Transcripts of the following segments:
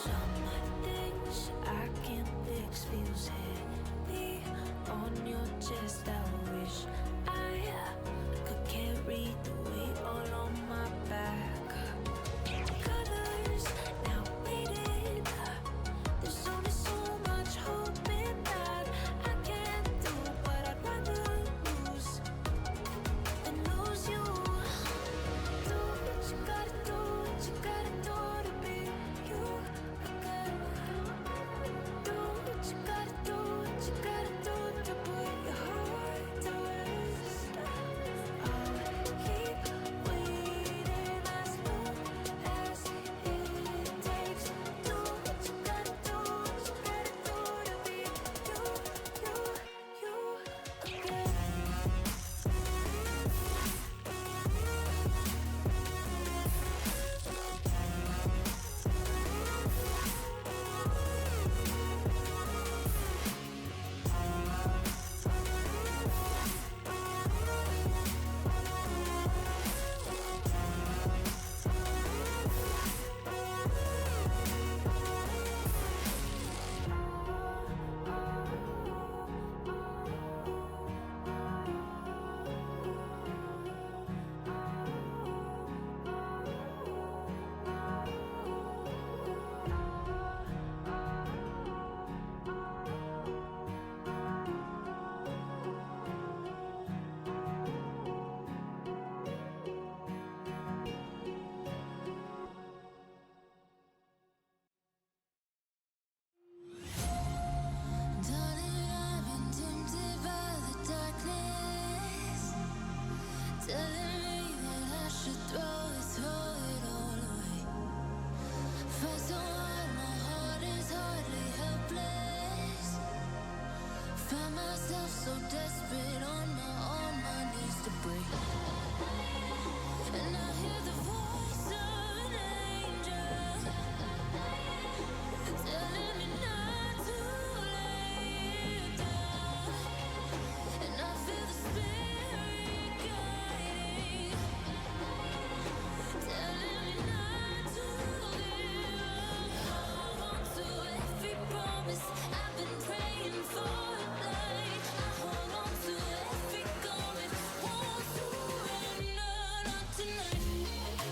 Some things I can't fix feels heavy on your chest. I wish I could carry the weight all on my back. Colors now faded. There's only so much hope in that. I can't do what I'd rather lose than lose you. Do what you gotta do, what you gotta do to be you again. Do what you gotta do, what you gotta do to put your heart to rest. I'll keep waiting as long as it takes. Do what you gotta do, what you gotta do to be you again. Darling, I've been tempted by the darkness, telling me that I should throw it all away. Fight so hard, my heart is hardly helpless. Find myself so desperate on my knees to break. And I hear the voice of an angel telling me not to lay down. And I feel the spirit guiding, telling me not to give up. Hold on to every promise I've been praying for. Like I hold on to every garment, won't surrender, not tonight.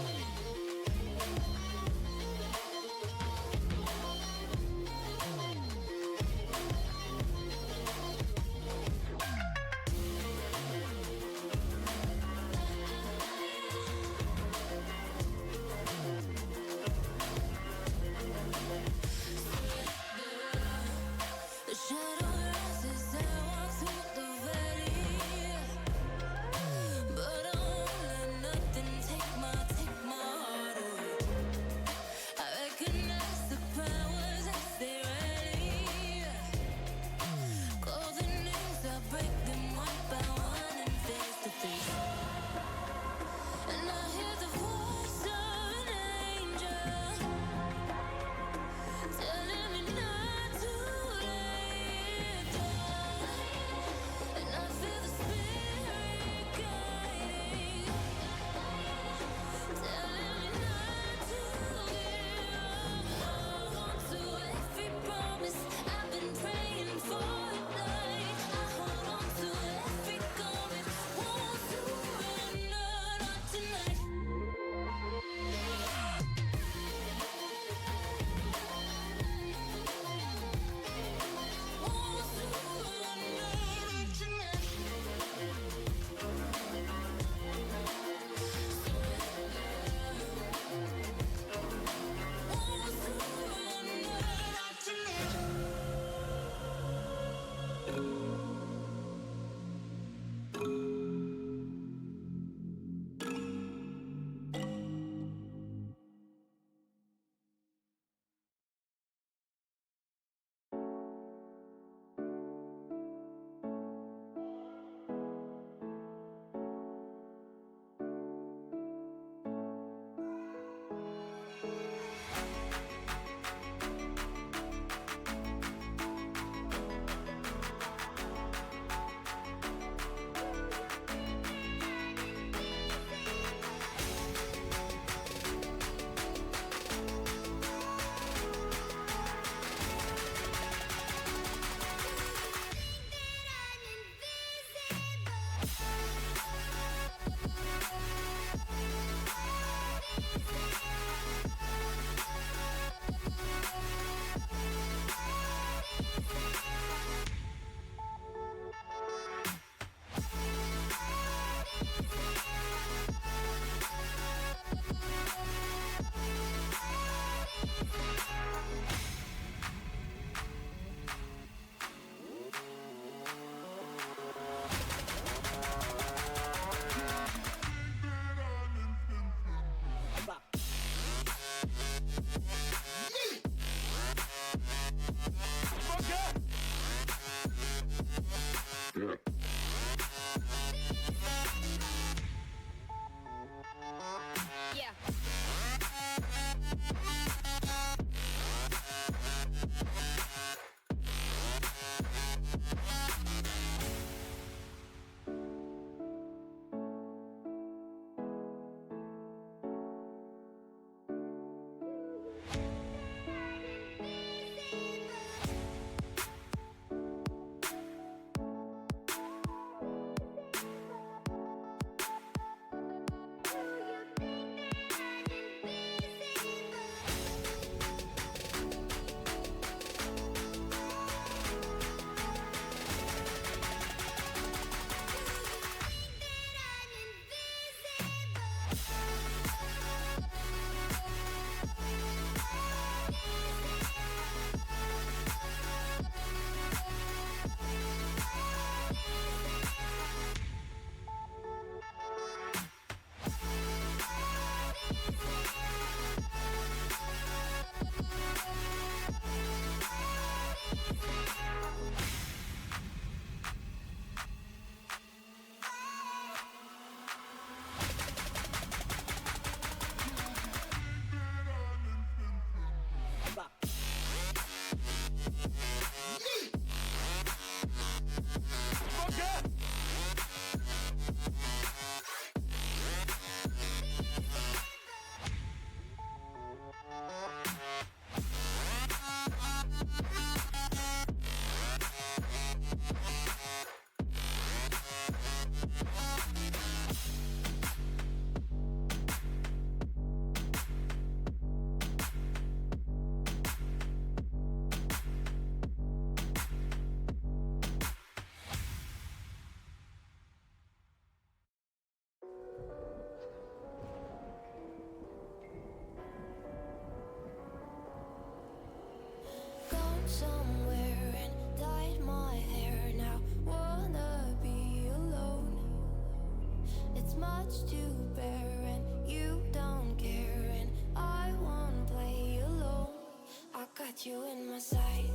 got you in my sight.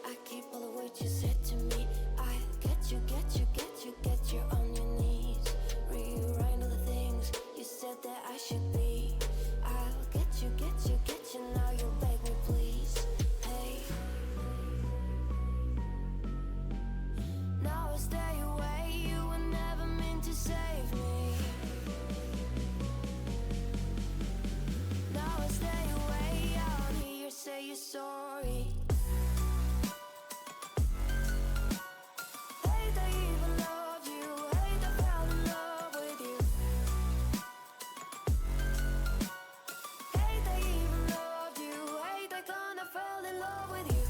I keep all the words you said to me. I get you, get you, get you, get you on your knees. Rewrite all the things you said that I should be. I'll get you, get you, get you. Now you beg me, please. Hey. Now I stay away. You were never meant to save me. Now I stay away. I don't hear you say you're sorry. Hate I even loved you. Hate I fell in love with you. Hate I even loved you. Hate I kinda fell in love with you.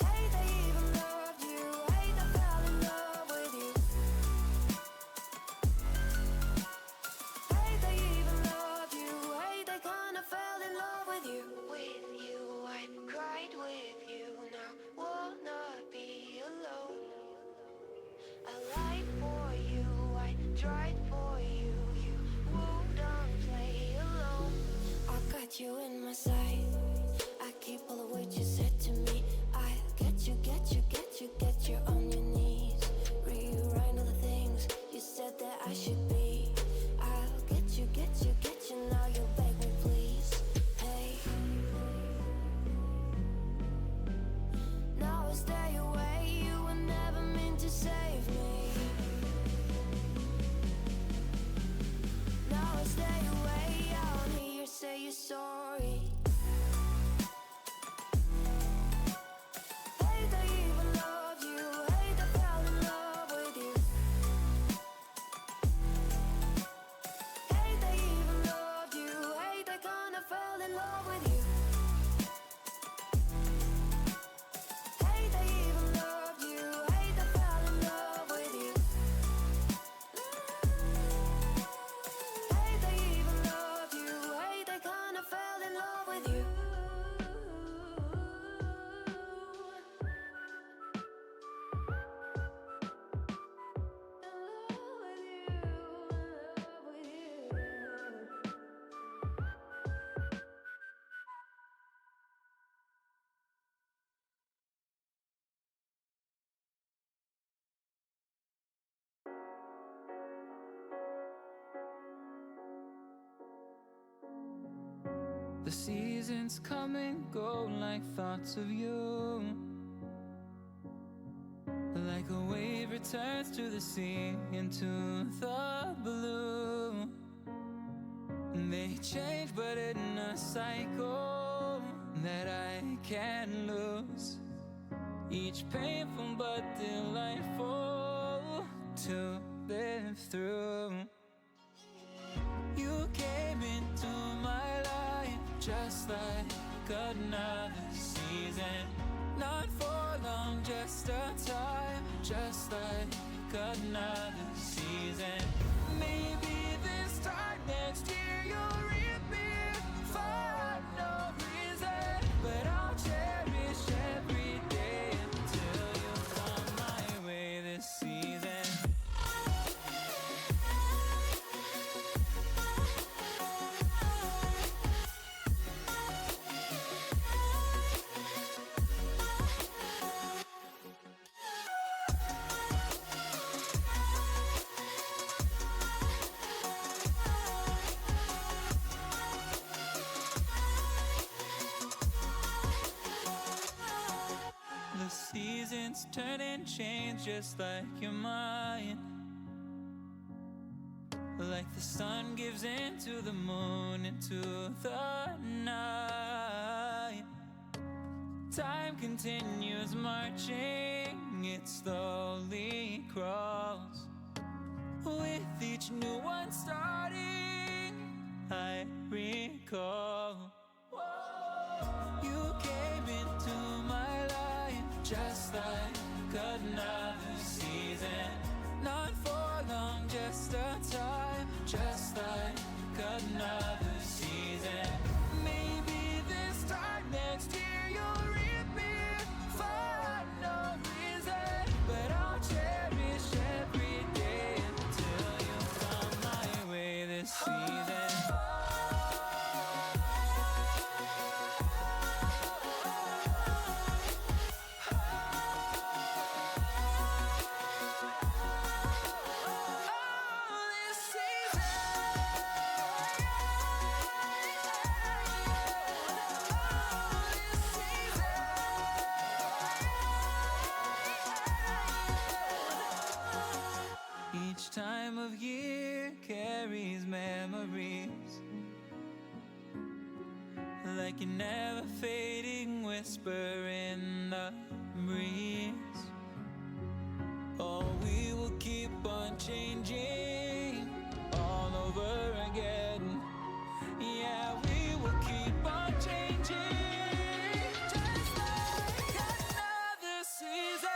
Hate I even loved you. Hate I fell in love with you. Hate I even loved you. Hate I kinda fell in love with you. With you, I cried with you. Now will not be alone. I lied for you, I tried for you. You wouldn't play alone. I got you in my sight. I keep all the words you said to me. I get you, get you, get you, get you on your knees. Rewrite all the things you said that I should be. I'll get you, get you, get you. Now you beg me, please. Hey. Now I stay away. You were never meant to save me. Now I stay away. I don't hear you say you're sorry. Hate I even loved you. Hate I fell in love with you. Hate I even loved you. Hate I kinda fell in love with you. Hate I even loved you. Hate I fell in love with you. Hate I even loved you. Hate I kinda fell in love with you. The seasons come and go like thoughts of you. Like a wave returns to the sea into the blue. They change but in a cycle that I can't lose. Each painful but delightful to live through. You came into my life just like another season. Not for long, just a time. Just like another season. Maybe this time next year you'll reappear for no reason. But I'll cherish every day until you come my way this season. The seasons turn and change just like your mind. Like the sun gives into the moon, into the night. Time continues marching, it slowly crawls. With each new one starting, I recall. You came into my life just like another season. Not for long, just a time. Just like another season. Maybe this time next year you'll reappear for no reason. But I'll cherish every day until you come my way this season. like an never fading whisper in the breeze. Oh, we will keep on changing all over again. Yeah, we will keep on changing. Just like another season.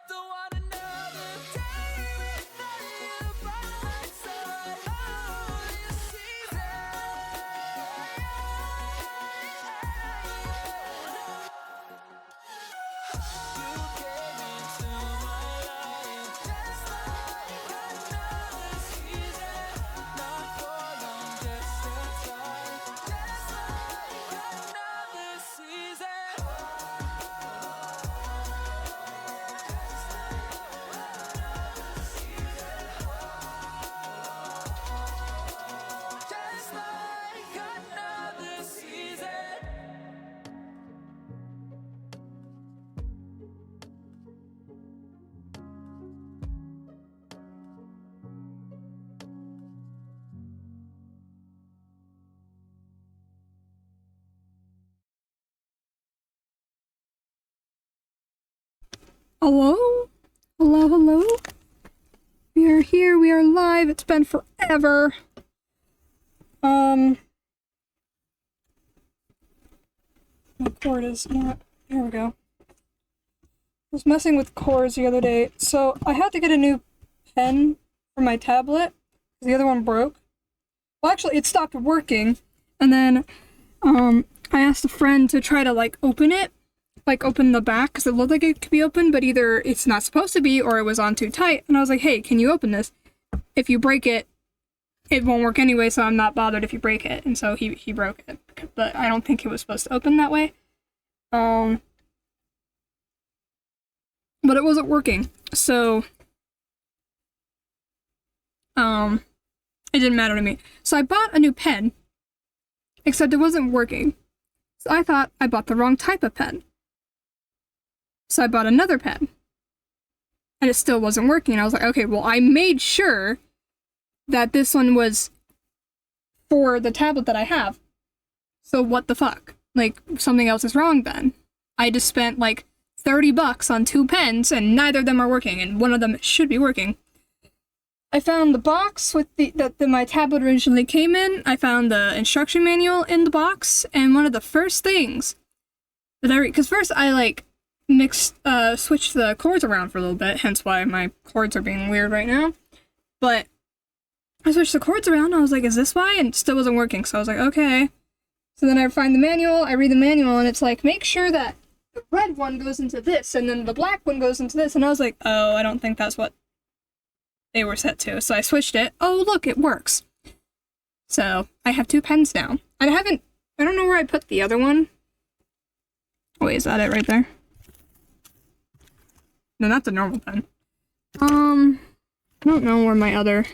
Don't want another day without you by my side. Oh, this season. You came into my life just like another season. Not for long, just a time. Just like another season. Just like another season. Hello? Hello, hello? We are here, we are live, it's been forever. My cord is not, here we go. I was messing with cords the other day, so I had to get a new pen for my tablet, because the other one broke. Well, actually, it stopped working, and then, I asked a friend to try to, like, open it. Like, open the back, because it looked like it could be open, but either it's not supposed to be, or it was on too tight. And I was like, hey, can you open this? If you break it, it won't work anyway, so I'm not bothered if you break it. And so he broke it. But I don't think it was supposed to open that way. But it wasn't working. So, it didn't matter to me. So I bought a new pen, except it wasn't working. So I thought I bought the wrong type of pen. So I bought another pen. And it still wasn't working. And I was like, okay, well, I made sure that this one was for the tablet that I have. So what the fuck? Like, something else is wrong then. I just spent like $30 on 2 pens and neither of them are working, and one of them should be working. I found the box with that my tablet originally came in. I found the instruction manual in the box, and one of the first things that I read, because first I like switched the cords around for a little bit, hence why my cords are being weird right now. But I switched the cords around, and I was like, is this why? And it still wasn't working, so I was like, okay. So then I find the manual, I read the manual, and it's like, make sure that the red one goes into this, and then the black one goes into this, and I was like, oh, I don't think that's what they were set to. So I switched it. Oh, look, it works. So I have 2 pens now. I don't know where I put the other one. Oh, wait, is that it right there? No, that's a normal pen. I don't know where my other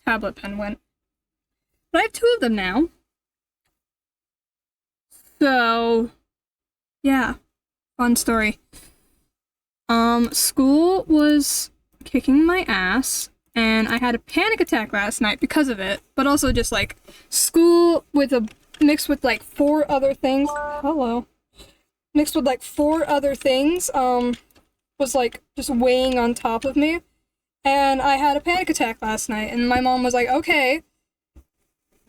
tablet pen went. But I have 2 of them now. So, yeah. Fun story. School was kicking my ass, and I had a panic attack last night because of it, but also just, like, school mixed with, like, 4 other things. Hello. Mixed with, like, 4 other things, was, like, just weighing on top of me, and I had a panic attack last night, and my mom was like, okay,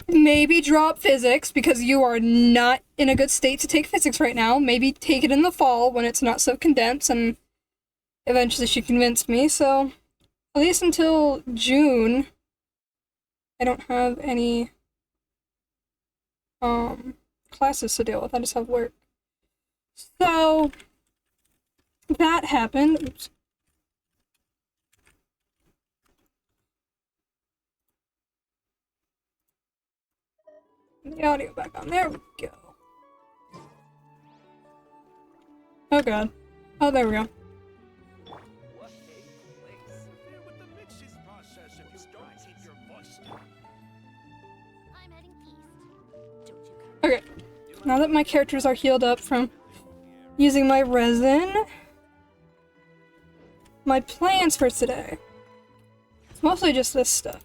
maybe drop physics, because you are not in a good state to take physics right now. Maybe take it in the fall when it's not so condensed, and eventually she convinced me, so at least until June, I don't have any, classes to deal with. I just have work. So, that happened. Oops. The audio back on. There we go. Oh god. Oh, there we go. Okay. Now that my characters are healed up from using my resin, my plans for today. It's mostly just this stuff.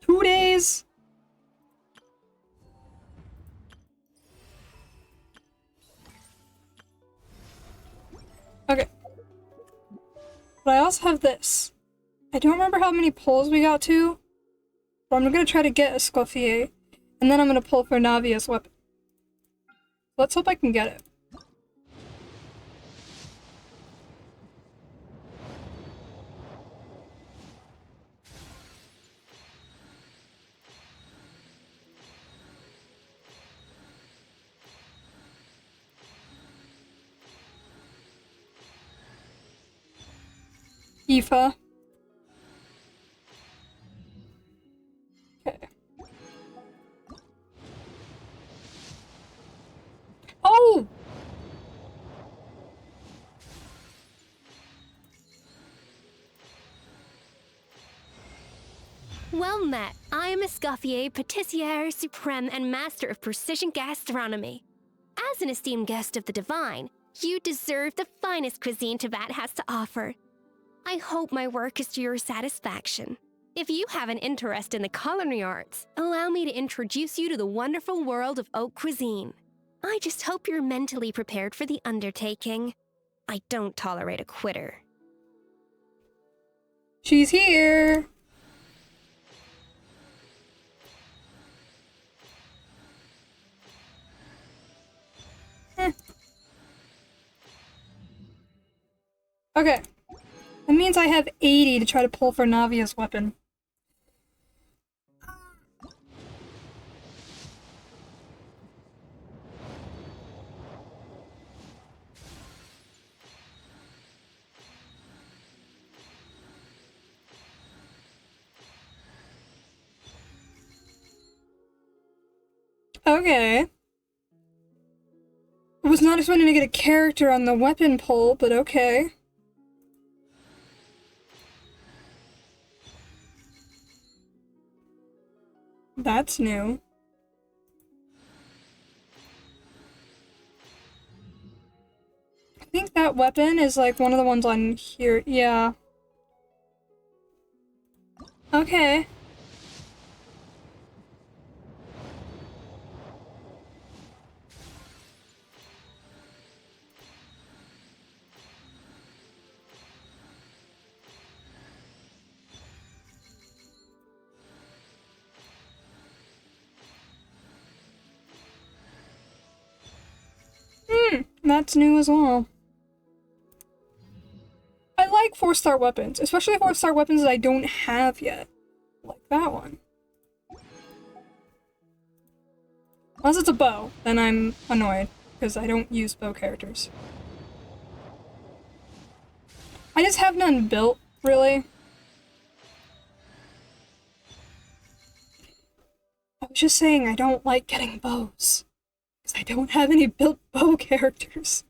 2 days But I also have this. I don't remember how many pulls we got to, but I'm gonna try to get a Escoffier, and then I'm gonna pull for Navia's weapon. Let's hope I can get it. Aoife. Okay. Oh! Well met. I am Escoffier, Patissiere Supreme, and Master of Precision Gastronomy. As an esteemed guest of the Divine, you deserve the finest cuisine Teyvat has to offer. I hope my work is to your satisfaction. If you have an interest in the culinary arts, allow me to introduce you to the wonderful world of haute cuisine. I just hope you're mentally prepared for the undertaking. I don't tolerate a quitter. She's here! Okay. That means I have 80 to try to pull for Navia's weapon. Okay. I was not expecting to get a character on the weapon pull, but okay. That's new. I think that weapon is like one of the ones on here. Yeah. Okay. That's new as well. I like 4-star weapons, especially 4-star weapons that I don't have yet. Like that one. Unless it's a bow, then I'm annoyed, because I don't use bow characters. I just have none built, really. I was just saying I don't like getting bows. Because I don't have any built bow characters.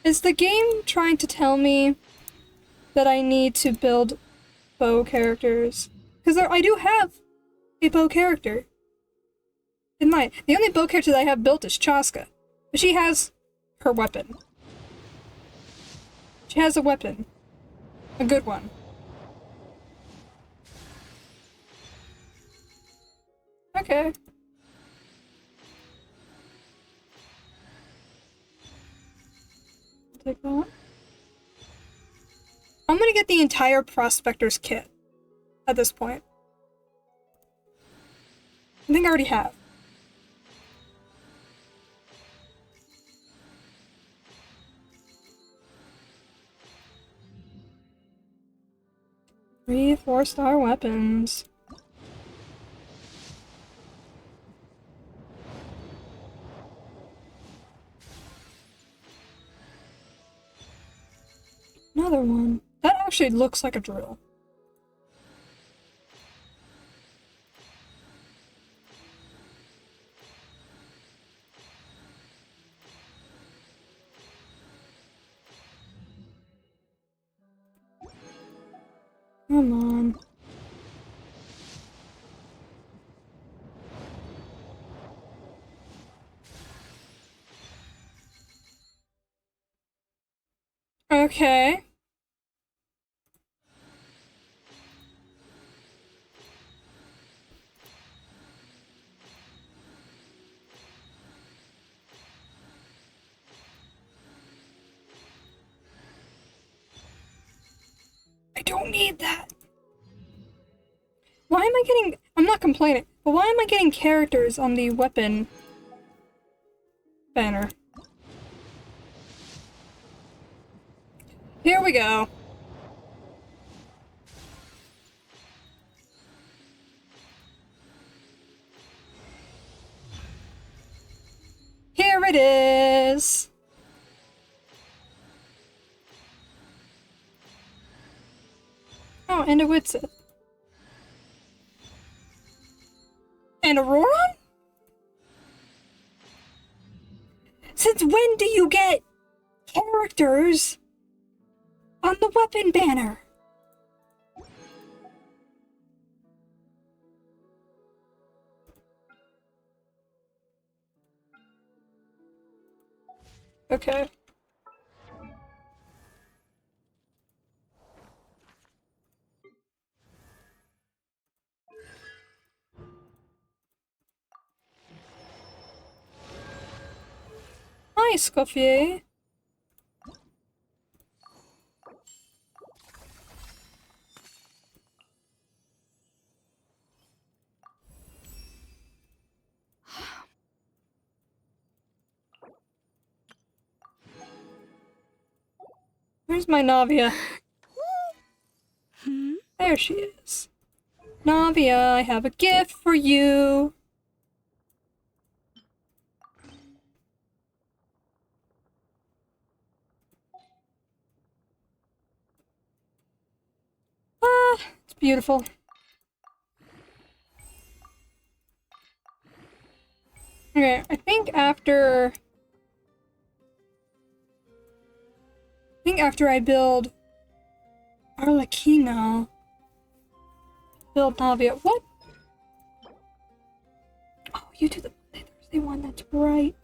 Is the game trying to tell me that I need to build bow characters? Because I do have a bow character. In mind, the only bow character that I have built is Chaska. But she has her weapon. She has a weapon. A good one. Okay. Take that one. I'm gonna get the entire Prospector's kit at this point. I think I already have. Three 4-star weapons. Another one. That actually looks like a drill. Come on. Okay. don't need that. Why am I getting... I'm not complaining, but why am I getting characters on the weapon banner? Here we go. Here it is. Oh, and a Witsit. And a Roron? Since when do you get characters on the weapon banner? Okay. Hi, Scoffier. Where's my Navia? There she is. Navia, I have a gift for you. Ah, it's beautiful. Okay, I think after I build Arlecchino, build Navia. What? Oh, you do the Monday, Thursday one, that's right.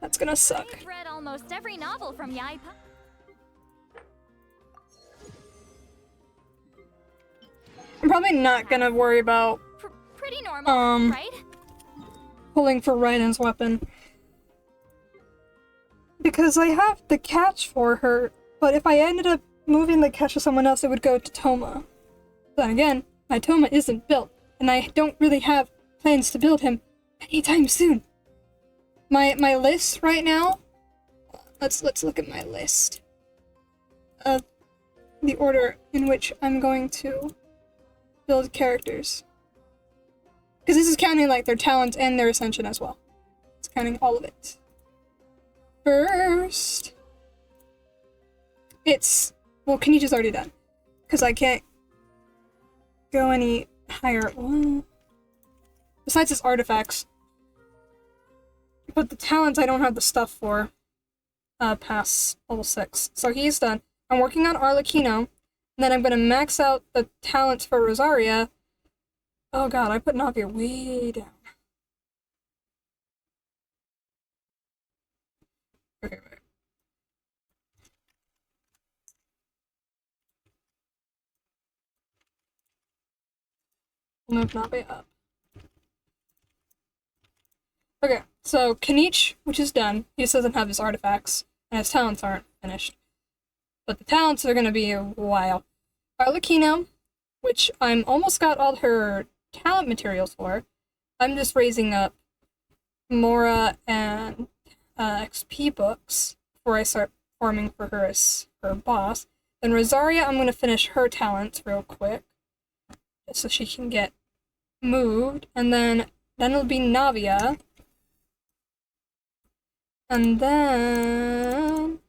That's gonna suck. I've read almost every novel from Yaipa. I'm probably not gonna worry about Pretty normal, right? pulling for Raiden's weapon. Because I have the catch for her, but if I ended up moving the catch to someone else, it would go to Toma. Then again, my Toma isn't built, and I don't really have plans to build him anytime soon. My list right now, let's look at my list of the order in which I'm going to build characters. Because this is counting like their talents and their ascension as well. It's counting all of it. First, it's, well, Kenichi's already done. Because I can't go any higher. Well, besides his artifacts. But the talents I don't have the stuff for past level 6. So he's done. I'm working on Arlecchino. And then I'm going to max out the talents for Rosaria. Oh god, I put Navia way down. Okay, wait. We'll move Navia up. Okay, so Kenichi, which is done, he just doesn't have his artifacts, and his talents aren't finished. But the talents are gonna be a while. Arlecchino, which I'm almost got all her talent materials for. I'm just raising up Mora and XP books before I start farming for her as her boss. Then Rosaria, I'm gonna finish her talents real quick, just so she can get moved, and then it'll be Navia. And then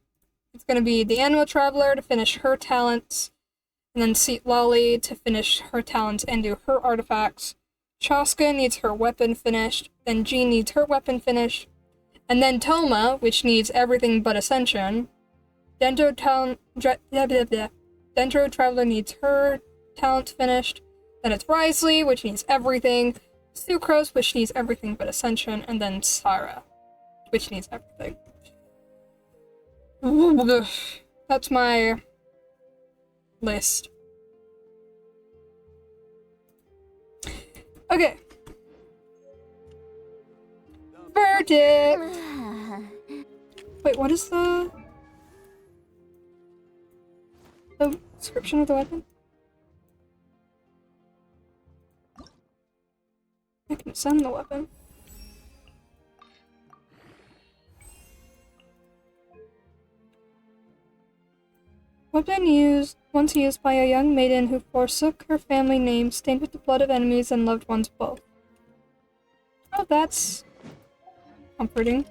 it's going to be the Annual Traveler to finish her talents, and then Seat Lolly to finish her talents and do her artifacts. Chaska needs her weapon finished, then Jean needs her weapon finished, and then Toma, which needs everything but Ascension. Dendro Traveler needs her talents finished, then it's Risley, which needs everything, Sucrose, which needs everything but Ascension, and then Sarah, which needs everything. That's my list. Okay. verdict! Wait, what is the description of the weapon? I can send the weapon. Weapon once used by a young maiden who forsook her family name, stained with the blood of enemies and loved ones both. Oh, that's comforting.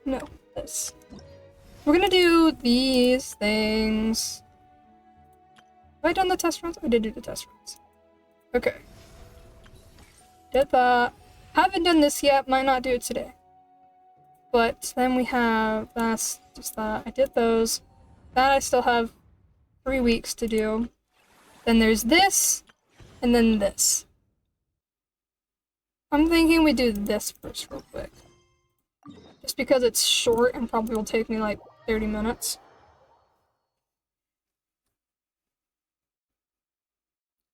No, this. We're gonna do these things. Have I done the test runs? I did do the test runs. Okay. Did that. Haven't done this yet, might not do it today. But then we have, that's just that. I did those. That I still have 3 weeks to do. Then there's this, and then this. I'm thinking we do this first real quick. Just because it's short and probably will take me like 30 minutes.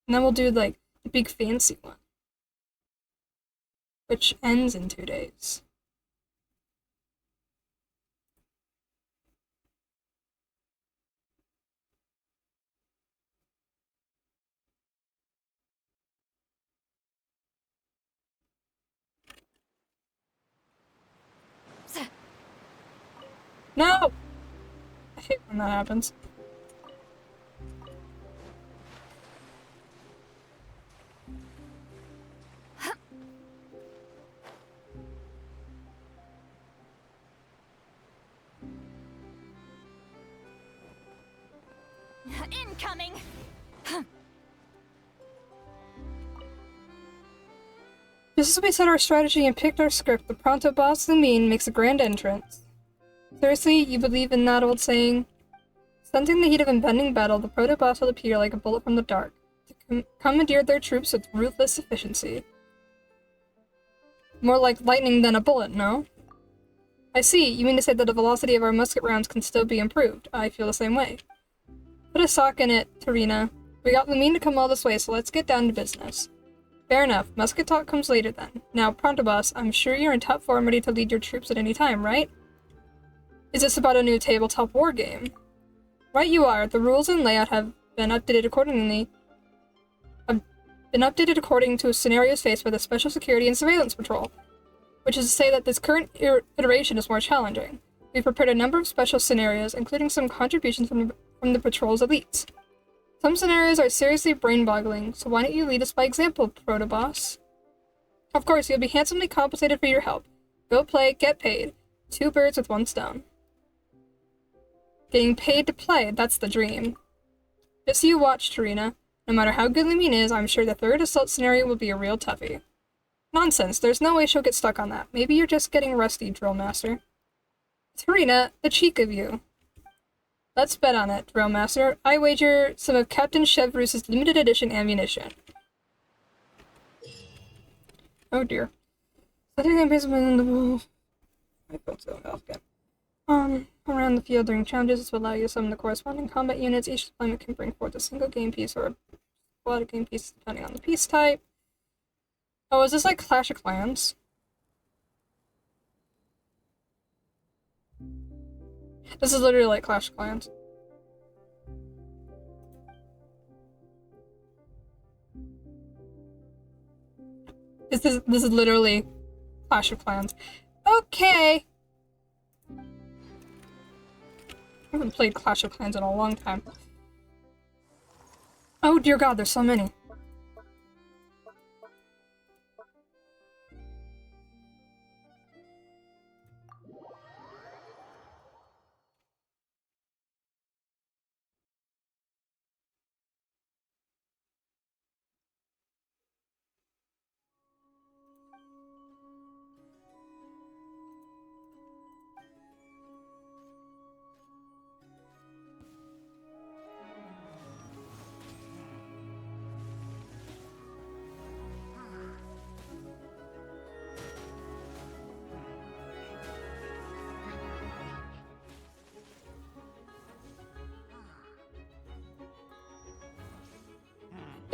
And then we'll do like the big fancy one. Which ends in 2 days. No! I hate when that happens. Incoming! Just as we set our strategy and picked our script, the Pronto boss Lumine makes a grand entrance. Seriously, you believe in that old saying? Sensing the heat of impending battle, the proto boss will appear like a bullet from the dark, to commandeer their troops with ruthless efficiency. More like lightning than a bullet, no? I see, you mean to say that the velocity of our musket rounds can still be improved. I feel the same way. Put a sock in it, Tarina. We got Lumine to come all this way, so let's get down to business. Fair enough, musket talk comes later then. Now, Pronto boss, I'm sure you're in top form ready to lead your troops at any time, right? Is this about a new tabletop war game? Right you are. The rules and layout have been updated accordingly. According to scenarios faced by the Special Security and Surveillance Patrol, which is to say that this current iteration is more challenging. We've prepared a number of special scenarios, including some contributions from the Patrol's elites. Some scenarios are seriously brain-boggling, so why don't you lead us by example, Protoboss? Of course, you'll be handsomely compensated for your help. Go play, get paid. 2 birds with 1 stone. Getting paid to play, that's the dream. Just you watch, Tarina. No matter how good Lumine is, I'm sure the 3rd assault scenario will be a real toughie. Nonsense, there's no way she'll get stuck on that. Maybe you're just getting rusty, Drill Master. Tarina, the cheek of you. Let's bet on it, Drill Master. I wager some of Captain Chevrous's limited edition ammunition. Oh dear. Setting the basement in the wall. My phone's going off again. Around the field during challenges, this will allow you to summon the corresponding combat units. Each deployment can bring forth a single game piece or a lot of game pieces depending on the piece type. Oh, is this like Clash of Clans? This is literally like Clash of Clans. This is literally Clash of Clans. Okay. I haven't played Clash of Clans in a long time. Oh dear god, there's so many.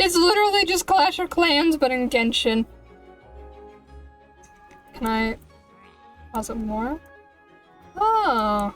It's literally just Clash of Clans, but in Genshin. Can I pause it more? Oh!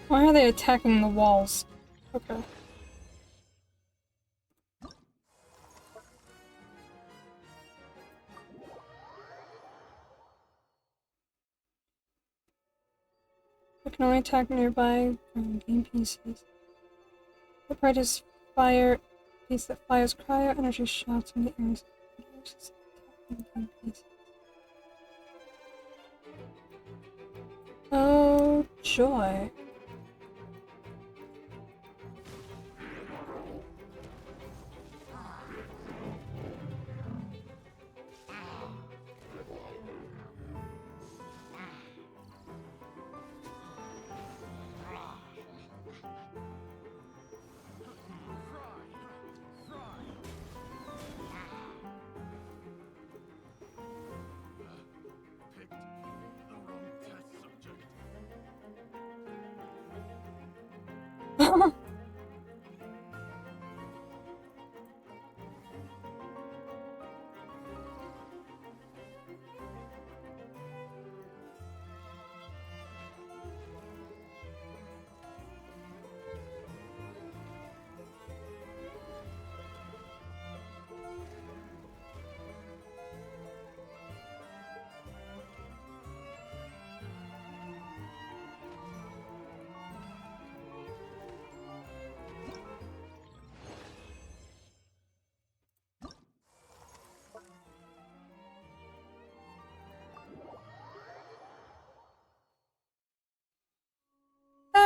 Why are they attacking the walls? Okay. I can only attack nearby game pieces. The brightest fire piece that fires cryo energy shots in the air. Game pieces. Oh joy.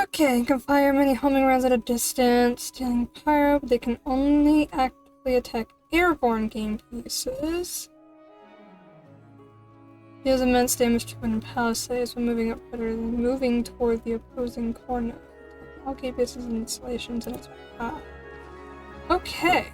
Okay, can fire many homing rounds at a distance, stealing pyro, but they can only actively attack airborne game pieces. Deals immense damage to wooden palisades when moving up better than moving toward the opposing corner. All game pieces and installations in its path. Okay.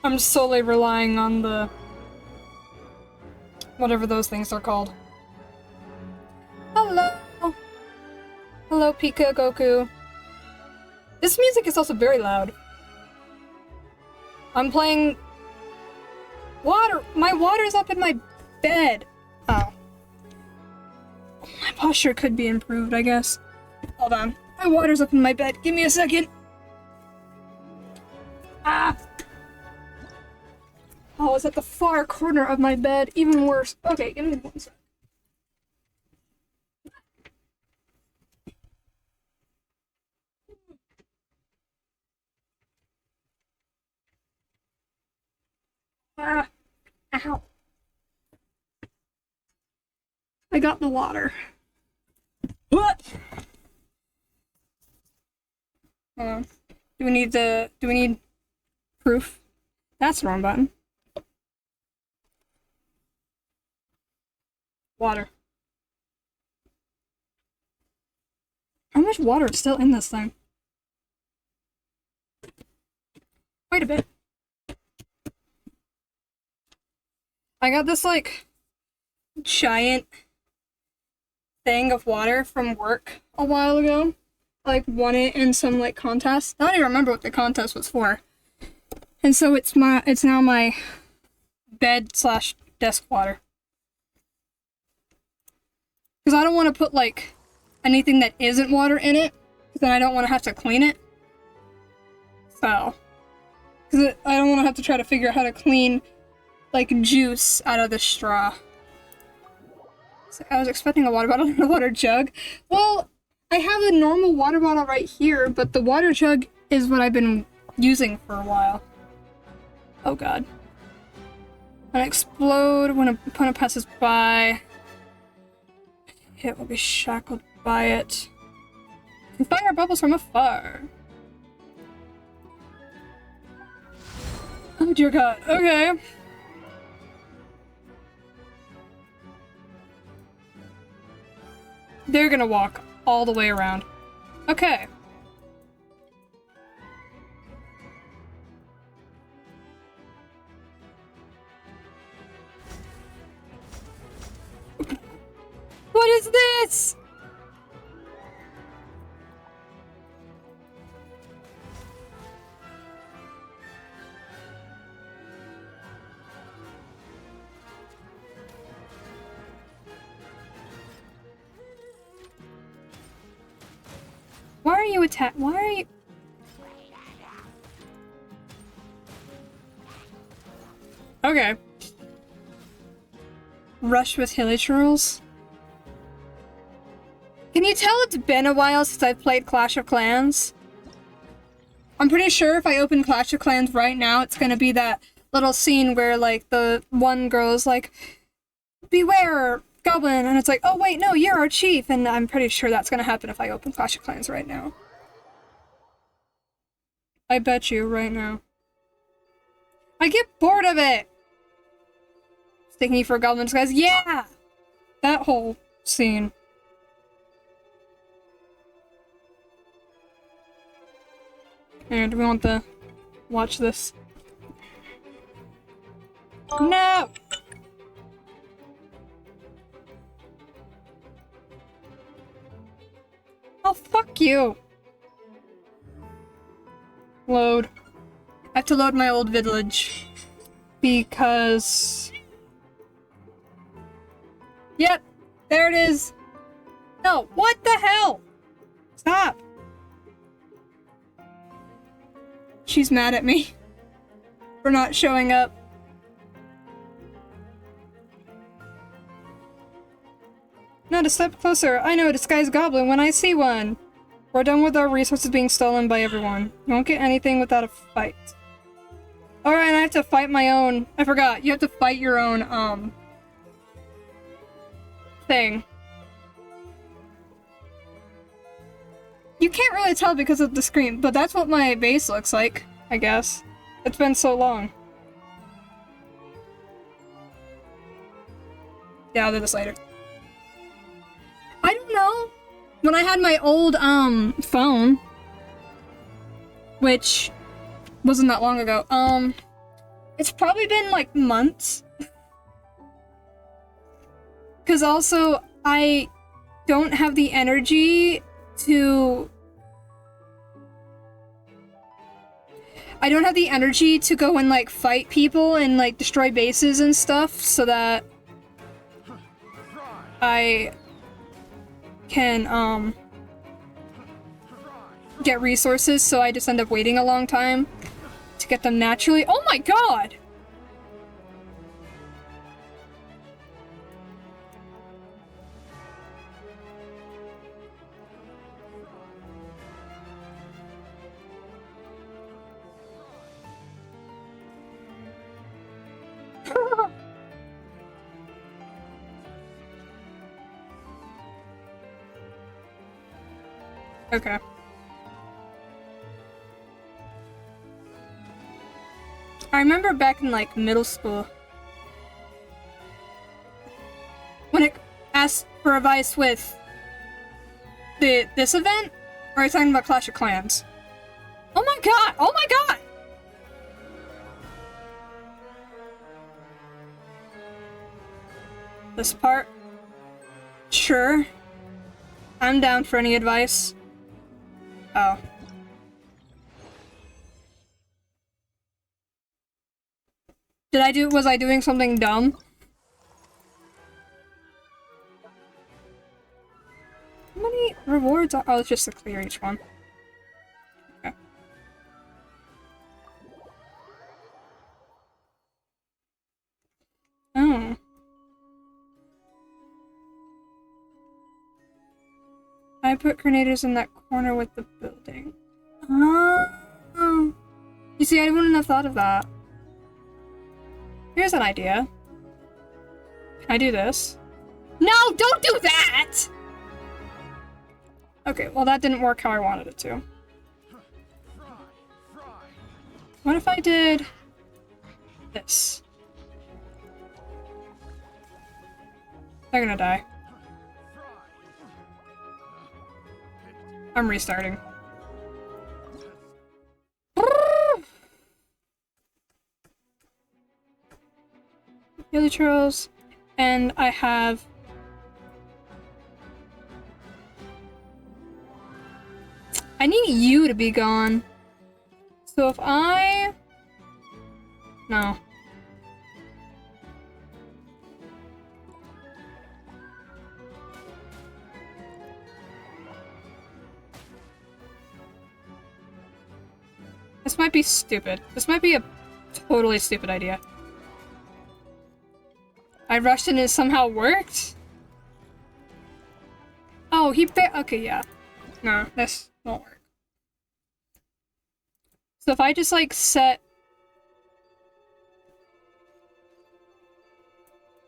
I'm solely relying on the... whatever those things are called. Hello! Hello, Pika Goku. This music is also very loud. I'm playing water. My water's up in my bed. Oh. My posture could be improved, I guess. Hold on. My water's up in my bed. Give me a second. Ah! Oh, it's at the far corner of my bed. Even worse. Okay, give me 1 second. Ah! Ow. I got the water. What? Hold on. Do we need proof? That's the wrong button. Water. How much water is still in this thing? Quite a bit. I got this, like, giant thing of water from work a while ago. I, like, won it in some, like, contest. I don't even remember what the contest was for. And so it's now my bed/desk water. Because I don't want to put, like, anything that isn't water in it, because then I don't want to have to clean it. So, because I don't want to have to try to figure out how to clean, like, juice out of the straw. So I was expecting a water bottle and a water jug. Well, I have a normal water bottle right here, but the water jug is what I've been using for a while. Oh god. When I explode, when an opponent passes by, it will be shackled by it. Can fire bubbles from afar. Oh dear god. Okay. They're gonna walk all the way around. Okay. What is this? Why are you why are you- Okay. Rush with hilichurls? Can you tell it's been a while since I've played Clash of Clans? I'm pretty sure if I open Clash of Clans right now, it's gonna be that little scene where, like, the one girl's like, beware, goblin, and it's like, oh wait, no, you're our chief, and I'm pretty sure that's gonna happen if I open Clash of Clans right now. I bet you right now. I get bored of it! Taking me for goblins, guys. Yeah! That whole scene. Here, do we want to watch this? No! Oh, fuck you! Load. I have to load my old village. Because... Yep! There it is! No, what the hell? Stop! She's mad at me for not showing up. Not a step closer. I know a disguised goblin when I see one. We're done with our resources being stolen by everyone. You won't get anything without a fight. Alright, I have to fight my own. I forgot. You have to fight your own, thing. You can't really tell because of the screen, but that's what my base looks like, I guess. It's been so long. Yeah, I'll do this later. I don't know. When I had my old, phone, which wasn't that long ago, it's probably been, like, months. Because also, I don't have the energy to I don't have the energy to go and like fight people and like destroy bases and stuff so that I can get resources, so I just end up waiting a long time to get them naturally. Oh my god! Okay. I remember back in like middle school when it asked for advice with this event, or are you talking about Clash of Clans? Oh my god! Oh my god! This part? Sure. I'm down for any advice. Oh. Was I doing something dumb? How many rewards are— oh, it's just to clear each one. Okay. Oh. I put grenades in that corner with the building. Oh. You see, I wouldn't have thought of that. Here's an idea. Can I do this? No, don't do that! Okay, well that didn't work how I wanted it to. What if I did this? They're gonna die. I'm restarting. Daily Trails, and I have I need you to be gone. So if I no. This might be stupid. This might be a totally stupid idea. I rushed and it somehow worked? Oh, okay, yeah. No, this won't work. So if I just, like, set...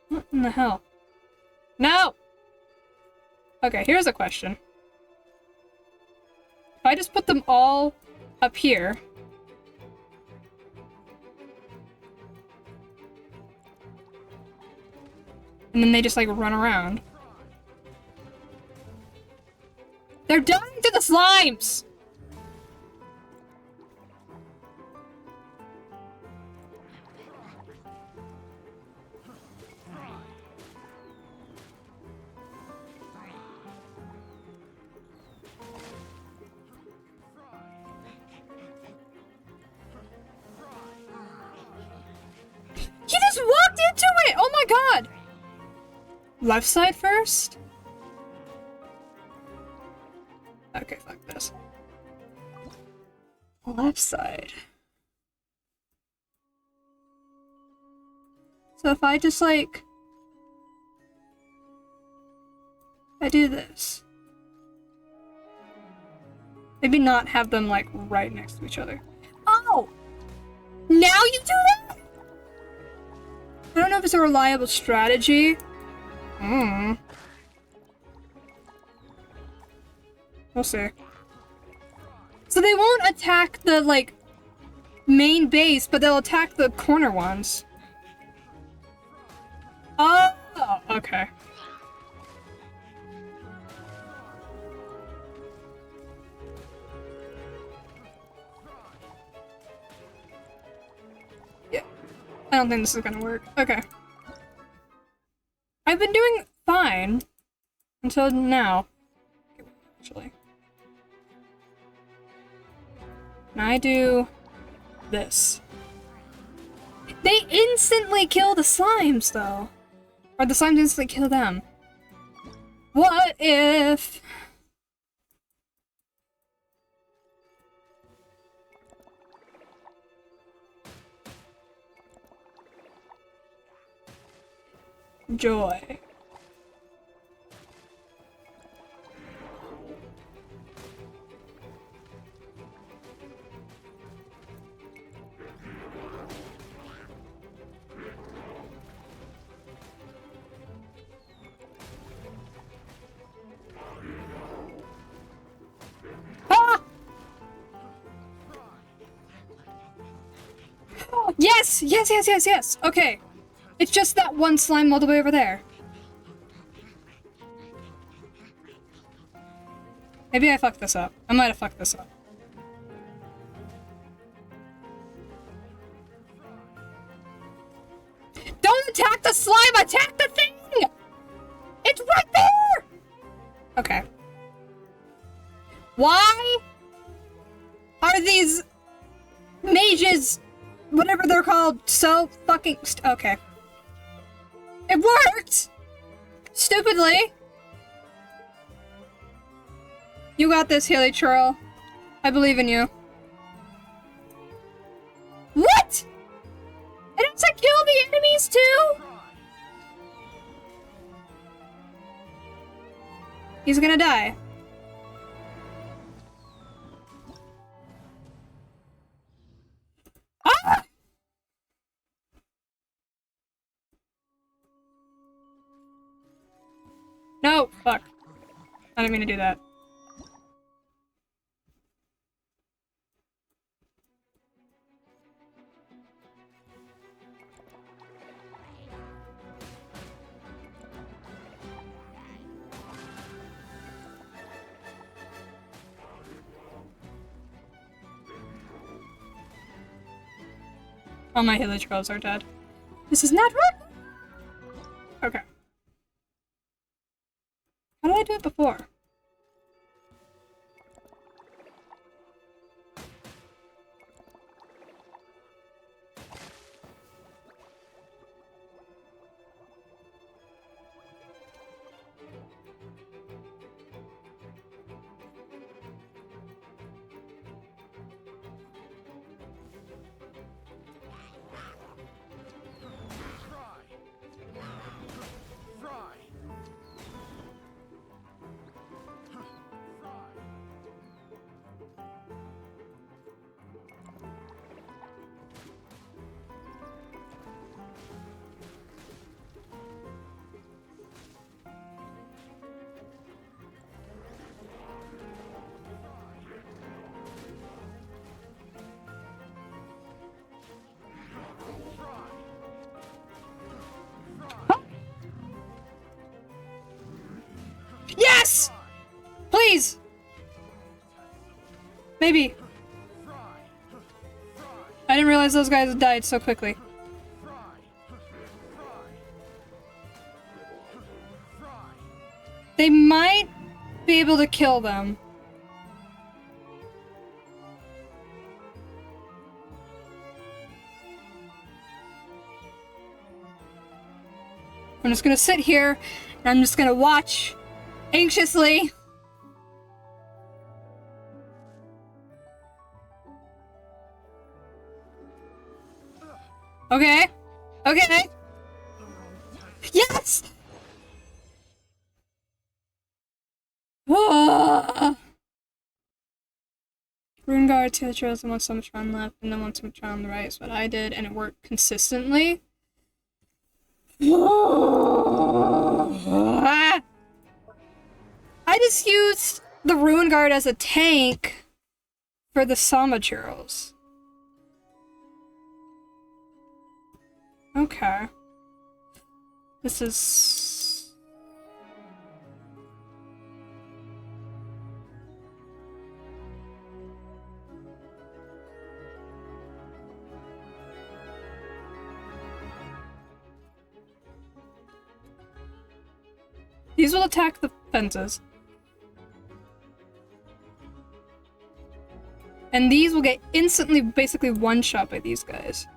What in the hell? No! Okay, here's a question. If I just put them all up here... and then they just, like, run around. They're dying to the slimes! He just walked into it! Oh my god! Left side first? Okay, fuck this. Left side. So if I just, like... I do this. Maybe not have them, like, right next to each other. Oh! Now you do that?! I don't know if it's a reliable strategy. We'll see. So they won't attack the, like, main base, but they'll attack the corner ones. Oh, okay. Yeah. I don't think this is gonna work. Okay. I've been doing fine until now, actually. And I do this. They instantly kill the slimes, though. Or the slimes instantly kill them. What if... Joy. Ah! Yes! Yes, yes, yes, yes! Okay. It's just that one slime all the way over there. Maybe I fucked this up. I might have fucked this up. Don't attack the slime! Attack the thing! It's right there! Okay. Why are these mages, whatever they're called, so fucking okay. It worked! Stupidly. You got this, Haley Churl. I believe in you. What? It has to kill the enemies too? He's gonna die. Ah! No, fuck. I didn't mean to do that. All my village girls are dead. This is not right! Okay. How did I do it before? Yes! Please! Maybe. I didn't realize those guys died so quickly. They might be able to kill them. I'm just gonna sit here and I'm just gonna watch anxiously. Okay. Okay. Yes! Rune guard, tail trails, and 1 summon on the left, and then 1 summon on the right is what I did, and it worked consistently. I just used the Rune Guard as a tank for the Samachurls. Okay. This is... These will attack the fences. And these will get instantly basically one-shot by these guys.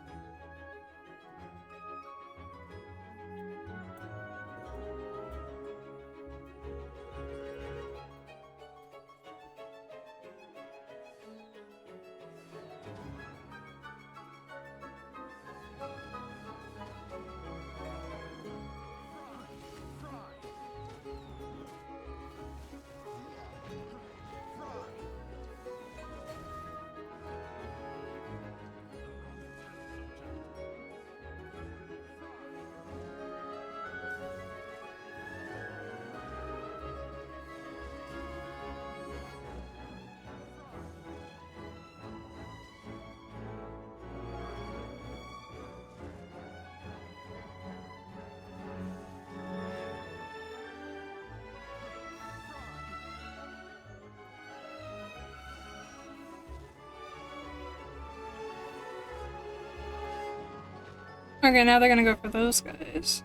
Okay, now they're gonna go for those guys.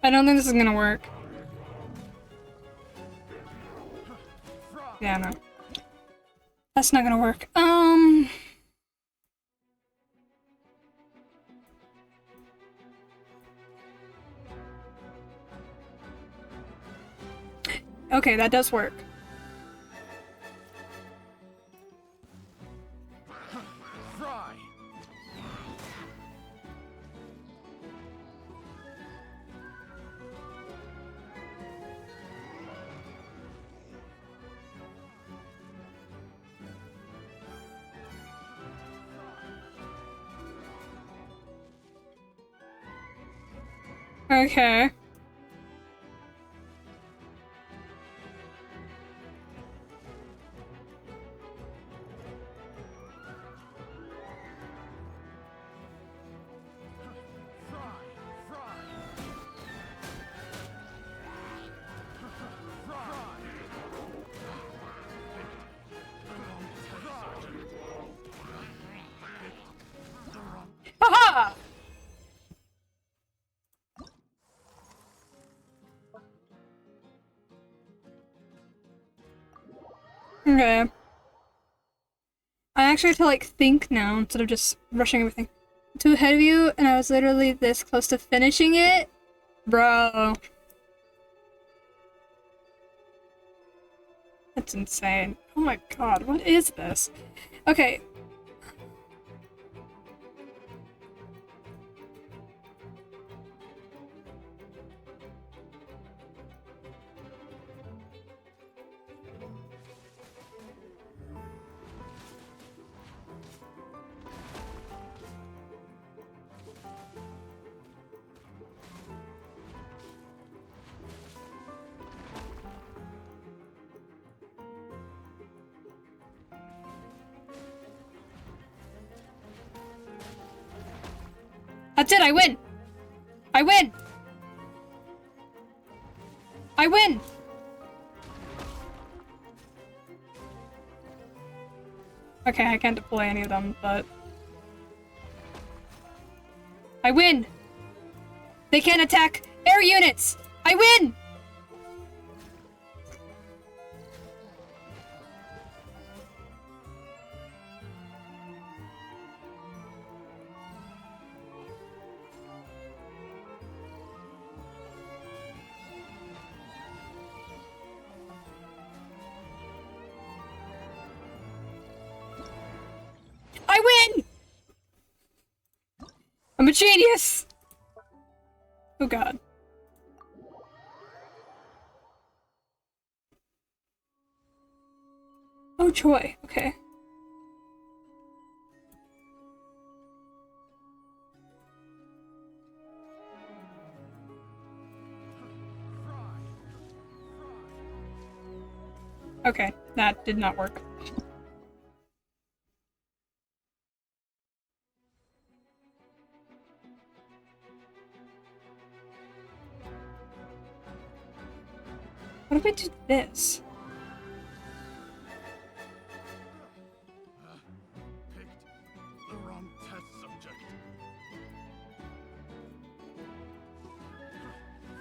I don't think this is gonna work. Yeah, no. That's not gonna work. Okay, that does work. Okay. Haha! Okay. I actually have to like think now instead of just rushing everything. Too ahead of you, and I was literally this close to finishing it? Bro. That's insane. Oh my god, what is this? Okay. That's it, I win! I win! I win! Okay, I can't deploy any of them, but... I win! They can't attack air units! I win! I win! I'm a genius! Oh god. Oh joy, okay. Okay, that did not work. What if I do this? Picked the wrong test subject.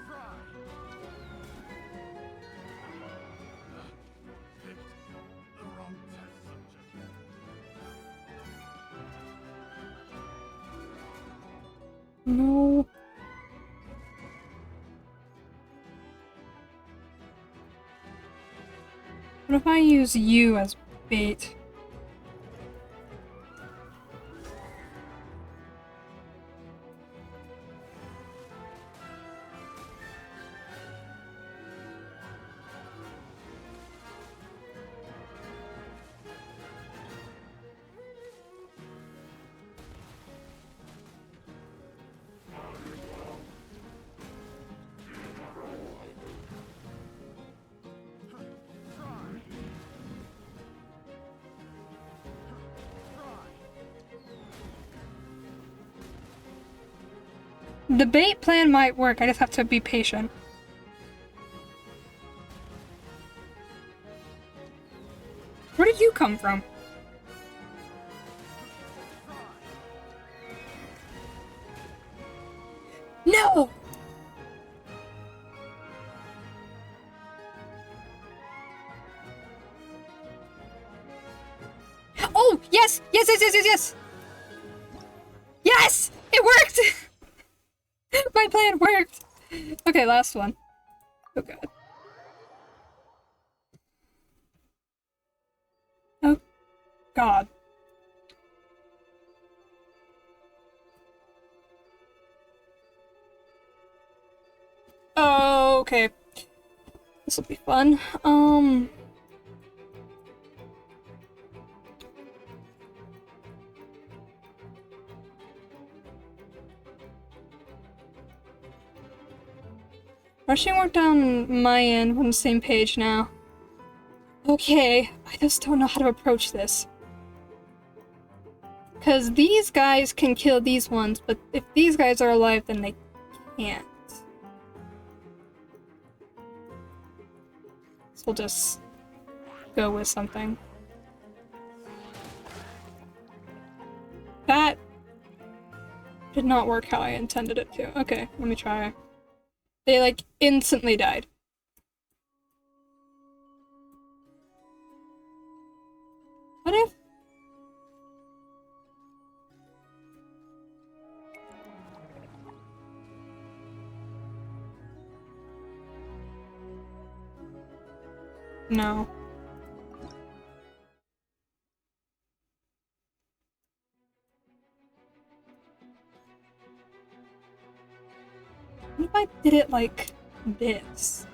Fry. Picked the wrong test subject. No. What if I use you as bait? The bait plan might work, I just have to be patient. Where did you come from? No! Oh, yes! Yes, yes, yes, yes, yes! Yes! It worked! My plan worked! Okay, last one. Oh god. Oh god. Oh, okay. This will be fun. Rushing work down my end. We're on the same page now. Okay, I just don't know how to approach this. Because these guys can kill these ones, but if these guys are alive, then they can't. So we'll just go with something. That did not work how I intended it to. Okay, let me try. They, like, instantly died. What if... No. What if I did it like this?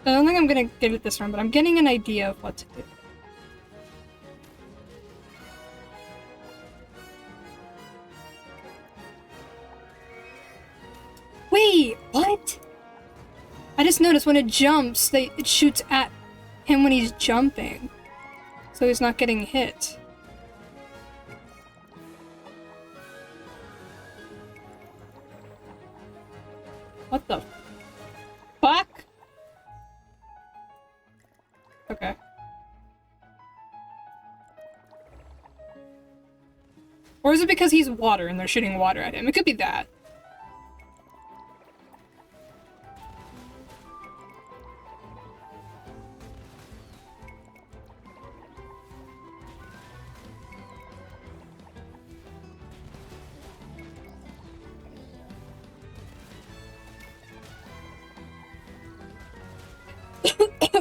I don't think I'm gonna get it this run, but I'm getting an idea of what to do. Wait, what? I just noticed when it jumps, it shoots at him when he's jumping. So he's not getting hit. What the fuck? Okay. Or is it because he's water and they're shooting water at him? It could be that.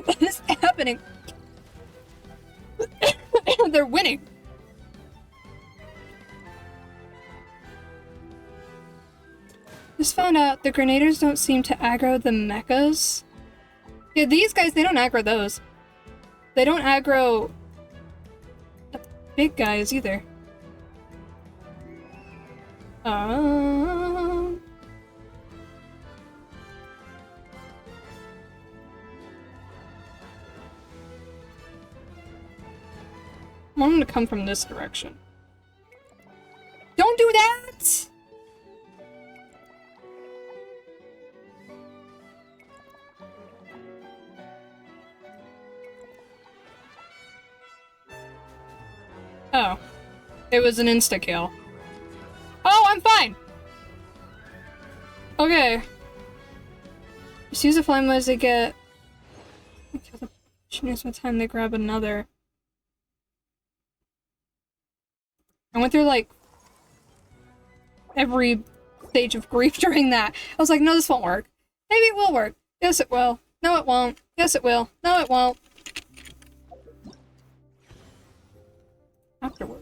What is happening? They're winning. Just found out the grenadiers don't seem to aggro the mechas. Yeah, these guys, they don't aggro those. They don't aggro the big guys either. I want them to come from this direction. Don't do that! Oh. It was an insta-kill. Oh, I'm fine! Okay. Just use the flame as they get... Use my time they grab another. I went through, like, every stage of grief during that. I was like, no, this won't work. Maybe it will work. Yes, it will. No, it won't. Yes, it will. No, it won't. Afterward.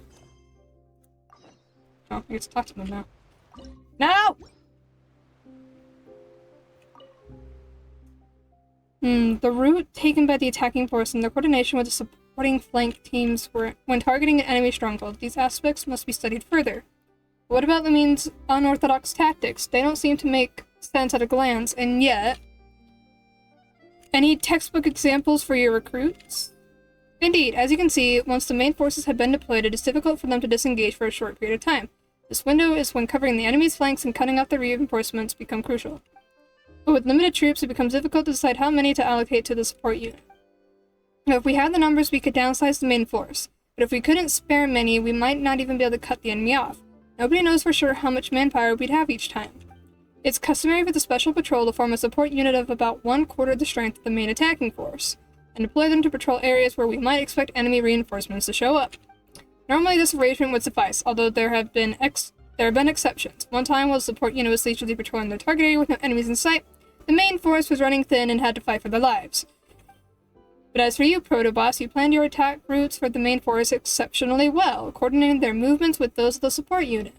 Oh, I get to talk to them now. No! The route taken by the attacking force and the coordination with the supporting flank teams when targeting an enemy stronghold. These aspects must be studied further. But what about the means unorthodox tactics? They don't seem to make sense at a glance, and yet... Any textbook examples for your recruits? Indeed, as you can see, once the main forces have been deployed, it is difficult for them to disengage for a short period of time. This window is when covering the enemy's flanks and cutting off the reinforcements become crucial. But with limited troops, it becomes difficult to decide how many to allocate to the support unit. Now, if we had the numbers, we could downsize the main force. But if we couldn't spare many, we might not even be able to cut the enemy off. Nobody knows for sure how much manpower we'd have each time. It's customary for the special patrol to form a support unit of about 1/4 the strength of the main attacking force, and deploy them to patrol areas where we might expect enemy reinforcements to show up. Normally this arrangement would suffice, although there have been exceptions. One time while the support unit was leisurely patrolling their target area with no enemies in sight, the main force was running thin and had to fight for their lives. But as for you, Protoboss, you planned your attack routes for the main force exceptionally well, coordinating their movements with those of the support unit.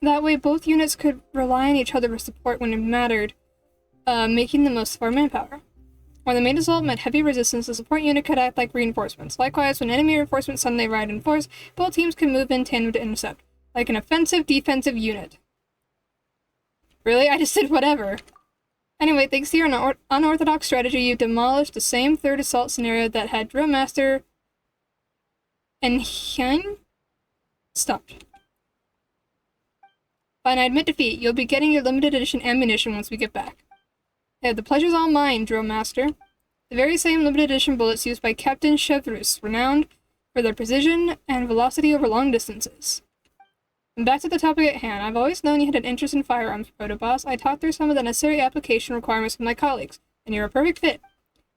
That way both units could rely on each other for support when it mattered, making the most of our manpower. When the main assault met heavy resistance, the support unit could act like reinforcements. Likewise, when enemy reinforcements suddenly arrived in force, both teams could move in tandem to intercept, like an offensive-defensive unit. Really? I just did whatever. Anyway, thanks to your unorthodox strategy, you demolished the same third assault scenario that had Drill Master and Hyun stopped. Fine, I admit defeat. You'll be getting your limited edition ammunition once we get back. Yeah, the pleasure's all mine, Drill Master. The very same limited edition bullets used by Captain Chevrus, renowned for their precision and velocity over long distances. And back to the topic at hand. I've always known you had an interest in firearms, Protoboss. I talked through some of the necessary application requirements with my colleagues, and you're a perfect fit.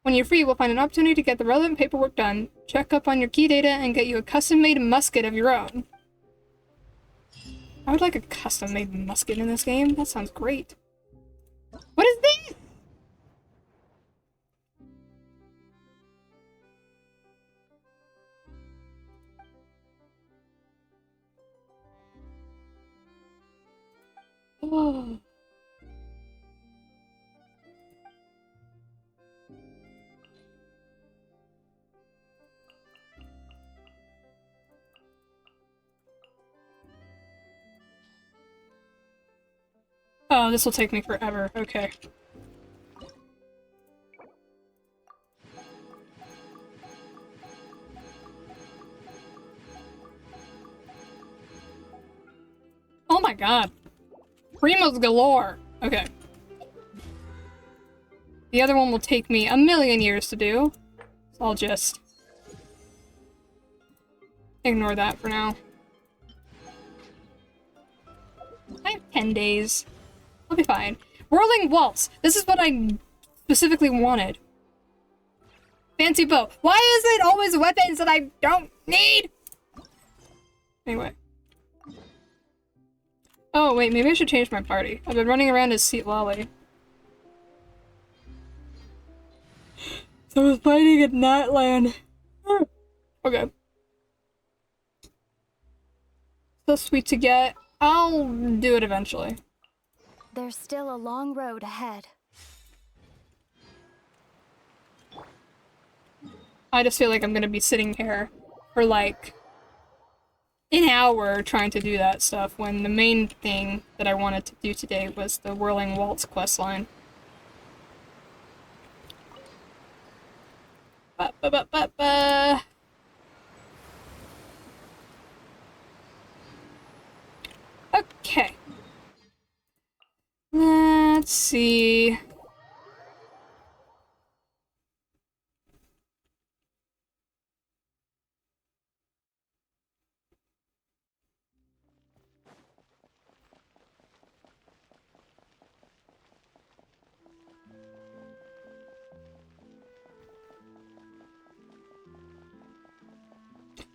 When you're free, we'll find an opportunity to get the relevant paperwork done, check up on your key data, and get you a custom-made musket of your own. I would like a custom-made musket in this game. That sounds great. What is this? Oh. Oh, this will take me forever. Okay. Oh my god. Primos galore. Okay. The other one will take me a million years to do. So I'll just ignore that for now. 10 days. I'll be fine. Whirling Waltz. This is what I specifically wanted. Fancy bow. Why is it always weapons that I don't need? Anyway. Oh, wait, maybe I should change my party. I've been running around as Seat Lolly. So I was fighting at Natland. Okay. So sweet to get. I'll do it eventually. There's still a long road ahead. I just feel like I'm gonna be sitting here for like an hour trying to do that stuff when the main thing that I wanted to do today was the Whirling Waltz questline. Ba-ba-ba-ba-ba. Okay. Let's see.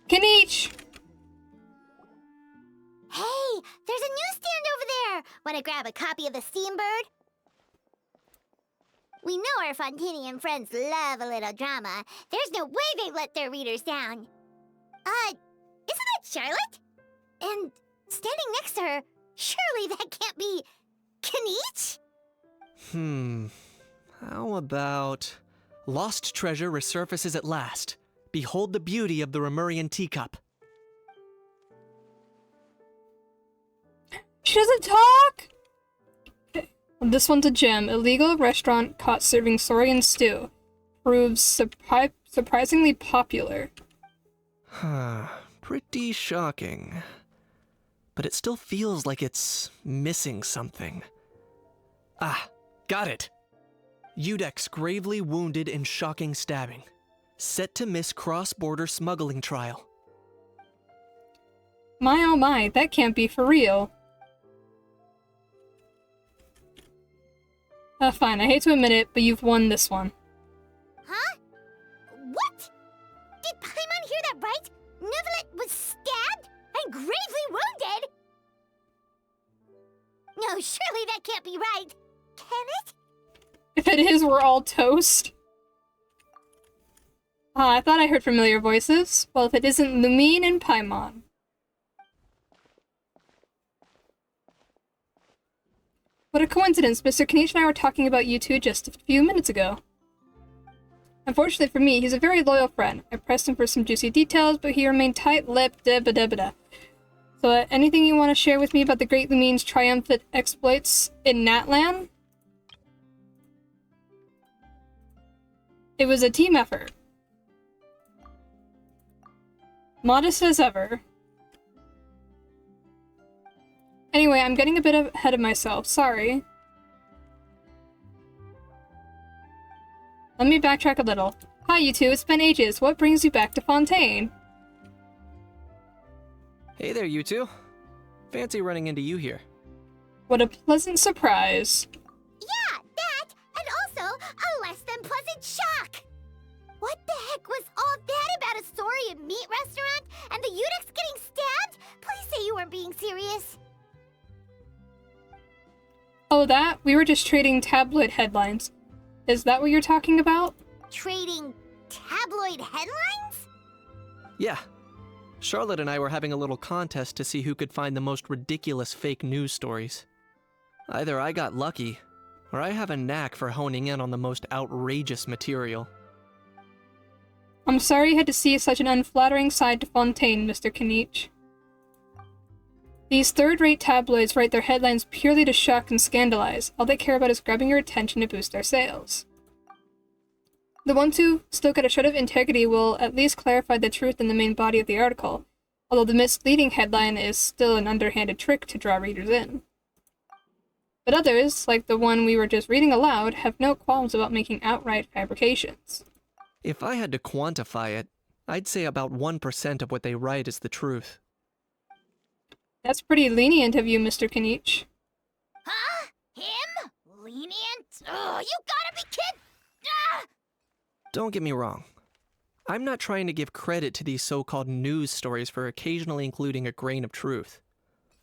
Kaniche! Hey, there's a newsstand over there! Wanna grab a copy of the Steambird? We know our Fontanian friends love a little drama. There's no way they let their readers down. Isn't that Charlotte? And standing next to her, surely that can't be Kaniche? How about... Lost treasure resurfaces at last. Behold the beauty of the Remurian teacup. She doesn't talk! Okay. This one's a gem. Illegal restaurant caught serving Saurian stew. Proves surprisingly popular. Pretty shocking. But it still feels like it's missing something. Ah, got it! Udex gravely wounded in shocking stabbing. Set to miss cross-border smuggling trial. My oh my, that can't be for real. Fine, I hate to admit it, but you've won this one. Huh? What? Did Paimon hear that right? Nevelet was stabbed and gravely wounded? No, surely that can't be right. Can it? If it is, we're all toast. I thought I heard familiar voices. Well, if it isn't Lumine and Paimon. What a coincidence. Mr. Kaniche and I were talking about you two just a few minutes ago. Unfortunately for me, he's a very loyal friend. I pressed him for some juicy details, but he remained tight-lipped, da-ba-da-ba-da. So, anything you want to share with me about the Great Lumine's triumphant exploits in Natland? It was a team effort. Modest as ever. Anyway, I'm getting a bit ahead of myself. Sorry. Let me backtrack a little. Hi, you two. It's been ages. What brings you back to Fontaine? Hey there, you two. Fancy running into you here. What a pleasant surprise. Yeah, that, and also a less than pleasant shock. What the heck was all that about a Saurian meat restaurant and the Udex getting stabbed? Please say you weren't being serious. Oh, that? We were just trading tabloid headlines. Is that what you're talking about? Trading tabloid headlines? Yeah. Charlotte and I were having a little contest to see who could find the most ridiculous fake news stories. Either I got lucky, or I have a knack for honing in on the most outrageous material. I'm sorry you had to see such an unflattering side to Fontaine, Mr. Kaniche. These third-rate tabloids write their headlines purely to shock and scandalize. All they care about is grabbing your attention to boost their sales. The ones who still get a shred of integrity will at least clarify the truth in the main body of the article, although the misleading headline is still an underhanded trick to draw readers in. But others, like the one we were just reading aloud, have no qualms about making outright fabrications. If I had to quantify it, I'd say about 1% of what they write is the truth. That's pretty lenient of you, Mr. Kaniche. Huh? Him? Lenient? Ugh, you gotta be kidding! Ah! Don't get me wrong. I'm not trying to give credit to these so-called news stories for occasionally including a grain of truth.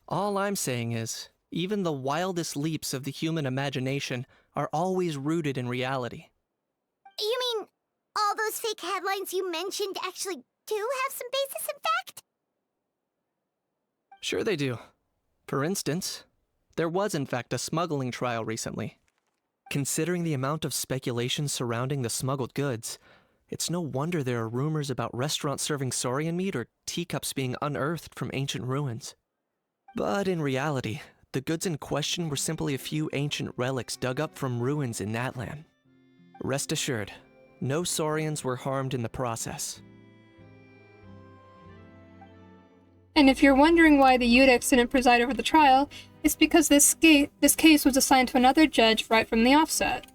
All I'm saying is, even the wildest leaps of the human imagination are always rooted in reality. You mean all those fake headlines you mentioned actually do have some basis in fact? Sure they do. For instance, there was in fact a smuggling trial recently. Considering the amount of speculation surrounding the smuggled goods, it's no wonder there are rumors about restaurants serving saurian meat or teacups being unearthed from ancient ruins. But in reality, the goods in question were simply a few ancient relics dug up from ruins in Natlan. Rest assured, no saurians were harmed in the process. And if you're wondering why the Eudex didn't preside over the trial, it's because this case was assigned to another judge right from the offset.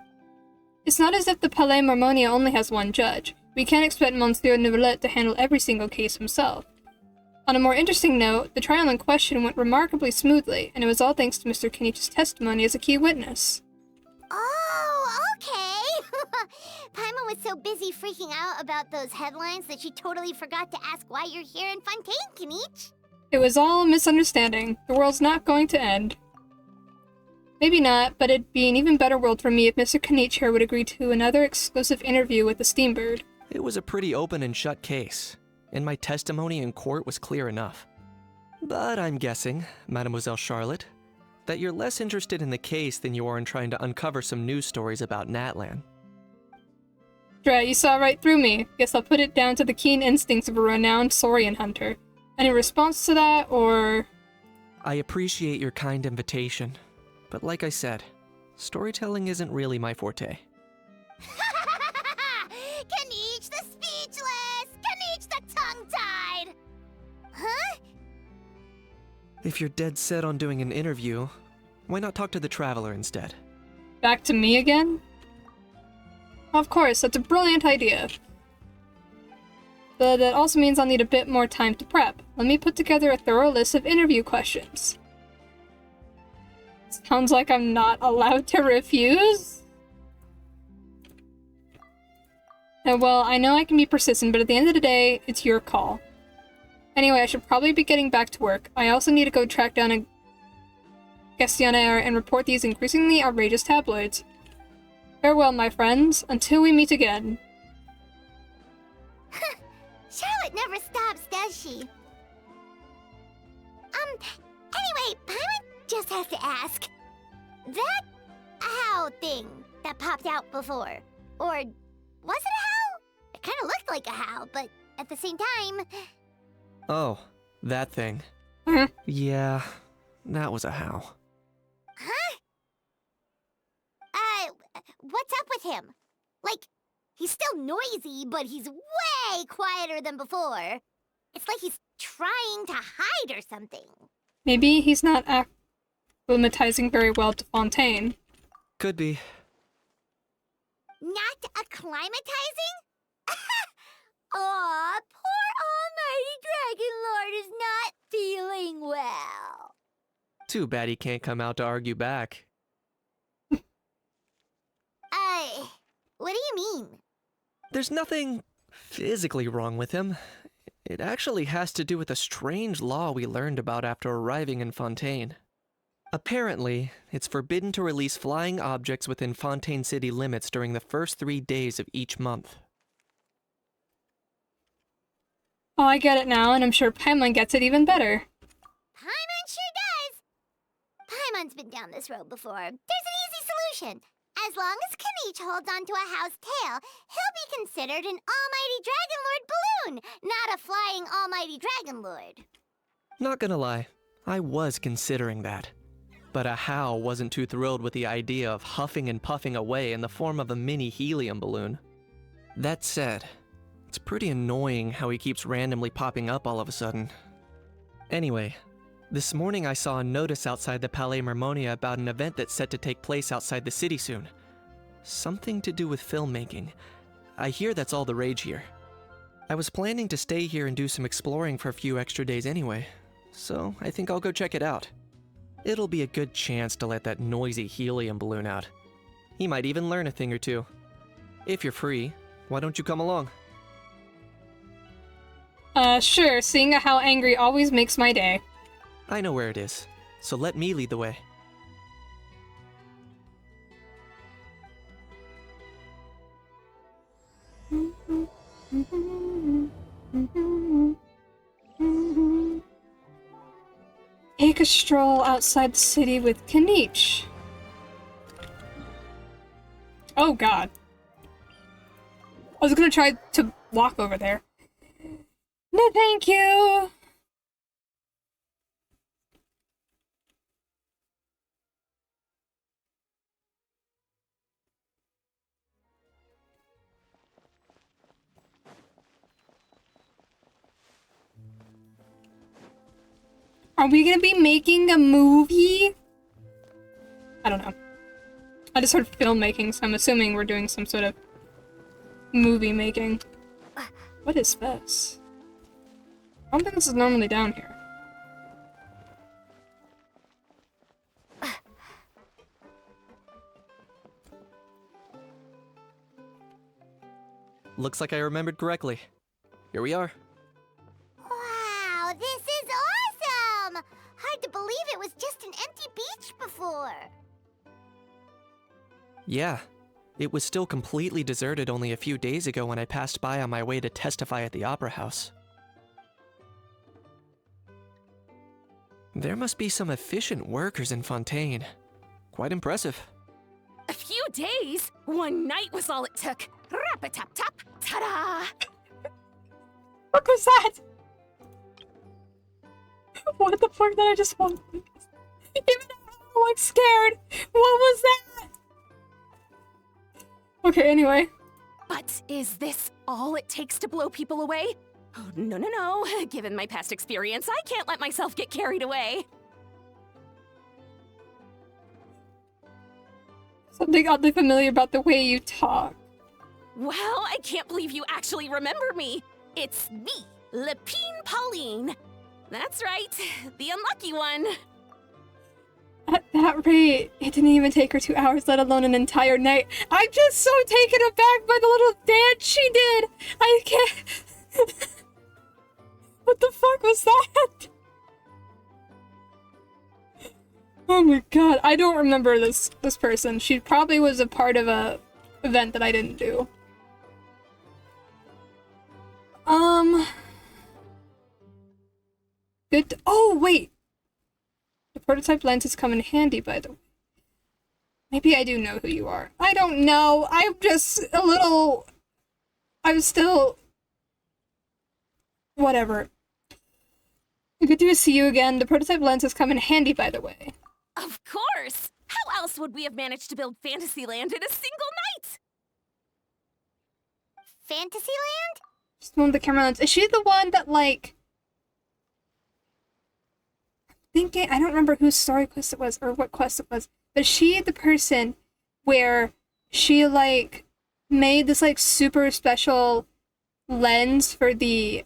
It's not as if the Palais Marmonia only has one judge. We can't expect Monsieur Neuvillette to handle every single case himself. On a more interesting note, the trial in question went remarkably smoothly, and it was all thanks to Mr. Kenichi's testimony as a key witness. Oh, okay. Paimon was so busy freaking out about those headlines that she totally forgot to ask why you're here in Fontaine, Kenich. It was all a misunderstanding. The world's not going to end. Maybe not, but it'd be an even better world for me if Mr. Kenich here would agree to another exclusive interview with the Steambird. It was a pretty open and shut case, and my testimony in court was clear enough. But I'm guessing, Mademoiselle Charlotte, that you're less interested in the case than you are in trying to uncover some news stories about Natlan. Drat, you saw right through me. Guess I'll put it down to the keen instincts of a renowned saurian hunter. Any response to that, or...? I appreciate your kind invitation, but like I said, storytelling isn't really my forte. Kenich the speechless! Kenich the tongue-tied! Huh? If you're dead set on doing an interview, why not talk to the Traveler instead? Back to me again? Of course, that's a brilliant idea. But that also means I'll need a bit more time to prep. Let me put together a thorough list of interview questions. Sounds like I'm not allowed to refuse? And well, I know I can be persistent, but at the end of the day, it's your call. Anyway, I should probably be getting back to work. I also need to go track down a questionnaire and report these increasingly outrageous tabloids. Farewell, my friends, until we meet again. Charlotte never stops, does she? Anyway, Paimon just has to ask. That how thing that popped out before, or was it a how? It kind of looked like a how, but at the same time... Oh, that thing. Huh? Yeah, that was a how. Huh? What's up with him? Like, he's still noisy, but he's way quieter than before. It's like he's trying to hide or something. Maybe he's not acclimatizing very well to Fontaine. Could be. Not acclimatizing? Aw, poor Almighty Dragon Lord is not feeling well. Too bad he can't come out to argue back. What do you mean? There's nothing physically wrong with him. It actually has to do with a strange law we learned about after arriving in Fontaine. Apparently, it's forbidden to release flying objects within Fontaine city limits during the first 3 days of each month. Oh, I get it now, and I'm sure Paimon gets it even better. Paimon sure does. Paimon's been down this road before. There's an easy solution. As long as Kenich holds onto a house tail, he'll be considered an Almighty Dragon Lord balloon, not a flying Almighty Dragon Lord. Not gonna lie, I was considering that. But a How wasn't too thrilled with the idea of huffing and puffing away in the form of a mini helium balloon. That said, it's pretty annoying how he keeps randomly popping up all of a sudden. Anyway, this morning I saw a notice outside the Palais Marmonia about an event that's set to take place outside the city soon. Something to do with filmmaking. I hear that's all the rage here. I was planning to stay here and do some exploring for a few extra days anyway, so I think I'll go check it out. It'll be a good chance to let that noisy helium balloon out. He might even learn a thing or two. If you're free, why don't you come along? Sure, seeing how angry always makes my day. I know where it is, so let me lead the way. Take a stroll outside the city with Kanich. Oh god. I was gonna try to walk over there. No, thank you! Are we gonna be making a movie? I don't know. I just heard filmmaking, so I'm assuming we're doing some sort of movie making. What is this? I don't think this is normally down here. Looks like I remembered correctly. Here we are. Wow, this is awesome! Hard to believe it was just an empty beach before. Yeah, it was still completely deserted only a few days ago when I passed by on my way to testify at the Opera House. There must be some efficient workers in Fontaine. Quite impressive. A few days? One night was all it took. Rap-a-tap-tap, ta-da! What was that? What the fuck did I just want? Even though I'm like scared. What was that? Okay, anyway. But is this all it takes to blow people away? Oh, no, no, no. Given my past experience, I can't let myself get carried away. Something oddly familiar about the way you talk. Well, I can't believe you actually remember me. It's me, Lepine Pauline. That's right, the unlucky one. At that rate, it didn't even take her 2 hours, let alone an entire night. I'm just so taken aback by the little dance she did. I can't. What the fuck was that? Oh my god, I don't remember this person. She probably was a part of a event that I didn't do. Good. Oh wait. The prototype lenses come in handy, by the way. Maybe I do know who you are. I don't know. I'm just a little. I'm still. Whatever. Good to see you again. The prototype lenses come in handy, by the way. Of course! How else would we have managed to build Fantasyland in a single night? Fantasyland? Just one of the camera lens. Is she the one that, like... I don't remember whose story quest it was, or what quest it was. But is she the person where she, like, made this, like, super special lens for the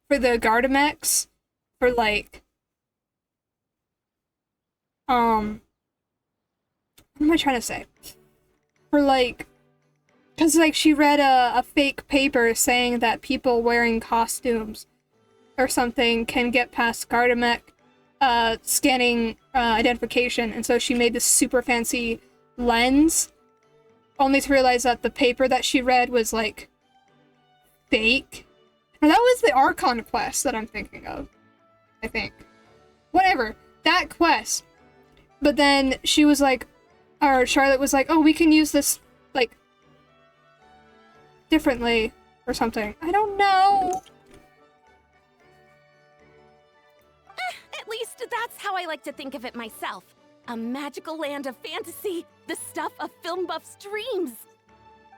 Gardamex? For, like... What am I trying to say? For, like... Because, like, she read a fake paper saying that people wearing costumes or something can get past Gardamex scanning identification, and so she made this super fancy lens, only to realize that the paper that she read was, like, fake. And that was the Archon quest that I'm thinking of, I think. Whatever. That quest. But then she was like, or Charlotte was like, oh, we can use this, like, differently or something. I don't know. At least that's how I like to think of it myself. A magical land of fantasy, the stuff of film buffs' dreams.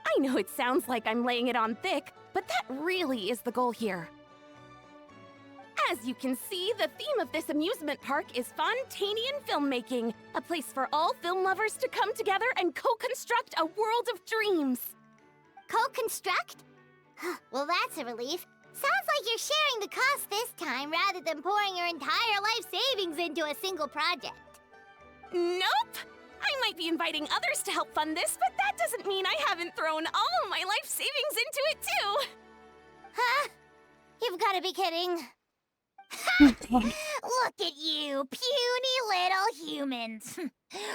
I know it sounds like I'm laying it on thick, but that really is the goal here. As you can see, the theme of this amusement park is Fontainian filmmaking, a place for all film lovers to come together and co-construct a world of dreams. Co-construct? Well, that's a relief. Sounds like you're sharing the cost this time rather than pouring your entire life savings into a single project. Nope! I might be inviting others to help fund this, but that doesn't mean I haven't thrown all my life savings into it too! Huh? You've gotta be kidding. Oh, God. Look at you, puny little humans.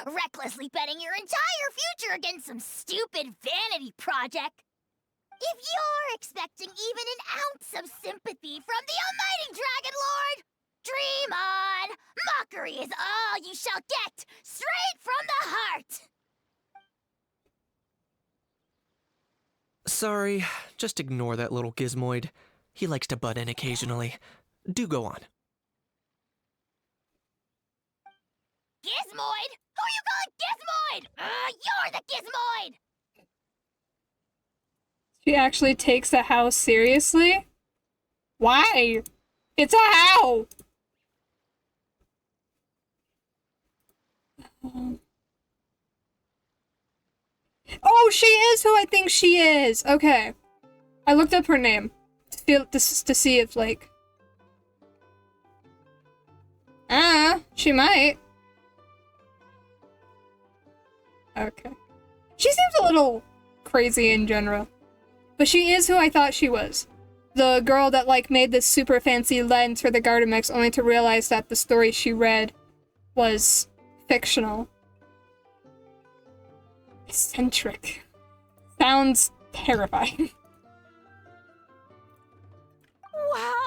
Recklessly betting your entire future against some stupid vanity project. If you're expecting even an ounce of sympathy from the almighty Dragon Lord, dream on! Mockery is all you shall get, straight from the heart! Sorry, just ignore that little gizmoid. He likes to butt in occasionally. Do go on. Gizmoid? Who are you calling Gizmoid? You're the Gizmoid! She actually takes the house seriously? Why? It's a how! Oh, she is who I think she is! Okay. I looked up her name. To see if, like... she might. Okay. She seems a little crazy in general. But she is who I thought she was. The girl that, like, made this super fancy lens for the Garden Mix only to realize that the story she read was fictional. Eccentric. Sounds terrifying. Wow!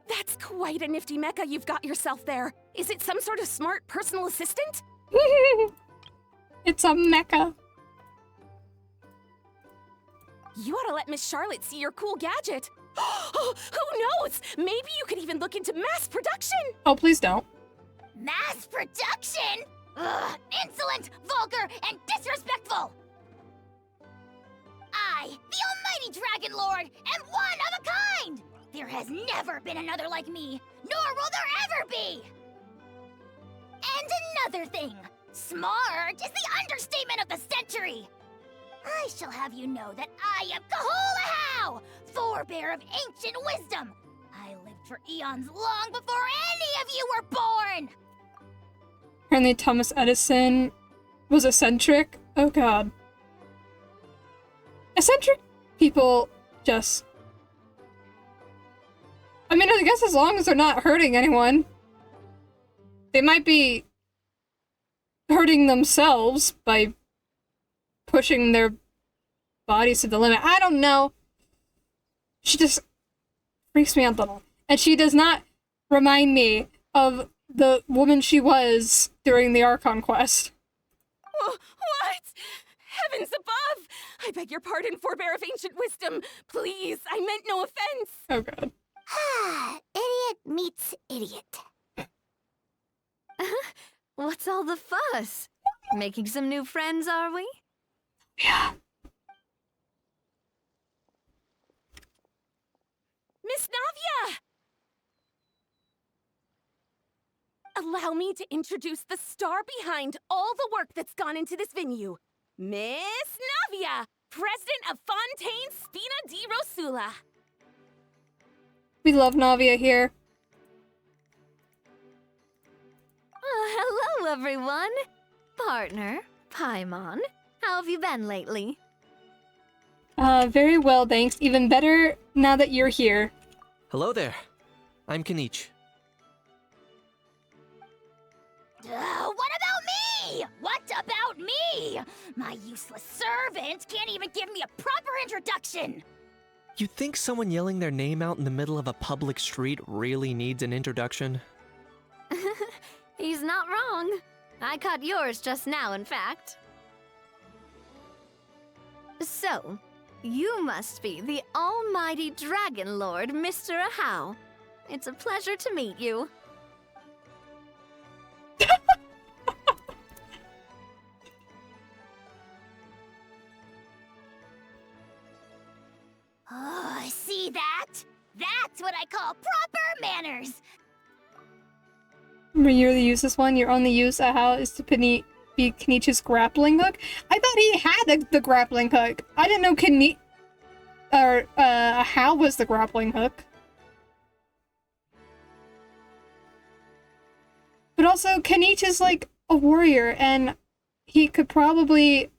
That's quite a nifty mecha you've got yourself there. Is it some sort of smart personal assistant? It's a mecha. You ought to let Miss Charlotte see your cool gadget. Who knows? Maybe you could even look into mass production. Oh, please don't. Mass production? Ugh, insolent, vulgar, and disrespectful! I, the almighty Dragon Lord, am one of a kind! There has never been another like me, nor will there ever be! And another thing, smart is the understatement of the century! I shall have you know that I am Kahula, forebear of ancient wisdom! I lived for eons long before any of you were born! Apparently Thomas Edison was eccentric. Oh god. Eccentric people just... I mean, I guess as long as they're not hurting anyone. They might be hurting themselves by pushing their bodies to the limit. I don't know. She just freaks me out a little. And she does not remind me of the woman she was during the Archon quest. What? Heavens above! I beg your pardon, forebear of ancient wisdom. Please, I meant no offense. Oh god. Idiot meets idiot. What's all the fuss? Making some new friends, are we? Yeah. Miss Navia! Allow me to introduce the star behind all the work that's gone into this venue. Miss Navia, president of Fontaine Spina di Rosula. We love Navia here. Hello, everyone. Partner, Paimon, how have you been lately? Very well, thanks. Even better now that you're here. Hello there. I'm Kanich. What about me? What about me? My useless servant can't even give me a proper introduction. You'd think someone yelling their name out in the middle of a public street really needs an introduction? He's not wrong. I caught yours just now, in fact. So, you must be the almighty Dragon Lord, Mr. Ahau. It's a pleasure to meet you. Oh, see that? That's what I call proper manners. Remember, you're the useless one. Your only use of how is to be Kanich's grappling hook. I thought he had the grappling hook. I didn't know Kanich or how was the grappling hook. But also, Kanichi is like a warrior, and he could probably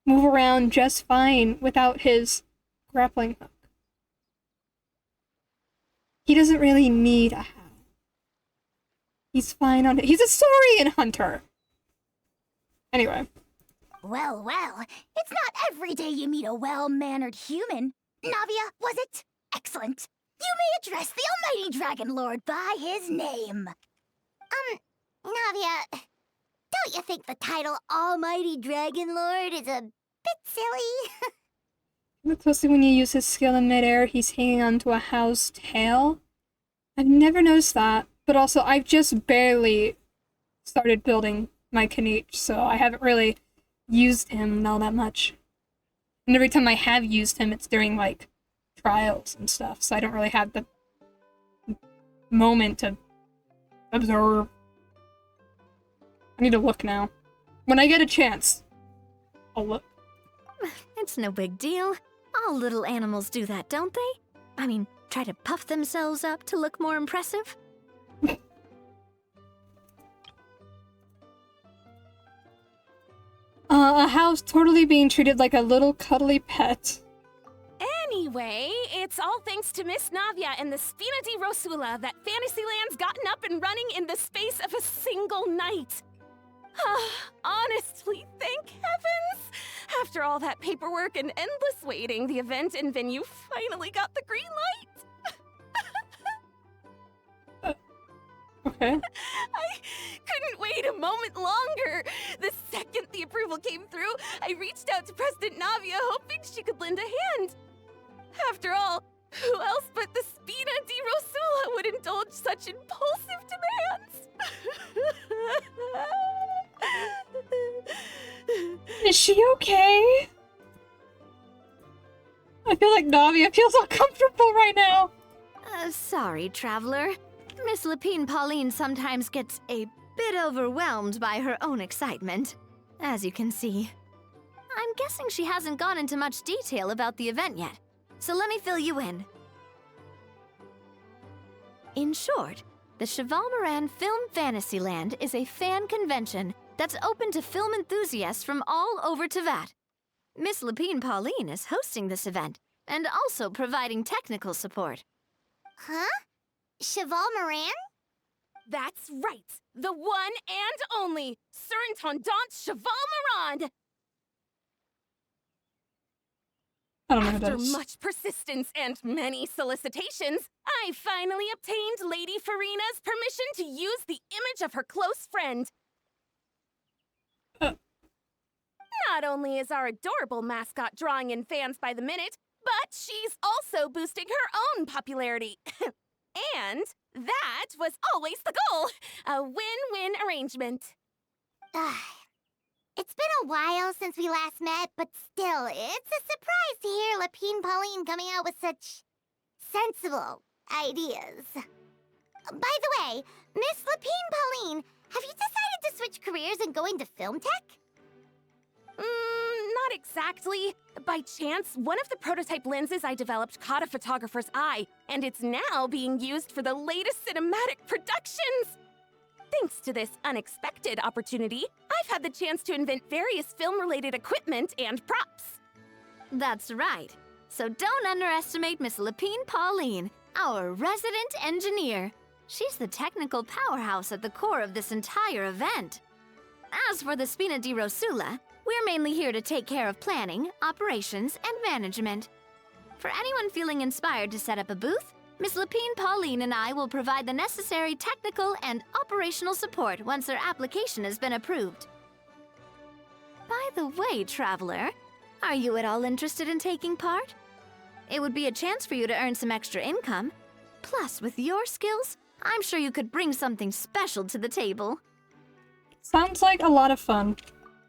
move around just fine without his grappling hook. He doesn't really need a hat. He's fine on it. He's a saurian hunter! Anyway. Well, it's not every day you meet a well-mannered human. Navia, was it? Excellent. You may address the almighty Dragon Lord by his name. Navia, don't you think the title Almighty Dragon Lord is a bit silly? Especially when you use his skill in midair, he's hanging onto a how's tail. I've never noticed that, but also I've just barely started building my Kanichi, so I haven't really used him all that much. And every time I have used him, it's during, like, trials and stuff, so I don't really have the moment to observe. I need to look now. When I get a chance, I'll look. It's no big deal. All little animals do that, don't they? I mean, try to puff themselves up to look more impressive. A house totally being treated like a little cuddly pet. Anyway, it's all thanks to Miss Navia and the Spina di Rosula that Fantasyland's gotten up and running in the space of a single night. Honestly, thank heavens! After all that paperwork and endless waiting, the event and venue finally got the green light. Okay. I couldn't wait a moment longer. The second the approval came through, I reached out to President Navia, hoping she could lend a hand. After all, who else but the Spina di Rosula would indulge such impulsive demands? Is she okay? I feel like Navia feels uncomfortable right now. Sorry, Traveler. Miss Lapine Pauline sometimes gets a bit overwhelmed by her own excitement, as you can see. I'm guessing she hasn't gone into much detail about the event yet, so let me fill you in. In short, the Cheval Moran Film Fantasyland is a fan convention that's open to film enthusiasts from all over Teyvat. Miss Lapine Pauline is hosting this event and also providing technical support. Huh? Cheval Moran? That's right! The one and only Surintendant Cheval Moran! I don't know who After that is. much persistence and many solicitations, I finally obtained Lady Farina's permission to use the image of her close friend. Not only is our adorable mascot drawing in fans by the minute, but she's also boosting her own popularity. And that was always the goal! A win-win arrangement. It's been a while since we last met, but still, it's a surprise to hear Lapine Pauline coming out with such sensible ideas. By the way, Miss Lapine Pauline, have you decided to switch careers and go into film tech? Not exactly. By chance, one of the prototype lenses I developed caught a photographer's eye, and it's now being used for the latest cinematic productions. Thanks to this unexpected opportunity, I've had the chance to invent various film-related equipment and props. That's right. So don't underestimate Miss Lapine Pauline, our resident engineer. She's the technical powerhouse at the core of this entire event. As for the Spina di Rosula, we're mainly here to take care of planning, operations, and management. For anyone feeling inspired to set up a booth, Miss Lapine Pauline and I will provide the necessary technical and operational support once their application has been approved. By the way, Traveler, are you at all interested in taking part? It would be a chance for you to earn some extra income. Plus, with your skills, I'm sure you could bring something special to the table. Sounds like a lot of fun.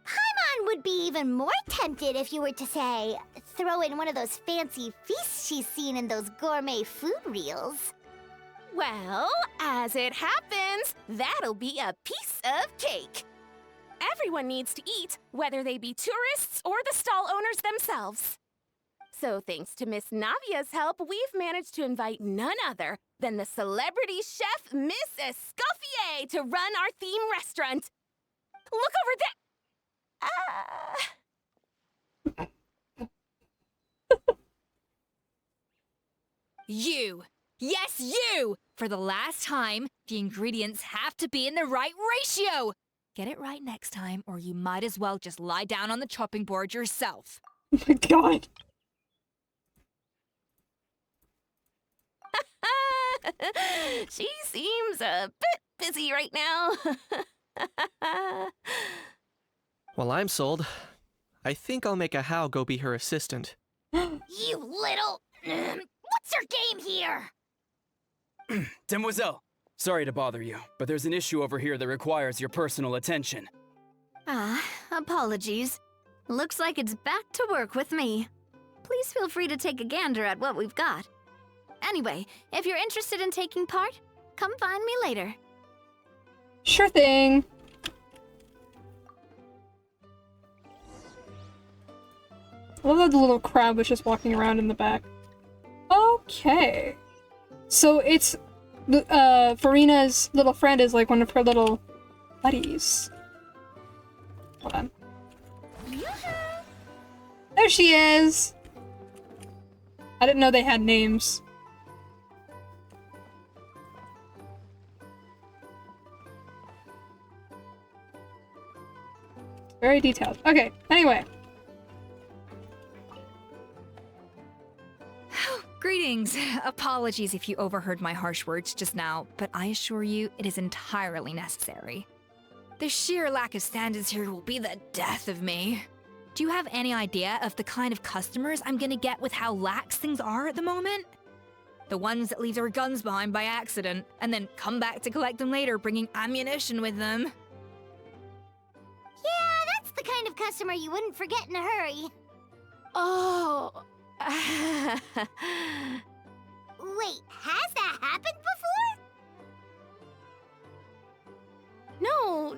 Paimon would be even more tempted if you were to, say, throw in one of those fancy feasts she's seen in those gourmet food reels. Well, as it happens, that'll be a piece of cake. Everyone needs to eat, whether they be tourists or the stall owners themselves. So thanks to Miss Navia's help, we've managed to invite none other than the celebrity chef, Miss Escoffier, to run our theme restaurant. Look over there! You! Yes, you! For the last time, the ingredients have to be in the right ratio! Get it right next time, or you might as well just lie down on the chopping board yourself. Oh my god. She seems a bit busy right now. Well, I'm sold. I think I'll make a How go be her assistant. You little... What's your game here? Demoiselle, sorry to bother you, but there's an issue over here that requires your personal attention. Apologies. Looks like it's back to work with me. Please feel free to take a gander at what we've got. Anyway, if you're interested in taking part, come find me later. Sure thing. I love that the little crab was just walking around in the back. Okay. So it's... Farina's little friend is like one of her little buddies. Hold on. There she is! I didn't know they had names. Very detailed. Okay, anyway. Greetings. Apologies if you overheard my harsh words just now, but I assure you it is entirely necessary. The sheer lack of standards here will be the death of me. Do you have any idea of the kind of customers I'm gonna get with how lax things are at the moment? The ones that leave their guns behind by accident, and then come back to collect them later bringing ammunition with them. Yeah, that's the kind of customer you wouldn't forget in a hurry. Oh. Wait, has that happened before?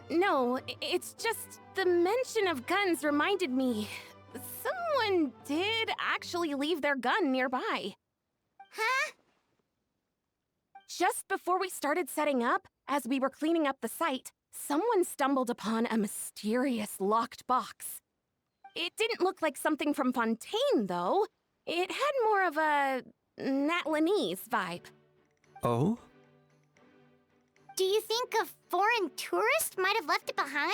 No, it's just the mention of guns reminded me. Someone did actually leave their gun nearby. Huh? Just before we started setting up, as we were cleaning up the site, someone stumbled upon a mysterious locked box. It didn't look like something from Fontaine, though. It had more of a Natlanese vibe. Oh? Do you think a foreign tourist might have left it behind?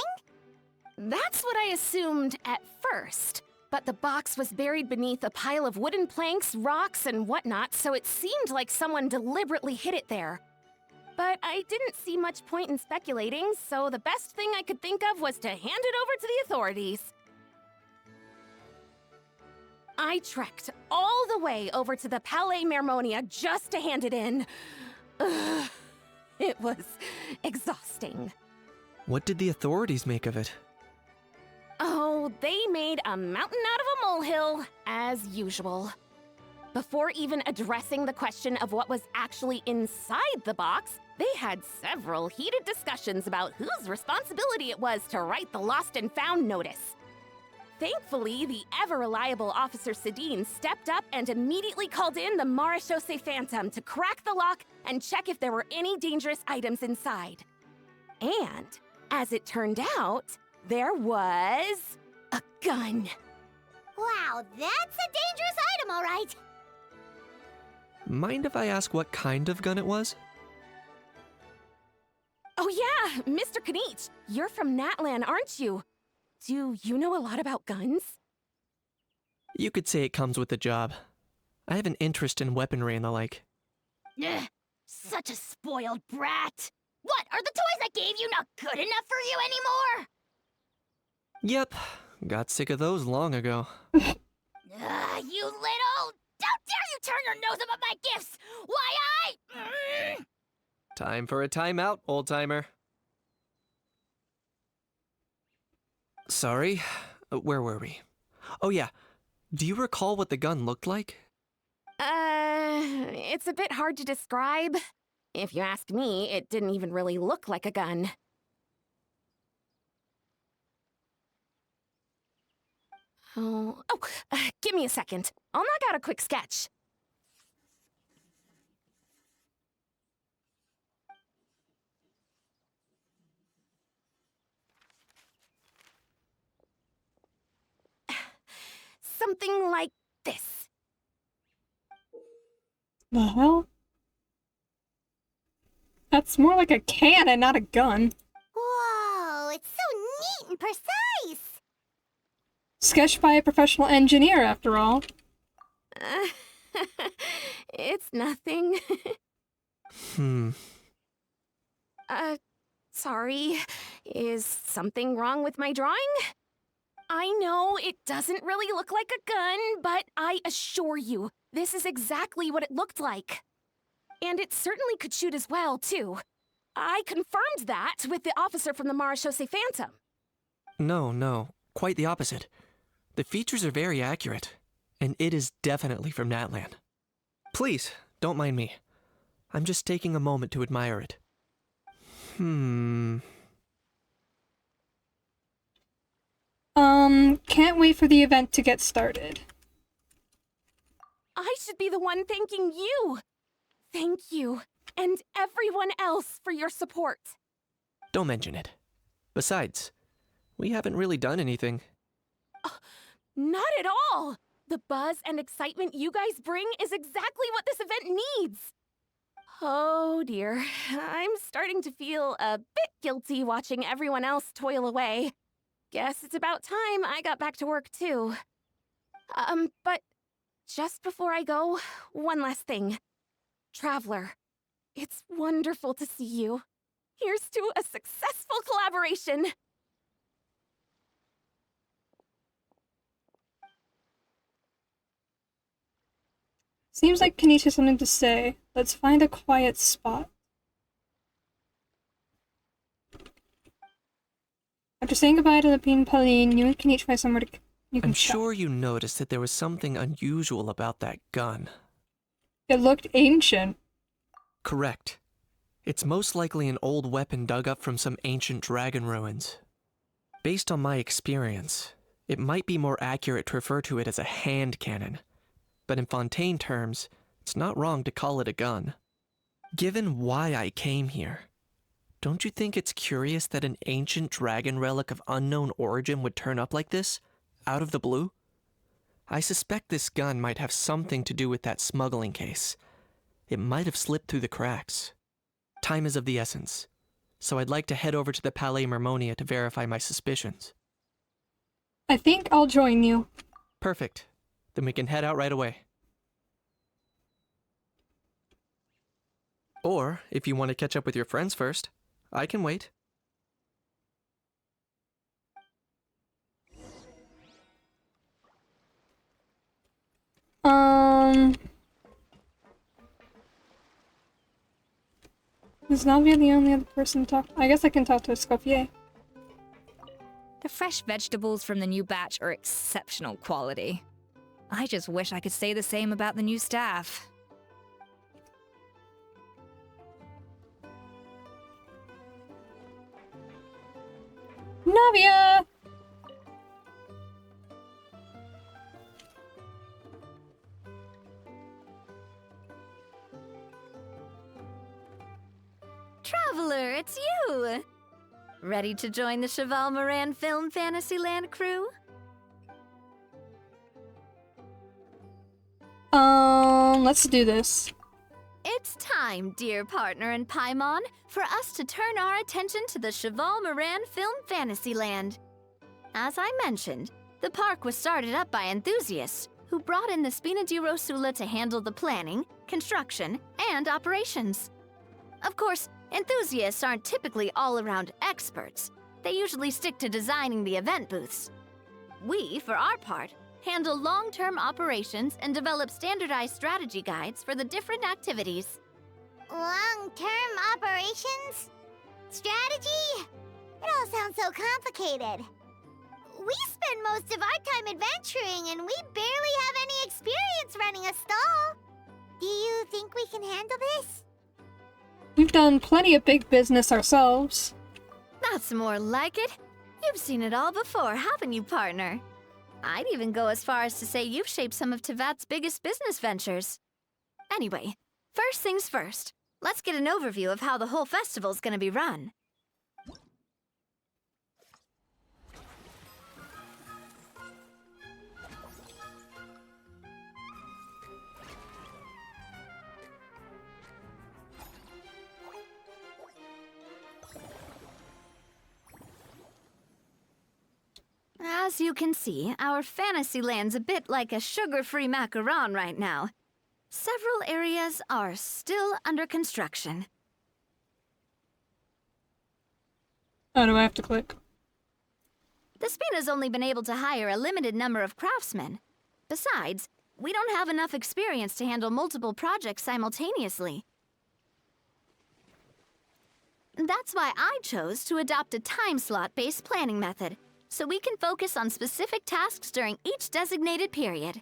That's what I assumed at first. But the box was buried beneath a pile of wooden planks, rocks, and whatnot, so it seemed like someone deliberately hid it there. But I didn't see much point in speculating, so the best thing I could think of was to hand it over to the authorities. I trekked all the way over to the Palais Mermonia just to hand it in. Ugh, it was exhausting. What did the authorities make of it? Oh, they made a mountain out of a molehill, as usual. Before even addressing the question of what was actually inside the box, they had several heated discussions about whose responsibility it was to write the lost and found notice. Thankfully, the ever-reliable Officer Sedine stepped up and immediately called in the Marechaussee Phantom to crack the lock and check if there were any dangerous items inside. And, as it turned out, there was a gun. Wow, that's a dangerous item, all right. Mind if I ask what kind of gun it was? Oh yeah, Mr. Kanich, you're from Natlan, aren't you? Do you know a lot about guns? You could say it comes with the job. I have an interest in weaponry and the like. Ugh, such a spoiled brat. What, are the toys I gave you not good enough for you anymore? Yep, got sick of those long ago. You little... Don't dare you turn your nose up at my gifts! Why, Time for a timeout, old-timer. Sorry, where were we? Oh yeah, do you recall what the gun looked like? It's a bit hard to describe. If you ask me, it didn't even really look like a gun. Give me a second. I'll knock out a quick sketch. Something like this. The hell? That's more like a cannon, not a gun. Whoa, it's so neat and precise. Sketched by a professional engineer, after all. It's nothing. Sorry. Is something wrong with my drawing? I know it doesn't really look like a gun, but I assure you, this is exactly what it looked like. And it certainly could shoot as well, too. I confirmed that with the officer from the Marechaussee Phantom. No, quite the opposite. The features are very accurate, and it is definitely from Natlan. Please, don't mind me. I'm just taking a moment to admire it. Can't wait for the event to get started. I should be the one thanking you. Thank you, and everyone else for your support. Don't mention it. Besides, we haven't really done anything. Not at all! The buzz and excitement you guys bring is exactly what this event needs! Oh dear, I'm starting to feel a bit guilty watching everyone else toil away. Guess it's about time I got back to work too. But just before I go, one last thing. Traveler, it's wonderful to see you. Here's to a successful collaboration! Seems like Kanish has something to say. Let's find a quiet spot. After saying goodbye to Lapine Pauline, you and Kanish find somewhere you can I'm shop. sure you noticed that there was something unusual about that gun. It looked ancient. Correct. It's most likely an old weapon dug up from some ancient dragon ruins. Based on my experience, it might be more accurate to refer to it as a hand cannon. But in Fontaine terms, it's not wrong to call it a gun. Given why I came here, don't you think it's curious that an ancient dragon relic of unknown origin would turn up like this, out of the blue? I suspect this gun might have something to do with that smuggling case. It might have slipped through the cracks. Time is of the essence, so I'd like to head over to the Palais Mermonia to verify my suspicions. I think I'll join you. Perfect. Then we can head out right away. Or, if you want to catch up with your friends first, I can wait. Is Navia the only other person to talk? I guess I can talk to Escoffier. The fresh vegetables from the new batch are exceptional quality. I just wish I could say the same about the new staff. Navia! Traveler, it's you! Ready to join the Cheval Moran Film Fantasyland crew? Let's do this. It's time, dear partner in Paimon, for us to turn our attention to the Cheval Moran Film Fantasyland. As I mentioned, the park was started up by enthusiasts who brought in the Spina di Rosula to handle the planning, construction, and operations. Of course, enthusiasts aren't typically all-around experts. They usually stick to designing the event booths. We, for our part, handle long-term operations and develop standardized strategy guides for the different activities. Long-term operations? Strategy? It all sounds so complicated. We spend most of our time adventuring, and we barely have any experience running a stall. Do you think we can handle this? We've done plenty of big business ourselves. That's more like it. You've seen it all before, haven't you, partner? I'd even go as far as to say you've shaped some of Tevat's biggest business ventures. Anyway, first things first. Let's get an overview of how the whole festival's gonna be run. As you can see, our fantasy land's a bit like a sugar-free macaron right now. Several areas are still under construction. Oh, do I have to click? The Spina's only been able to hire a limited number of craftsmen. Besides, we don't have enough experience to handle multiple projects simultaneously. That's why I chose to adopt a time slot-based planning method, so we can focus on specific tasks during each designated period.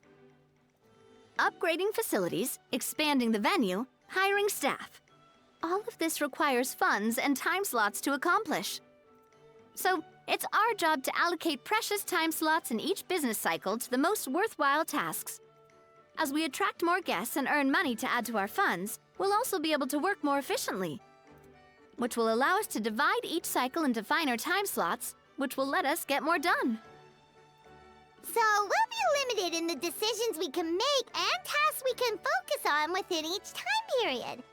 Upgrading facilities, expanding the venue, hiring staff. All of this requires funds and time slots to accomplish. So, it's our job to allocate precious time slots in each business cycle to the most worthwhile tasks. As we attract more guests and earn money to add to our funds, we'll also be able to work more efficiently, which will allow us to divide each cycle into finer time slots, which will let us get more done. So we'll be limited in the decisions we can make and tasks we can focus on within each time period.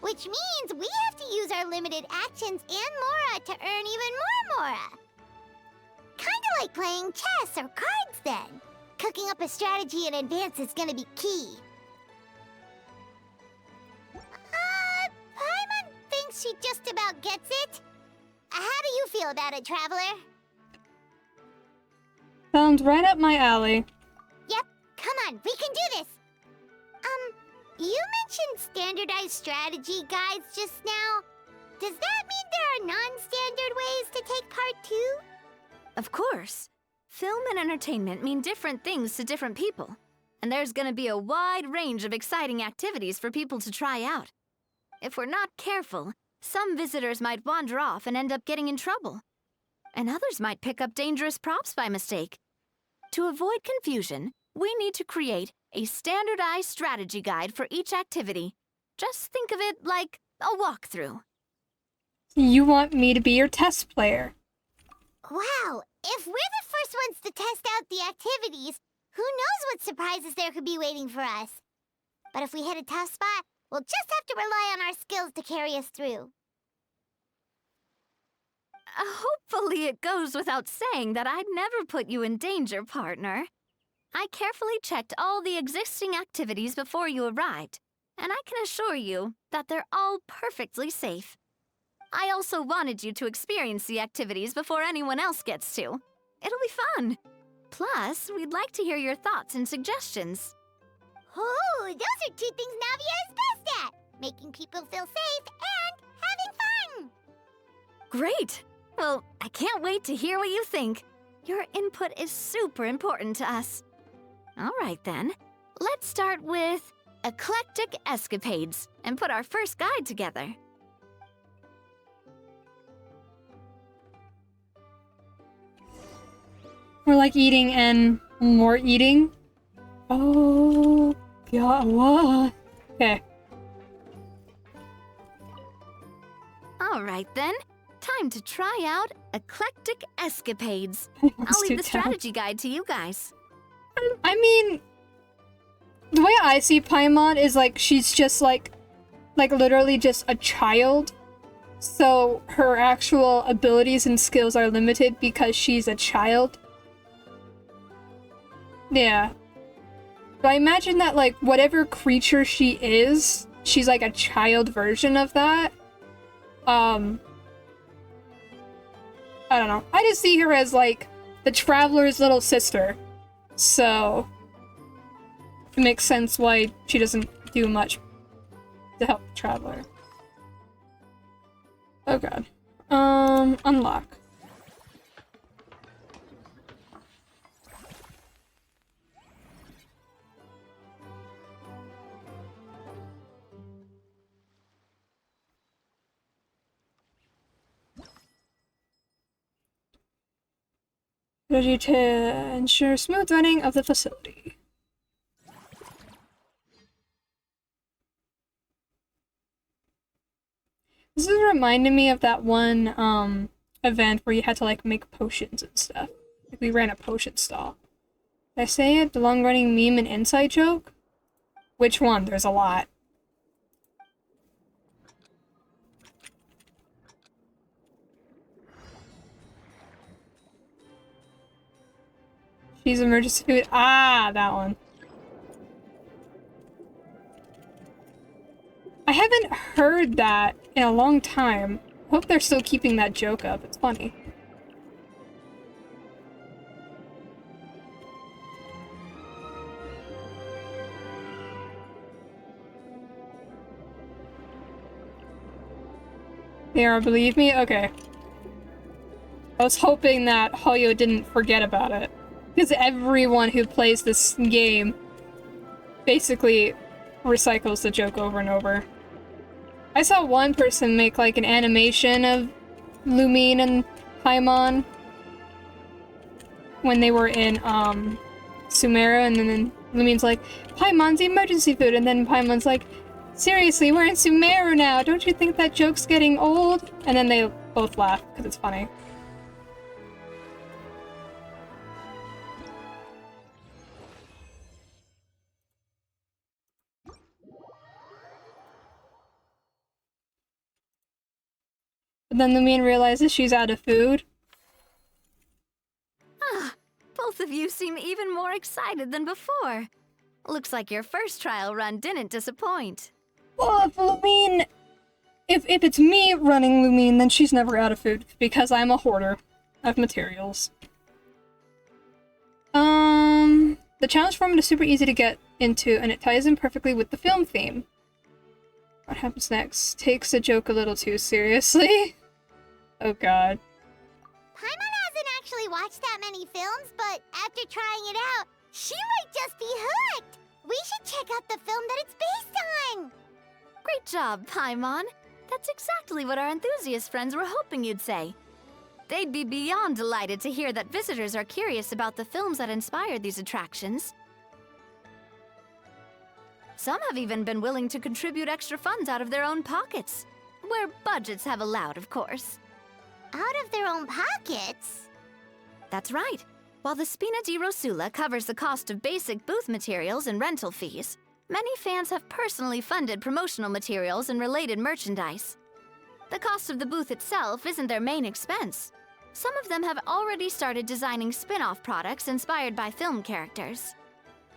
Which means we have to use our limited actions and Mora to earn even more Mora. Kinda like playing chess or cards then. Cooking up a strategy in advance is gonna be key. Paimon thinks she just about gets it. How do you feel about it, Traveler? Sounds right up my alley. Yep, come on, we can do this! You mentioned standardized strategy guides just now. Does that mean there are non-standard ways to take part too? Of course. Film and entertainment mean different things to different people, and there's gonna be a wide range of exciting activities for people to try out. If we're not careful, some visitors might wander off and end up getting in trouble, and others might pick up dangerous props by mistake. To avoid confusion, we need to create a standardized strategy guide for each activity. Just think of it like a walkthrough. You want me to be your test player? Wow, if we're the first ones to test out the activities, who knows what surprises there could be waiting for us? But if we hit a tough spot, we'll just have to rely on our skills to carry us through. Hopefully it goes without saying that I'd never put you in danger, partner. I carefully checked all the existing activities before you arrived, and I can assure you that they're all perfectly safe. I also wanted you to experience the activities before anyone else gets to. It'll be fun. Plus, we'd like to hear your thoughts and suggestions. Oh, those are two things Navia is best at! Making people feel safe and having fun! Great! Well, I can't wait to hear what you think. Your input is super important to us. All right then, let's start with Eclectic Escapades and put our first guide together. We're like eating and more eating? Oh, God, what? Okay. All right then, time to try out Eclectic Escapades. Let's I'll do leave the that. strategy guide to you guys. I mean, the way I see Paimon is like she's just like literally just a child. So her actual abilities and skills are limited because she's a child. Yeah. But I imagine that like whatever creature she is, she's like a child version of that. I don't know. I just see her as like the traveler's little sister. So it makes sense why she doesn't do much to help the traveler. Oh god. Unlock. Ready to ensure smooth running of the facility. This is reminding me of that one event where you had to like make potions and stuff. Like we ran a potion stall. Did I say it? The long-running meme and inside joke? Which one? There's a lot. She's emergency food. Ah, that one. I haven't heard that in a long time. I hope they're still keeping that joke up. It's funny. They are, believe me? Okay. I was hoping that Hoyo didn't forget about it. Because everyone who plays this game basically recycles the joke over and over. I saw one person make like an animation of Lumine and Paimon when they were in Sumeru, and then Lumine's like, Paimon's emergency food, and then Paimon's like, seriously, we're in Sumeru now, don't you think that joke's getting old? And then they both laugh, because it's funny. But then Lumine realizes she's out of food. Ah, both of you seem even more excited than before. Looks like your first trial run didn't disappoint. Well, if Lumine... If it's me running Lumine, then she's never out of food, because I'm a hoarder of materials. The challenge format is super easy to get into, and it ties in perfectly with the film theme. What happens next? Takes the joke a little too seriously. Oh god. Paimon hasn't actually watched that many films, but after trying it out, she might just be hooked! We should check out the film that it's based on! Great job, Paimon. That's exactly what our enthusiast friends were hoping you'd say. They'd be beyond delighted to hear that visitors are curious about the films that inspired these attractions. Some have even been willing to contribute extra funds out of their own pockets. Where budgets have allowed, of course. Out of their own pockets? That's right. While the Spina di Rosula covers the cost of basic booth materials and rental fees, many fans have personally funded promotional materials and related merchandise. The cost of the booth itself isn't their main expense. Some of them have already started designing spin-off products inspired by film characters.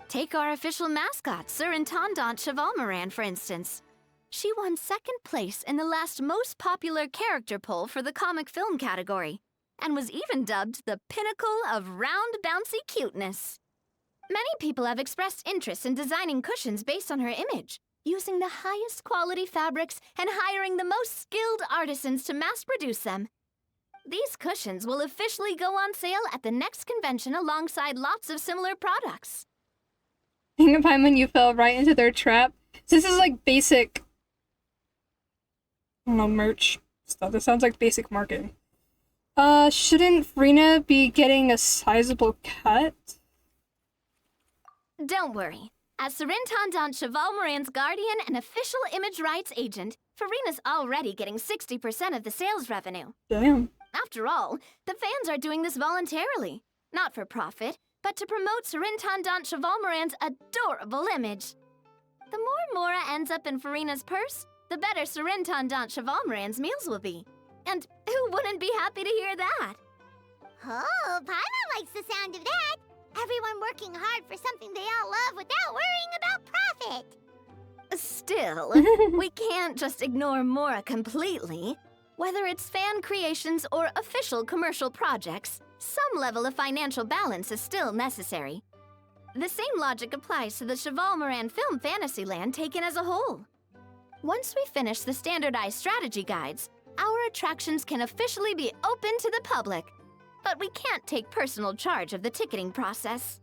Take our official mascot, Surintendant Chevalmoran, for instance. She won second place in the last most popular character poll for the comic film category, and was even dubbed the pinnacle of round bouncy cuteness. Many people have expressed interest in designing cushions based on her image, using the highest quality fabrics and hiring the most skilled artisans to mass produce them. These cushions will officially go on sale at the next convention alongside lots of similar products. Hang up, Paimon, you fell right into their trap. So this is like basic... I don't know, merch stuff. This sounds like basic marketing. Shouldn't Farina be getting a sizable cut? Don't worry. As Surintendant Chevalmoran's guardian and official image rights agent, Farina's already getting 60% of the sales revenue. Damn. After all, the fans are doing this voluntarily. Not for profit, but to promote Surintendant Chevalmoran's adorable image. The more Mora ends up in Farina's purse, the better Surintendant Chevalmoran's meals will be. And who wouldn't be happy to hear that? Oh, Paimon likes the sound of that! Everyone working hard for something they all love without worrying about profit! Still, we can't just ignore Mora completely. Whether it's fan creations or official commercial projects, some level of financial balance is still necessary. The same logic applies to the Chevalmoran Film Fantasyland taken as a whole. Once we finish the standardized strategy guides, our attractions can officially be open to the public. But we can't take personal charge of the ticketing process.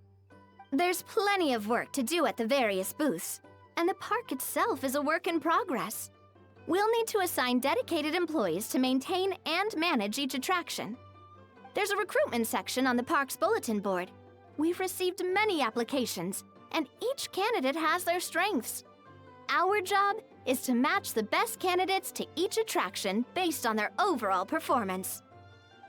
There's plenty of work to do at the various booths, and the park itself is a work in progress. We'll need to assign dedicated employees to maintain and manage each attraction. There's a recruitment section on the park's bulletin board. We've received many applications, and each candidate has their strengths. Our job is to match the best candidates to each attraction based on their overall performance.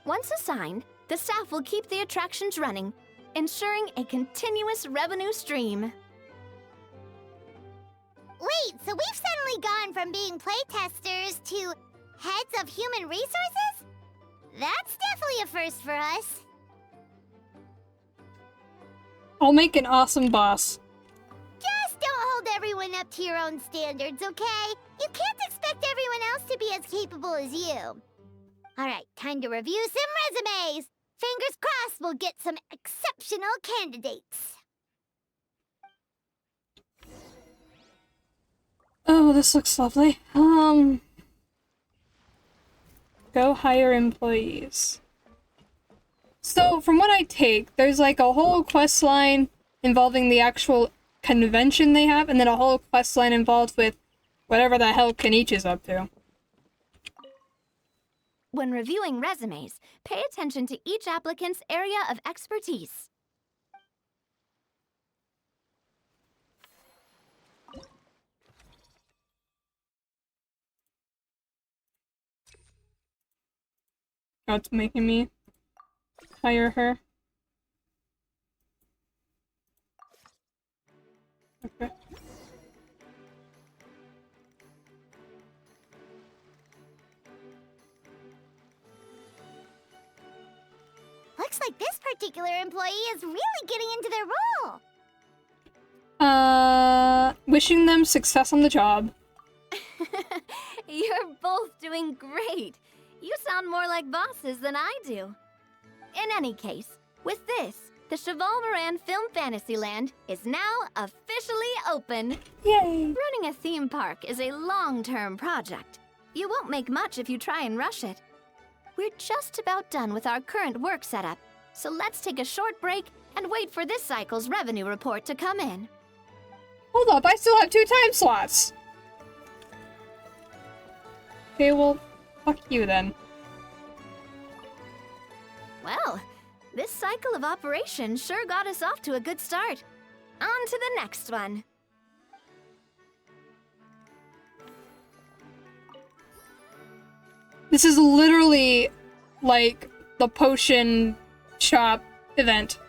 Once assigned, the staff will keep the attractions running, ensuring a continuous revenue stream. Wait, so we've suddenly gone from being playtesters to heads of human resources? That's definitely a first for us. I'll make an awesome boss. Just don't hold everyone up to your own standards, okay? You can't expect everyone else to be as capable as you. Alright, time to review some resumes. Fingers crossed we'll get some exceptional candidates. Oh, this looks lovely. Go hire employees. So, from what I take, there's like a whole quest line involving the actual convention they have, and then a whole quest line involved with whatever the hell Kenichi's up to. When reviewing resumes, pay attention to each applicant's area of expertise. Oh, it's making me hire her. Okay. Looks like this particular employee is really getting into their role. Wishing them success on the job. You're both doing great. You sound more like bosses than I do. In any case, with this, the Cheval Moran Film Fantasyland is now officially open. Yay! Running a theme park is a long-term project. You won't make much if you try and rush it. We're just about done with our current work setup, so let's take a short break and wait for this cycle's revenue report to come in. Hold up, I still have 2 time slots! Okay, well, fuck you then. Well, this cycle of operation sure got us off to a good start. On to the next one. This is literally like the potion shop event.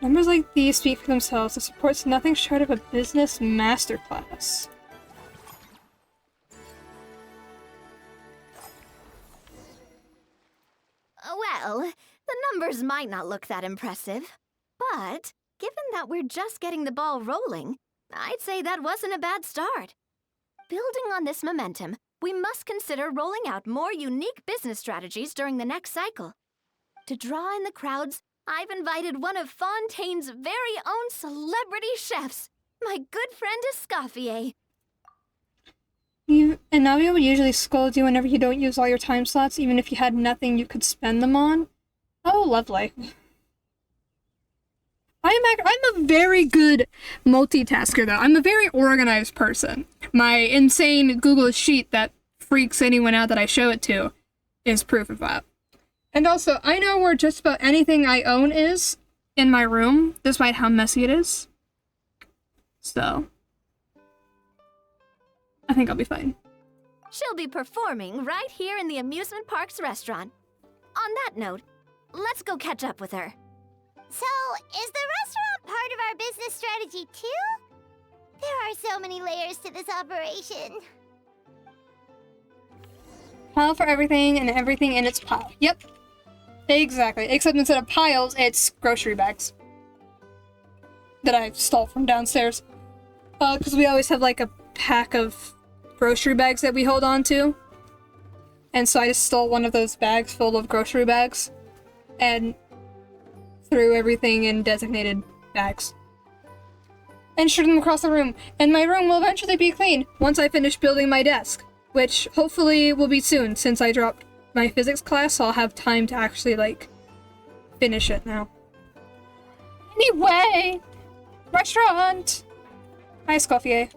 Numbers like these speak for themselves. It supports nothing short of a business masterclass. Well, the numbers might not look that impressive, but given that we're just getting the ball rolling, I'd say that wasn't a bad start. Building on this momentum, we must consider rolling out more unique business strategies during the next cycle. To draw in the crowds, I've invited one of Fontaine's very own celebrity chefs, my good friend Escoffier. And Navia would usually scold you whenever you don't use all your time slots, even if you had nothing you could spend them on. Oh, lovely. I'm a very good multitasker, though. I'm a very organized person. My insane Google Sheet that freaks anyone out that I show it to is proof of that. And also, I know where just about anything I own is in my room, despite how messy it is. So, I think I'll be fine. She'll be performing right here in the amusement park's restaurant. On that note, let's go catch up with her. So, is the restaurant part of our business strategy too? There are so many layers to this operation. Pile for everything and everything in its pile. Yep. Exactly. Except instead of piles, it's grocery bags. That I stole from downstairs. Because we always have like a pack of grocery bags that we hold on to. And so I just stole one of those bags full of grocery bags. And threw everything in designated bags. And shoot them across the room. And my room will eventually be clean once I finish building my desk. Which hopefully will be soon, since I dropped my physics class, so I'll have time to actually, like, finish it now. Anyway! Restaurant! Hi, Escoffier.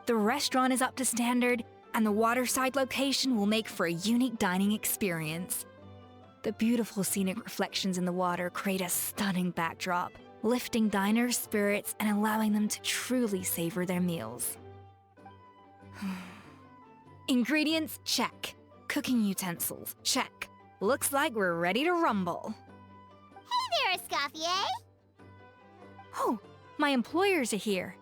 The restaurant is up to standard, and the waterside location will make for a unique dining experience. The beautiful scenic reflections in the water create a stunning backdrop, lifting diners' spirits and allowing them to truly savor their meals. Ingredients, check. Cooking utensils, check. Looks like we're ready to rumble. Hey there, Escoffier! Oh, my employers are here.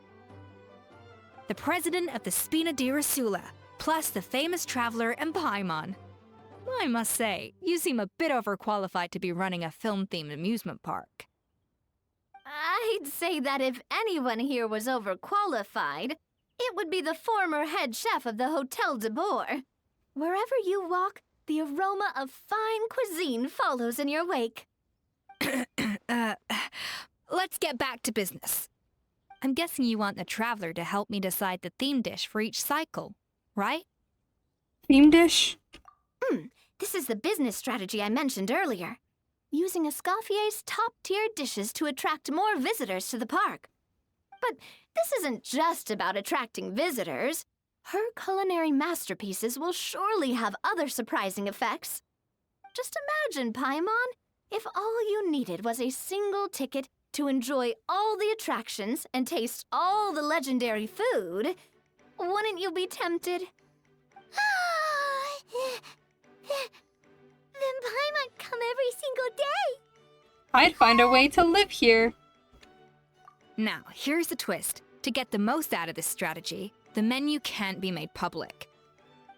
The president of the Spina di Rasula, plus the famous traveler and Paimon. I must say, you seem a bit overqualified to be running a film-themed amusement park. I'd say that if anyone here was overqualified, it would be the former head chef of the Hotel de Boer. Wherever you walk, the aroma of fine cuisine follows in your wake. Let's get back to business. I'm guessing you want the traveler to help me decide the theme dish for each cycle, right? Theme dish? This is the business strategy I mentioned earlier. Using Escoffier's top-tier dishes to attract more visitors to the park. But this isn't just about attracting visitors. Her culinary masterpieces will surely have other surprising effects. Just imagine, Paimon, if all you needed was a single ticket to enjoy all the attractions and taste all the legendary food. Wouldn't you be tempted? Then Paimon come every single day! I'd find a way to live here. Now, here's the twist. To get the most out of this strategy, the menu can't be made public.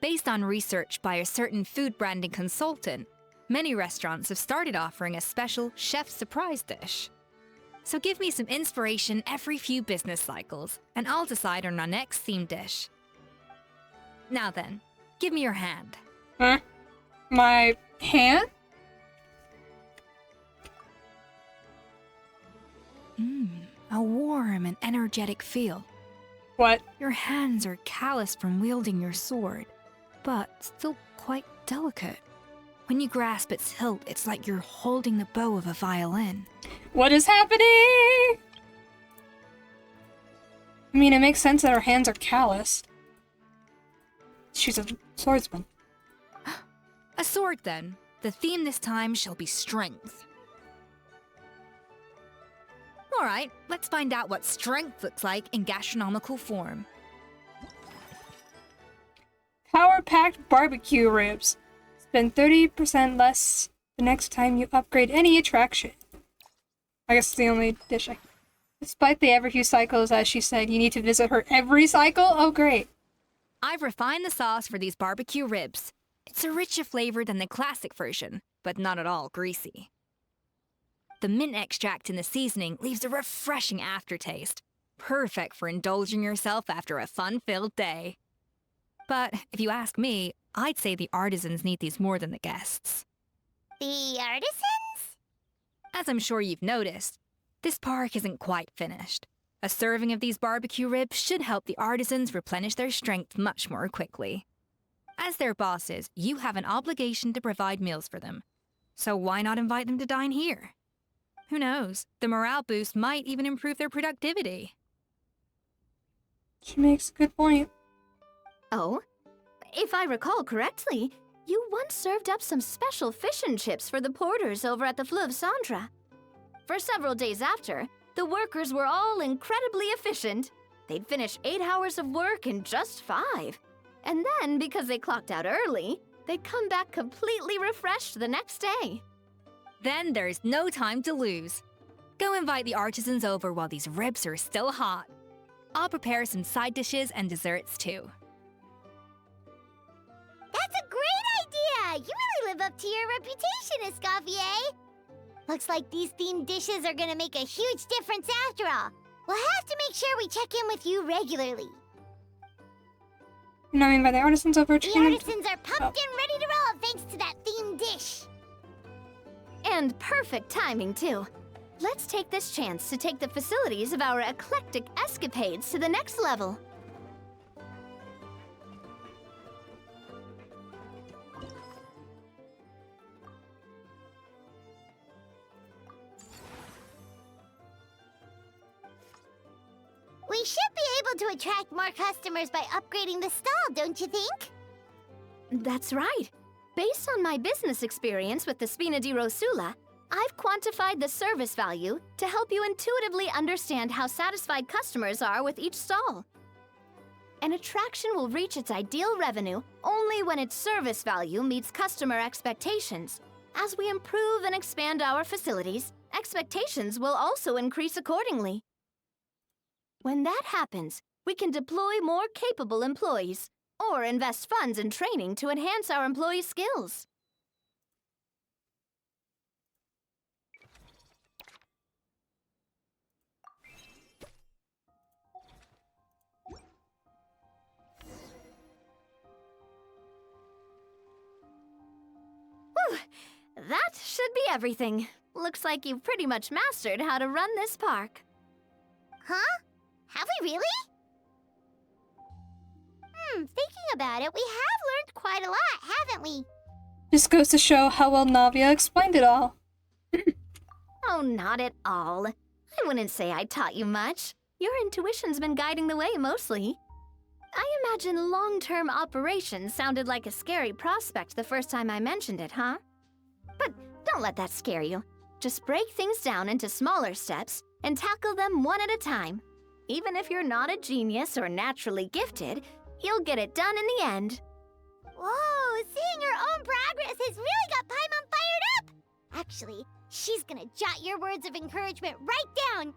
Based on research by a certain food branding consultant, many restaurants have started offering a special chef surprise dish. So give me some inspiration every few business cycles, and I'll decide on our next theme dish. Now then, give me your hand. Huh? My hand? A warm and energetic feel. What? Your hands are calloused from wielding your sword, but still quite delicate. When you grasp its hilt, it's like you're holding the bow of a violin. What is happening? I mean, it makes sense that her hands are calloused. She's a swordsman. A sword, then. The theme this time shall be strength. Alright, let's find out what strength looks like in gastronomical form. Power-packed barbecue ribs. Spend 30% less the next time you upgrade any attraction. I guess it's the only dish I... Despite the every few cycles, as she said, you need to visit her every cycle? Oh, great. I've refined the sauce for these barbecue ribs. It's a richer flavor than the classic version, but not at all greasy. The mint extract in the seasoning leaves a refreshing aftertaste, perfect for indulging yourself after a fun-filled day. But if you ask me, I'd say the artisans need these more than the guests. The artisans? As I'm sure you've noticed, this park isn't quite finished. A serving of these barbecue ribs should help the artisans replenish their strength much more quickly. As their bosses, you have an obligation to provide meals for them. So why not invite them to dine here? Who knows? The morale boost might even improve their productivity. She makes a good point. Oh, if I recall correctly, you once served up some special fish and chips for the porters over at the Fleuve Centre. For several days after, the workers were all incredibly efficient. They'd finish 8 hours of work in just 5. And then, because they clocked out early, they'd come back completely refreshed the next day. Then there's no time to lose. Go invite the artisans over while these ribs are still hot. I'll prepare some side dishes and desserts too. That's a great idea! You really live up to your reputation, Escoffier! Looks like these themed dishes are gonna make a huge difference after all. We'll have to make sure we check in with you regularly. No, I mean by the artisans over The artisans are pumped and ready to roll thanks to that themed dish. And perfect timing, too. Let's take this chance to take the facilities of our eclectic escapades to the next level. We should be able to attract more customers by upgrading the stall, don't you think? That's right. Based on my business experience with the Spina di Rosula, I've quantified the service value to help you intuitively understand how satisfied customers are with each stall. An attraction will reach its ideal revenue only when its service value meets customer expectations. As we improve and expand our facilities, expectations will also increase accordingly. When that happens, we can deploy more capable employees or invest funds in training to enhance our employees' skills. Whew, that should be everything. Looks like you've pretty much mastered how to run this park. Huh? Have we really? Thinking about it, we have learned quite a lot, haven't we? Just goes to show how well Navia explained it all. Oh, not at all. I wouldn't say I taught you much. Your intuition's been guiding the way mostly. I imagine long-term operations sounded like a scary prospect the first time I mentioned it, huh? But don't let that scare you. Just break things down into smaller steps and tackle them one at a time. Even if you're not a genius or naturally gifted, you'll get it done in the end. Whoa, seeing your own progress has really got Paimon fired up! Actually, she's gonna jot your words of encouragement right down.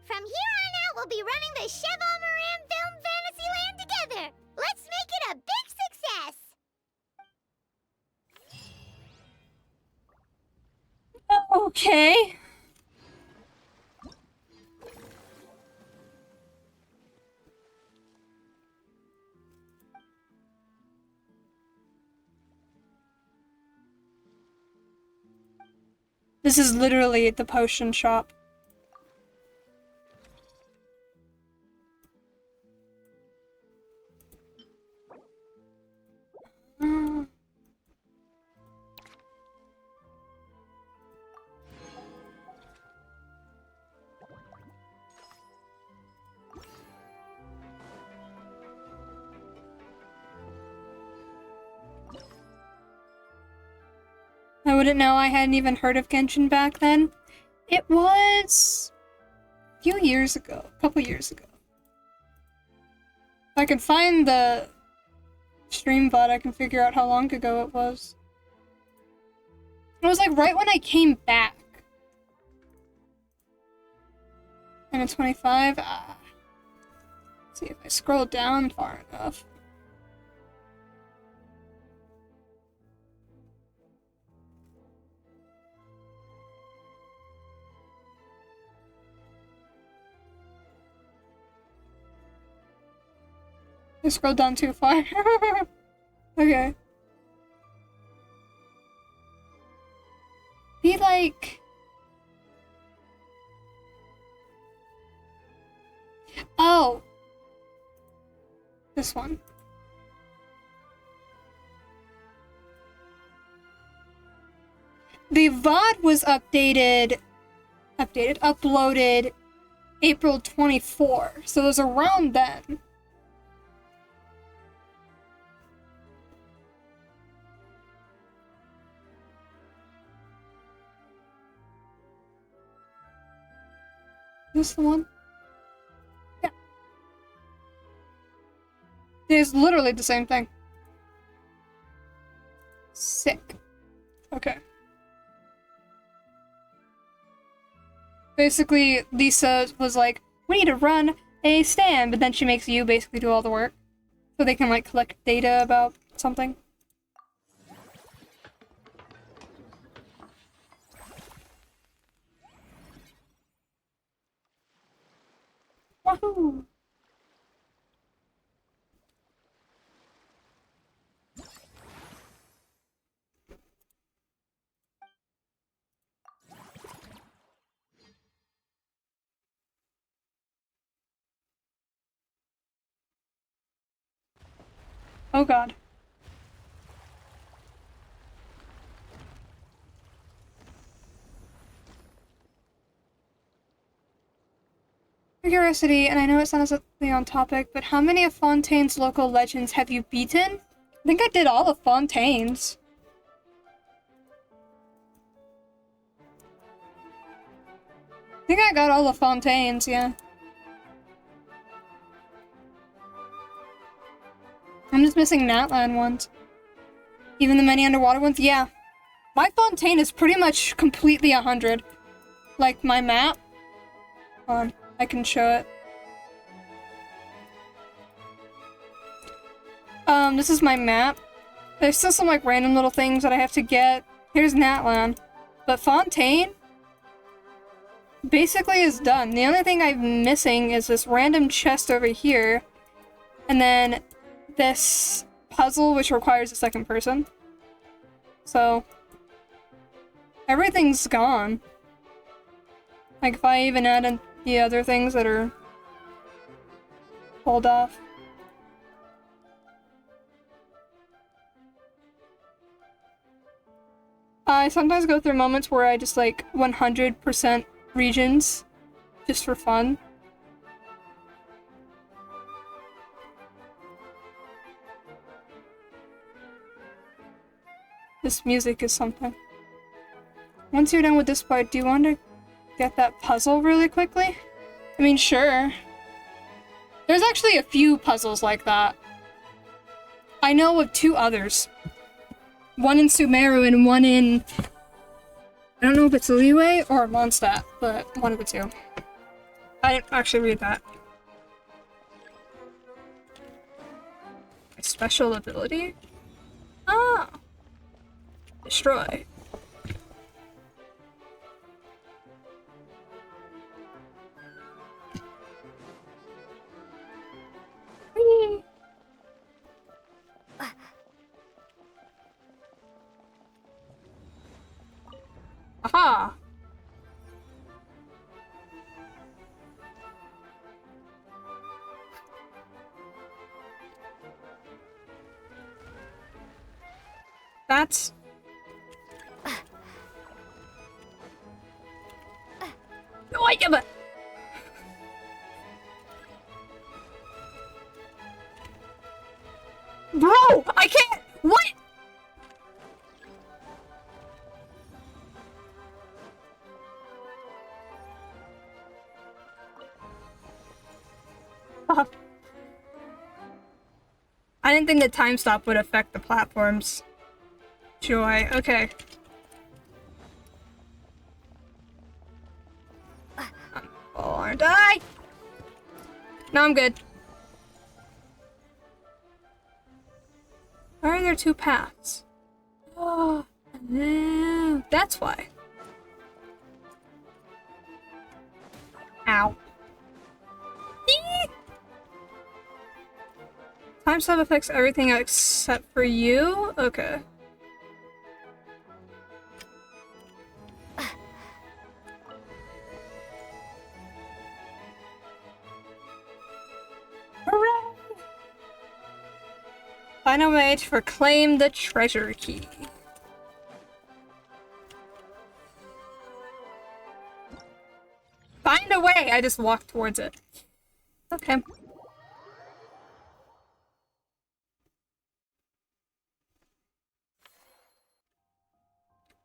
From here on out, we'll be running the Cheval Moran Film Fantasyland together! Let's make it a big success! Okay. This is literally the potion shop. I wouldn't know, I hadn't even heard of Genshin back then. It was a few years ago, a couple years ago. If I can find the stream VOD, I can figure out how long ago it was. It was like right when I came back. And it's 25. Let's see if I scroll down far enough. I scrolled down too far. Okay. Be like... Oh! This one. The VOD was uploaded April 24, so it was around then. Is this the one? Yeah. It's literally the same thing. Sick. Okay. Basically, Lisa was like, we need to run a stand, but then she makes you basically do all the work. So they can, like, collect data about something. Wahoo! Oh god. Curiosity, and I know it's not exactly on topic, but how many of Fontaine's local legends have you beaten? I think I did all of Fontaine's. I think I got all of Fontaine's, yeah. I'm just missing Natlan ones. Even the many underwater ones? Yeah. My Fontaine is pretty much completely 100. Like my map. Hold on, I can show it. This is my map. There's still some like random little things that I have to get. Here's Natlan. But Fontaine basically is done. The only thing I'm missing is this random chest over here. And then this puzzle which requires a second person. So everything's gone. Like if I even add in the other things that are pulled off. I sometimes go through moments where I just like 100% regions just for fun. This music is something. Once you're done with this part, do you want to get that puzzle really quickly? I mean, sure. There's actually a few puzzles like that. I know of 2 others. One in Sumeru and one in... I don't know if it's Liyue or Mondstadt, but one of the 2. I didn't actually read that. A special ability? Ah! Destroy. Whee! Aha! That's... No, I give it! Bro! I can't! What?! I didn't think the time stop would affect the platforms. Joy, okay. I'm full, aren't I? No, I'm good. Why are there 2 paths? Oh, no. That's why. Ow. Time stop affects everything except for you? Okay. Hooray! Find a way to reclaim the treasure key. Find a way! I just walked towards it. Okay.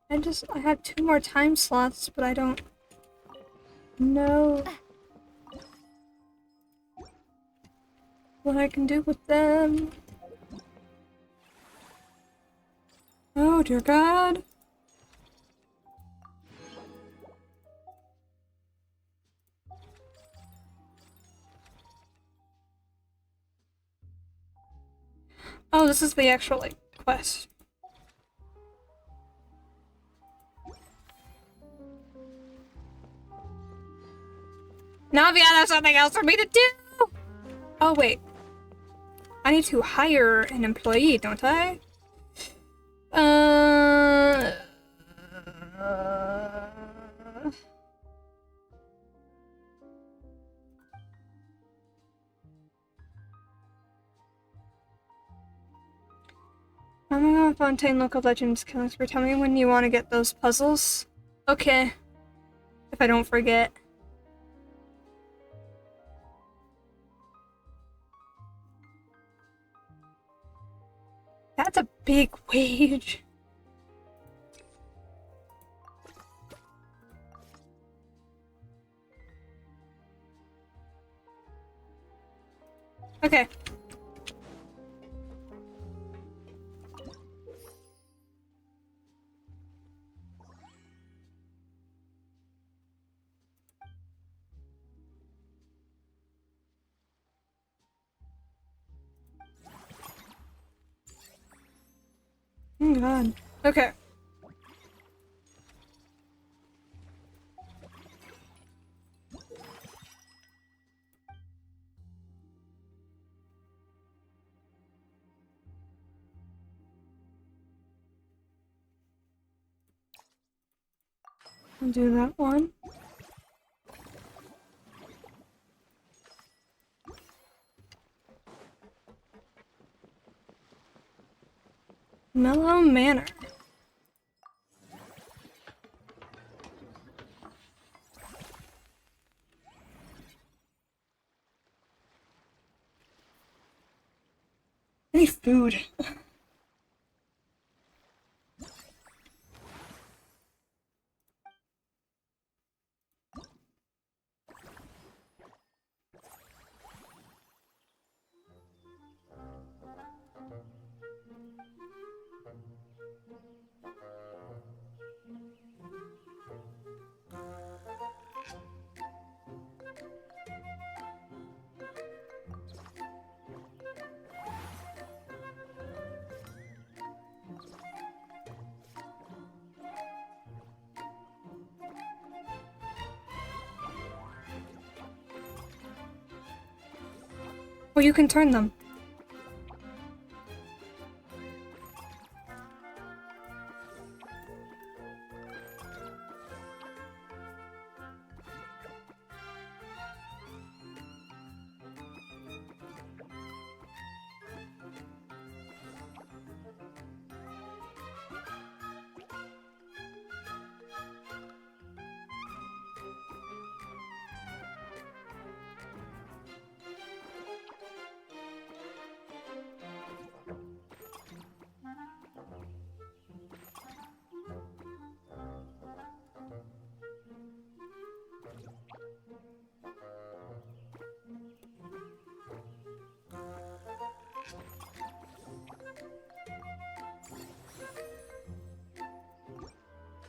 I had 2 more time slots, but I don't know what I can do with them. Oh dear God. Oh, this is the actual, like, quest. Navia, there's something else for me to do! Oh, wait. I need to hire an employee, don't I? I'm gonna Fontaine local legends killing spree. Tell me when you want to get those puzzles. Okay. If I don't forget. big wage. Okay. Oh god. Okay. I'll do that one. Mellow Manor. Any food? Oh, you can turn them.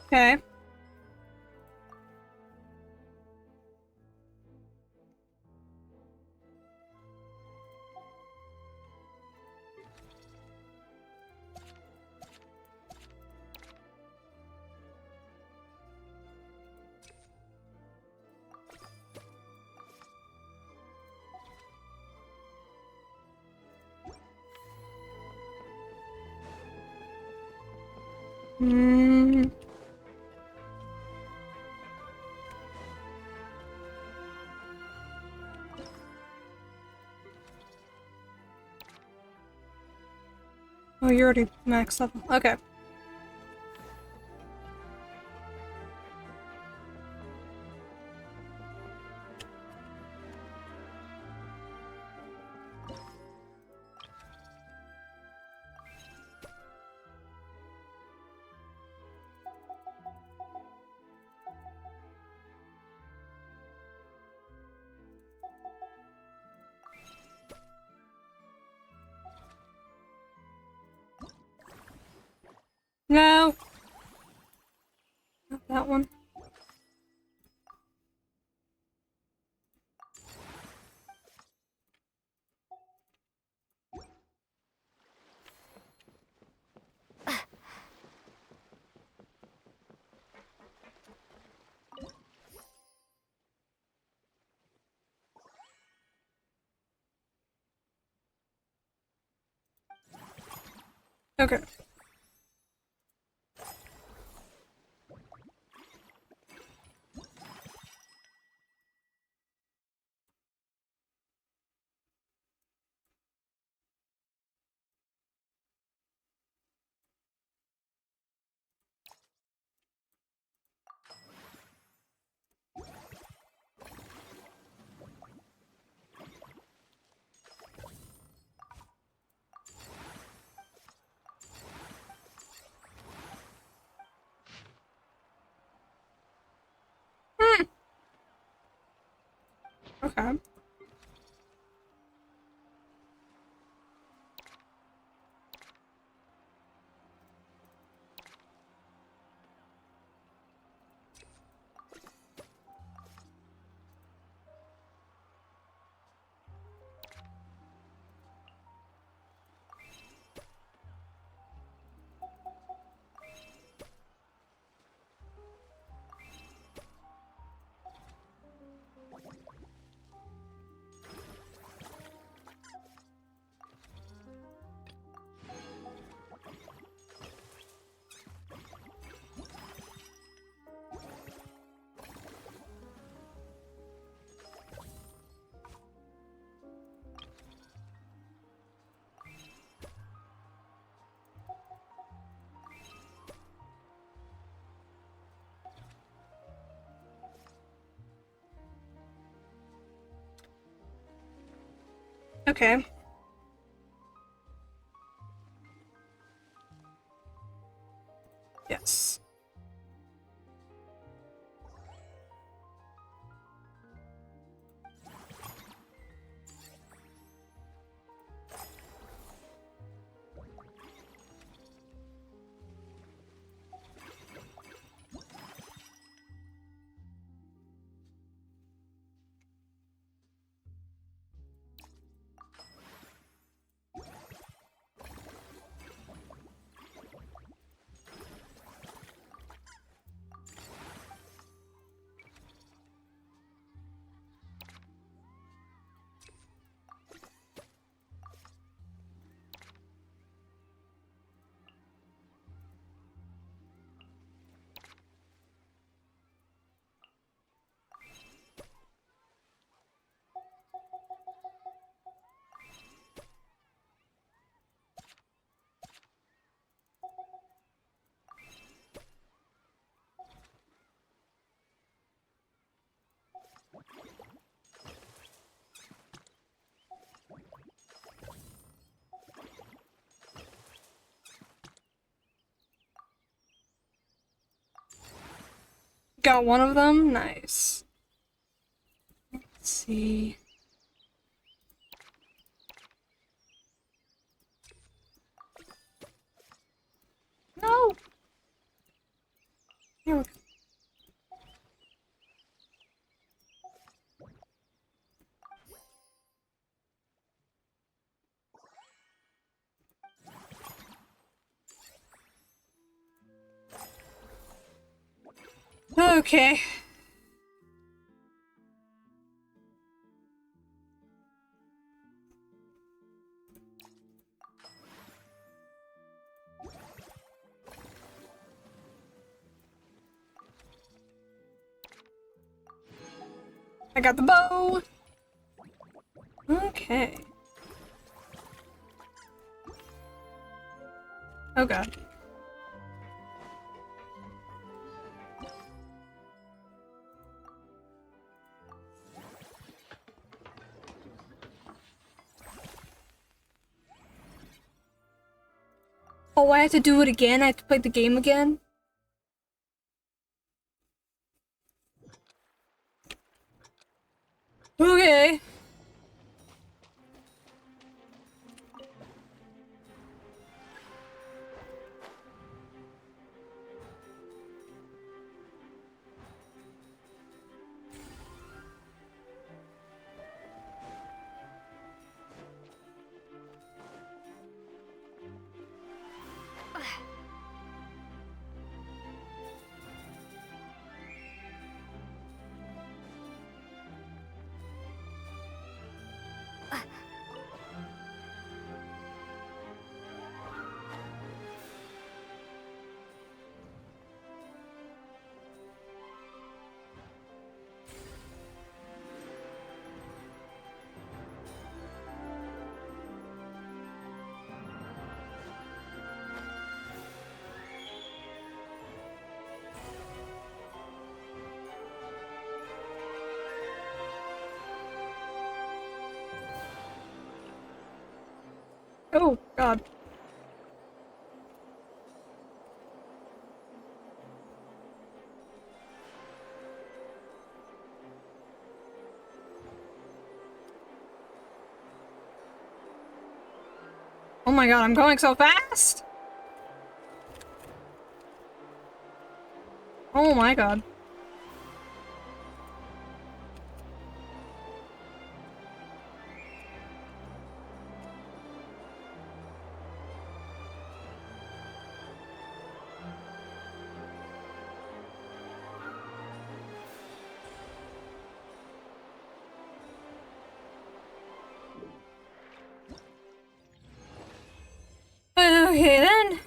Okay. Hmm. Oh, you're already maxed level. Okay. No! Not that one. Okay. Okay. Yes. Got one of them? Nice. Let's see. No! Here we go. Okay. I got the bow! Okay. Oh god. Oh, I have to do it again? I have to play the game again? Okay. Oh, god. Oh my god, I'm going so fast! Oh my god. Okay then.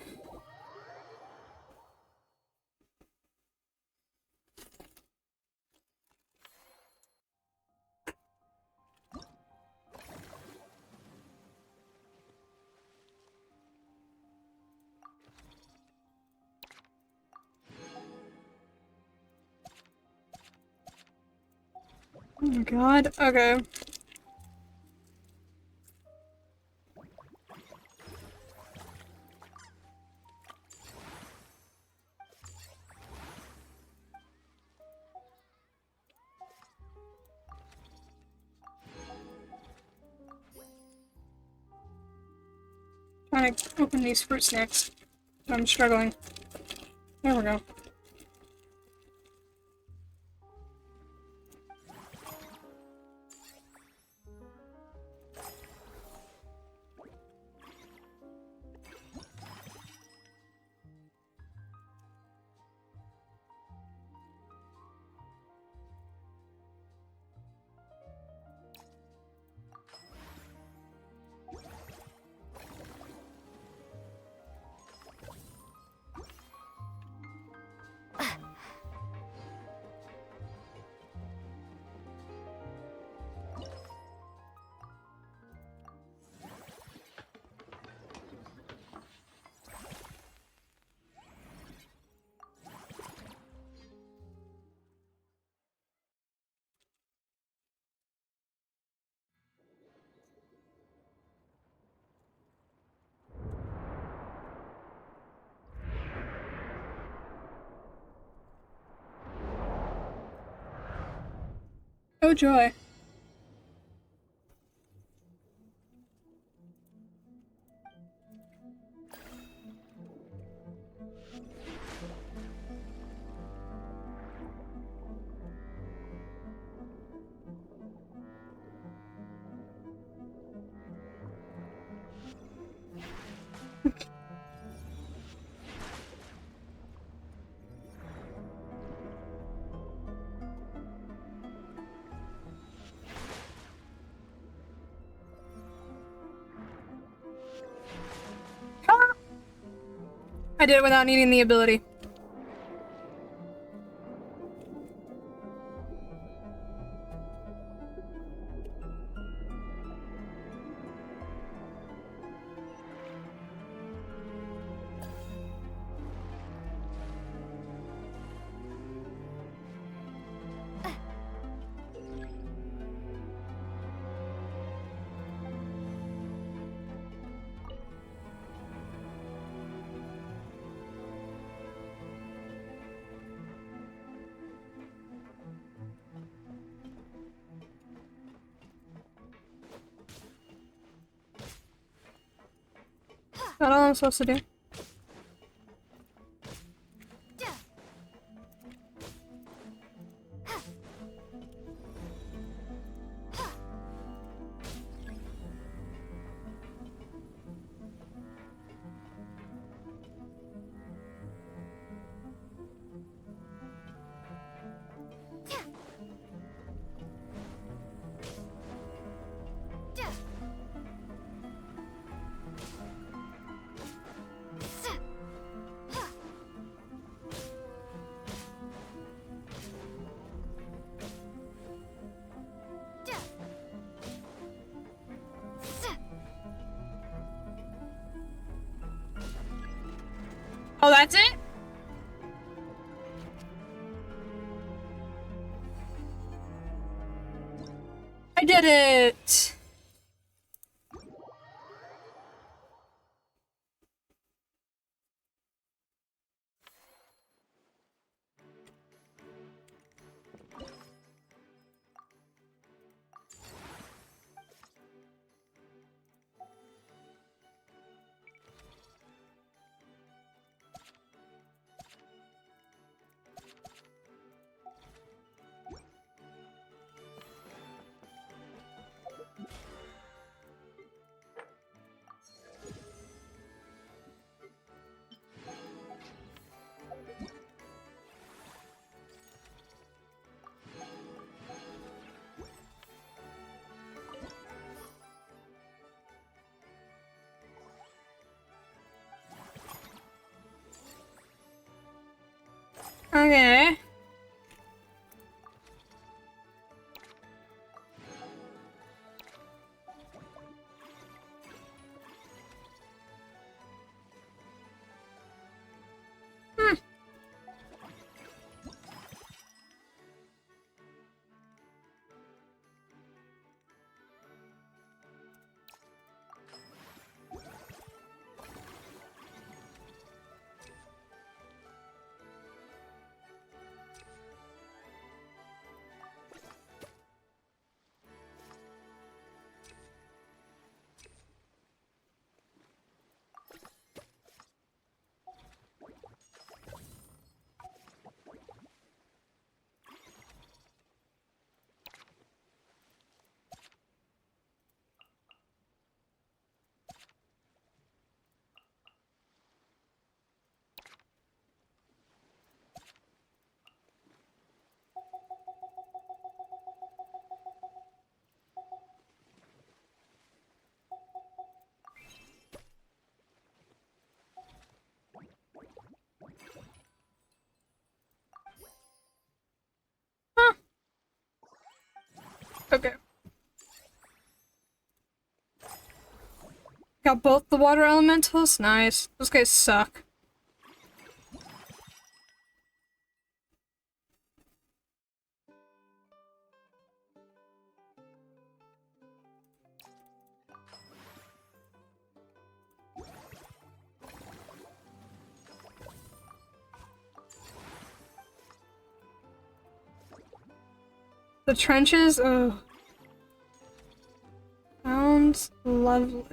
Oh my god, okay. trying to open these fruit snacks. I'm struggling. There we go. Oh joy. I did it without needing the ability. Is that all I'm supposed to do? Oh, that's it? I did it! Okay. Okay. Got both the water elementals? Nice. Those guys suck. The trenches? Oh. Sounds lovely.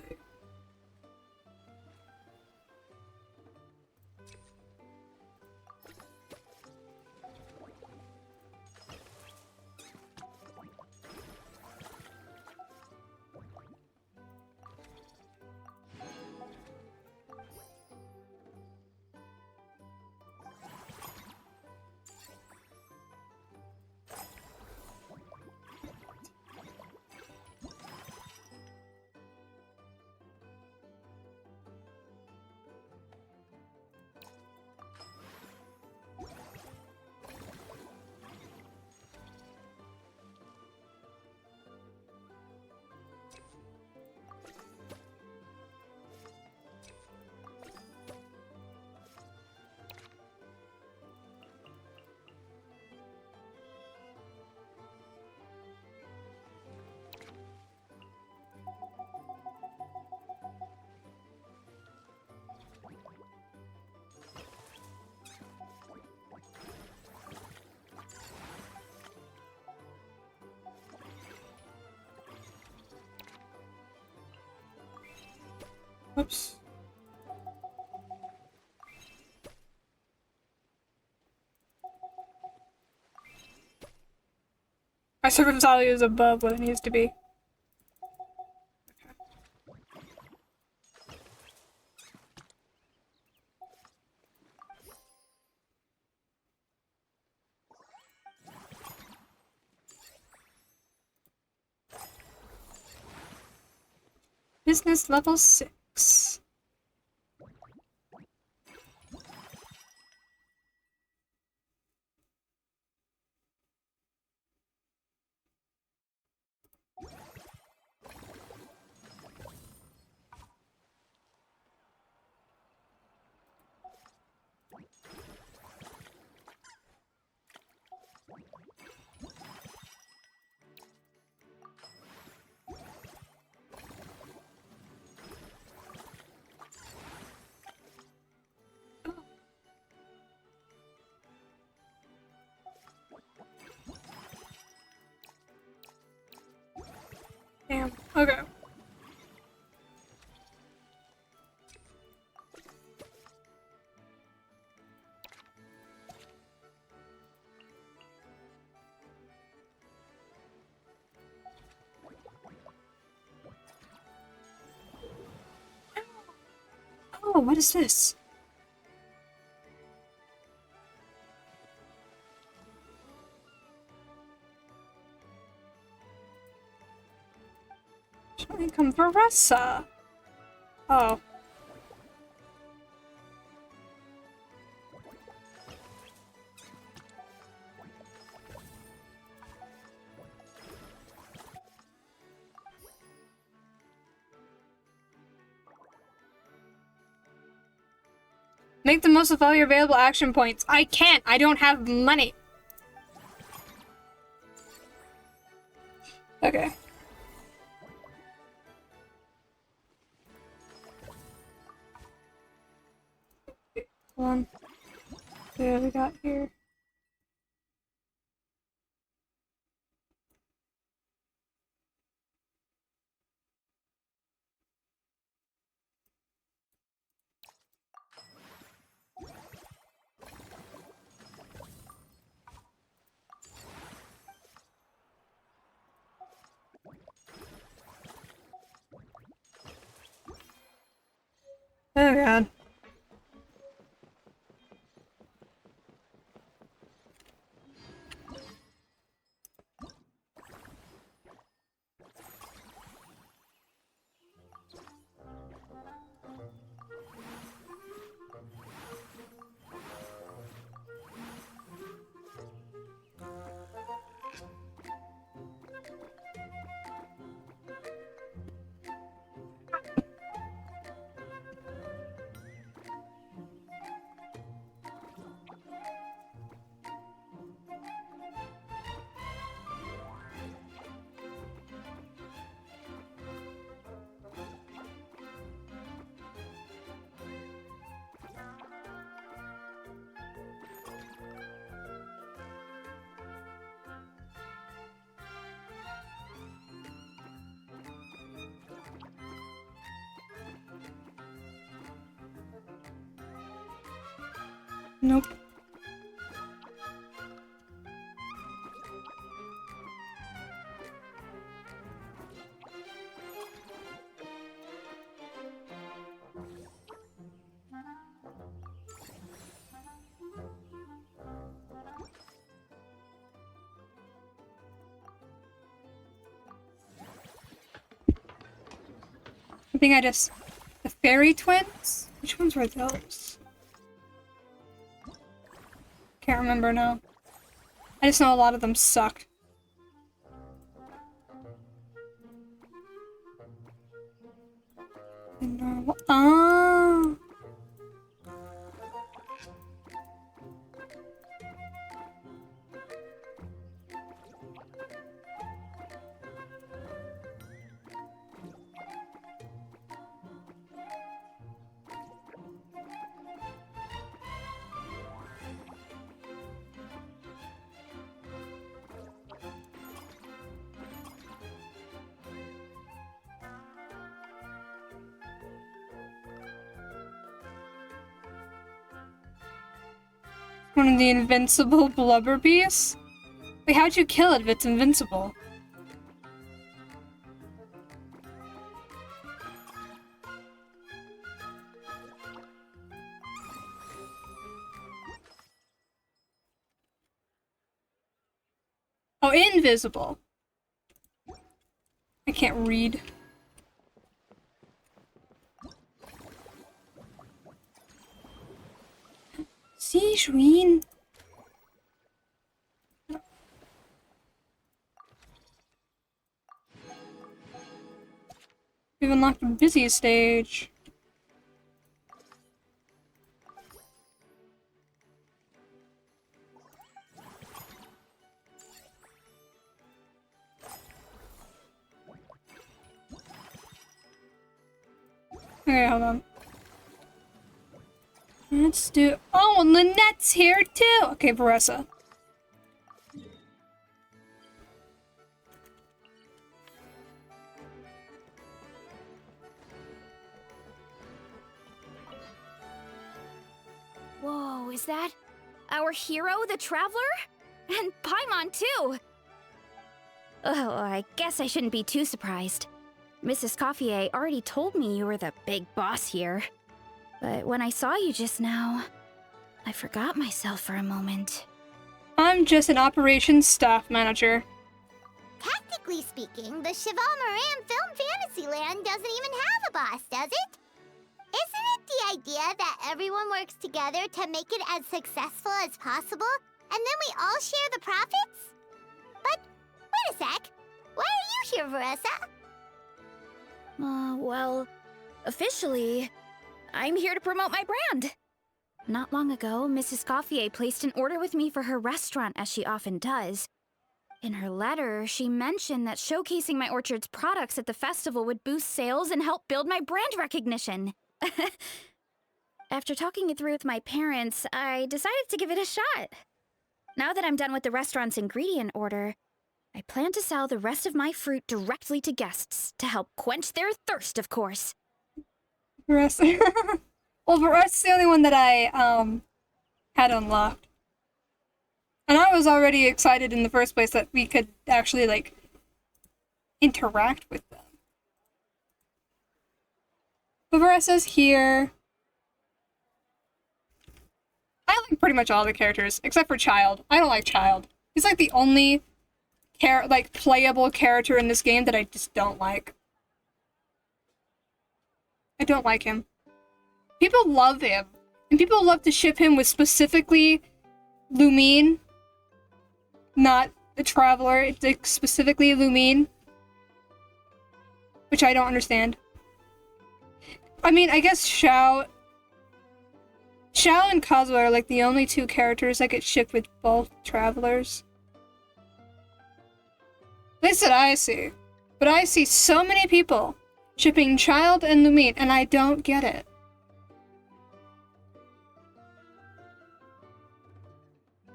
Oops. My service value is above what it needs to be. Business level 6. Damn. Okay. Oh, what is this? Come for Ressa. Oh. Make the most of all your available action points. I can't. I don't have money. Okay. Hold on. What we got here? Oh god. Nope. I think I just... The fairy twins? Which ones were those? Can't remember now. I just know a lot of them sucked. Ah! One of the invincible blubber beasts? Wait, how'd you kill it if it's invincible? Oh, invisible. I can't read. See, Shreen. We've unlocked the busy stage. Okay, hold on. Let's do... Oh, and Lynette's here too! Okay, Varessa. Whoa, is that our hero, the Traveler? And Paimon, too! Oh, I guess I shouldn't be too surprised. Mrs. Coiffier already told me you were the big boss here. But when I saw you just now, I forgot myself for a moment. I'm just an operations staff manager. Technically speaking, the Cheval Moran Film Fantasyland doesn't even have a boss, does it? Isn't it the idea that everyone works together to make it as successful as possible, and then we all share the profits? But, wait a sec. Why are you here, Varessa? Well, officially, I'm here to promote my brand. Not long ago, Mrs. Coiffier placed an order with me for her restaurant, as she often does. In her letter, she mentioned that showcasing my orchard's products at the festival would boost sales and help build my brand recognition. After talking it through with my parents, I decided to give it a shot. Now that I'm done with the restaurant's ingredient order, I plan to sell the rest of my fruit directly to guests to help quench their thirst, of course. Varessa. Well, Varessa's the only one that I, had unlocked. And I was already excited in the first place that we could actually, like, interact with them. But Varessa's here. I like pretty much all the characters, except for Child. I don't like Child. He's like the only playable character in this game that I just don't like. I don't like him. People love him. And people love to ship him with specifically Lumine. Not the Traveler, it's like specifically Lumine. Which I don't understand. I mean, I guess Xiao and Kazuo are like the only two characters that get shipped with both Travelers. At least that I see. But I see so many people shipping Child and Lumine, and I don't get it.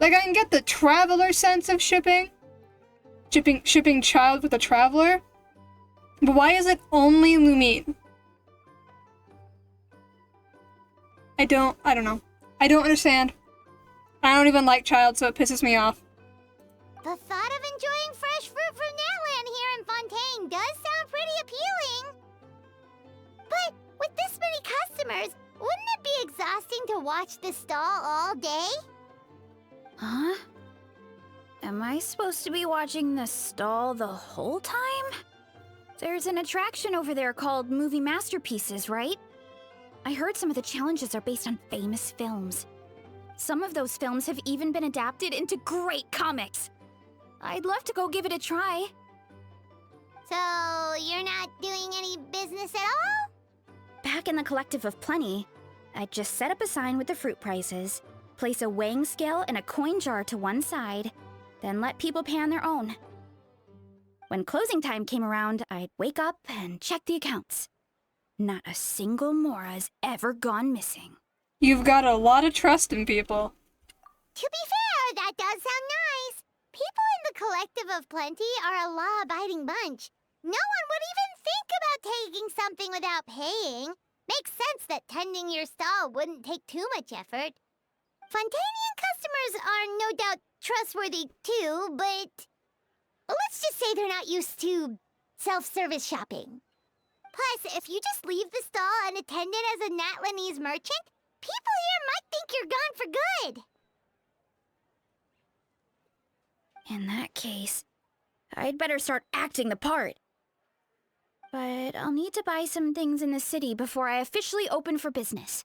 Like, I can get the Traveler sense of shipping Child with a Traveler, but why is it only Lumine? I don't know. I don't understand. I don't even like child, so it pisses me off. The thought of enjoying fresh fruit from Natland here in Fontaine does sound pretty appealing. But with this many customers, wouldn't it be exhausting to watch the stall all day? Huh? Am I supposed to be watching the stall the whole time? There's an attraction over there called Movie Masterpieces, right? I heard some of the challenges are based on famous films. Some of those films have even been adapted into great comics. I'd love to go give it a try. So, you're not doing any business at all? Back in the Collective of Plenty, I'd just set up a sign with the fruit prices, place a weighing scale and a coin jar to one side, then let people pay on their own. When closing time came around, I'd wake up and check the accounts. Not a single Mora's ever gone missing. You've got a lot of trust in people. To be fair, that does sound nice. People in the Collective of Plenty are a law-abiding bunch. No one would even think about taking something without paying. Makes sense that tending your stall wouldn't take too much effort. Fontanian customers are no doubt trustworthy too, but let's just say they're not used to self-service shopping. Plus, if you just leave the stall unattended as a Natlanese merchant, people here might think you're gone for good. In that case, I'd better start acting the part. But I'll need to buy some things in the city before I officially open for business.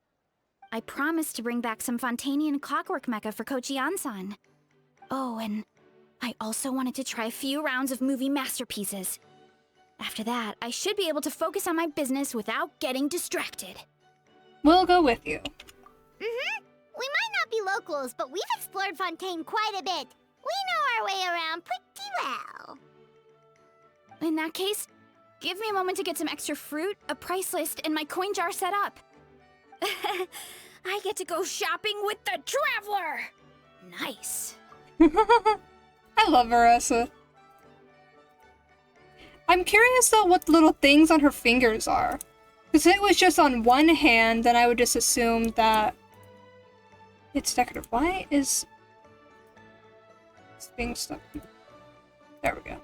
I promised to bring back some Fontanian clockwork mecha for Kochi-an-san. Oh, and I also wanted to try a few rounds of movie masterpieces. After that, I should be able to focus on my business without getting distracted. We'll go with you. Mm-hmm. We might not be locals, but we've explored Fontaine quite a bit. We know our way around pretty well. In that case, give me a moment to get some extra fruit, a price list, and my coin jar set up. I get to go shopping with the Traveler! Nice. I love Marissa. I'm curious though what the little things on her fingers are. Because if it was just on one hand, then I would just assume that it's decorative. Why is it's being stuck? There we go.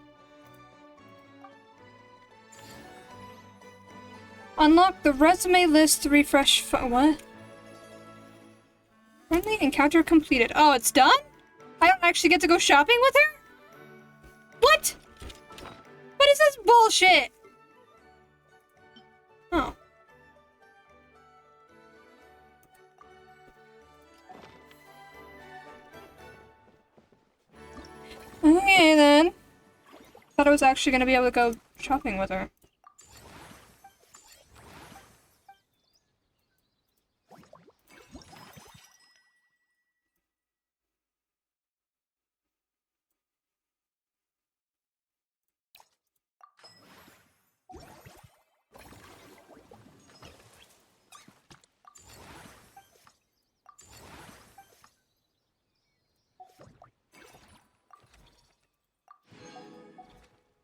Unlock the resume list to refresh. What? Friendly encounter completed. Oh, it's done? I don't actually get to go shopping with her? What? What is this bullshit? Oh. Okay then. Thought I was actually gonna be able to go shopping with her.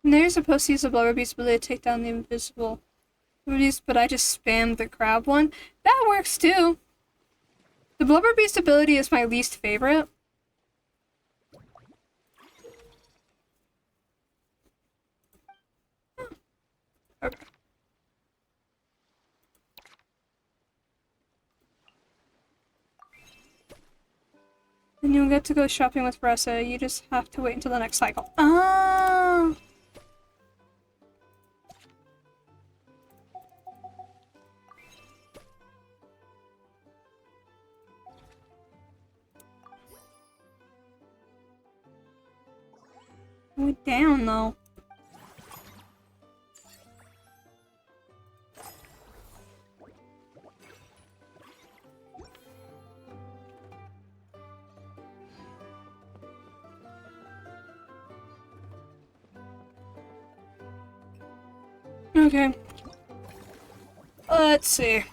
And they're supposed to use the Blubber Beast ability to take down the invisible abilities, but I just spammed the grab one. That works too. The Blubber Beast ability is my least favorite. Okay. And you'll get to go shopping with Marissa. You just have to wait until the next cycle. Ah. We're down though. Okay. Let's see.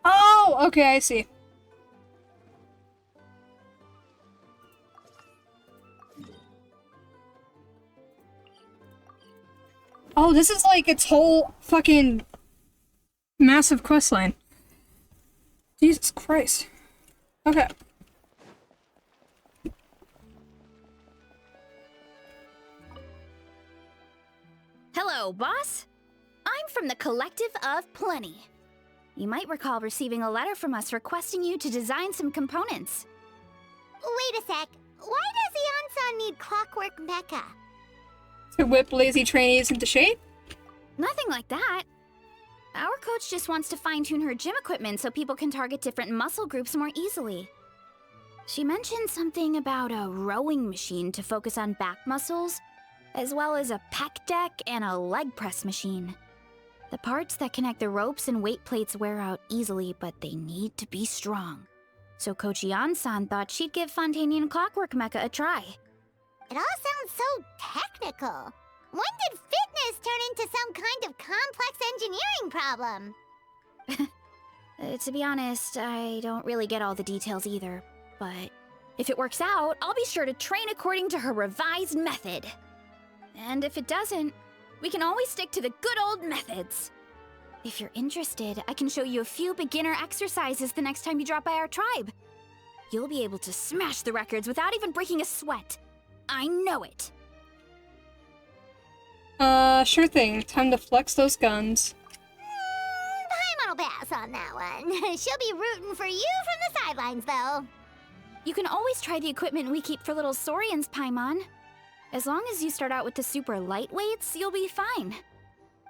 Oh, okay, I see. Oh, this is like its whole fucking massive quest line. Jesus Christ. Okay. Hello, boss. I'm from the Collective of Plenty. You might recall receiving a letter from us requesting you to design some components. Wait a sec. Why does Eonsan need Clockwork Mecha? To whip lazy trainees into shape? Nothing like that. Our coach just wants to fine-tune her gym equipment so people can target different muscle groups more easily. She mentioned something about a rowing machine to focus on back muscles, as well as a pec deck and a leg press machine. The parts that connect the ropes and weight plates wear out easily, but they need to be strong. So Coach Yan-san thought she'd give Fontanian Clockwork Mecha a try. It all sounds so technical. When did fitness turn into some kind of complex engineering problem? To be honest, I don't really get all the details either, but if it works out, I'll be sure to train according to her revised method. And if it doesn't, we can always stick to the good old methods. If you're interested, I can show you a few beginner exercises the next time you drop by our tribe. You'll be able to smash the records without even breaking a sweat. I know it. Sure thing. Time to flex those guns. Paimon will pass on that one. She'll be rooting for you from the sidelines, though. You can always try the equipment we keep for little Saurians, Paimon. As long as you start out with the super lightweights, you'll be fine.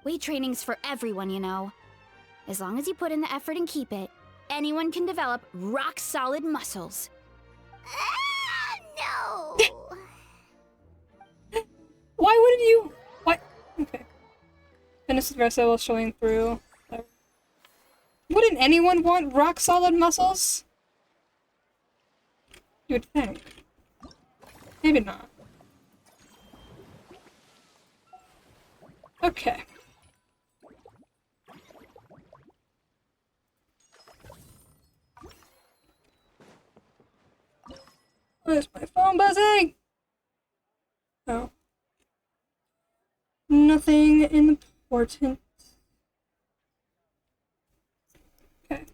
Weight training's for everyone, you know. As long as you put in the effort and keep it, anyone can develop rock-solid muscles. No! Why wouldn't you? What? Okay. Finish the rest while showing through. Wouldn't anyone want rock-solid muscles? You would think. Maybe not. Okay. Where's my phone buzzing? Oh. Nothing important. Okay.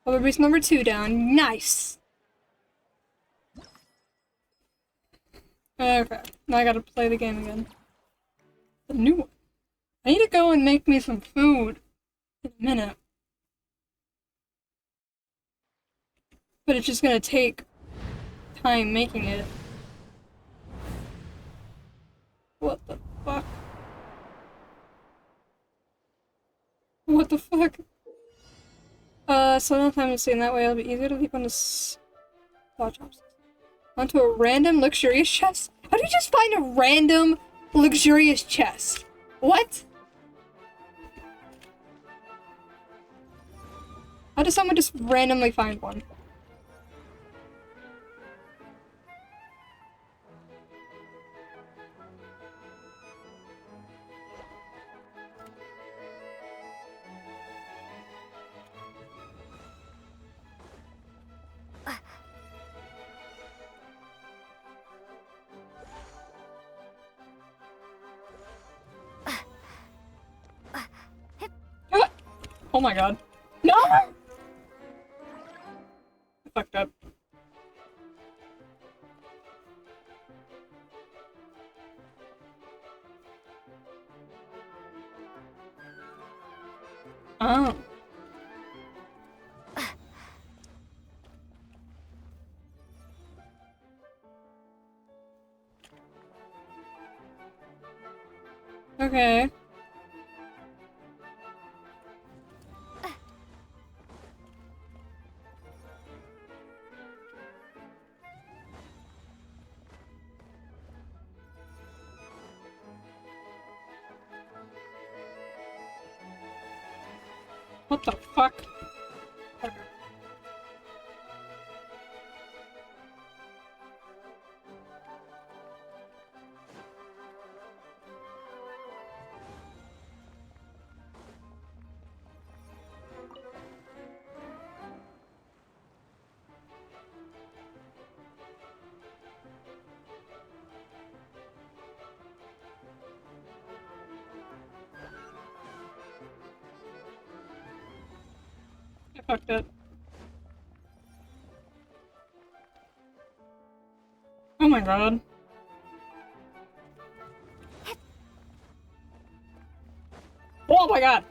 Over base number 2 down. Nice! Okay, now I gotta play the game again. The new one. I need to go and make me some food in a minute. But it's just gonna take time making it. What the fuck? What the fuck? So no time to see, and that way it'll be easier to leap on the watch options. Onto a random luxurious chest? How do you just find a random luxurious chest? What? How does someone just randomly find one? Oh my god. No! I fucked up. Oh. Okay. What the fuck? Fucked it. Oh my god. Oh my god!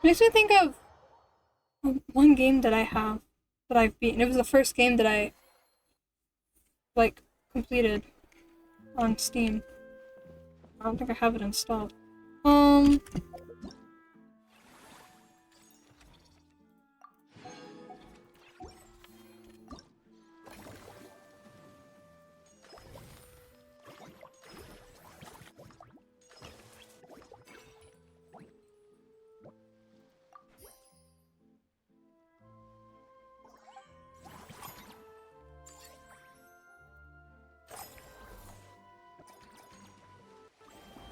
Makes me think of one game that I have that I've beaten. It was the first game that I like completed on Steam. I don't think I have it installed.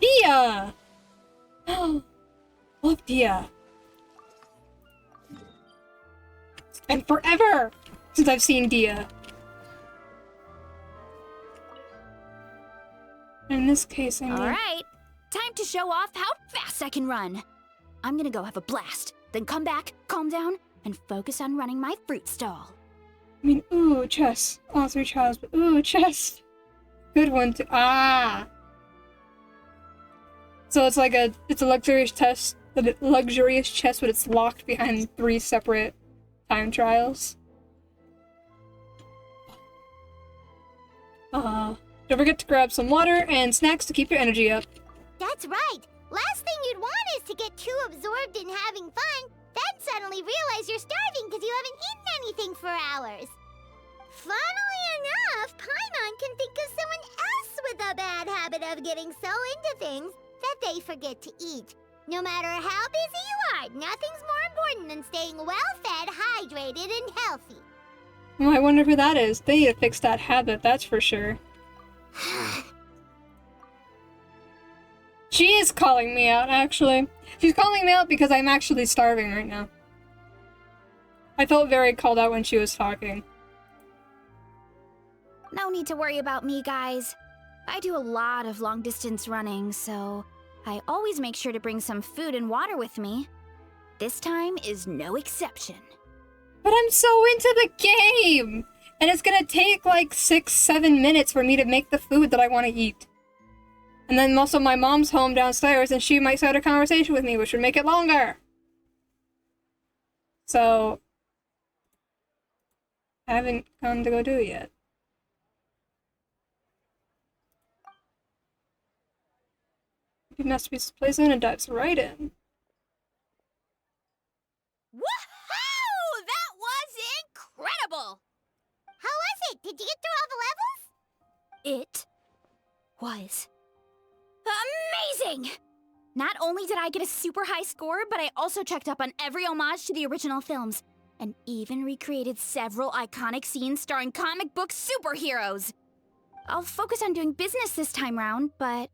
Dia! Love Dia. It's been forever since I've seen Dia. In this case, I mean... Alright, time to show off how fast I can run. I'm gonna go have a blast, then come back, calm down, and focus on running my fruit stall. I mean, ooh, chess. All three trials, but ooh, chess. Good one too. Ah! So it's like it's a luxurious chess, but it's locked behind 3 separate time trials. Don't forget to grab some water and snacks to keep your energy up. That's right. Last thing you'd want is to get too absorbed in having fun, then suddenly realize you're starving because you haven't eaten anything for hours. Funnily enough, Paimon can think of someone else with a bad habit of getting so into things that they forget to eat. No matter how busy you are, nothing's more important than staying well-fed, hydrated, and healthy. Well, I wonder who that is. They need to fix that habit, that's for sure. She is calling me out, actually. She's calling me out because I'm actually starving right now. I felt very called out when she was talking. No need to worry about me, guys. I do a lot of long-distance running, so I always make sure to bring some food and water with me. This time is no exception. But I'm so into the game! And it's gonna take like 6-7 minutes for me to make the food that I want to eat. And then also my mom's home downstairs and she might start a conversation with me, which would make it longer. So, I haven't gone to go do it yet. Masterpiece playzone and dives right in. Woohoo! That was incredible! How was it? Did you get through all the levels? It was amazing! Not only did I get a super high score, but I also checked up on every homage to the original films, and even recreated several iconic scenes starring comic book superheroes. I'll focus on doing business this time round, but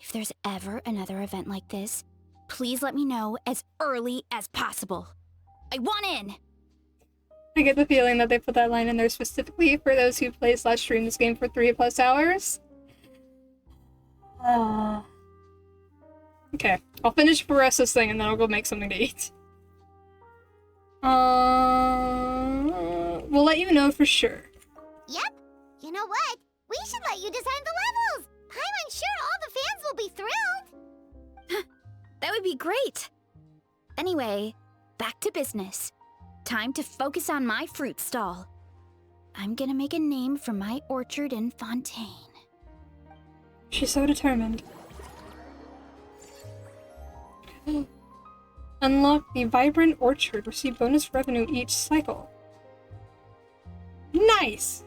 if there's ever another event like this, please let me know as early as possible. I want in! I get the feeling that they put that line in there specifically for those who play/stream this game for 3+ hours. Okay, I'll finish the rest of this thing and then I'll go make something to eat. We'll let you know for sure. Yep. You know what? We should let you design the levels. I'm sure all the fans will be thrilled. That would be great! Anyway, back to business. Time to focus on my fruit stall. I'm gonna make a name for my orchard in Fontaine. She's so determined. Unlock the Vibrant Orchard. Receive bonus revenue each cycle. Nice!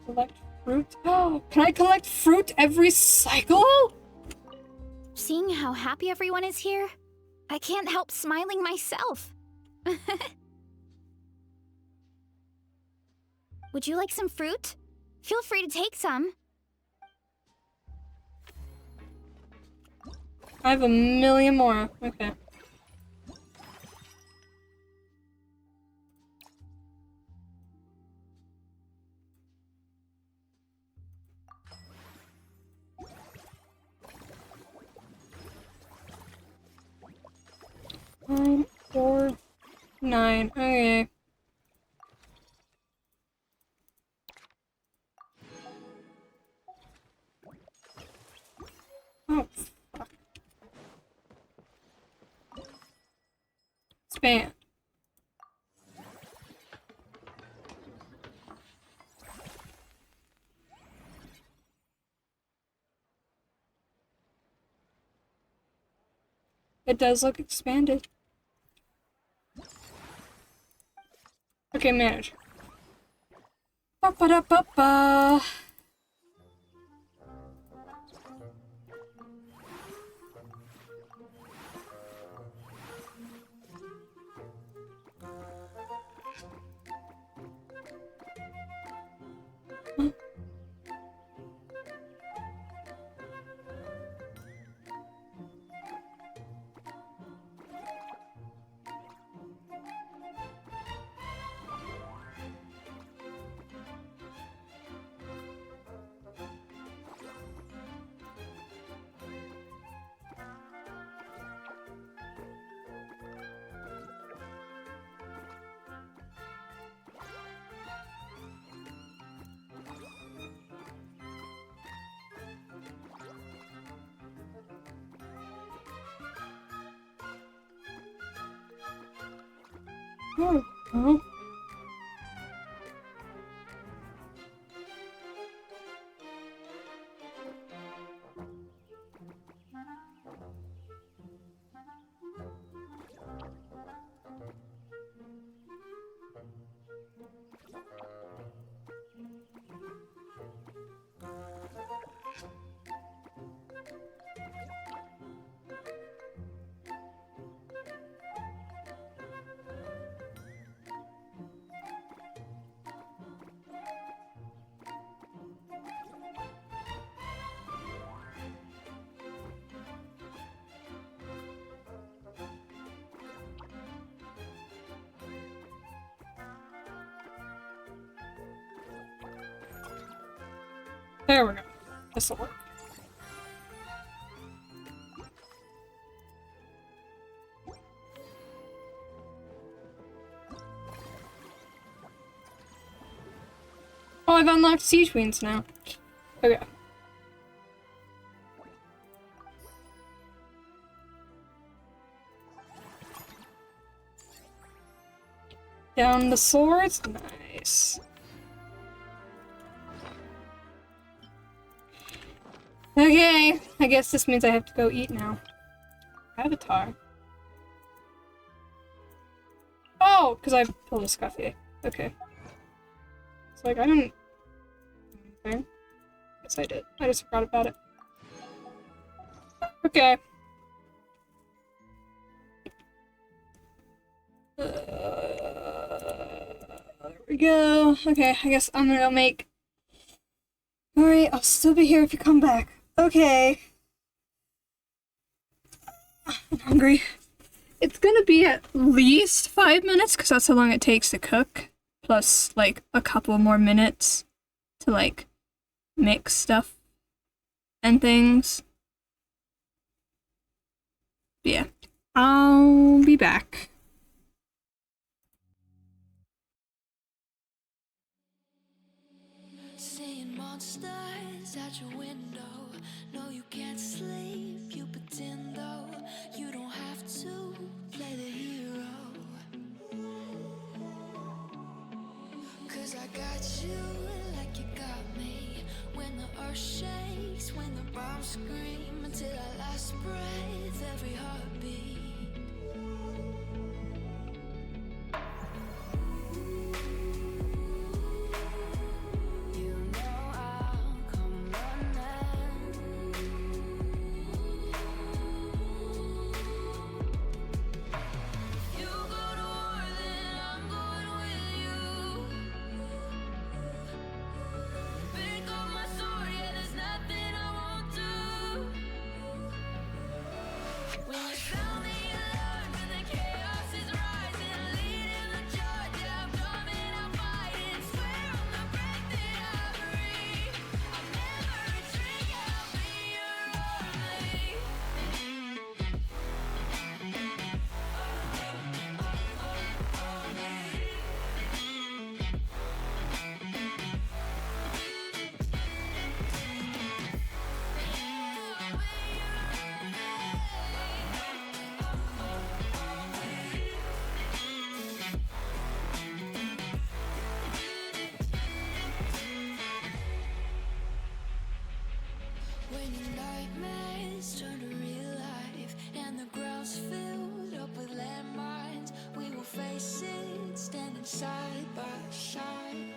Collect fruit? Oh, can I collect fruit every cycle? Seeing how happy everyone is here, I can't help smiling myself. Would you like some fruit? Feel free to take some. I have a million more. Okay. Nine, 4, 9. Okay. Oh, fuck. Expand. It does look expanded. Okay, manage. Ba-ba-da-ba-ba. Oh. There we go. This'll work. Oh, I've unlocked siege queens now. Okay. Down the swords. Nice. Okay, I guess this means I have to go eat now. Avatar. Oh, because I pulled a Scuffy. Okay. It's like, I didn't... Okay. Yes, I did. I just forgot about it. Okay. There we go. Okay, I guess I'm gonna go make... Alright, I'll still be here if you come back. Okay. I'm hungry. It's gonna be at least 5 minutes, because that's how long it takes to cook. Plus, like, a couple more minutes to, like, mix stuff and things. But yeah. I'll be back. Seeing monsters out your window. No, you can't sleep, you pretend though. You don't have to play the hero. Cause I got you like you got me. When the earth shakes, when the bombs scream. Until our last breath, every heartbeat. side by side.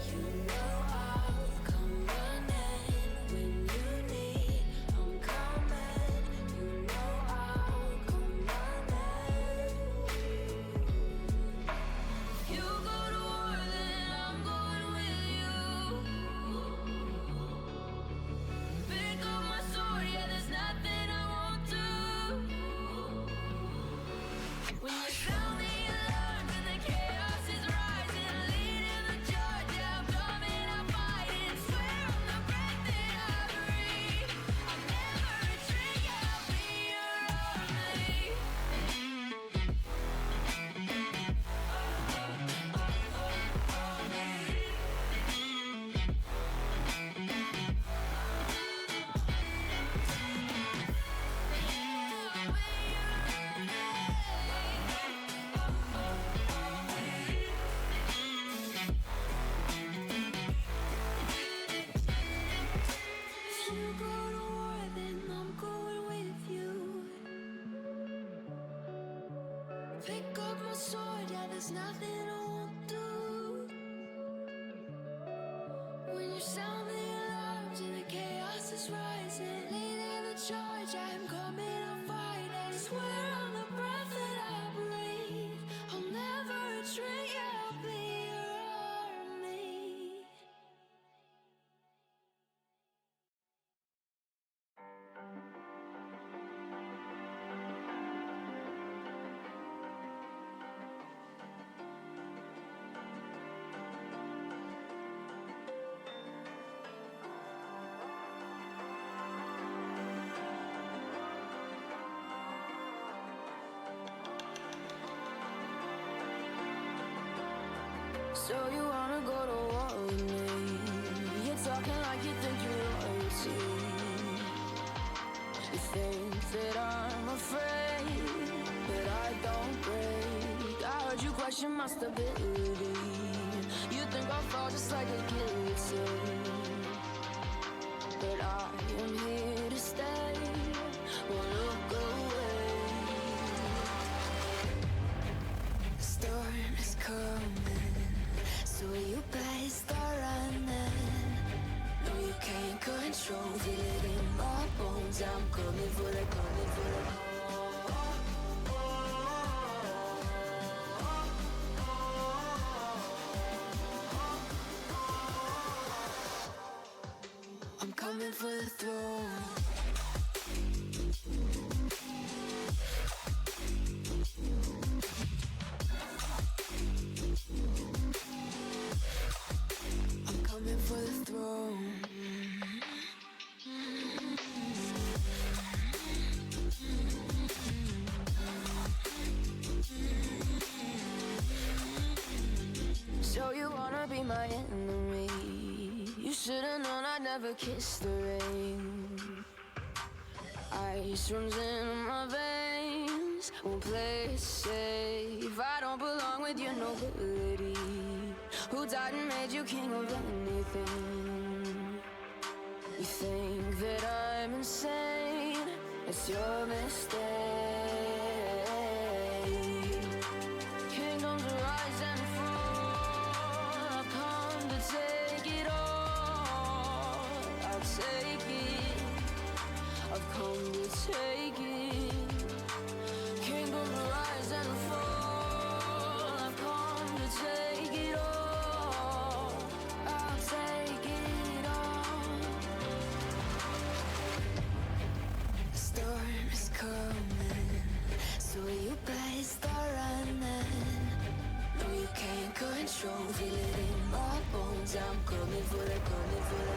You know I'll come running when you need. I'm coming. You know I'll come running. If you go to war, then I'm going with you. Pick up my sword, yeah, there's nothing I won't do. When you sound the alarms and the chaos is rising, leading the charge, yeah, I'm coming, I'm fighting. Swear on the breath that I breathe, I'll never retreat, yeah, I'll be your army. If you go to war, then I'm going with you. Pick up my sword, yeah, there's nothing I won't do. When you sound the alarms and the chaos is rising, leading the charge, I'm coming, I'm fighting. Swear on the breath that I breathe, I'll never retreat, yeah, I'll be your army. So you wanna go to war with me? You're talking like you think you're royalty. You think that I'm afraid, but I don't break. I heard you question my stability. You think I'll fall just like a guillotine, but I am here to stay. Won't look away. The storm is coming, so you better start running. No, you can't control, feel it in my bones. I'm coming for the, coming for the. I'm coming for the throne. I'm coming for the throne. So you wanna be my enemy? You should've known I'd never kiss the rain. Ice runs in my veins, won't play it safe. I don't belong with your nobility. Who died and made you king of anything? You think that I'm insane? It's your mistake. Kingdoms rise and fall. I've come to take it all. I'll take it. I've come to take it. Kingdoms rise and fall. I've come to take it all. I'll take it all. The storm is coming, so you better start running. No, you can't control, feel it in my bones. I'm coming for the, coming for the.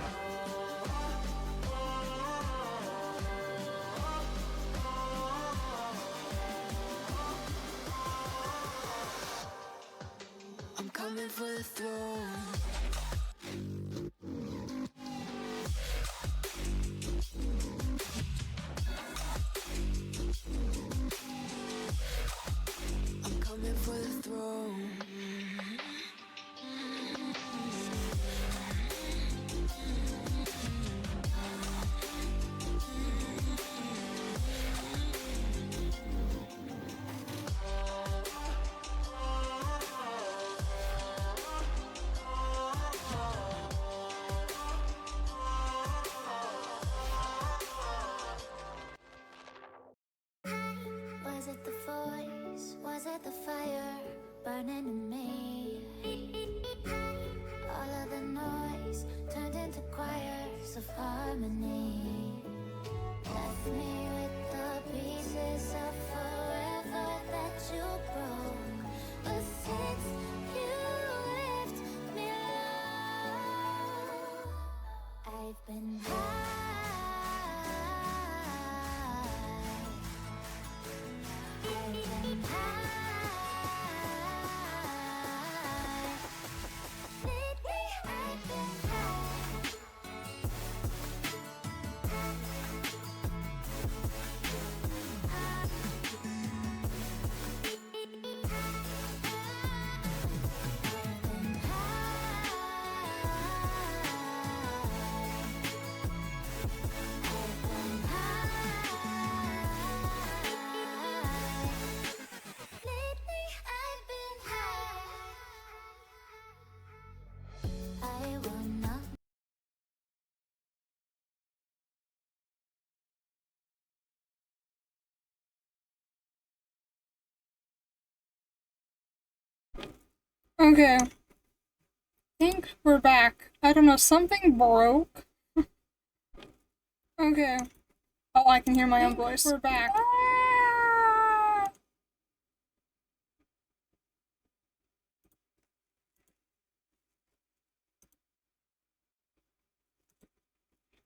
I'm coming for the throne. I'm coming for the throne. it the voice? Was it the fire burning in me? All of the noise turned into choirs of harmony. Left me with the pieces of forever that you broke. But since you left me alone, I've been high. I've been high. Lately I've been high. Lately I've been high. I wanna. Okay. Think we're back. I don't know, something broke. Okay. Oh, I can hear my own voice. We're back.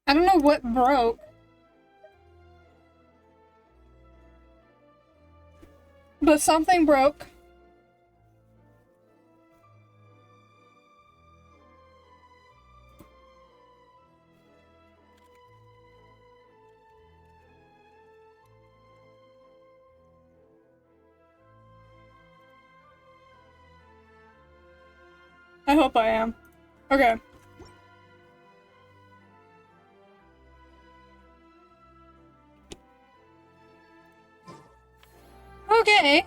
I don't know what broke. But something broke. I hope I am. Okay. Okay.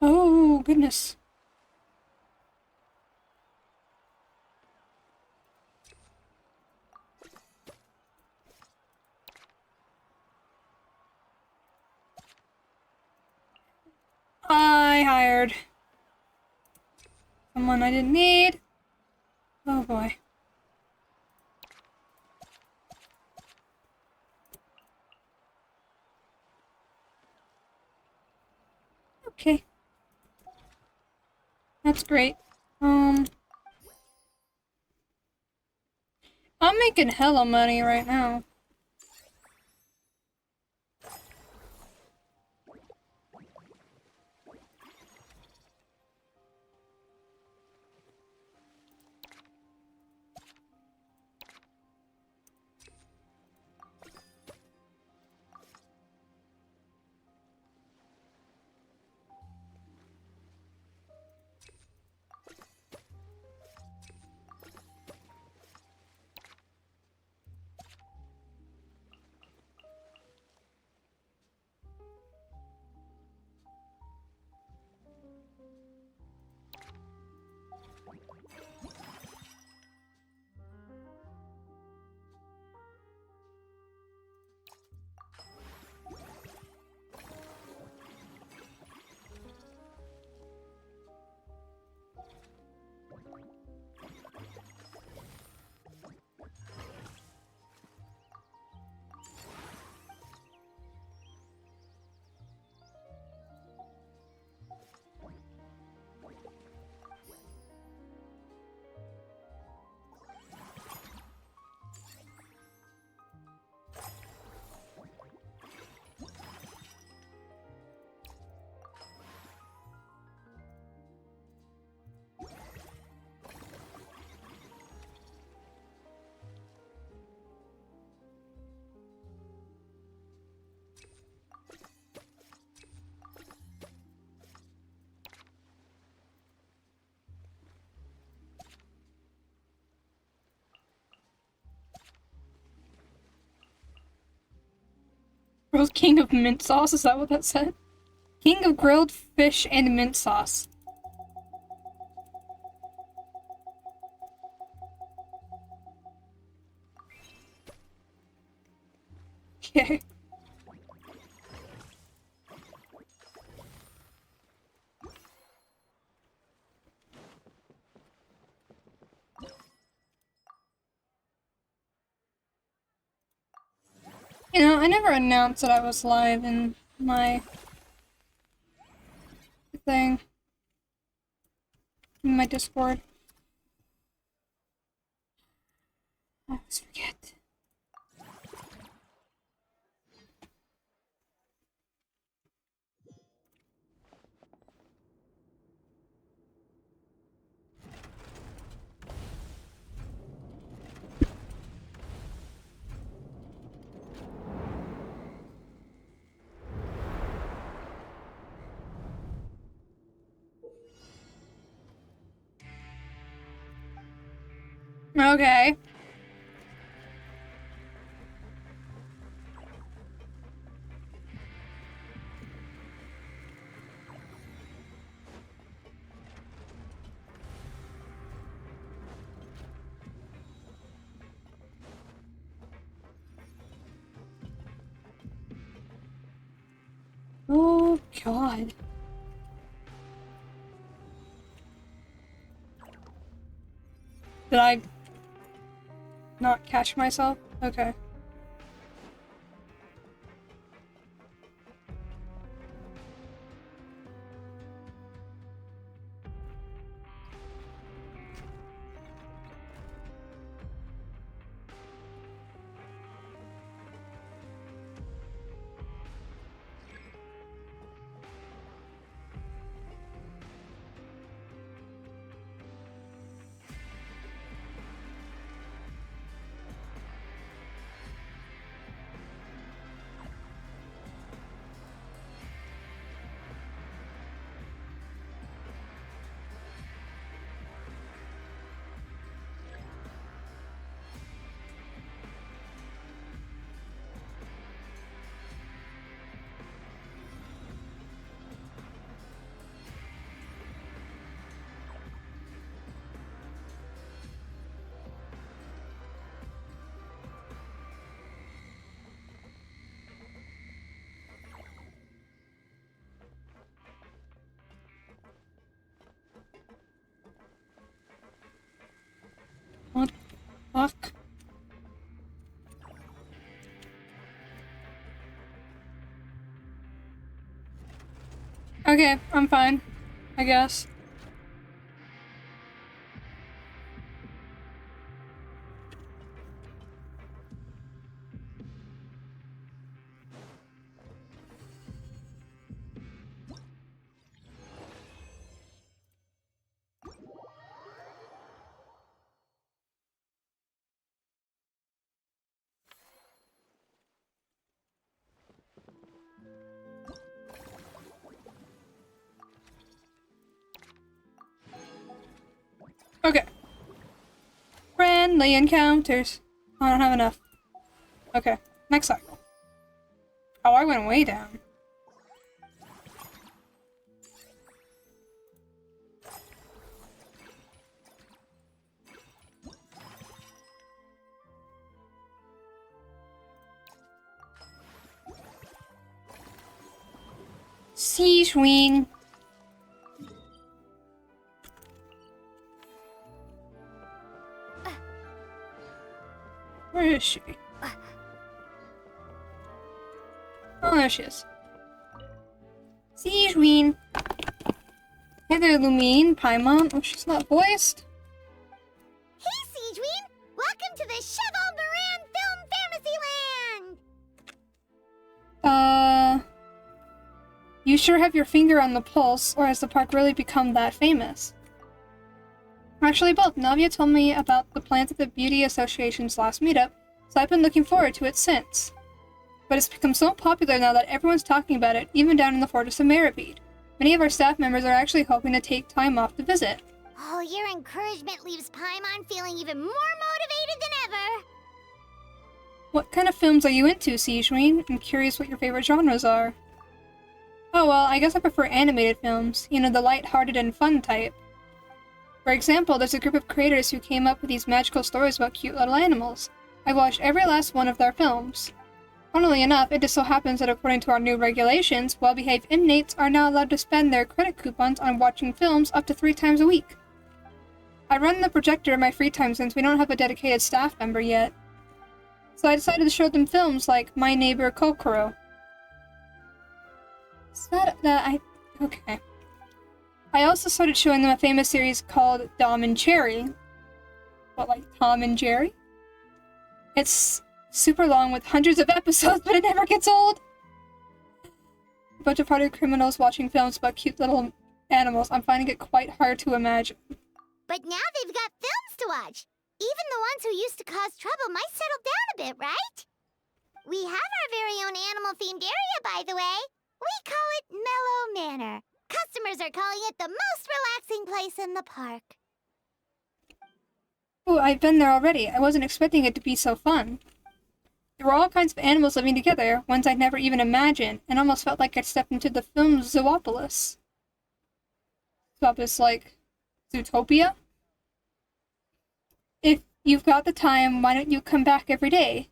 Oh, goodness. I hired someone I didn't need. Oh boy. Okay. That's great. I'm making hella money right now. Grilled king of mint sauce, is that what that said? King of grilled fish and mint sauce. Okay. You know, I never announced that I was live in my thing. In my Discord. I always forget. Okay. Oh, God. Did I not catch myself? Okay. What the fuck? Okay, I'm fine. I guess. Okay. Friendly encounters. I don't have enough. Okay, next cycle. Oh, I went way down. Sea swing. Where is she? Oh, there she is. Sea swing. Hey there, Lumine, Paimon. Oh, she's not voiced. Hey, Siegeween! Welcome to the Cheval Moran Film Fantasyland! You sure have your finger on the pulse, or has the park really become that famous? Actually, both. Navia told me about the plans at the Beauty Association's last meetup, so I've been looking forward to it since. But it's become so popular now that everyone's talking about it, even down in the Fortress of Meribede. Many of our staff members are actually hoping to take time off to visit. Oh, your encouragement leaves Paimon feeling even more motivated than ever! What kind of films are you into, Sijween? I'm curious what your favorite genres are. Oh well, I guess I prefer animated films, you know, the light-hearted and fun type. For example, there's a group of creators who came up with these magical stories about cute little animals. I watched every last one of their films. Funnily enough, it just so happens that according to our new regulations, well-behaved inmates are now allowed to spend their credit coupons on watching films up to 3 times a week. I run the projector in my free time since we don't have a dedicated staff member yet. So I decided to show them films like My Neighbor Kokoro. Is that okay. I also started showing them a famous series called Dom and Jerry. What, like Tom and Jerry? It's super long with hundreds of episodes, but it never gets old. A bunch of hardened criminals watching films about cute little animals. I'm finding it quite hard to imagine. But now they've got films to watch. Even the ones who used to cause trouble might settle down a bit, right? We have our very own animal-themed area, by the way. We call it Mellow Manor. Customers are calling it the most relaxing place in the park. Oh, I've been there already. I wasn't expecting it to be so fun. There were all kinds of animals living together, ones I'd never even imagined, and almost felt like I'd stepped into the film Zoopolis. Zoopolis, like Zootopia? If you've got the time, why don't you come back every day?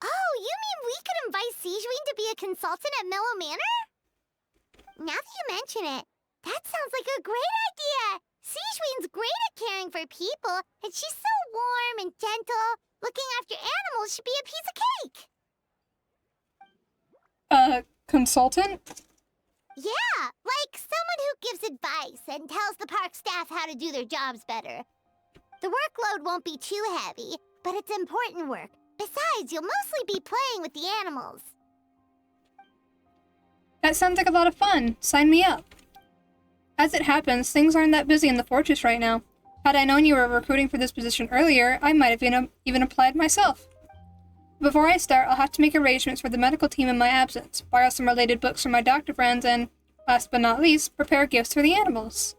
Oh, you mean we could invite Sijween to be a consultant at Mellow Manor? Now that you mention it, that sounds like a great idea! Sijween's great at caring for people, and she's so warm and gentle. Looking after animals should be a piece of cake! Consultant? Yeah, like someone who gives advice and tells the park staff how to do their jobs better. The workload won't be too heavy, but it's important work. Besides, you'll mostly be playing with the animals. That sounds like a lot of fun. Sign me up. As it happens, things aren't that busy in the fortress right now. Had I known you were recruiting for this position earlier, I might have even applied myself. Before I start, I'll have to make arrangements for the medical team in my absence, borrow some related books from my doctor friends, and, last but not least, prepare gifts for the animals.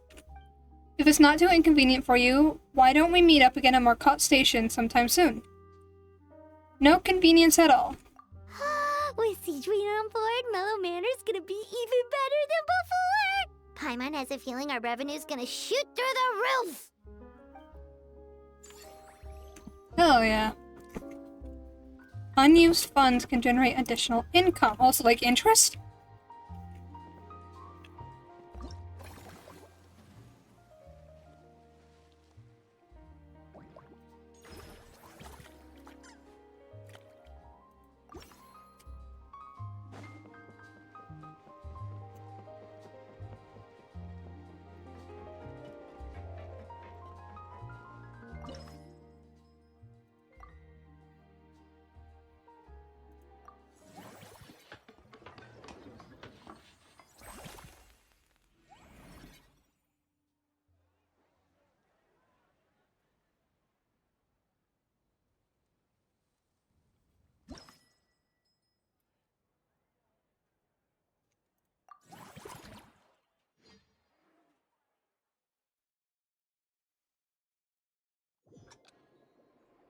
If it's not too inconvenient for you, why don't we meet up again at Marcotte Station sometime soon? No convenience at all. With Sijween on board, Mellow Manor's gonna be even better than before! Paimon has a feeling our revenue's gonna shoot through the roof! Hell yeah. Unused funds can generate additional income. Also, like interest?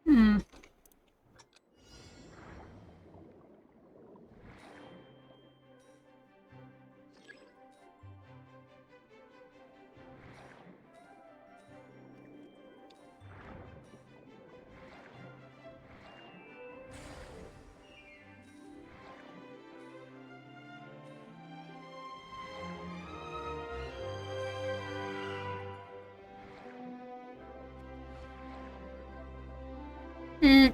Hmm. Hmm.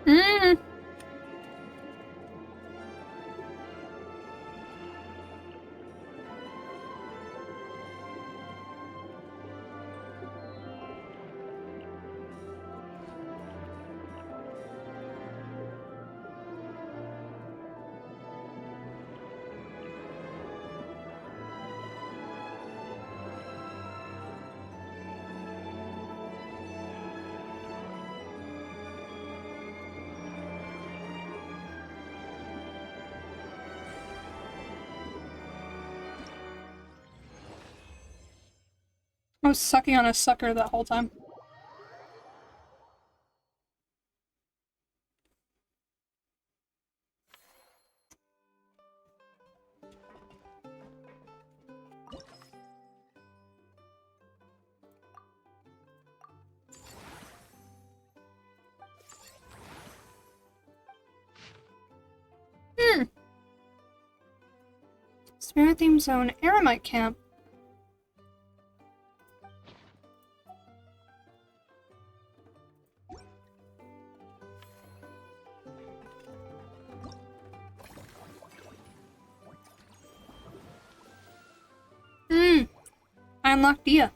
Hmm. I was sucking on a sucker that whole time. Spirit Theme Zone Aramite Camp. I unlocked Dia.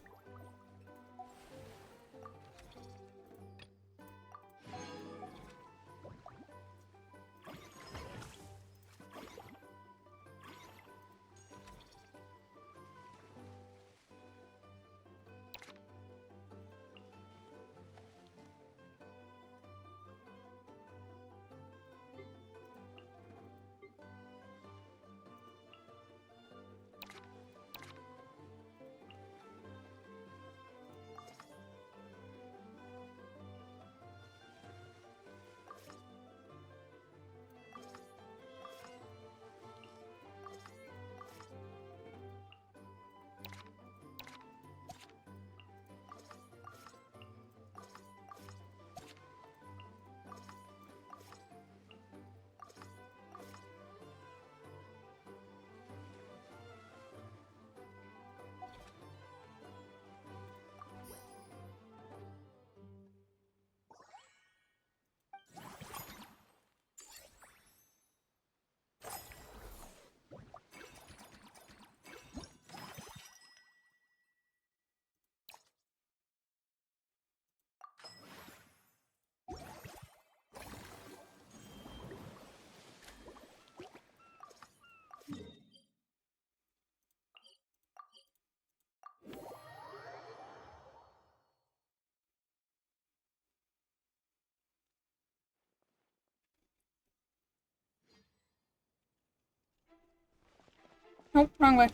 Nope, wrong way.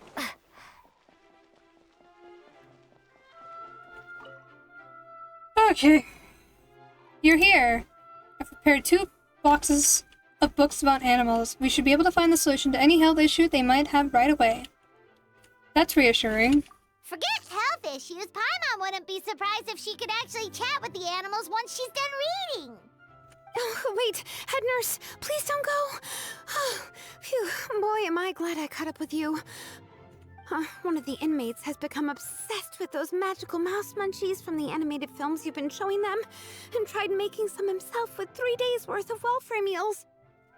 Okay. You're here. I've prepared 2 boxes of books about animals. We should be able to find the solution to any health issue they might have right away. That's reassuring. Forget health issues. Paimon wouldn't be surprised if she could actually chat with the animals once she's done reading. Oh, wait, head nurse, please don't go. Phew, boy, am I glad I caught up with you. One of the inmates has become obsessed with those magical mouse munchies from the animated films you've been showing them, and tried making some himself with 3 days' worth of welfare meals.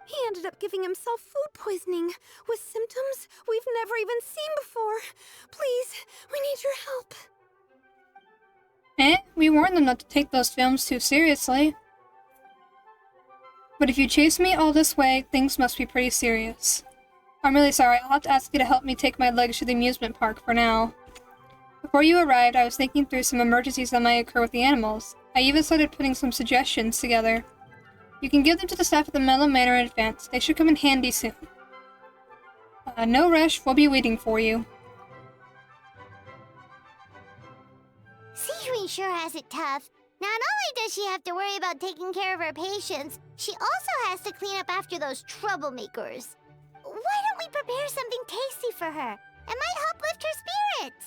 He ended up giving himself food poisoning, with symptoms we've never even seen before. Please, we need your help. We warned them not to take those films too seriously. But if you chase me all this way, things must be pretty serious. I'm really sorry, I'll have to ask you to help me take my legs to the amusement park for now. Before you arrived, I was thinking through some emergencies that might occur with the animals. I even started putting some suggestions together. You can give them to the staff at the Mellow Manor in advance. They should come in handy soon. No rush, we'll be waiting for you. Siri sure has it tough. Not only does she have to worry about taking care of her patients, she also has to clean up after those troublemakers. Why don't we prepare something tasty for her? It might help lift her spirits.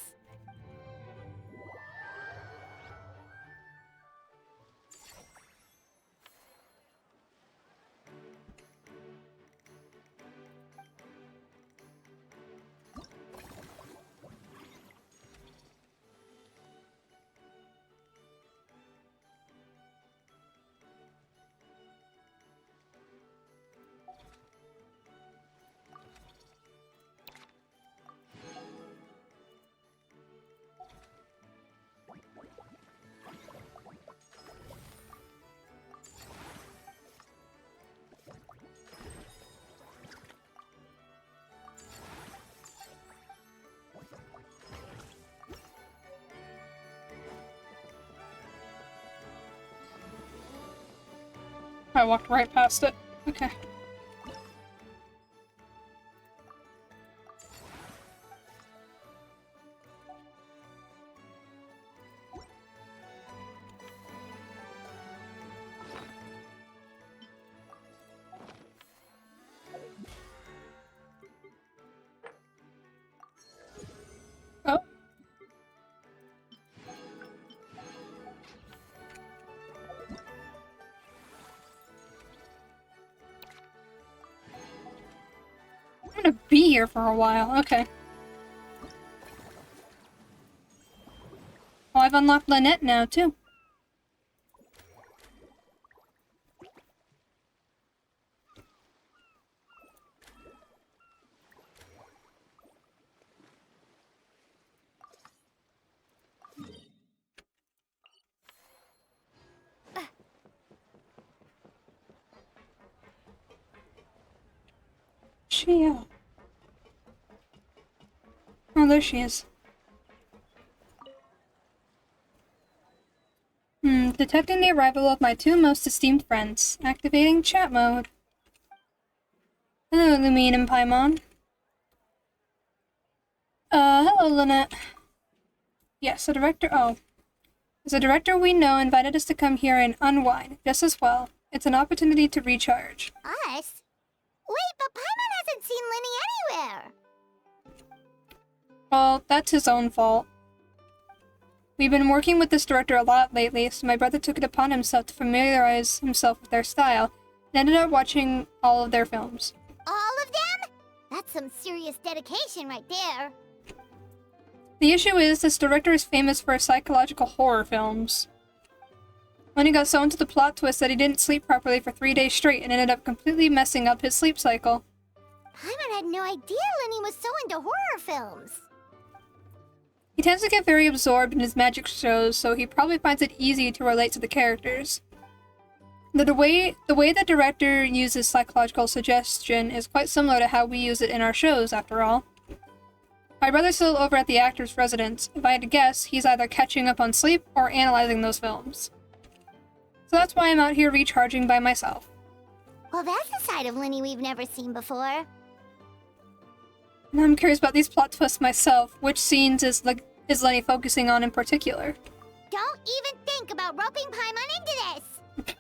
I walked right past it. Okay. gonna be here for a while. Okay. Oh, I've unlocked Lynette now, too. She, Oh, there she is. Detecting the arrival of my two most esteemed friends. Activating chat mode. Hello, Lumine and Paimon. Hello, Lynette. Yes, the director- oh. The director we know invited us to come here and unwind, just as well. It's an opportunity to recharge. Us? Wait, but Paimon hasn't seen Linny anywhere. Well, that's his own fault. We've been working with this director a lot lately, so my brother took it upon himself to familiarize himself with their style, and ended up watching all of their films. All of them? That's some serious dedication right there. The issue is, this director is famous for his psychological horror films. When he got so into the plot twist that he didn't sleep properly for 3 days straight and ended up completely messing up his sleep cycle. Paimon had no idea Linny was so into horror films. He tends to get very absorbed in his magic shows, so he probably finds it easy to relate to the characters. The way the director uses psychological suggestion is quite similar to how we use it in our shows, after all. My brother's still over at the actor's residence. If I had to guess, he's either catching up on sleep or analyzing those films. So that's why I'm out here recharging by myself. Well, that's a side of Linny we've never seen before. And I'm curious about these plot twists myself. Which scenes is Lenny focusing on in particular? Don't even think about roping Paimon into this!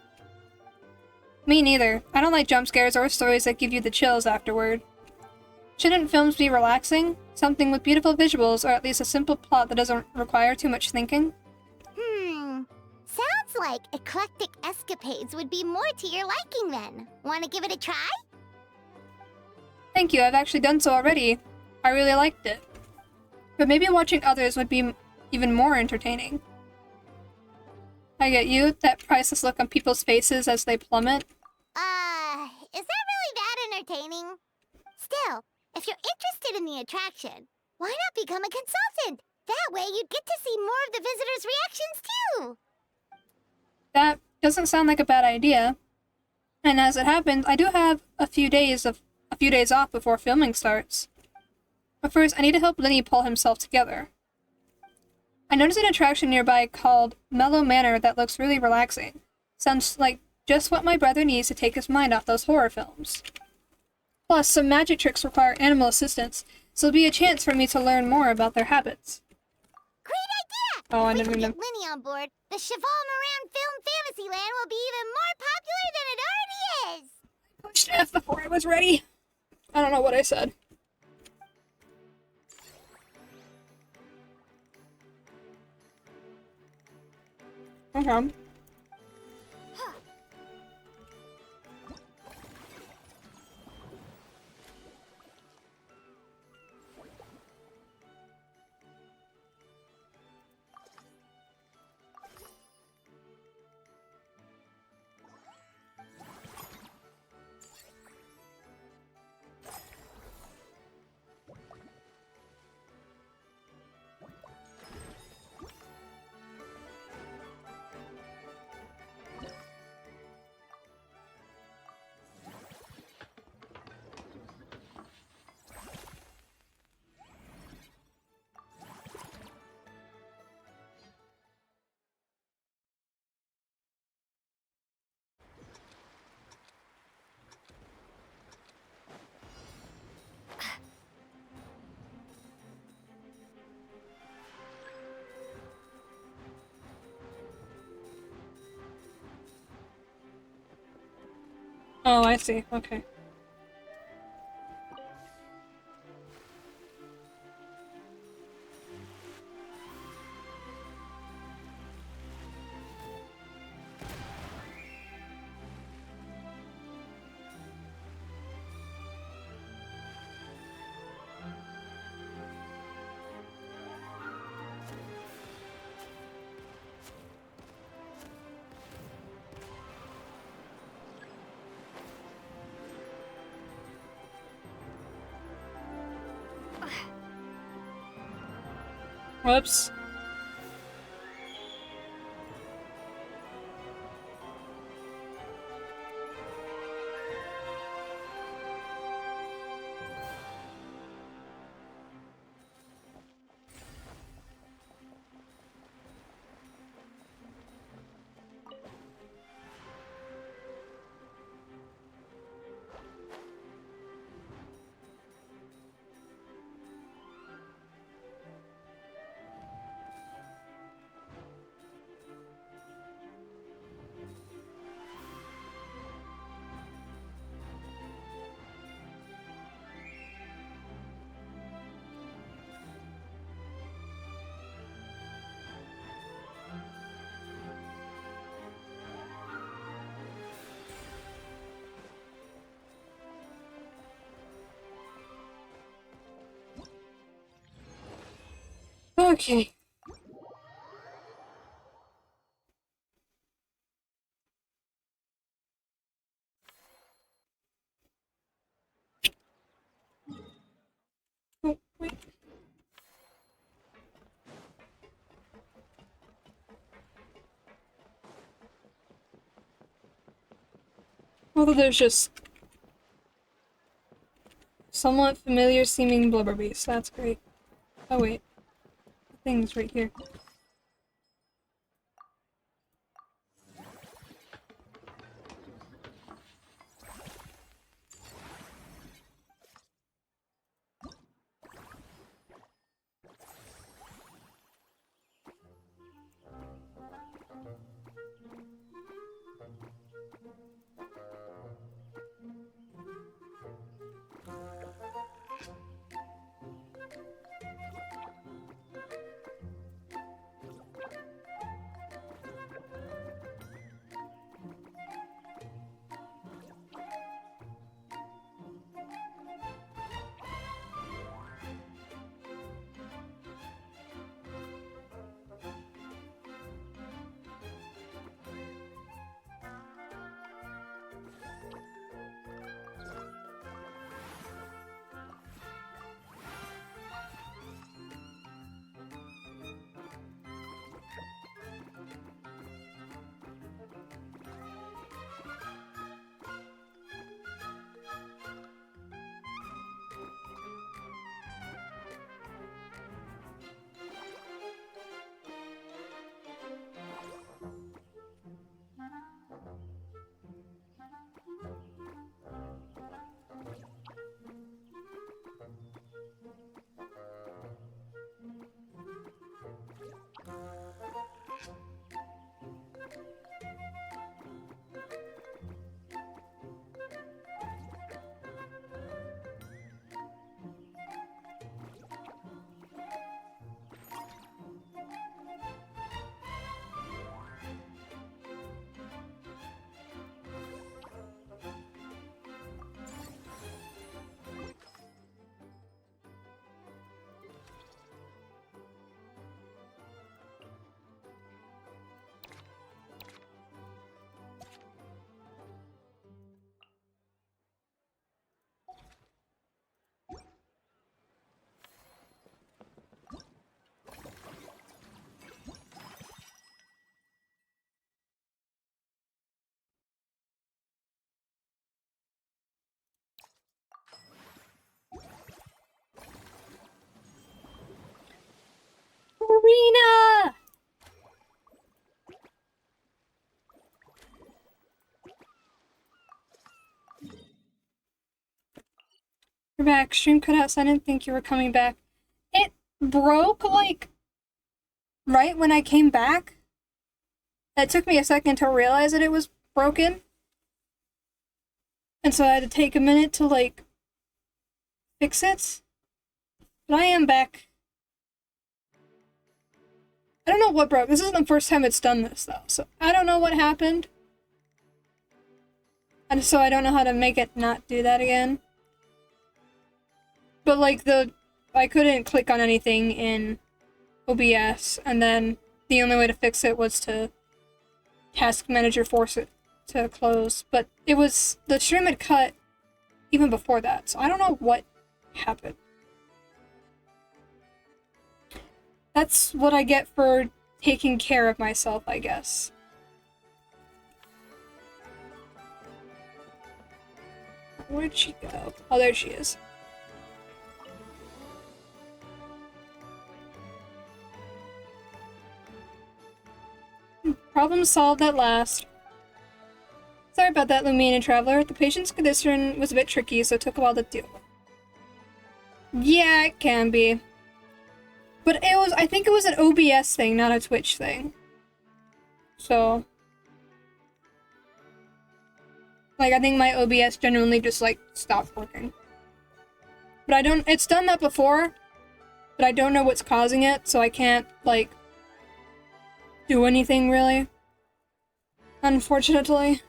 Me neither. I don't like jump scares or stories that give you the chills afterward. Shouldn't films be relaxing? Something with beautiful visuals, or at least a simple plot that doesn't require too much thinking? Sounds like eclectic escapades would be more to your liking then. Want to give it a try? Thank you, I've actually done so already. I really liked it. But maybe watching others would be even more entertaining. I get you, that priceless look on people's faces as they plummet. Is that really that entertaining? Still, if you're interested in the attraction, why not become a consultant? That way you'd get to see more of the visitors' reactions too! That doesn't sound like a bad idea. And as it happens, I do have a few days off before filming starts. But first, I need to help Linny pull himself together. I noticed an attraction nearby called Mellow Manor that looks really relaxing. Sounds like just what my brother needs to take his mind off those horror films. Plus, some magic tricks require animal assistance, so it'll be a chance for me to learn more about their habits. Great idea! Oh, I if we didn't can mean get Linny on board, the Cheval Moran Film Fantasyland will be even more popular than it already is! Pushed F before I was ready. I don't know what I said. Okay. Oh, I see. Okay. Whoops. Okay. Oh, wait. Although there's just somewhat familiar seeming blubber beasts. That's great. Oh wait. The thing's right here. Arena! You're back. Stream cut out, so I didn't think you were coming back. It broke, like, right when I came back. It took me a second to realize that it was broken. And so I had to take a minute to, like, fix it. But I am back. I don't know what broke. This isn't the first time it's done this, though. So I don't know what happened. And so I don't know how to make it not do that again. But, like, I couldn't click on anything in OBS, and then the only way to fix it was to Task Manager force it to close. But it was, the stream had cut even before that, so I don't know what happened. That's what I get for taking care of myself, I guess. Where'd she go? Oh, there she is. Problem solved at last. Sorry about that, Lumina Traveler. The patient's condition was a bit tricky, so it took a while to deal with. Yeah, it can be. But I think it was an OBS thing, not a Twitch thing. So. Like, I think my OBS genuinely just, like, stopped working. But it's done that before, but I don't know what's causing it, so I can't, like, do anything, really. Unfortunately.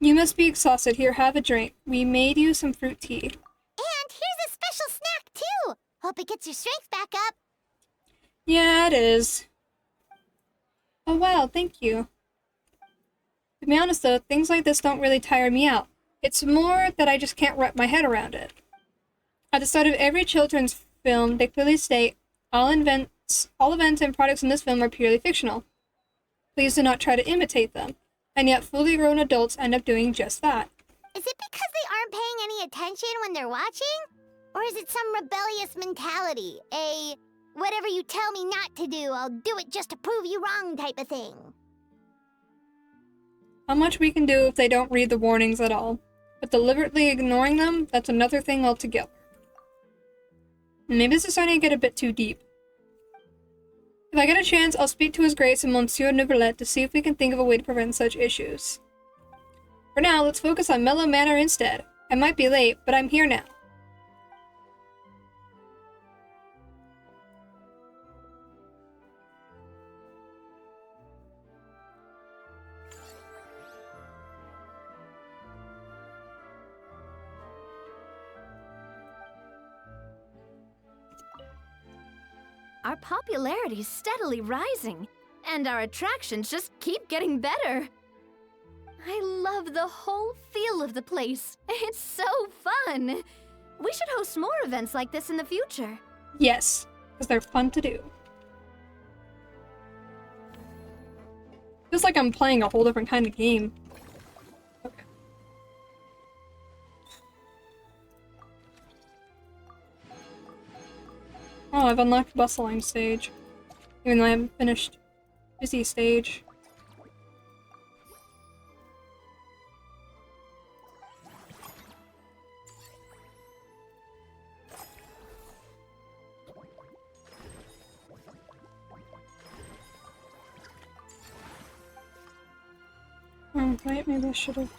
You must be exhausted. Here, have a drink. We made you some fruit tea. And here's a special snack, too. Hope it gets your strength back up. Yeah, it is. Oh, wow, thank you. To be honest, though, things like this don't really tire me out. It's more that I just can't wrap my head around it. At the start of every children's film, they clearly state, all events and products in this film are purely fictional. Please do not try to imitate them. And yet fully grown adults end up doing just that. Is it because they aren't paying any attention when they're watching? Or is it some rebellious mentality? A whatever you tell me not to do, I'll do it just to prove you wrong type of thing? How much we can do if they don't read the warnings at all. But deliberately ignoring them, that's another thing altogether. Maybe this is starting to get a bit too deep. If I get a chance, I'll speak to His Grace and Monsieur Neuvillette to see if we can think of a way to prevent such issues. For now, let's focus on Mellow Manor instead. I might be late, but I'm here now. Our popularity is steadily rising, and our attractions just keep getting better. I love the whole feel of the place. It's so fun. We should host more events like this in the future. Yes, because they're fun to do. Feels like I'm playing a whole different kind of game. Okay. Oh, I've unlocked Bustling stage. Even though I haven't finished Busy stage. Oh, right, maybe I should have.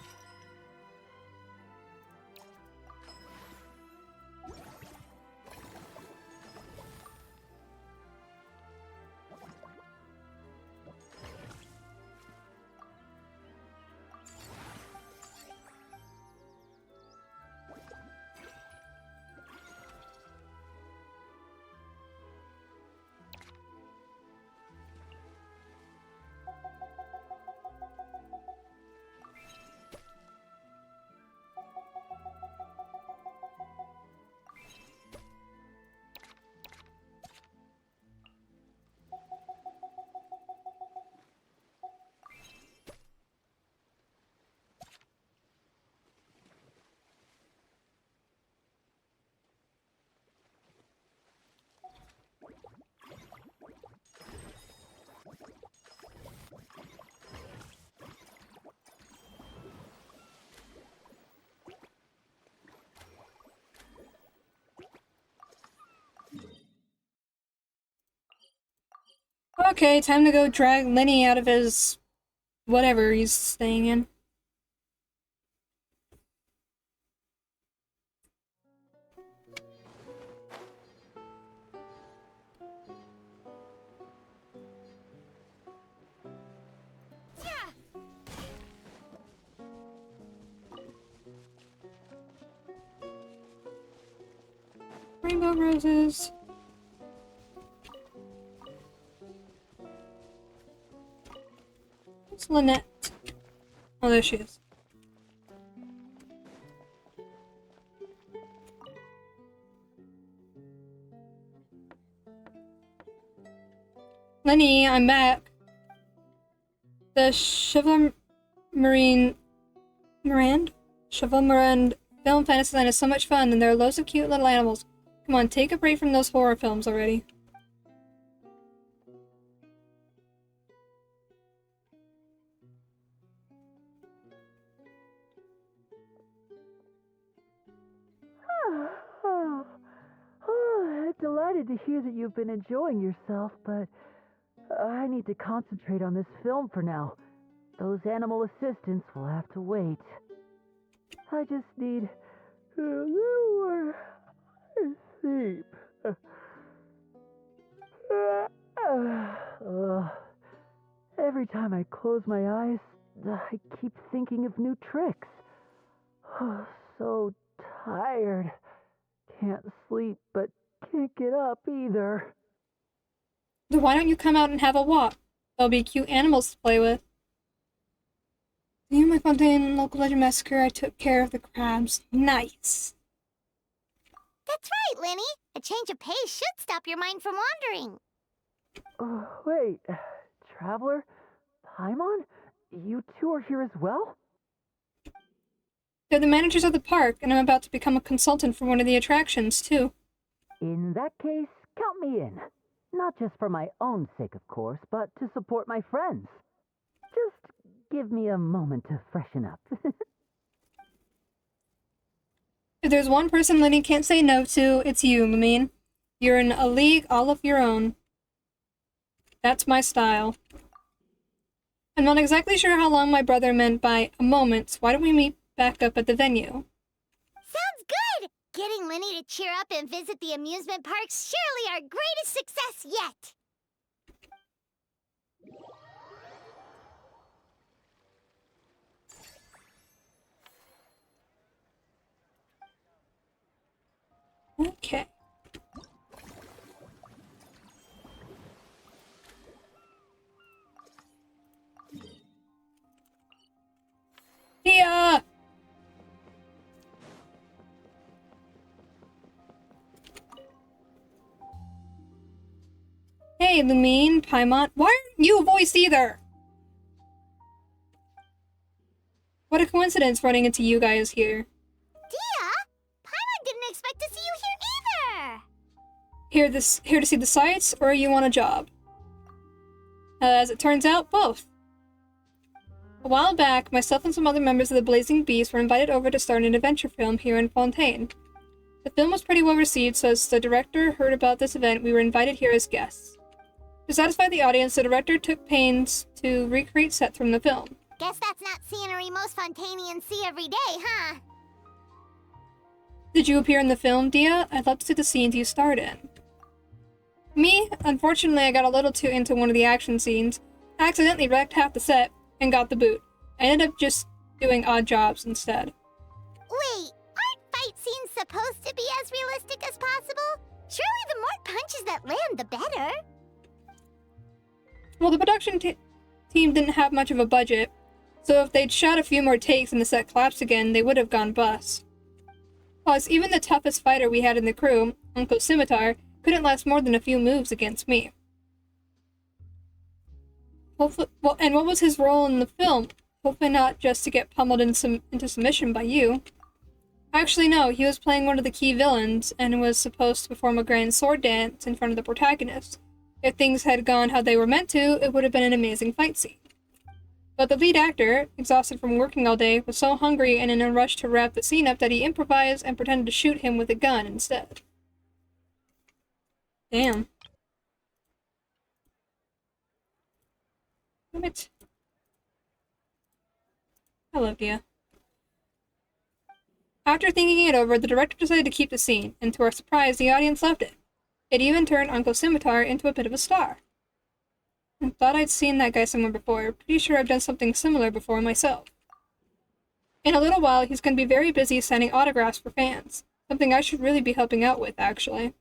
Okay, time to go drag Lenny out of his whatever he's staying in. Rainbow roses. Where's Lynette? Oh, there she is. Lenny, I'm back. The Cheval Film Fantasyland is so much fun, and there are loads of cute little animals. Come on, take a break from those horror films already. I'm delighted to hear that you've been enjoying yourself, but I need to concentrate on this film for now. Those animal assistants will have to wait. I just need a little more sleep. Every time I close my eyes, I keep thinking of new tricks. So tired. Can't sleep, but can't get up either. Then why don't you come out and have a walk? There'll be cute animals to play with. Near my Fontaine local legend massacre, I took care of the crabs. Nice. That's right, Lenny. A change of pace should stop your mind from wandering. Wait, Traveler? Paimon? You two are here as well? They're the managers of the park, and I'm about to become a consultant for one of the attractions, too. In that case, count me in. Not just for my own sake, of course, but to support my friends. Just give me a moment to freshen up. If there's one person Lenny can't say no to, it's you, Lumine. You're in a league all of your own. That's my style. I'm not exactly sure how long my brother meant by a moment, so why don't we meet back up at the venue? Sounds good! Getting Lenny to cheer up and visit the amusement park's surely our greatest success yet! Okay. Yeah! Hey, Lumine, Paimon. Why aren't you a voice either? What a coincidence running into you guys here. Dia? Paimon didn't expect to see you here either! Here to see the sights, or are you on a job? As it turns out, both. A while back, myself and some other members of the Blazing Beast were invited over to star in an adventure film here in Fontaine. The film was pretty well received, so as the director heard about this event, we were invited here as guests. To satisfy the audience, the director took pains to recreate sets from the film. Guess that's not scenery most Fontainians see every day, huh? Did you appear in the film, Dia? I'd love to see the scenes you starred in. Me? Unfortunately, I got a little too into one of the action scenes, accidentally wrecked half the set, and got the boot. I ended up just doing odd jobs instead. Wait, aren't fight scenes supposed to be as realistic as possible? Surely the more punches that land, the better. Well, the production team didn't have much of a budget, so if they'd shot a few more takes and the set collapsed again, they would have gone bust. Plus, even the toughest fighter we had in the crew, Uncle Scimitar, couldn't last more than a few moves against me. And what was his role in the film? Hopefully not just to get pummeled into submission by you. Actually, no, he was playing one of the key villains, and was supposed to perform a grand sword dance in front of the protagonist. If things had gone how they were meant to, it would have been an amazing fight scene. But the lead actor, exhausted from working all day, was so hungry and in a rush to wrap the scene up that he improvised and pretended to shoot him with a gun instead. Damn. Damn it. I love Dia. After thinking it over, the director decided to keep the scene, and to our surprise, the audience loved it. It even turned Uncle Scimitar into a bit of a star. I thought I'd seen that guy somewhere before. Pretty sure I've done something similar before myself. In a little while, he's going to be very busy signing autographs for fans. Something I should really be helping out with, actually.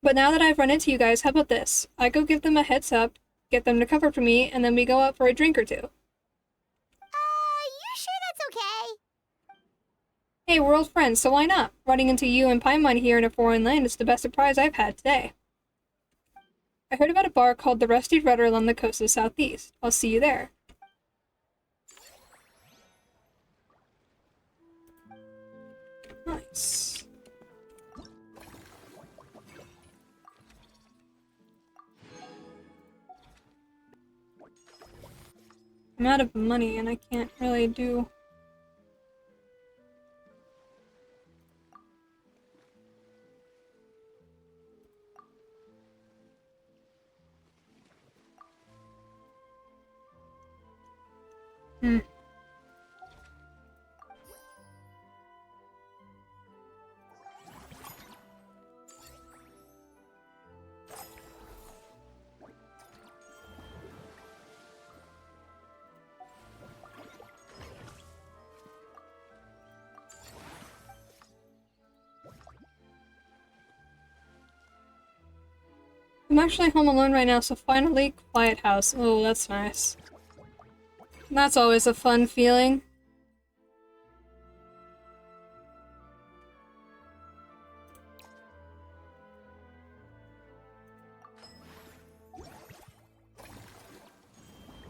But now that I've run into you guys, how about this? I go give them a heads up, get them to cover for me, and then we go out for a drink or two. You sure that's okay? Hey, we're old friends, so why not? Running into you and Paimon here in a foreign land is the best surprise I've had today. I heard about a bar called the Rusty Rudder along the coast of Southeast. I'll see you there. Nice. I'm out of money and I can't really do... I'm actually home alone right now, so finally, quiet house. Oh, that's nice. That's always a fun feeling.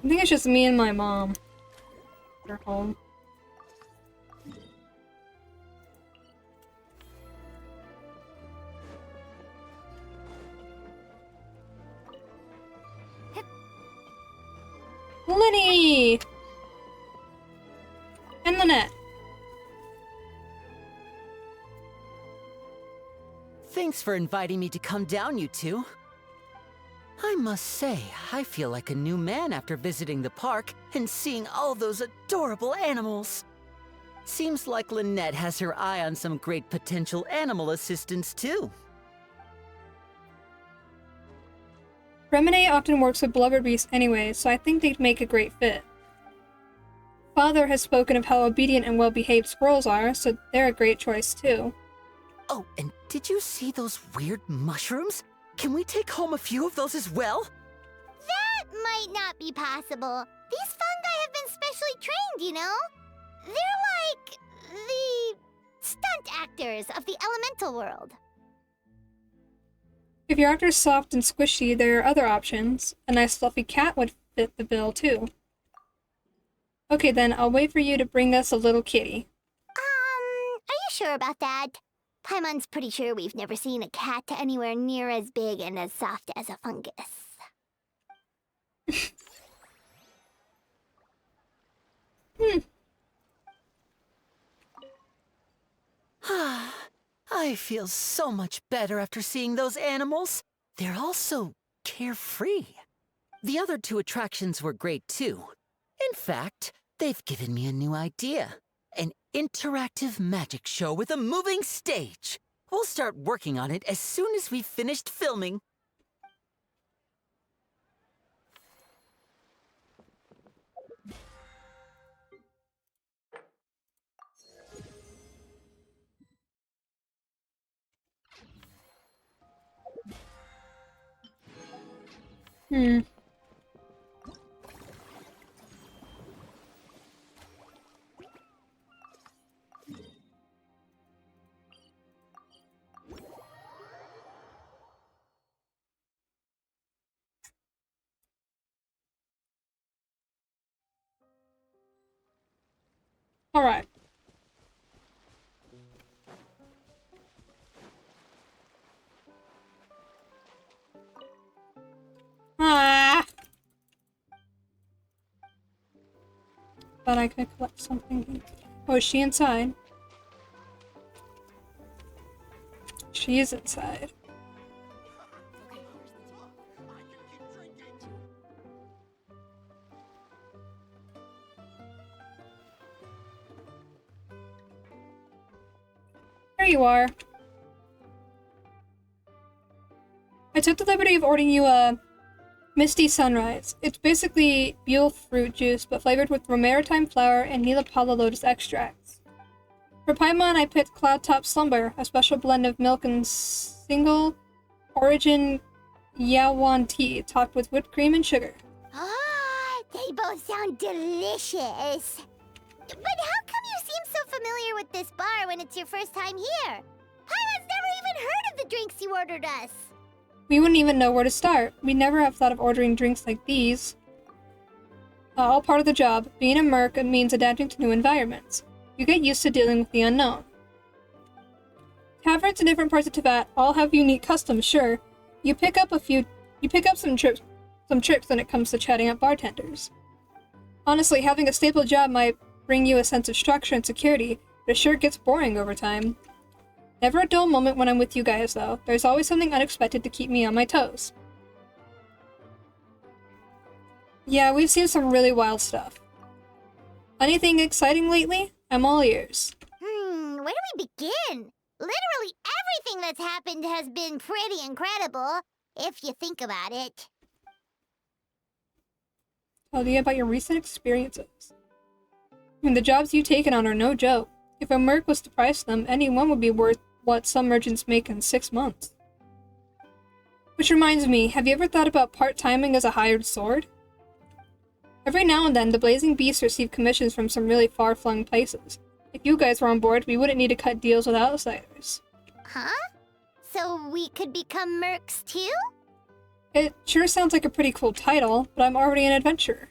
I think it's just me and my mom. They're home. Lenny! And Lynette. Thanks for inviting me to come down, you two. I must say, I feel like a new man after visiting the park and seeing all those adorable animals. Seems like Lynette has her eye on some great potential animal assistants, too. Remine often works with blubber beasts anyway, so I think they'd make a great fit. Father has spoken of how obedient and well-behaved squirrels are, so they're a great choice too. Oh, and did you see those weird mushrooms? Can we take home a few of those as well? That might not be possible. These fungi have been specially trained, you know? They're like the stunt actors of the elemental world. If your actor's soft and squishy, there are other options. A nice fluffy cat would fit the bill too. Okay then, I'll wait for you to bring us a little kitty. Are you sure about that? Paimon's pretty sure we've never seen a cat anywhere near as big and as soft as a fungus. I feel so much better after seeing those animals. They're also carefree. The other two attractions were great too. In fact, they've given me a new idea. An interactive magic show with a moving stage. We'll start working on it as soon as we've finished filming. Alright. Ah! Thought I could collect something. Oh, is she inside? She is inside. There you are. I took the liberty of ordering you a Misty Sunrise. It's basically Buell fruit juice, but flavored with Romaritime flower and Neelapala lotus extracts. For Paimon, I picked Cloud Top Slumber, a special blend of milk and single origin Yawan tea, topped with whipped cream and sugar. Ah, they both sound delicious. But how come you seem so familiar with this bar when it's your first time here? Paimon's never even heard of the drinks you ordered us. We wouldn't even know where to start. We'd never have thought of ordering drinks like these. All part of the job. Being a merc means adapting to new environments. You get used to dealing with the unknown. Taverns in different parts of Teyvat all have unique customs, sure. You pick up some tricks when it comes to chatting up bartenders. Honestly, having a stable job might bring you a sense of structure and security, but it sure gets boring over time. Never a dull moment when I'm with you guys, though. There's always something unexpected to keep me on my toes. Yeah, we've seen some really wild stuff. Anything exciting lately? I'm all ears. Where do we begin? Literally everything that's happened has been pretty incredible, if you think about it. Tell me about your recent experiences. And the jobs you've taken on are no joke. If a merc was to price them, any one would be worth what some merchants make in 6 months. Which reminds me, have you ever thought about part-timing as a hired sword? Every now and then, the Blazing Beasts receive commissions from some really far-flung places. If you guys were on board, we wouldn't need to cut deals with outsiders. Huh? So we could become mercs too? It sure sounds like a pretty cool title, but I'm already an adventurer.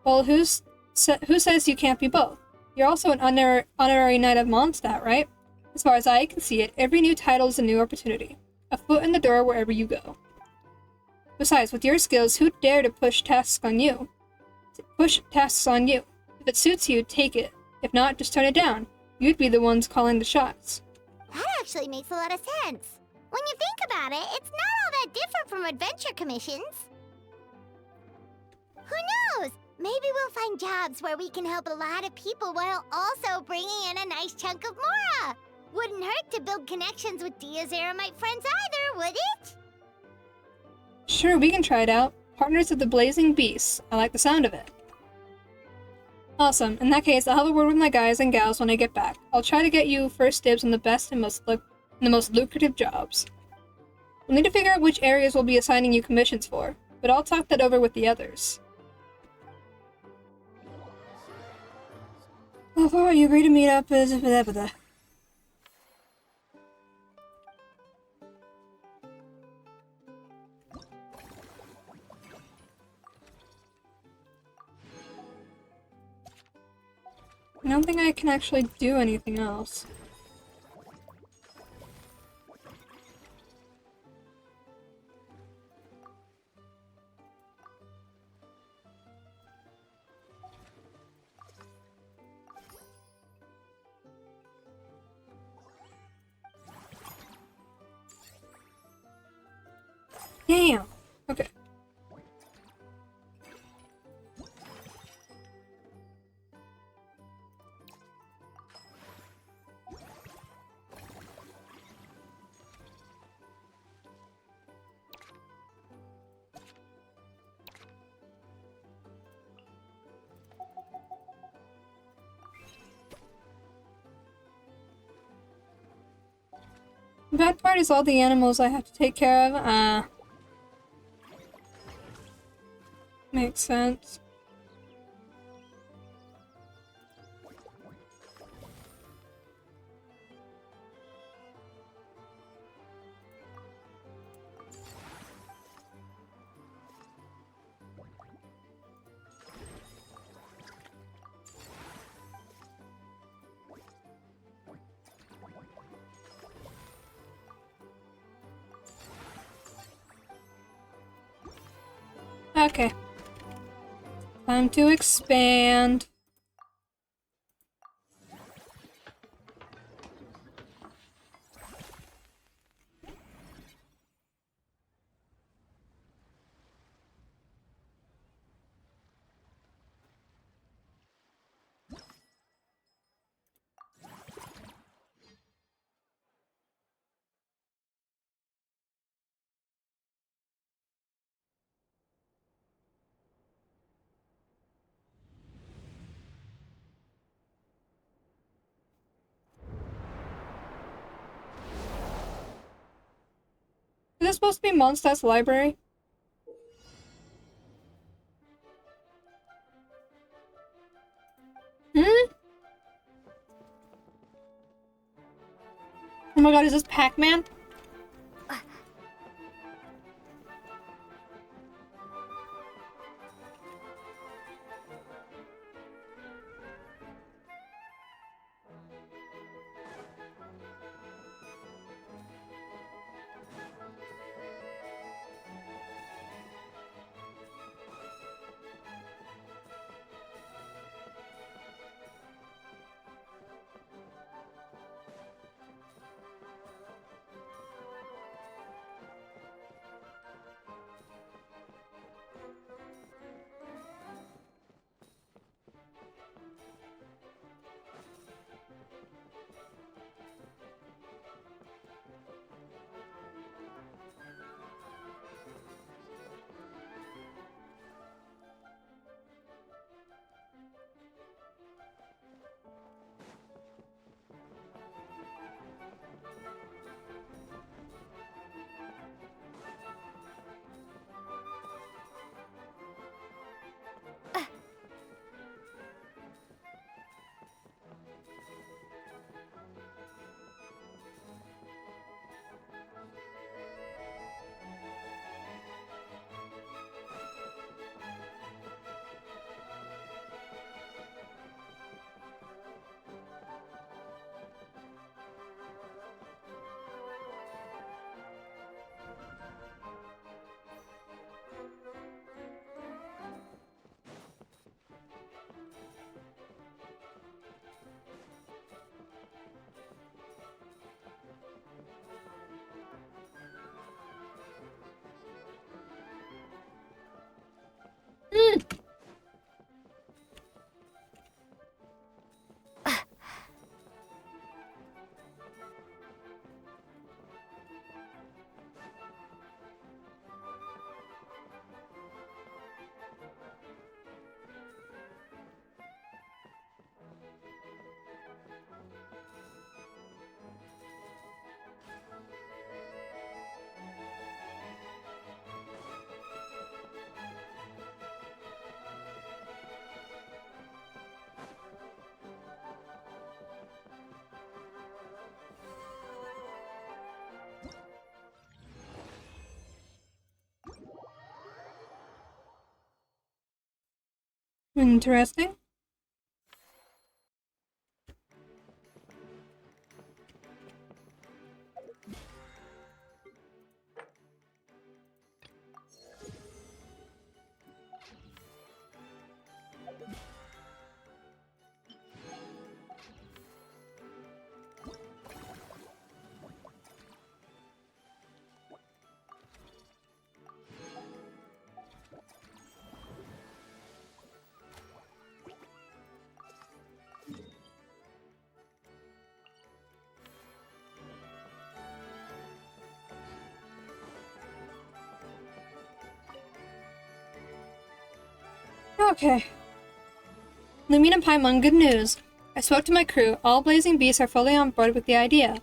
Well, who says you can't be both? You're also an honorary knight of Mondstadt, right? As far as I can see it, every new title is a new opportunity. A foot in the door wherever you go. Besides, with your skills, who'd dare to push tasks on you? If it suits you, take it. If not, just turn it down. You'd be the ones calling the shots. That actually makes a lot of sense. When you think about it, it's not all that different from adventure commissions. Who knows? Maybe we'll find jobs where we can help a lot of people while also bringing in a nice chunk of Mora. Wouldn't hurt to build connections with Dia's Eremite friends either, would it? Sure, we can try it out. Partners of the Blazing Beasts. I like the sound of it. Awesome. In that case, I'll have a word with my guys and gals when I get back. I'll try to get you first dibs on the best and the most lucrative jobs. We'll need to figure out which areas we'll be assigning you commissions for, but I'll talk that over with the others. How far you agree to meet up as I don't think I can actually do anything else. Damn! Okay. The bad part is all the animals I have to take care of. Makes sense. Okay. Time to expand. Is this supposed to be Mondstadt's library? Hmm? Oh my god, is this Pac-Man? Interesting. Okay. Lumine and Paimon, good news. I spoke to my crew. All Blazing Beasts are fully on board with the idea.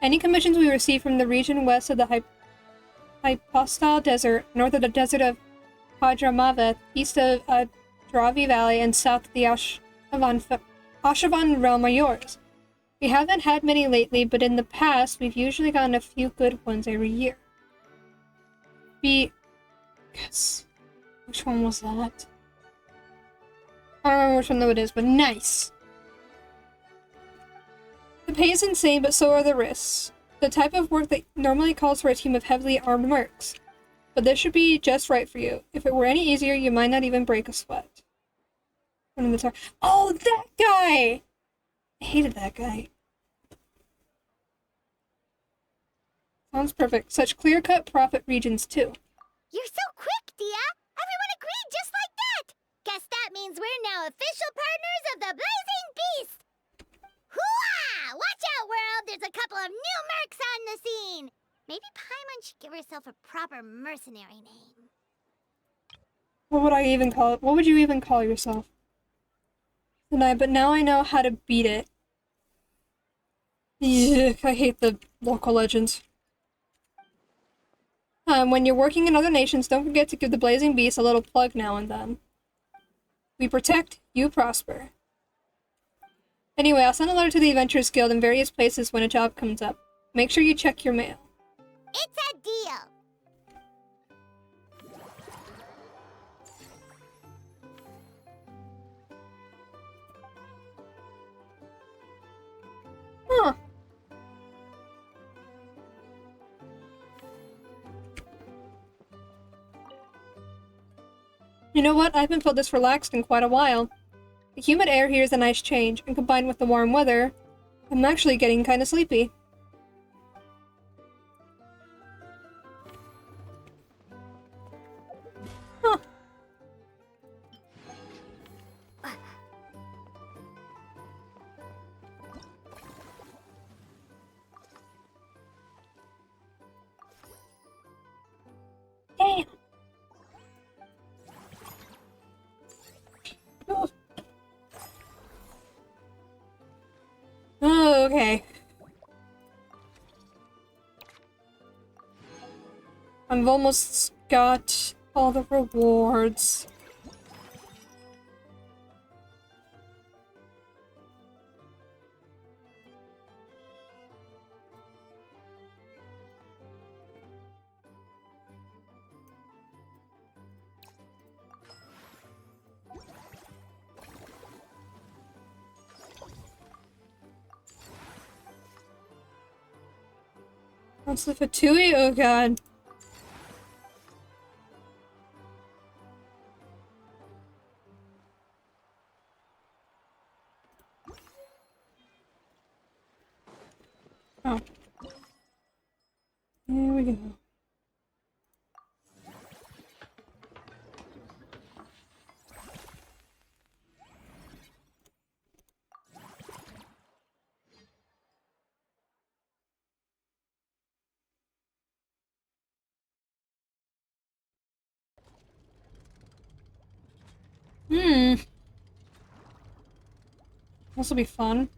Any commissions we receive from the region west of the Hypostyle Desert, north of the desert of Hadramaveth, east of Dravi Valley, and south of the Ashavan realm are yours. We haven't had many lately, but in the past, we've usually gotten a few good ones every year. Yes. Which one was that? I don't remember which one though it is, but nice! The pay is insane, but so are the risks. The type of work that normally calls for a team of heavily armed mercs. But this should be just right for you. If it were any easier, you might not even break a sweat. Oh, that guy! I hated that guy. Sounds perfect. Such clear-cut profit regions, too. You're so quick, Dia! Everyone agreed just like that! Guess that means we're now official partners of the Blazing Beast! Hooah! Watch out, world! There's a couple of new mercs on the scene! Maybe Paimon should give herself a proper mercenary name. What would I even call it? What would you even call yourself? But now I know how to beat it. Yuck, I hate the local legends. When you're working in other nations, don't forget to give the Blazing Beast a little plug now and then. We protect, you prosper. Anyway, I'll send a letter to the Adventurers Guild in various places when a job comes up. Make sure you check your mail. It's a deal! Huh. You know what? I haven't felt this relaxed in quite a while. The humid air here is a nice change, and combined with the warm weather, I'm actually getting kind of sleepy. Huh. Damn. Oh, okay. I've almost got all the rewards. What's the Fatui? Oh god. Oh. Here we go. This will be fun.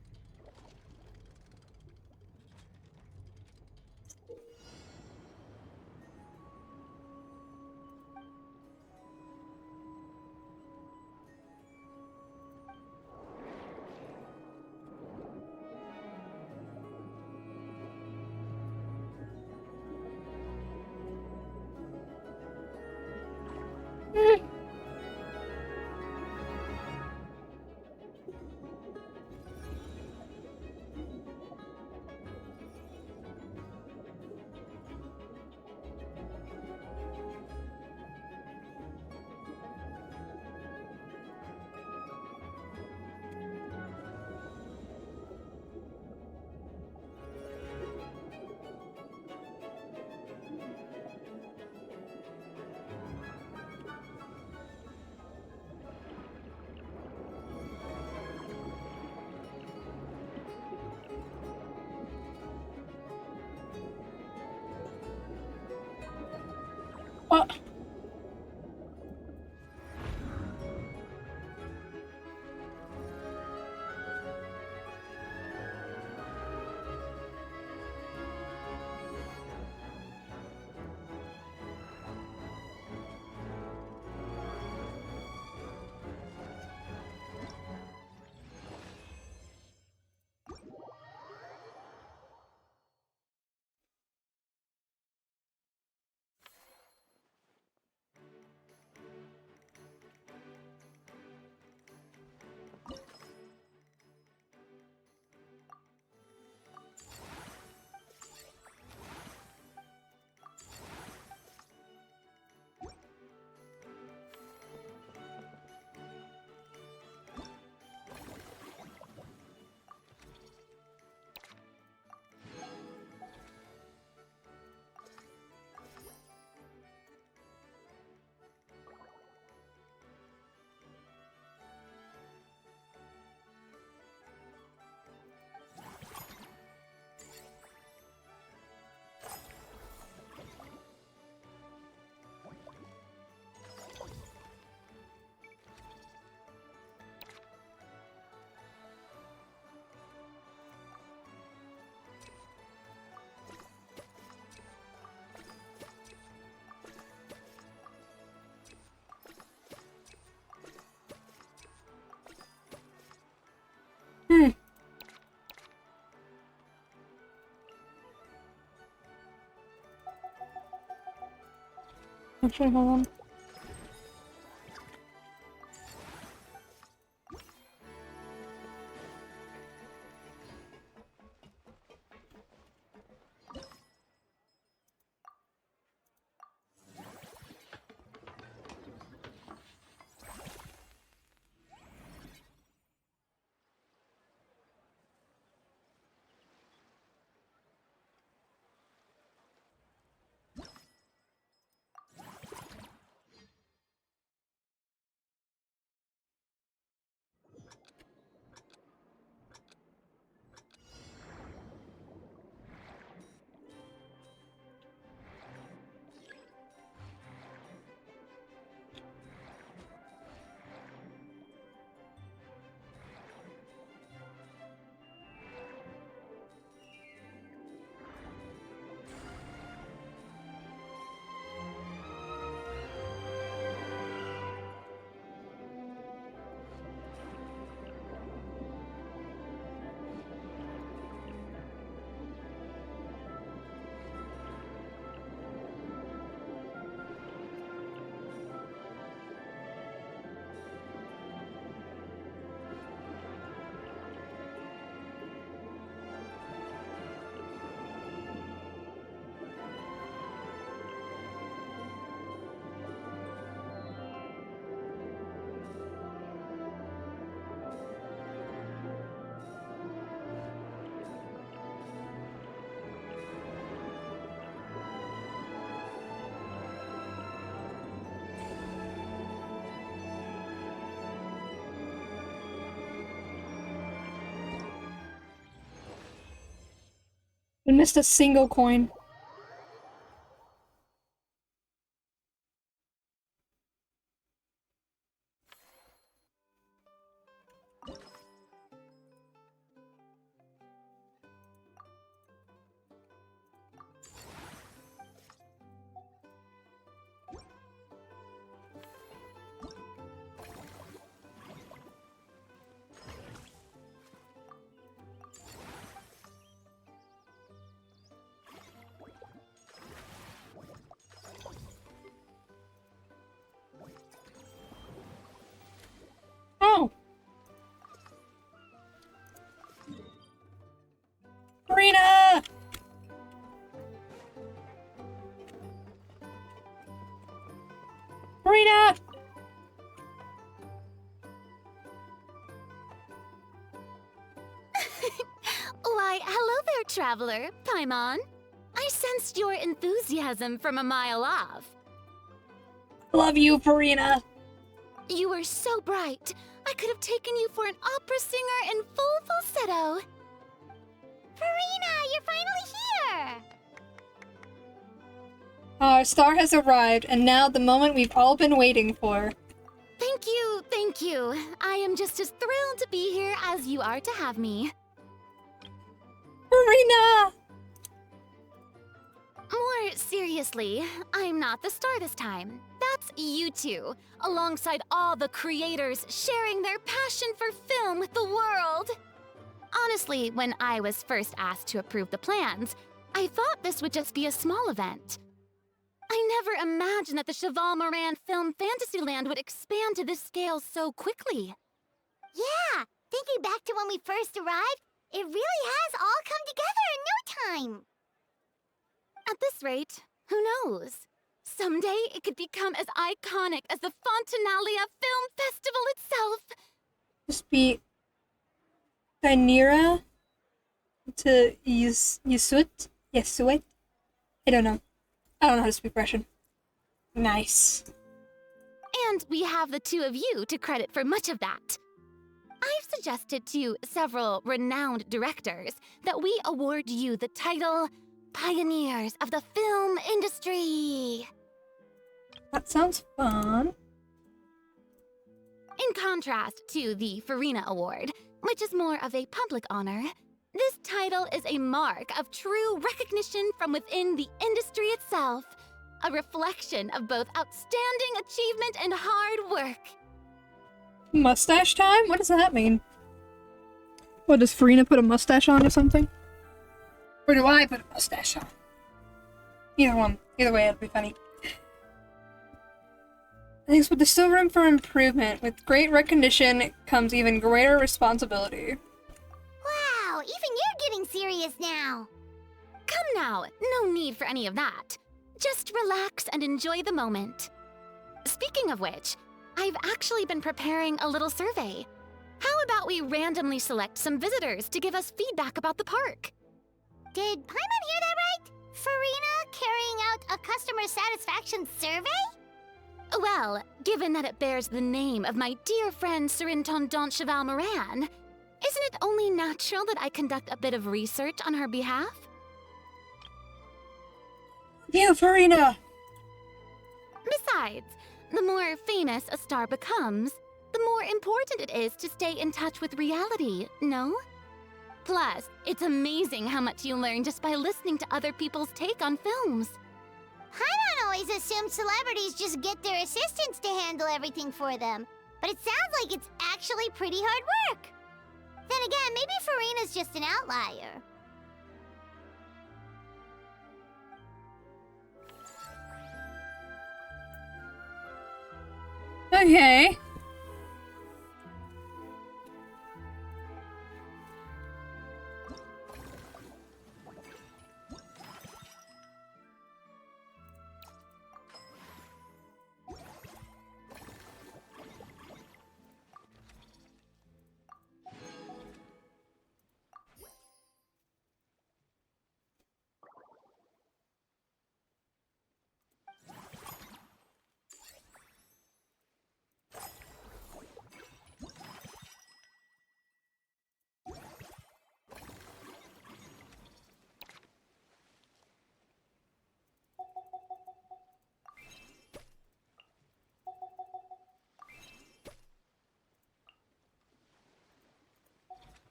Actually, hold on. We missed a single coin. Oh! Marina! Marina! Why, hello there, traveler. Paimon. I sensed your enthusiasm from a mile off. Love you, Farina. You were so bright. I could have taken you for an opera singer in full falsetto. Farina, you're finally here! Our star has arrived, and now the moment we've all been waiting for. Thank you, thank you. I am just as thrilled to be here as you are to have me. Furina! More seriously, I'm not the star this time. That's you two, alongside all the creators sharing their passion for film with the world. Honestly, when I was first asked to approve the plans, I thought this would just be a small event. I never imagined that the Cheval Moran Film Fantasyland would expand to this scale so quickly. Yeah, thinking back to when we first arrived, it really has all come together in no time. At this rate, who knows? Someday it could become as iconic as the Fontanalia Film Festival itself. Just be Dynira to Yasuit? Yasuit? I don't know. I don't know how to speak Russian. Nice. And we have the two of you to credit for much of that. I've suggested to several renowned directors that we award you the title Pioneers of the Film Industry. That sounds fun. In contrast to the Farina Award, which is more of a public honor, this title is a mark of true recognition from within the industry itself, a reflection of both outstanding achievement and hard work. Mustache time? What does that mean? What, does Farina put a mustache on or something? Or do I put a mustache on? Either one. Either way, it'll be funny. Thanks, but there's still room for improvement. With great recognition comes even greater responsibility. Wow, even you're getting serious now. Come now, no need for any of that. Just relax and enjoy the moment. Speaking of which, I've actually been preparing a little survey. How about we randomly select some visitors to give us feedback about the park? Did Paimon hear that right? Farina carrying out a customer satisfaction survey? Well, given that it bears the name of my dear friend Surintendant Cheval Moran, isn't it only natural that I conduct a bit of research on her behalf? You, Farina! Besides, the more famous a star becomes, the more important it is to stay in touch with reality, no? Plus, it's amazing how much you learn just by listening to other people's take on films. Paimon always assumed celebrities just get their assistants to handle everything for them. But it sounds like it's actually pretty hard work. Then again, maybe Farina's just an outlier. Okay.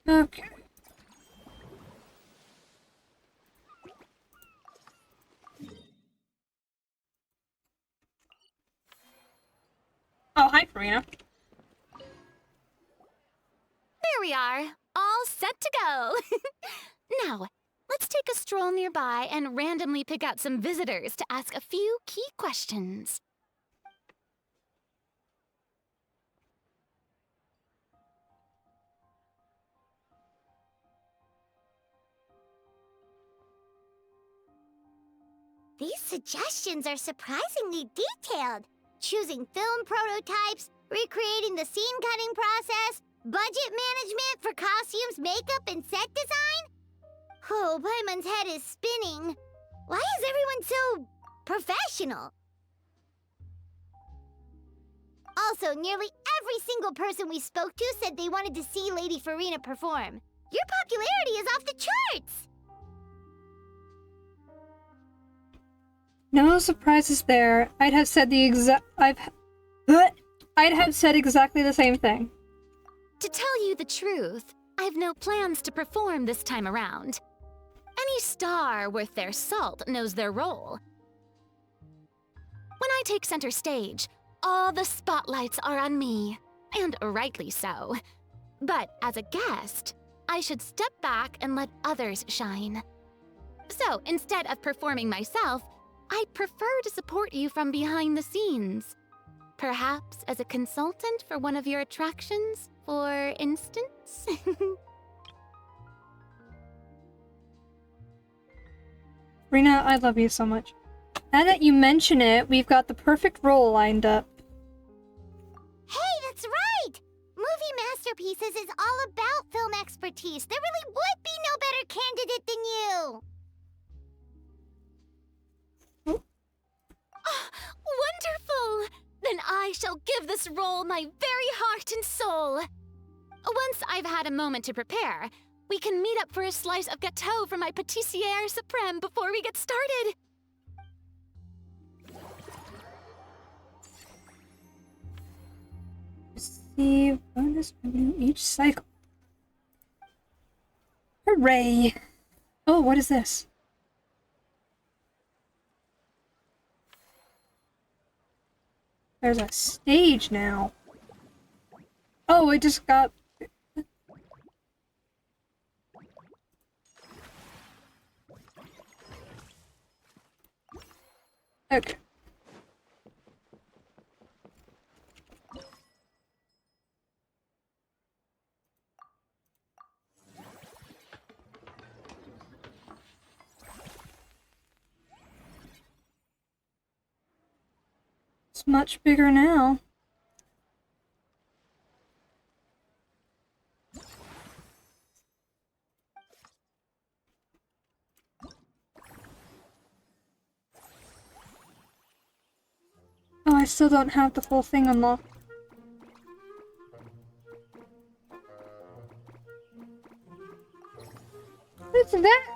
Okay. Oh, hi, Farina. There we are, all set to go. Now, let's take a stroll nearby and randomly pick out some visitors to ask a few key questions. These suggestions are surprisingly detailed. Choosing film prototypes, recreating the scene cutting process, budget management for costumes, makeup, and set design? Oh, Paimon's head is spinning. Why is everyone so professional? Also, nearly every single person we spoke to said they wanted to see Lady Farina perform. Your popularity is off the charts! No surprises there. I'd have said exactly the same thing. To tell you the truth, I've no plans to perform this time around. Any star worth their salt knows their role. When I take center stage, all the spotlights are on me, and rightly so. But as a guest, I should step back and let others shine. So instead of performing myself, I'd prefer to support you from behind the scenes. Perhaps as a consultant for one of your attractions, for instance? Rena, I love you so much. Now that you mention it, we've got the perfect role lined up. Hey, that's right! Movie Masterpieces is all about film expertise. There really would be no better candidate than you! Oh, wonderful! Then I shall give this role my very heart and soul. Once I've had a moment to prepare, we can meet up for a slice of gâteau from my pâtissière suprême before we get started. Receive bonus revenue each cycle. Hooray! Oh, what is this? There's a stage now. Oh, it just got... Okay. It's much bigger now. Oh, I still don't have the full thing unlocked. What's that?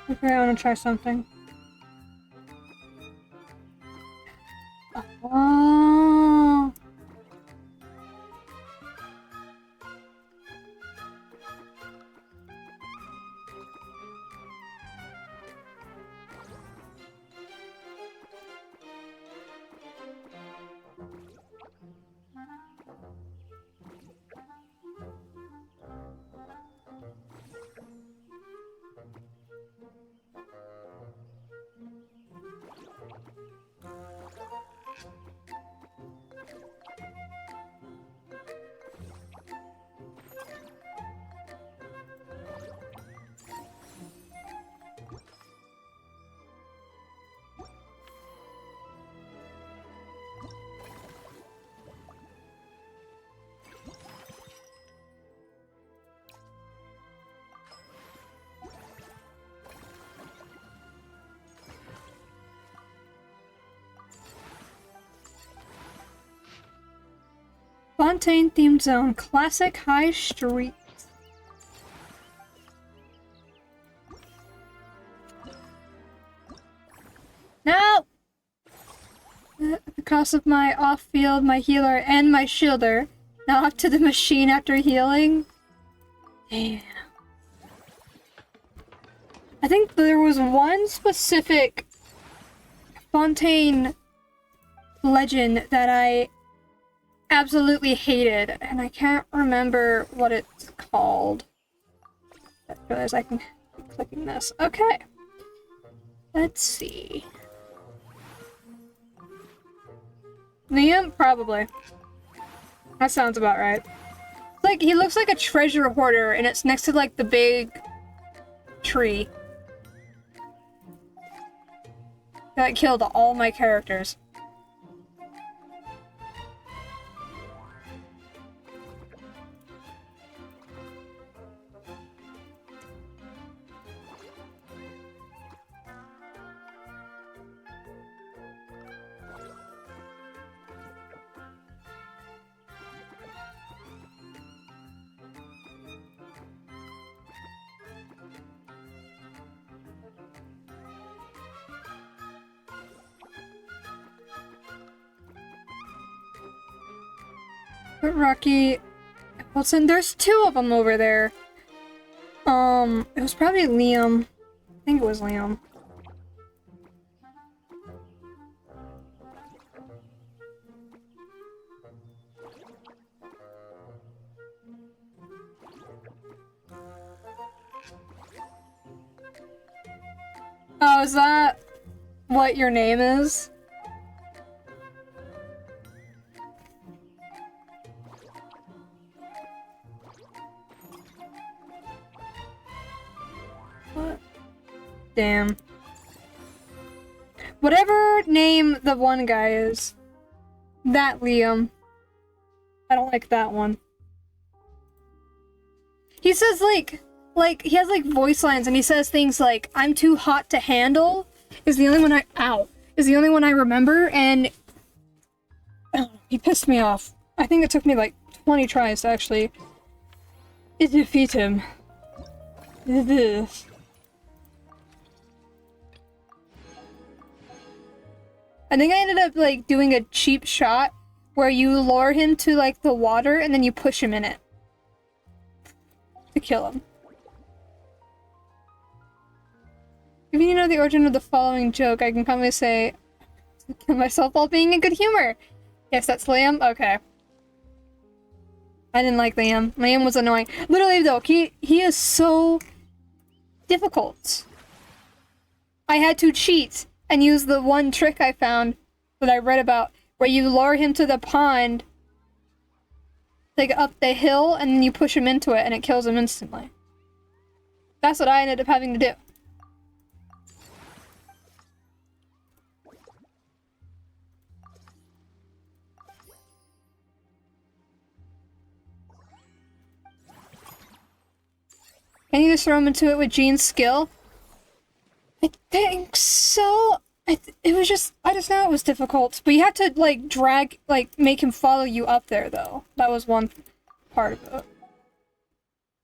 Okay, I want to try something. Oh. Fontaine themed zone, classic high street. No! At the cost of my off-field, my healer, and my shielder. Now off to the machine after healing. Damn. I think there was one specific Fontaine legend that I absolutely hated, and I can't remember what it's called. I realize I can keep clicking this. Okay. Let's see. Liam? Probably. That sounds about right. Like, he looks like a treasure hoarder, and it's next to, like, the big tree. That killed all my characters. But Rocky Wilson, there's two of them over there. It was probably Liam. I think it was Liam. Oh, is that what your name is? What? Damn. Whatever name the one guy is. That Liam. I don't like that one. He says he has like voice lines and he says things like, I'm too hot to handle is the only one I remember, and he pissed me off. I think it took me like 20 tries to actually defeat him. I think I ended up like doing a cheap shot where you lure him to like the water and then you push him in it to kill him. If you know the origin of the following joke, I can calmly say, kill myself while being in good humor. Yes, that's Liam? Okay. I didn't like Liam. Liam was annoying. Literally though, he is so difficult. I had to cheat and use the one trick I found that I read about, where you lure him to the pond, like up the hill, and then you push him into it and it kills him instantly. That's what I ended up having to do. Can you just throw him into it with Jean's skill? I think so. It was just, I just know it was difficult. But you had to, like, make him follow you up there, though. That was one part of it.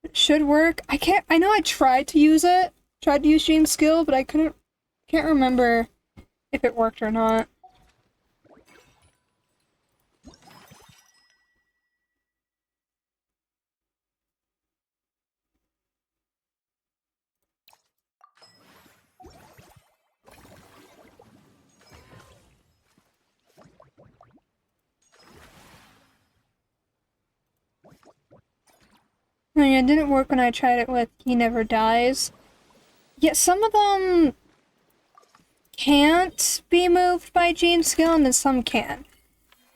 It should work. I know I tried to use Jean's skill, but I can't remember if it worked or not. I mean, it didn't work when I tried it with He Never Dies. Yet some of them can't be moved by Jean's skill, and then some can.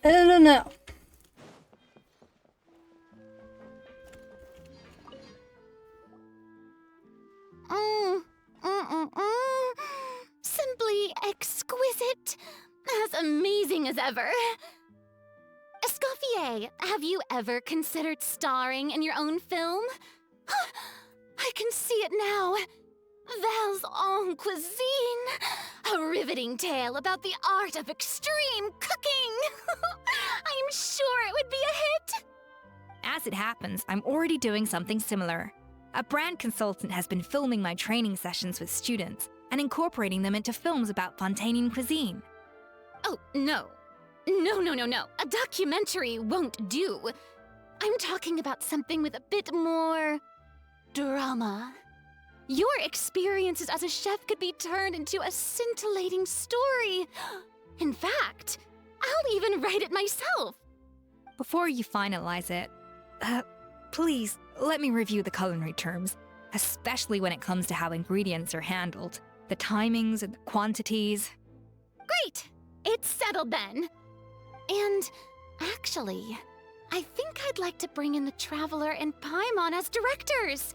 I don't know. Simply exquisite. As amazing as ever. Escoffier, have you ever considered starring in your own film? I can see it now. Val's en cuisine. A riveting tale about the art of extreme cooking. I'm sure it would be a hit. As it happens, I'm already doing something similar. A brand consultant has been filming my training sessions with students and incorporating them into films about Fontanian cuisine. Oh, no. No. A documentary won't do. I'm talking about something with a bit more drama. Your experiences as a chef could be turned into a scintillating story. In fact, I'll even write it myself. Before you finalize it, please let me review the culinary terms, especially when it comes to how ingredients are handled, the timings and the quantities. Great! It's settled then. And actually, I think I'd like to bring in the Traveler and Paimon as directors.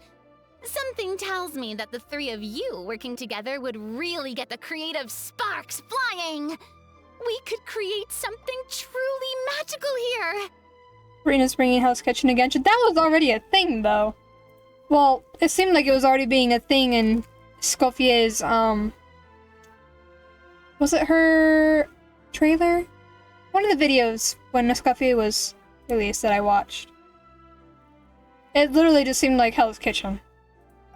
Something tells me that the three of you working together would really get the creative sparks flying. We could create something truly magical here. Rena's bringing Hell's Kitchen to Genshin. That was already a thing, though. Well, it seemed like it was already being a thing in Scoffier's, was it her trailer? One of the videos when Escoffier was released that I watched. It literally just seemed like Hell's Kitchen.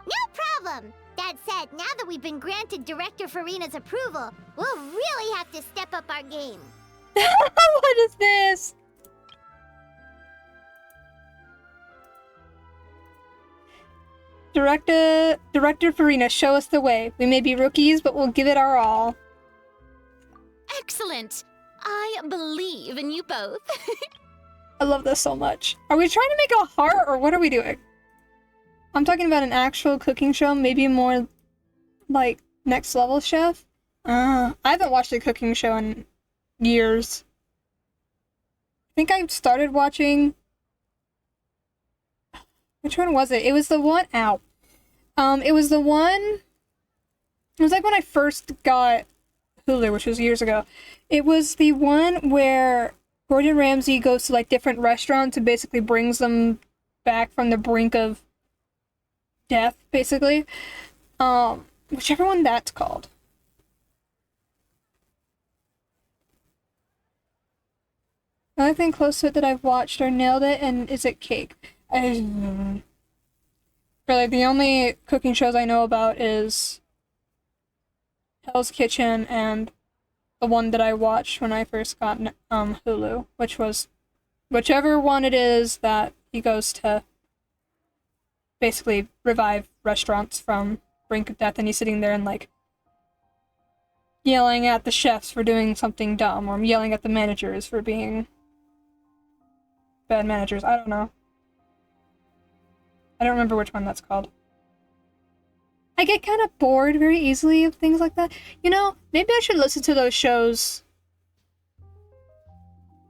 No problem! That said, now that we've been granted Director Farina's approval, we'll really have to step up our game. What is this? Director Farina, show us the way. We may be rookies, but we'll give it our all. Excellent. I believe in you both. I love this so much. Are we trying to make a heart, or what are we doing? I'm talking about an actual cooking show, maybe more like Next Level Chef. I haven't watched a cooking show in years. I think I started watching... Which one was it? It was the one... Ow. It was the one... It was like when I first got Hulu, which was years ago. It was the one where Gordon Ramsay goes to like different restaurants and basically brings them back from the brink of death, basically. Whichever one that's called. Another thing close to it that I've watched or nailed it, and Is It Cake? Really, the only cooking shows I know about is Hell's Kitchen and the one that I watched when I first got Hulu, which was whichever one it is that he goes to basically revive restaurants from brink of death, and he's sitting there and like yelling at the chefs for doing something dumb, or yelling at the managers for being bad managers. I don't know. I don't remember which one that's called. I get kind of bored very easily of things like that. You know, maybe I should listen to those shows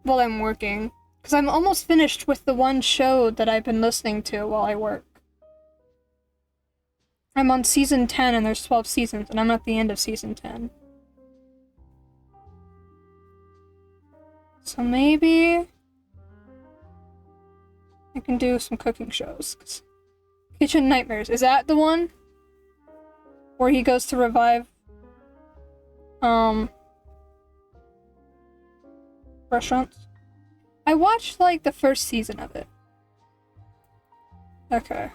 while I'm working. Because I'm almost finished with the one show that I've been listening to while I work. I'm on season 10 and there's 12 seasons, and I'm at the end of season 10. So maybe I can do some cooking shows. Kitchen Nightmares, is that the one? Where he goes to revive restaurants? I watched like the first season of it. Okay.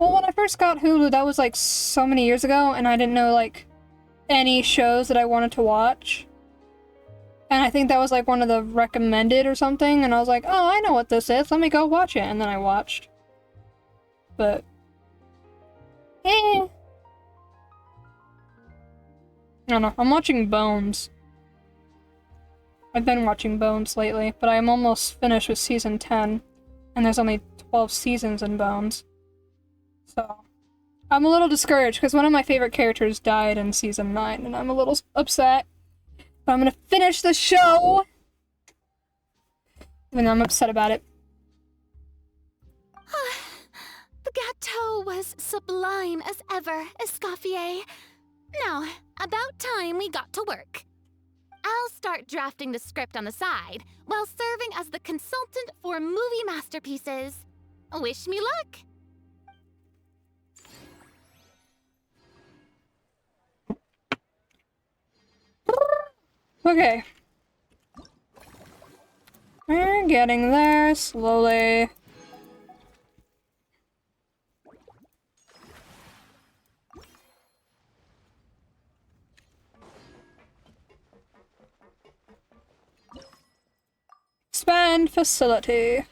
Well, when I first got Hulu, that was like so many years ago, and I didn't know like any shows that I wanted to watch. And I think that was like one of the recommended or something, and I was like, oh, I know what this is, let me go watch it, and then I watched. But I don't know, I'm watching Bones. I've been watching Bones lately, but I'm almost finished with season 10, and there's only 12 seasons in Bones. So, I'm a little discouraged, because one of my favorite characters died in season 9, and I'm a little upset. But I'm gonna finish the show! Even though I'm upset about it. The gâteau was sublime as ever, Escoffier. Now, about time we got to work. I'll start drafting the script on the side, while serving as the consultant for movie masterpieces. Wish me luck! Okay. We're getting there slowly. Expand facility.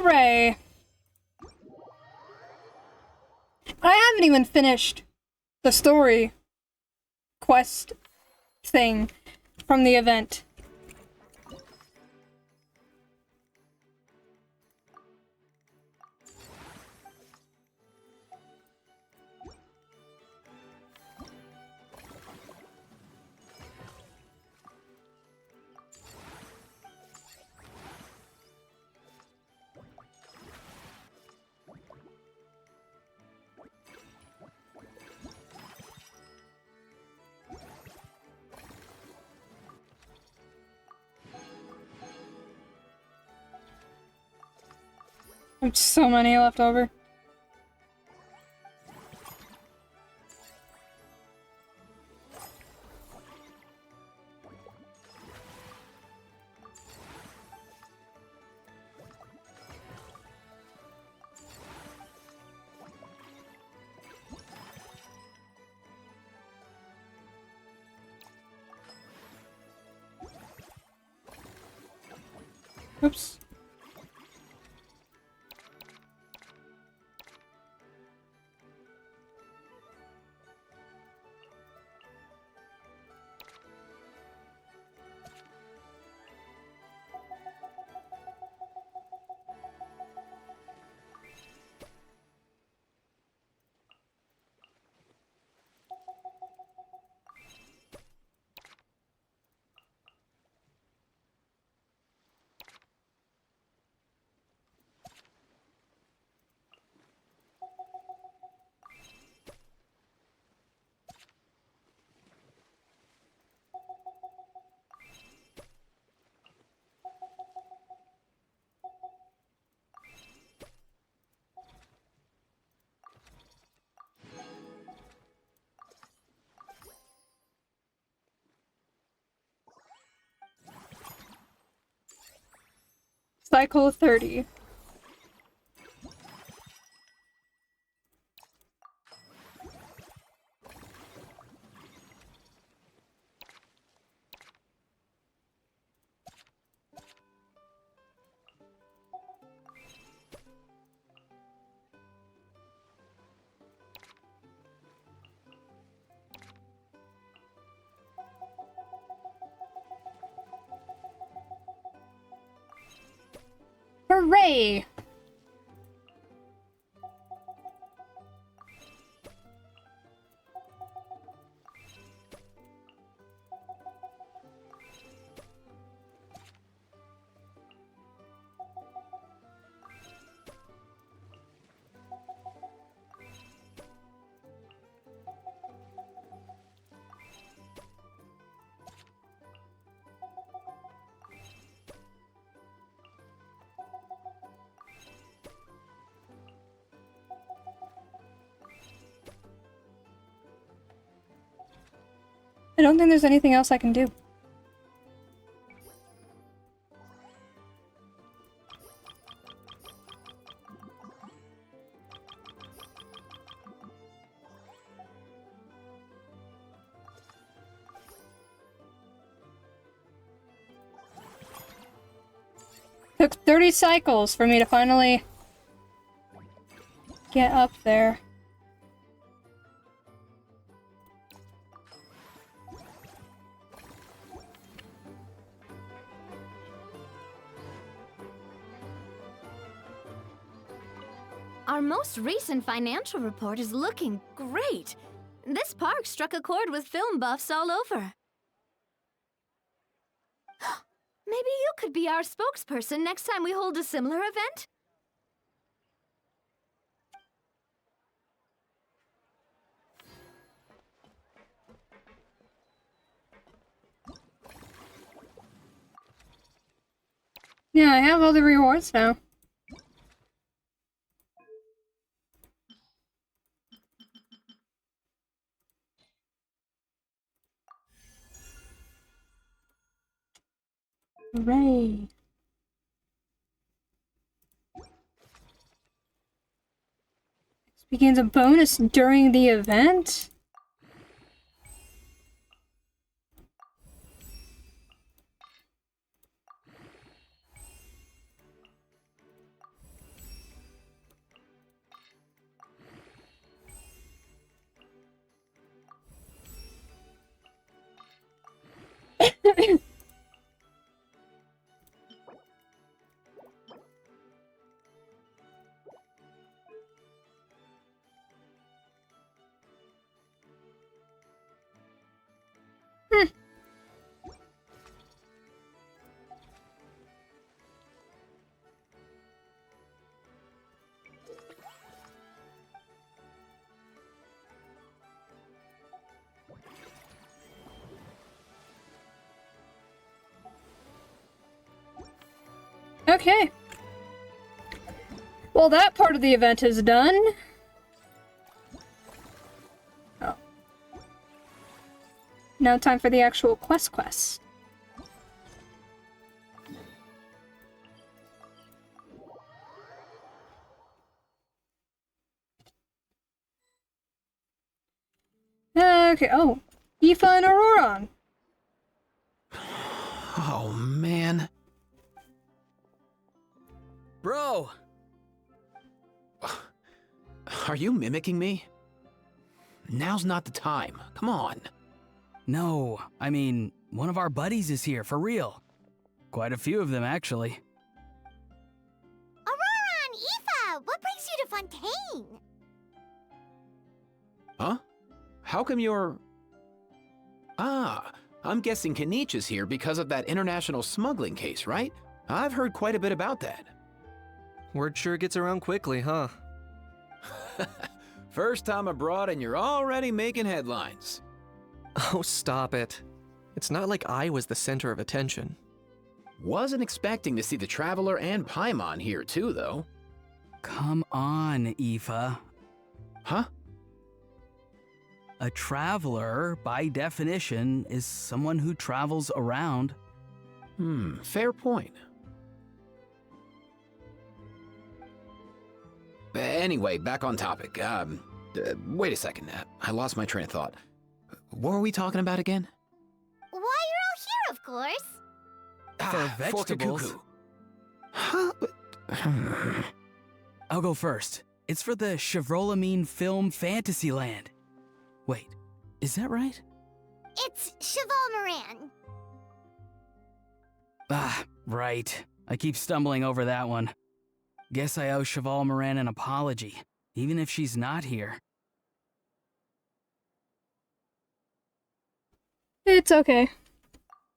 Hooray! I haven't even finished the story quest thing from the event. There's so many left over. Oops. Cycle 30. Hooray! I don't think there's anything else I can do. Took 30 cycles for me to finally get up there. Our most recent financial report is looking great. This park struck a chord with film buffs all over. Maybe you could be our spokesperson next time we hold a similar event? Yeah, I have all the rewards now. Hooray. This begins a bonus during the event? Okay. Well, that part of the event is done. Oh. Now time for the actual quest. Okay, oh. Aoife and Auroron. Oh, man. Bro! Are you mimicking me? Now's not the time. Come on. No, I mean, one of our buddies is here, for real. Quite a few of them, actually. Auroron, Aoife, what brings you to Fontaine? Huh? How come you're... Ah, I'm guessing Kanich is here because of that international smuggling case, right? I've heard quite a bit about that. Word sure gets around quickly, huh? First time abroad and you're already making headlines. Oh, stop it. It's not like I was the center of attention. Wasn't expecting to see the Traveler and Paimon here too, though. Come on, Aoife. Huh? A traveler, by definition, is someone who travels around. Fair point. Anyway, back on topic. Wait a second. I lost my train of thought. What were we talking about again? Why, you're all here, of course. For vegetables. Huh? I'll go first. It's for the Chevrolamine Film Fantasyland. Wait, is that right? It's Cheval Moran. Ah, right. I keep stumbling over that one. Guess I owe Cheval Moran an apology, even if she's not here. It's okay.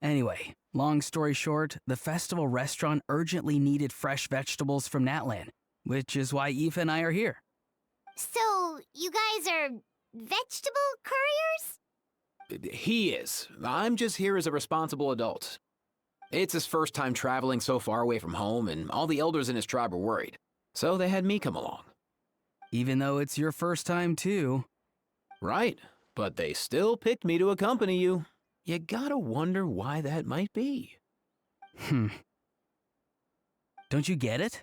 Anyway, long story short, the festival restaurant urgently needed fresh vegetables from Natlan, which is why Aoife and I are here. So, you guys are vegetable couriers? He is. I'm just here as a responsible adult. It's his first time traveling so far away from home, and all the elders in his tribe were worried. So they had me come along. Even though it's your first time too. Right, but they still picked me to accompany you. You gotta wonder why that might be. Don't you get it?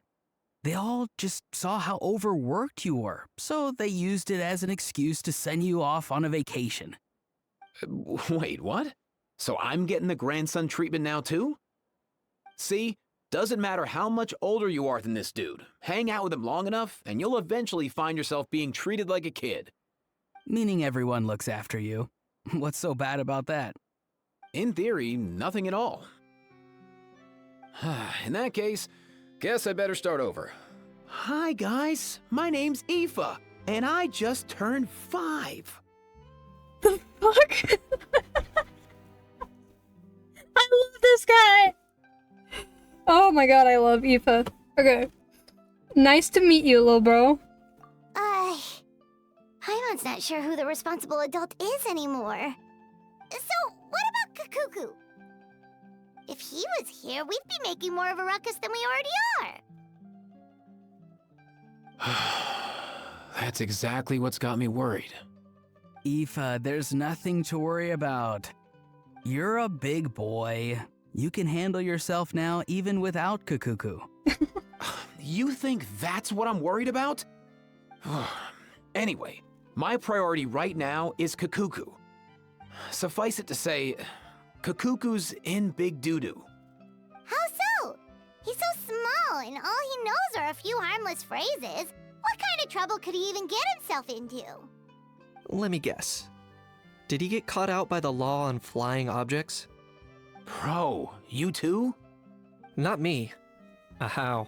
They all just saw how overworked you were, so they used it as an excuse to send you off on a vacation. Wait, what? So I'm getting the grandson treatment now too? See, doesn't matter how much older you are than this dude. Hang out with him long enough, and you'll eventually find yourself being treated like a kid. Meaning everyone looks after you. What's so bad about that? In theory, nothing at all. In that case, guess I better start over. Hi guys, my name's Aoife, and I just turned 5. The fuck? I love this guy! Oh my god, I love Aoife. Okay. Nice to meet you, little bro. Paimon's not sure who the responsible adult is anymore. So, what about Kakuku? If he was here, we'd be making more of a ruckus than we already are. That's exactly what's got me worried. Aoife, there's nothing to worry about. You're a big boy. You can handle yourself now even without Kakuku. You think that's what I'm worried about? Anyway, my priority right now is Kakuku. Suffice it to say, Kakuku's in big doo-doo. How so? He's so small, and all he knows are a few harmless phrases. What kind of trouble could he even get himself into? Let me guess. Did he get caught out by the law on flying objects? Bro, you too? Not me. How?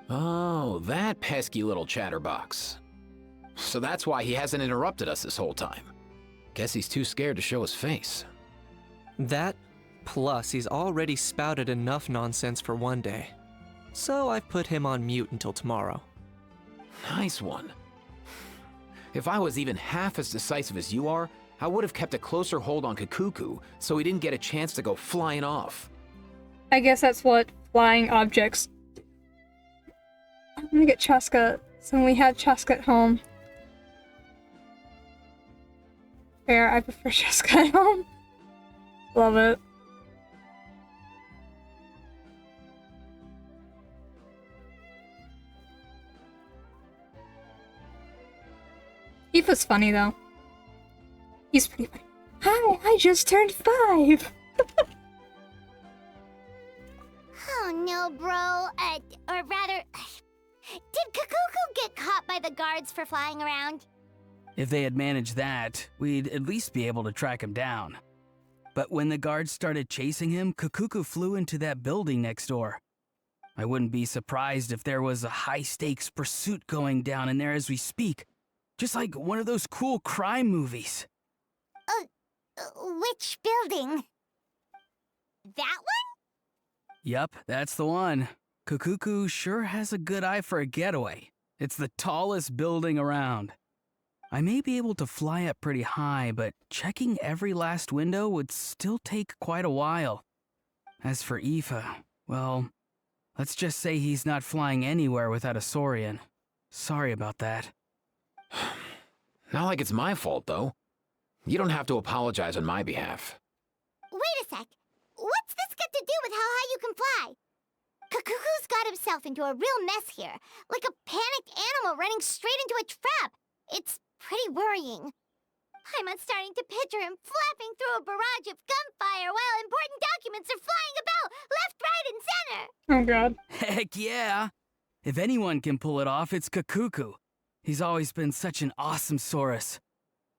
Oh, that pesky little chatterbox. So that's why he hasn't interrupted us this whole time. Guess he's too scared to show his face. That, plus he's already spouted enough nonsense for one day. So I've put him on mute until tomorrow. Nice one. If I was even half as decisive as you are, I would have kept a closer hold on Kakuku so he didn't get a chance to go flying off. I guess that's what flying objects I'm gonna get Chaska. So when we had Chaska at home. Fair, I prefer Chaska at home. Love it. Aoife's funny though. He's pretty funny. Hi, I just turned 5. Oh no, bro. Or rather, did Kakuku get caught by the guards for flying around? If they had managed that, we'd at least be able to track him down. But when the guards started chasing him, Kakuku flew into that building next door. I wouldn't be surprised if there was a high-stakes pursuit going down in there as we speak. Just like one of those cool crime movies. Which building? That one? Yup, that's the one. Kakuku sure has a good eye for a getaway. It's the tallest building around. I may be able to fly up pretty high, but checking every last window would still take quite a while. As for Aoife, well, let's just say he's not flying anywhere without a Saurian. Sorry about that. Not like it's my fault, though. You don't have to apologize on my behalf. Wait a sec. What's this got to do with how high you can fly? Kakuku's got himself into a real mess here. Like a panicked animal running straight into a trap. It's pretty worrying. I'm starting to picture him flapping through a barrage of gunfire while important documents are flying about left, right, and center. Oh god. Heck yeah! If anyone can pull it off, it's Kakuku. He's always been such an awesome Saurus.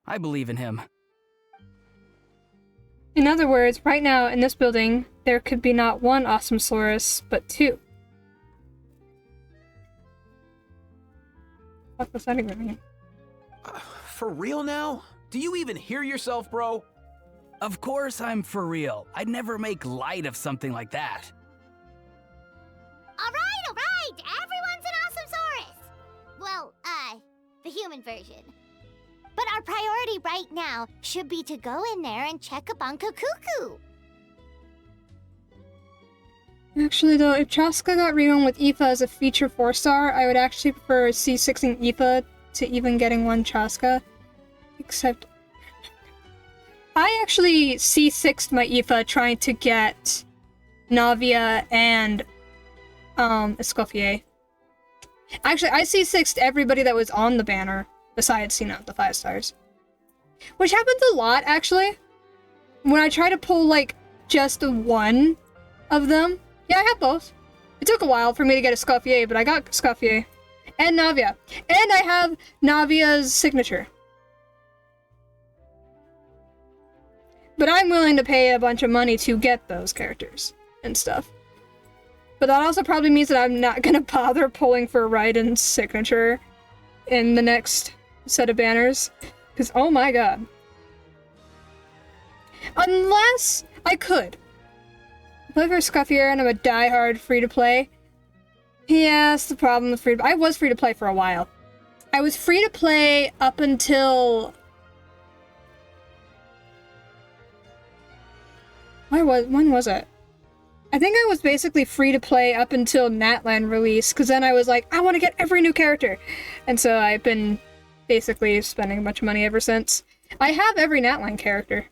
I believe in him. In other words, right now in this building, there could be not one awesome Saurus, but 2. What was that even mean? For real now? Do you even hear yourself, bro? Of course I'm for real. I'd never make light of something like that. All right. Everyone's an awesome Saurus. Well, the human version. But our priority right now should be to go in there and check up on Kakuku. Actually, though, if Chaska got rerun with Aoife as a feature 4-star, I would actually prefer C6ing Aoife to even getting 1 Chaska. Except, I actually C6'd my Aoife trying to get Navia and Escoffier. Actually, I C6'd everybody that was on the banner besides, the 5 stars. Which happens a lot, actually. When I try to pull, like, just one of them. Yeah, I have both. It took a while for me to get Escoffier, but I got Escoffier. And Navia. And I have Navia's signature. But I'm willing to pay a bunch of money to get those characters and stuff. But that also probably means that I'm not gonna bother pulling for Raiden's signature in the next set of banners. Because, oh my god. Unless I could. Play for Scuffier and I'm a diehard free-to-play. Yeah, that's the problem with free-to-play. I was free-to-play for a while. I was free-to-play up until... When was it? I think I was basically free-to-play up until Natlan release, because then I was like, I want to get every new character! And so I've been basically spending a bunch of money ever since. I have every Natlan character.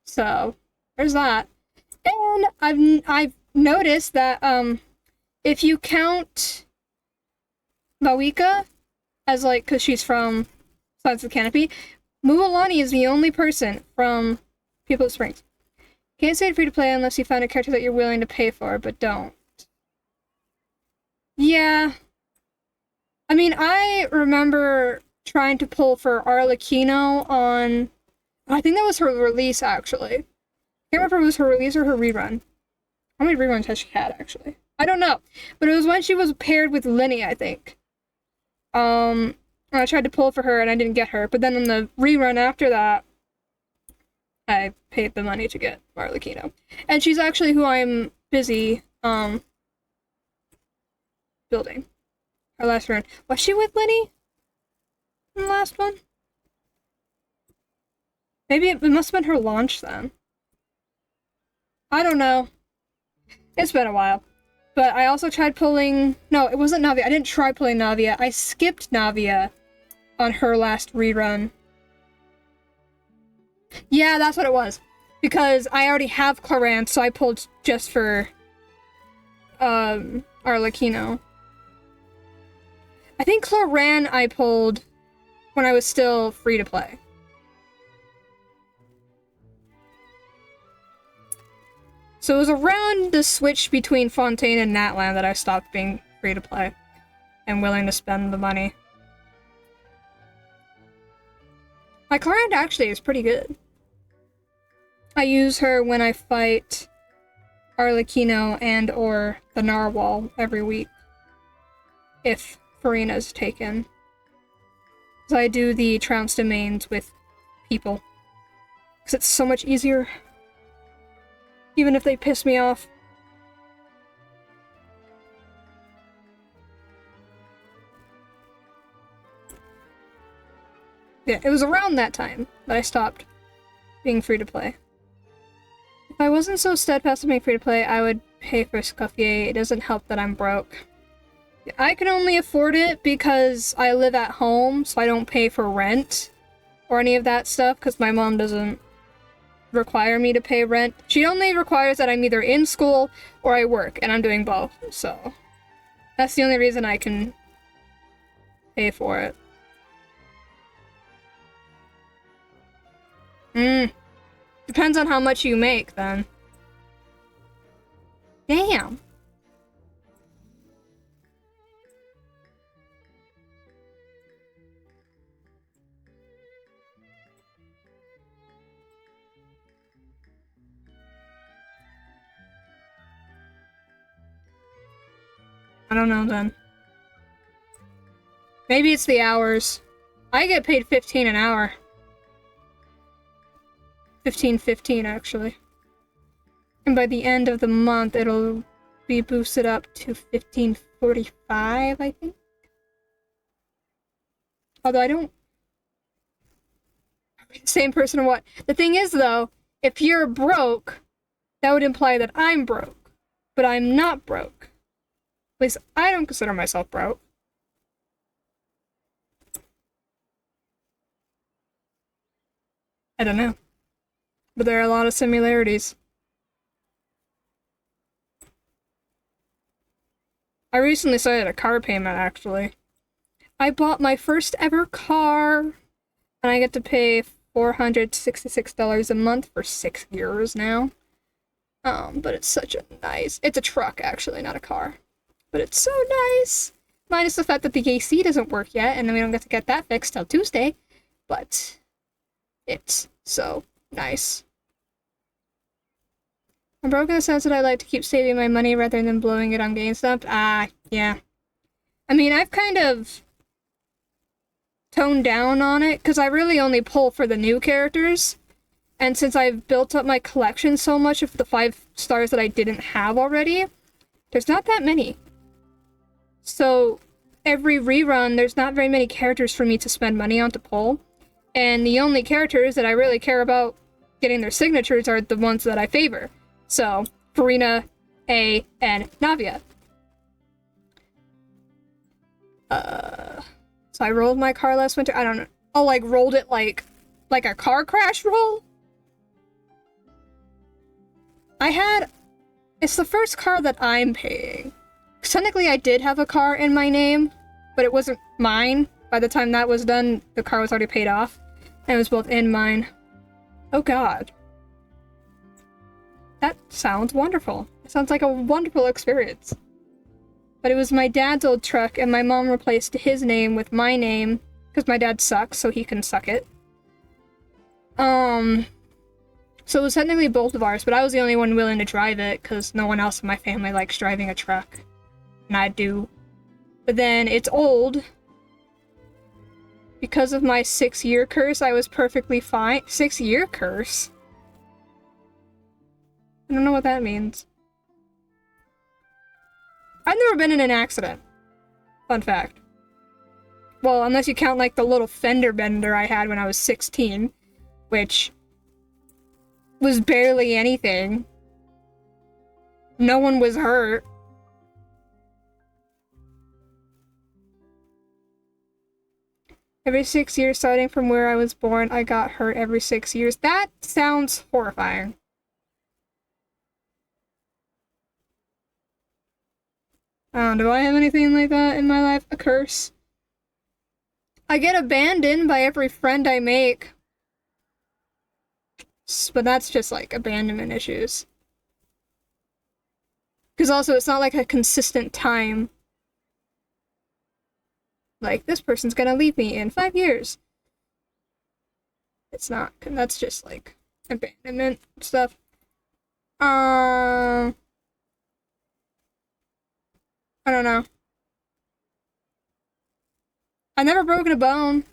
So, there's that. And I've noticed that, if you count Bawika as, like, because she's from Silence of the Canopy, Mualani is the only person from People of Springs. Can't say free to play unless you find a character that you're willing to pay for, but don't. Yeah. I mean, I remember trying to pull for Arlecchino on... I think that was her release, actually. I can't remember if it was her release or her rerun. How many reruns has she had, actually? I don't know. But it was when she was paired with Linny, I think. I tried to pull for her and I didn't get her. But then in the rerun after that, I paid the money to get Arlecchino. And she's actually who I'm busy, building. Her last run. Was she with Linny? In the last one? Maybe it must have been her launch then. I don't know. It's been a while. But I also tried pulling... No, it wasn't Navia. I didn't try pulling Navia. I skipped Navia on her last rerun. Yeah, that's what it was. Because I already have Clarance, so I pulled just for... Arlecchino. I think Cloran I pulled when I was still free to play. So it was around the switch between Fontaine and Natland that I stopped being free to play and willing to spend the money. My Clarant actually is pretty good. I use her when I fight Arlecchino and or the Narwhal every week. If Farina's taken. So I do the Trounce domains with people. Because it's so much easier. Even if they piss me off. Yeah, it was around that time that I stopped being free to play. If I wasn't so steadfast in being free to play, I would pay for Scuffier. It doesn't help that I'm broke. I can only afford it because I live at home, so I don't pay for rent or any of that stuff because my mom doesn't require me to pay rent. She only requires that I'm either in school or I work, and I'm doing both, so that's the only reason I can pay for it. Depends on how much you make, then. Damn. I don't know then. Maybe it's the hours. I get paid 15 an hour. 15.15 actually. And by the end of the month it'll be boosted up to 15.45, I think. Although I don't... Same person or what? The thing is though, if you're broke, that would imply that I'm broke. But I'm not broke. At least I don't consider myself broke. I don't know. But there are a lot of similarities. I recently started a car payment, actually. I bought my first ever car, and I get to pay $466 a month for 6 years now. But it's such a nice... It's a truck, actually, not a car. But it's so nice! Minus the fact that the AC doesn't work yet, and then we don't get to get that fixed till Tuesday. But it's so nice. I'm broke in the sense that I like to keep saving my money rather than blowing it on GameStop. Yeah. I mean, I've kind of toned down on it, because I really only pull for the new characters. And since I've built up my collection so much of the 5 stars that I didn't have already, there's not that many. So, every rerun, there's not very many characters for me to spend money on to pull. And the only characters that I really care about getting their signatures are the ones that I favor. So, Farina, A, and Navia. So I rolled my car last winter. I don't know. Oh, like, rolled it like a car crash roll? It's the first car that I'm paying. Technically, I did have a car in my name, but it wasn't mine. By the time that was done, the car was already paid off. And it was both in mine. Oh god. That sounds wonderful. It sounds like a wonderful experience. But it was my dad's old truck, and my mom replaced his name with my name, because my dad sucks, so he can suck it. So it was technically both of ours, but I was the only one willing to drive it, because no one else in my family likes driving a truck. And I do. But then, it's old. Because of my 6-year curse, I was perfectly fine. 6-year curse? I don't know what that means. I've never been in an accident. Fun fact. Well, unless you count, like, the little fender bender I had when I was 16, which was barely anything. No one was hurt. Every 6 years, starting from where I was born, I got hurt every 6 years. That sounds horrifying. Do I have anything like that in my life? A curse? I get abandoned by every friend I make. But that's just like abandonment issues. Because also it's not like a consistent time. Like, this person's gonna leave me in 5 years. It's not. That's just like abandonment stuff. I don't know. I've never broken a bone.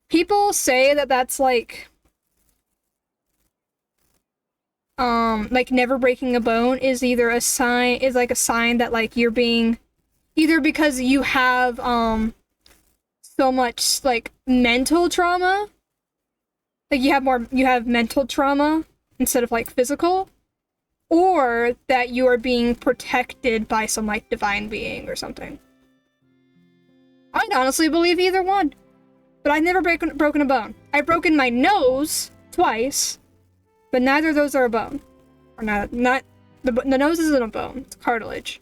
People say that that's like never breaking a bone is either a sign, is like a sign that like you're being, either because you have so much like mental trauma, like you have mental trauma instead of like physical, or that you are being protected by some like divine being or something. I'd honestly believe either one, but I've never broken a bone. I've broken my nose twice, but neither of those are a bone. Or not the nose isn't a bone, it's cartilage.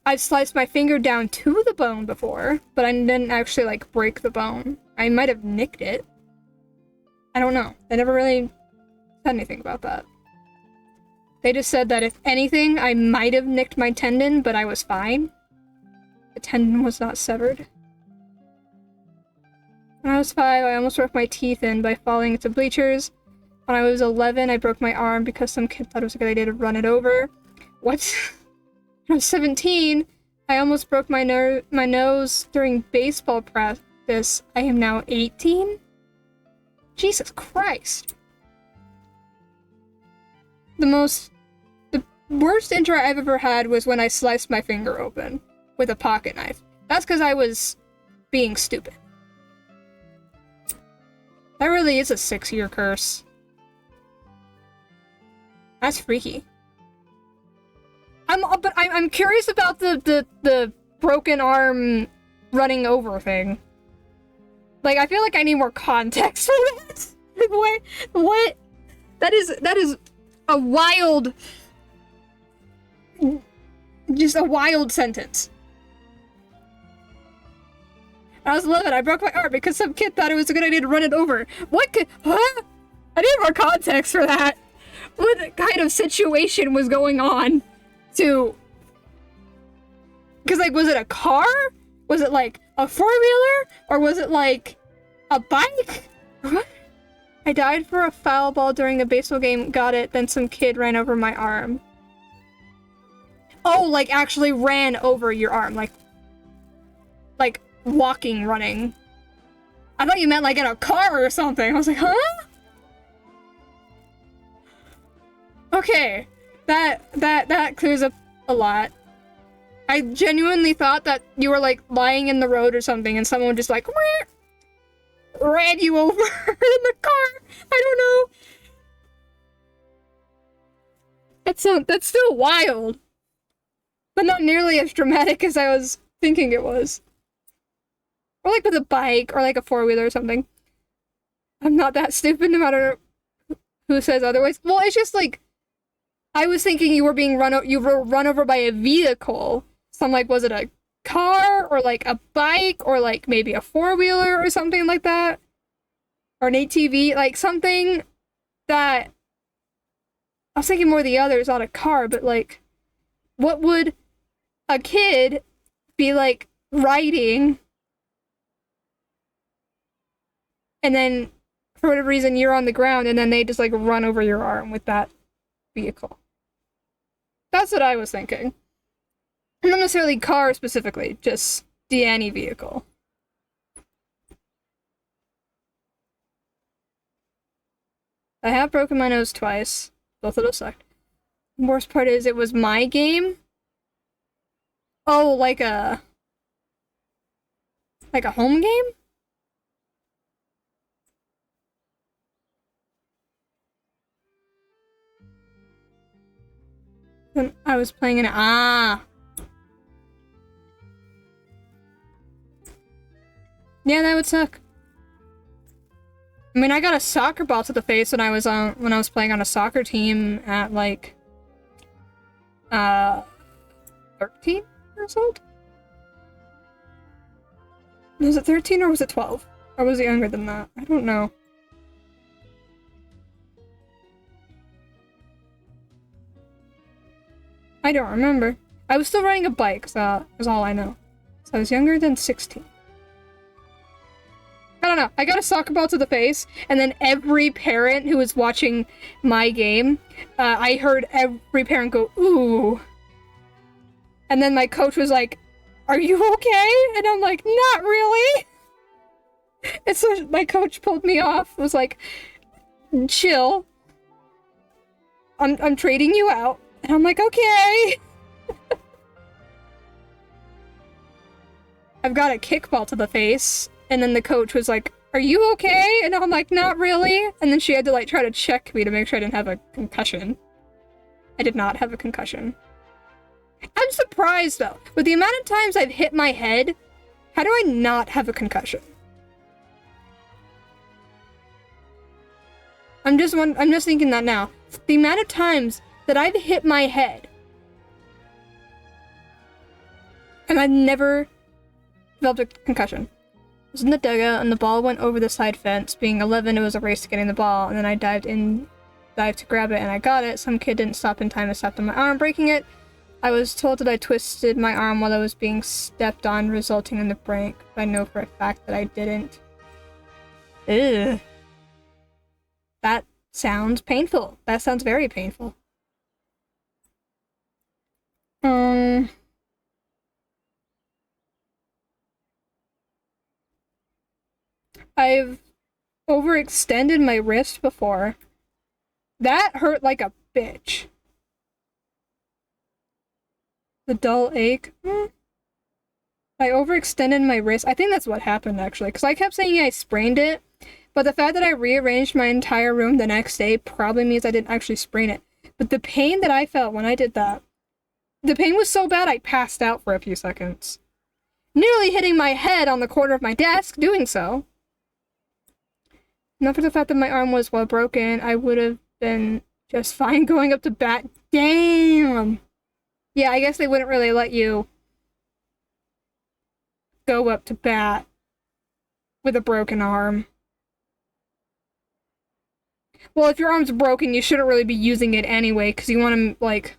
I've sliced my finger down to the bone before, but I didn't actually like break the bone. I might have nicked it. I don't know. They never really said anything about that. They just said that if anything, I might have nicked my tendon, but I was fine. The tendon was not severed. When I was 5, I almost broke my teeth in by falling into bleachers. When I was 11, I broke my arm because some kid thought it was a good idea to run it over. What? When I was 17, I almost broke my nose during baseball practice. I am now 18? Jesus Christ. The worst injury I've ever had was when I sliced my finger open with a pocket knife. That's because I was being stupid. That really is a 6-year curse. That's freaky. I'm curious about the broken arm running over thing. Like, I feel like I need more context for that. Like, what? That is a wild, just a wild sentence. I was 11, I broke my arm because some kid thought it was a good idea to run it over. What could, huh? I need more context for that. What kind of situation was going on to, because like, was it a car? Was it like a 4-wheeler? Or was it like a bike? What? I died for a foul ball during a baseball game, got it, then some kid ran over my arm. Oh, like actually ran over your arm, like walking, running. I thought you meant like in a car or something. I was like, huh? Okay, that clears up a lot. I genuinely thought that you were like lying in the road or something and someone just like ran you over in the car. I don't know. That's still wild. But not nearly as dramatic as I was thinking it was. Or like with a bike or like a 4-wheeler or something. I'm not that stupid no matter who says otherwise. Well, it's just like, I was thinking you were being run over by a vehicle. So I'm like, was it a car or like a bike or like maybe a 4-wheeler or something like that? Or an ATV, like something that, I was thinking more the others, not a car, but like, what would a kid be like riding, and then for whatever reason you're on the ground and then they just like run over your arm with that vehicle? That's what I was thinking. Not necessarily car specifically, just the any vehicle. I have broken my nose twice. Both of those sucked. The worst part is it was my game. Oh, like a home game? Then I was playing an Yeah, that would suck. I mean, I got a soccer ball to the face when I was playing on a soccer team at like 13 years old. Was it 13 or was it 12? Or was it younger than that? I don't know. I don't remember. I was still riding a bike, so is all I know. So I was younger than 16. I don't know. I got a soccer ball to the face, and then every parent who was watching my game, I heard every parent go, ooh. And then my coach was like, are you okay? And I'm like, not really. And so my coach pulled me off, was like, chill. I'm trading you out. And I'm like, okay. I've got a kickball to the face. And then the coach was like, are you okay? And I'm like, not really. And then she had to like try to check me to make sure I didn't have a concussion. I did not have a concussion. I'm surprised though. With the amount of times I've hit my head, how do I not have a concussion? I'm just thinking that now. The amount of times that I've hit my head and I've never developed a concussion. I was in the dugout and the ball went over the side fence. Being 11, it was a race to getting the ball, and then I dived to grab it and I got it. Some kid didn't stop in time to step on my arm, breaking it. I was told that I twisted my arm while I was being stepped on, resulting in the break, but I know for a fact that I didn't. Ugh. That sounds painful. That sounds very painful. I've overextended my wrist before. That hurt like a bitch. The dull ache. I overextended my wrist. I think that's what happened actually, because I kept saying I sprained it, but the fact that I rearranged my entire room the next day probably means I didn't actually sprain it. But the pain that I felt when I did that, the pain was so bad I passed out for a few seconds. Nearly hitting my head on the corner of my desk doing so. Not for the fact that my arm was well broken, I would have been just fine going up to bat. Damn! Yeah, I guess they wouldn't really let you go up to bat with a broken arm. Well, if your arm's broken, you shouldn't really be using it anyway, because you want to, like,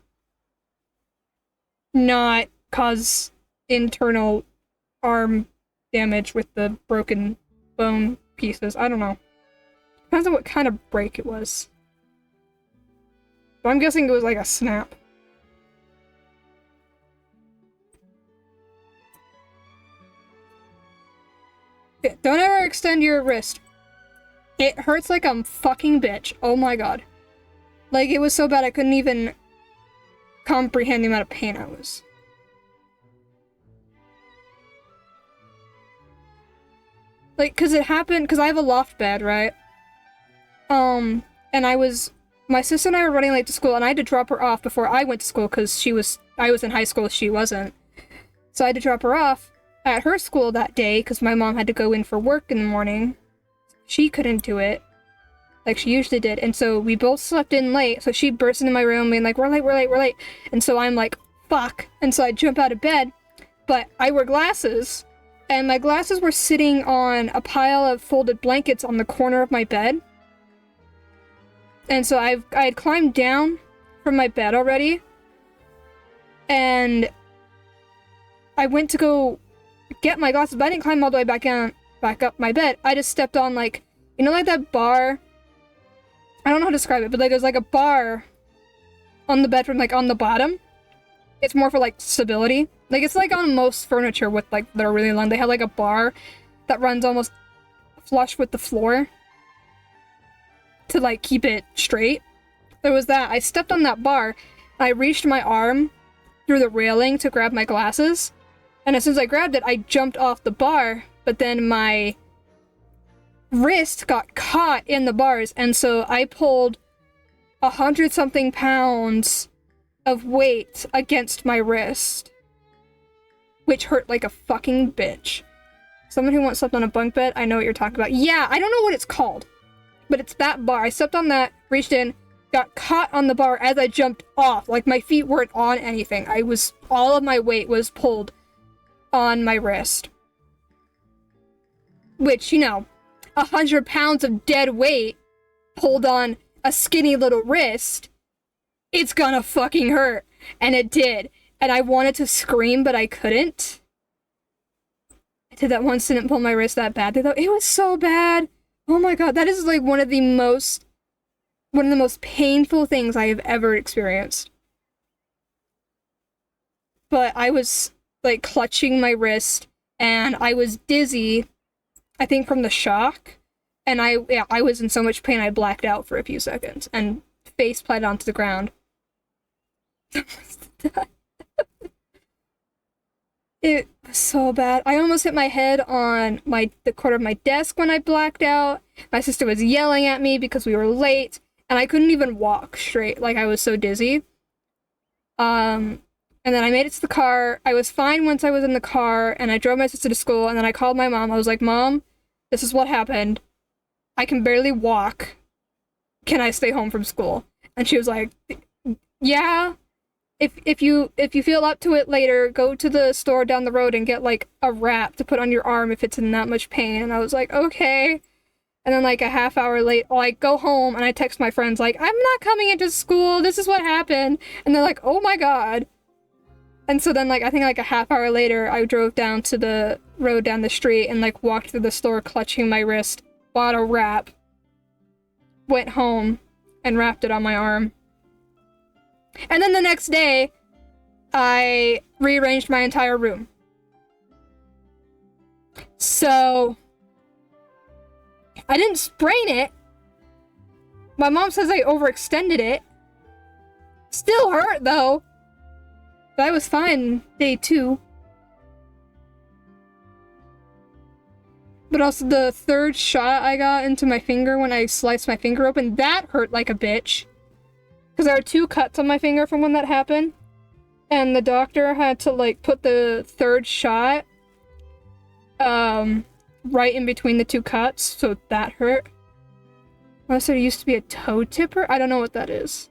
not cause internal arm damage with the broken bone pieces. I don't know. Depends on what kind of break it was. But I'm guessing it was like a snap. Yeah, don't ever extend your wrist. It hurts like a fucking bitch. Oh my god. Like, it was so bad I couldn't even comprehend the amount of pain I was. Like, cause it happened, cause I have a loft bed, right? And my sister and I were running late to school, and I had to drop her off before I went to school, cause I was in high school, she wasn't. So I had to drop her off at her school that day, cause my mom had to go in for work in the morning. She couldn't do it, like she usually did, and so we both slept in late, so she burst into my room being like, we're late, and so I'm like, fuck, and so I jump out of bed, but I wear glasses, and my glasses were sitting on a pile of folded blankets on the corner of my bed. And so I had climbed down from my bed already, and I went to go get my glasses, but I didn't climb all the way back up my bed. I just stepped on, like, you know, like that bar? I don't know how to describe it, but like there's like a bar on the bed from like on the bottom. It's more for like stability. Like, it's like on most furniture with like that are really long. They have like a bar that runs almost flush with the floor to like keep it straight. There was that. I stepped on that bar. I reached my arm through the railing to grab my glasses, and as soon as I grabbed it, I jumped off the bar, but then my wrist got caught in the bars, and so I pulled 100-something pounds of weight against my wrist, which hurt like a fucking bitch. Someone who once slept on a bunk bed, I know what you're talking about. Yeah, I don't know what it's called, but it's that bar. I stepped on that, reached in, got caught on the bar as I jumped off. Like, my feet weren't on anything. All of my weight was pulled on my wrist. Which, 100 pounds of dead weight pulled on a skinny little wrist, it's gonna fucking hurt. And it did. And I wanted to scream, but I couldn't. I did that once, didn't pull my wrist that badly though. It was so bad. Oh my god, that is like one of the most painful things I have ever experienced. But I was like clutching my wrist and I was dizzy, I think from the shock. And I was in so much pain I blacked out for a few seconds and face planted onto the ground. It was so bad. I almost hit my head on the corner of my desk when I blacked out. My sister was yelling at me because we were late, and I couldn't even walk straight. Like, I was so dizzy. And then I made it to the car. I was fine once I was in the car, and I drove my sister to school, and then I called my mom. I was like, Mom, this is what happened. I can barely walk. Can I stay home from school? And she was like, yeah. If you feel up to it later, go to the store down the road and get like a wrap to put on your arm if it's in that much pain. And I was like, okay. And then like a half hour late, I go home and I text my friends like, I'm not coming into school. This is what happened. And they're like, oh my god. And so then like I think like a half hour later, I drove down to the road down the street and like walked through the store clutching my wrist, bought a wrap, went home and wrapped it on my arm. And then the next day, I rearranged my entire room. So, I didn't sprain it. My mom says I overextended it. Still hurt, though. But I was fine day 2. But also the third shot I got into my finger when I sliced my finger open, that hurt like a bitch. Because there are 2 cuts on my finger from when that happened. And the doctor had to, like, put the third shot right in between the 2 cuts, so that hurt. Unless there used to be a toe tipper? I don't know what that is.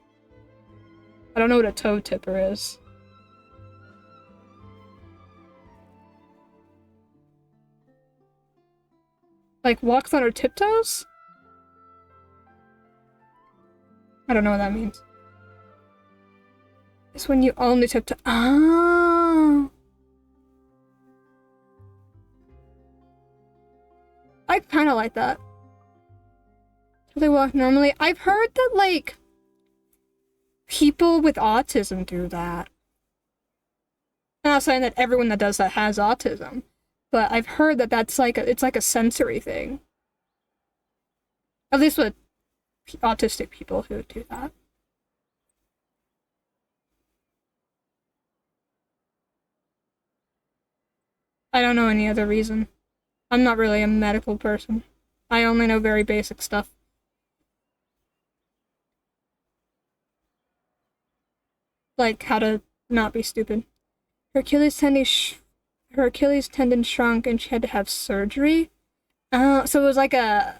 I don't know what a toe tipper is. Like, walks on her tiptoes? I don't know what that means. It's when you only tiptoe. Oh. I kind of like that. Do they walk normally? I've heard that, like, people with autism do that. I'm not saying that everyone that does that has autism, but I've heard that that's like it's like a sensory thing. At least with autistic people who do that. I don't know any other reason. I'm not really a medical person. I only know very basic stuff. Like how to not be stupid. Her Achilles tendon shrunk and she had to have surgery. So it was like a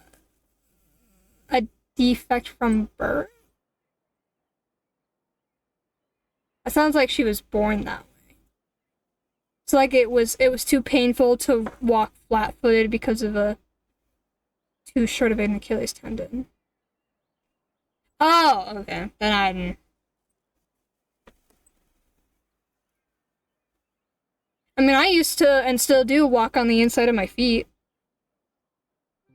defect from birth. It sounds like she was born that way. So like it was too painful to walk flat-footed because of too short of an Achilles tendon. Oh, okay. Then I didn't. I mean, I used to, and still do, walk on the inside of my feet.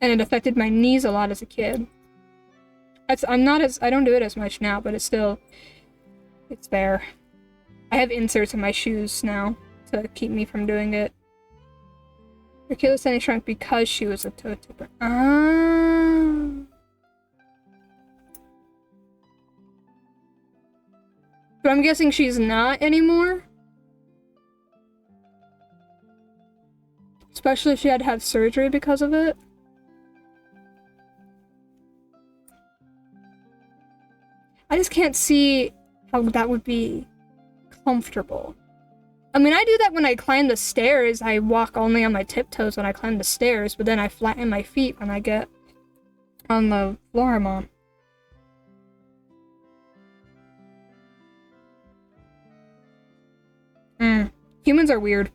And it affected my knees a lot as a kid. I don't do it as much now, but it's there. I have inserts in my shoes now to keep me from doing it. Her Achilles tendon shrunk because she was a toe tipper. Ah. But I'm guessing she's not anymore? Especially if she had to have surgery because of it. I just can't see how that would be comfortable. I mean, I do that when I climb the stairs. I walk only on my tiptoes when I climb the stairs, but then I flatten my feet when I get on the floor I'm on. Humans are weird.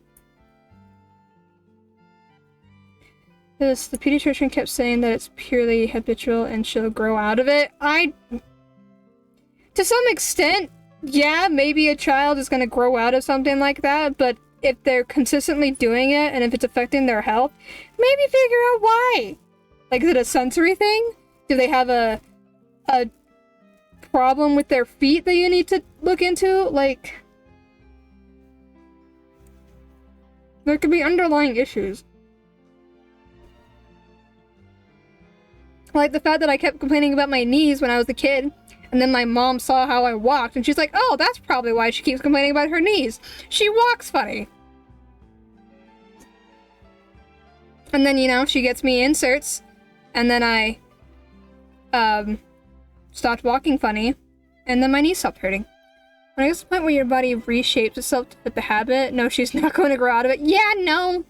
This, the pediatrician kept saying that it's purely habitual and she'll grow out of it. To some extent, yeah, maybe a child is gonna grow out of something like that, but if they're consistently doing it and if it's affecting their health, maybe figure out why. Like, is it a sensory thing? Do they have a problem with their feet that you need to look into? Like, there could be underlying issues. Like the fact that I kept complaining about my knees when I was a kid, and then my mom saw how I walked, and she's like, oh, that's probably why she keeps complaining about her knees. She walks funny. And then, you know, she gets me inserts, and then I, stopped walking funny, and then my knees stopped hurting. When I guess the point where your body reshapes itself to fit the habit, no, she's not going to grow out of it. Yeah, no!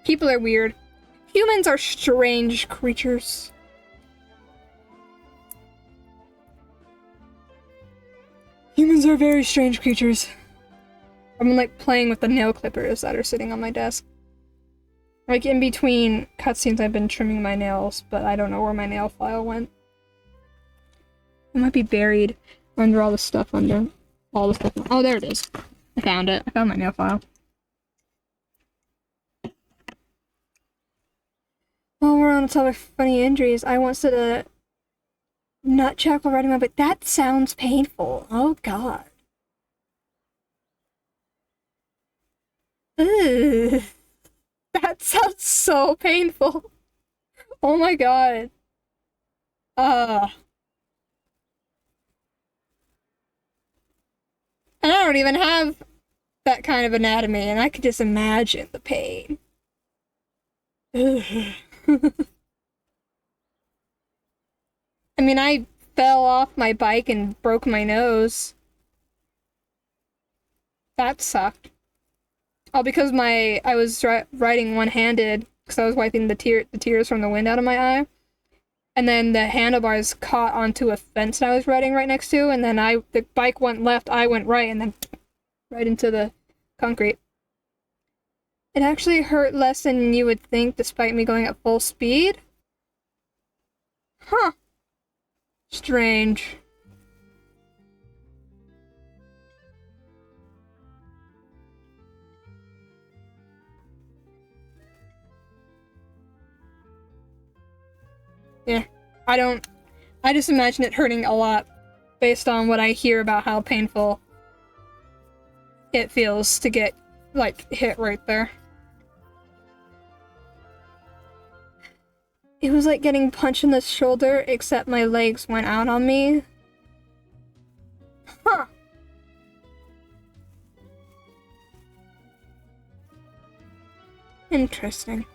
People are weird. Humans are strange creatures. Humans are very strange creatures. I'm like playing with the nail clippers that are sitting on my desk. Like in between cutscenes I've been trimming my nails, but I don't know where my nail file went. It might be buried under all the stuff under. All the stuff. Oh, there it is. I found it. I found my nail file. While we're on the topic of funny injuries, I once did a nutcheck while riding my bike. That sounds painful. Oh god. Ugh. That sounds so painful. Oh my god. And I don't even have that kind of anatomy, and I could just imagine the pain. Ugh. I mean, I fell off my bike and broke my nose. That sucked. All because I was riding one-handed because I was wiping the tears from the wind out of my eye. And then the handlebars caught onto a fence that I was riding right next to, and then the bike went left, I went right, and then right into the concrete. It actually hurt less than you would think, despite me going at full speed? Huh. Strange. Yeah, I just imagine it hurting a lot based on what I hear about how painful it feels to get, like, hit right there. It was like getting punched in the shoulder, except my legs went out on me. Huh. Interesting.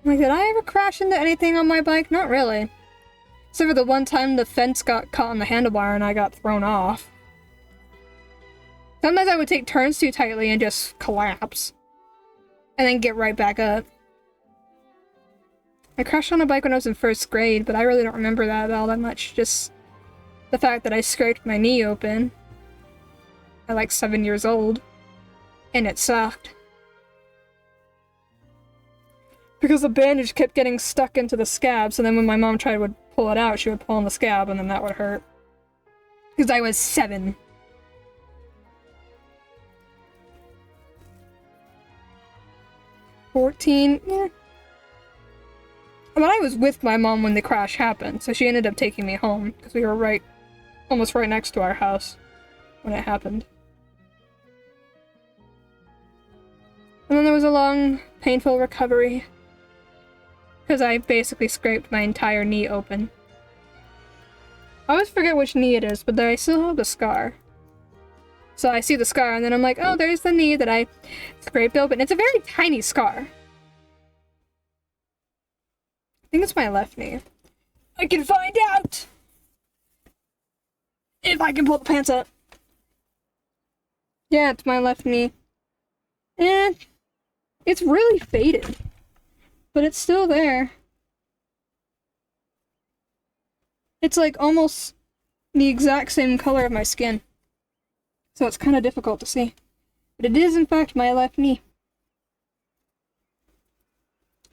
Like, did I ever crash into anything on my bike? Not really. Except for the one time the fence got caught on the handlebar and I got thrown off. Sometimes I would take turns too tightly and just collapse. And then get right back up. I crashed on a bike when I was in first grade, but I really don't remember that all that much. Just the fact that I scraped my knee open at like 7 years old. And it sucked. Because the bandage kept getting stuck into the scab, so then when my mom tried to pull it out, she would pull on the scab, and then that would hurt. Because I was 7. Yeah. But I was with my mom when the crash happened, so she ended up taking me home, because we were almost right next to our house when it happened. And then there was a long, painful recovery. Because I basically scraped my entire knee open. I always forget which knee it is, but I still have the scar. So I see the scar, and then I'm like, oh, there's the knee that I scraped open. It's a very tiny scar. I think it's my left knee. I can find out! If I can pull the pants up. Yeah, it's my left knee. And it's really faded. But it's still there. It's like almost the exact same color of my skin. So it's kind of difficult to see. But it is in fact my left knee.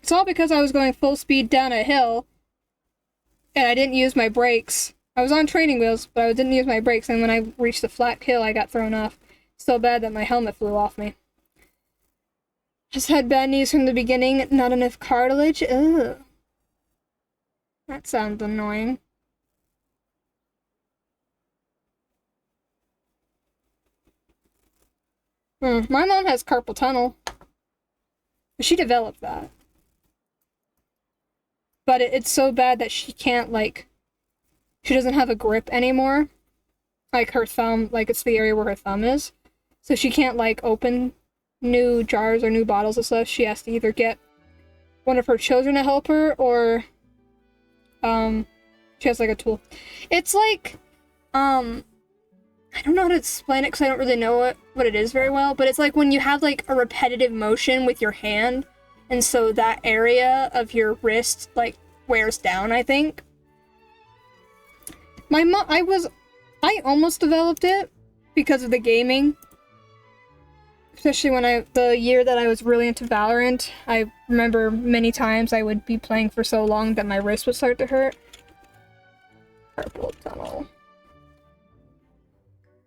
It's all because I was going full speed down a hill and I didn't use my brakes. I was on training wheels, but I didn't use my brakes, and when I reached the flat hill I got thrown off. So bad that my helmet flew off me. Just had bad knees from the beginning, not enough cartilage. Ugh. That sounds annoying. My mom has carpal tunnel. She developed that. But it's so bad that she can't, like, she doesn't have a grip anymore. Like, her thumb, like, it's the area where her thumb is. So she can't, like, open new jars or new bottles and stuff. She has to either get one of her children to help her, or, she has, like, a tool. It's like, I don't know how to explain it because I don't really know what it is very well, but it's like when you have like a repetitive motion with your hand, and so that area of your wrist like wears down, I think. I almost developed it because of the gaming. Especially when the year that I was really into Valorant, I remember many times I would be playing for so long that my wrist would start to hurt. Carpal tunnel.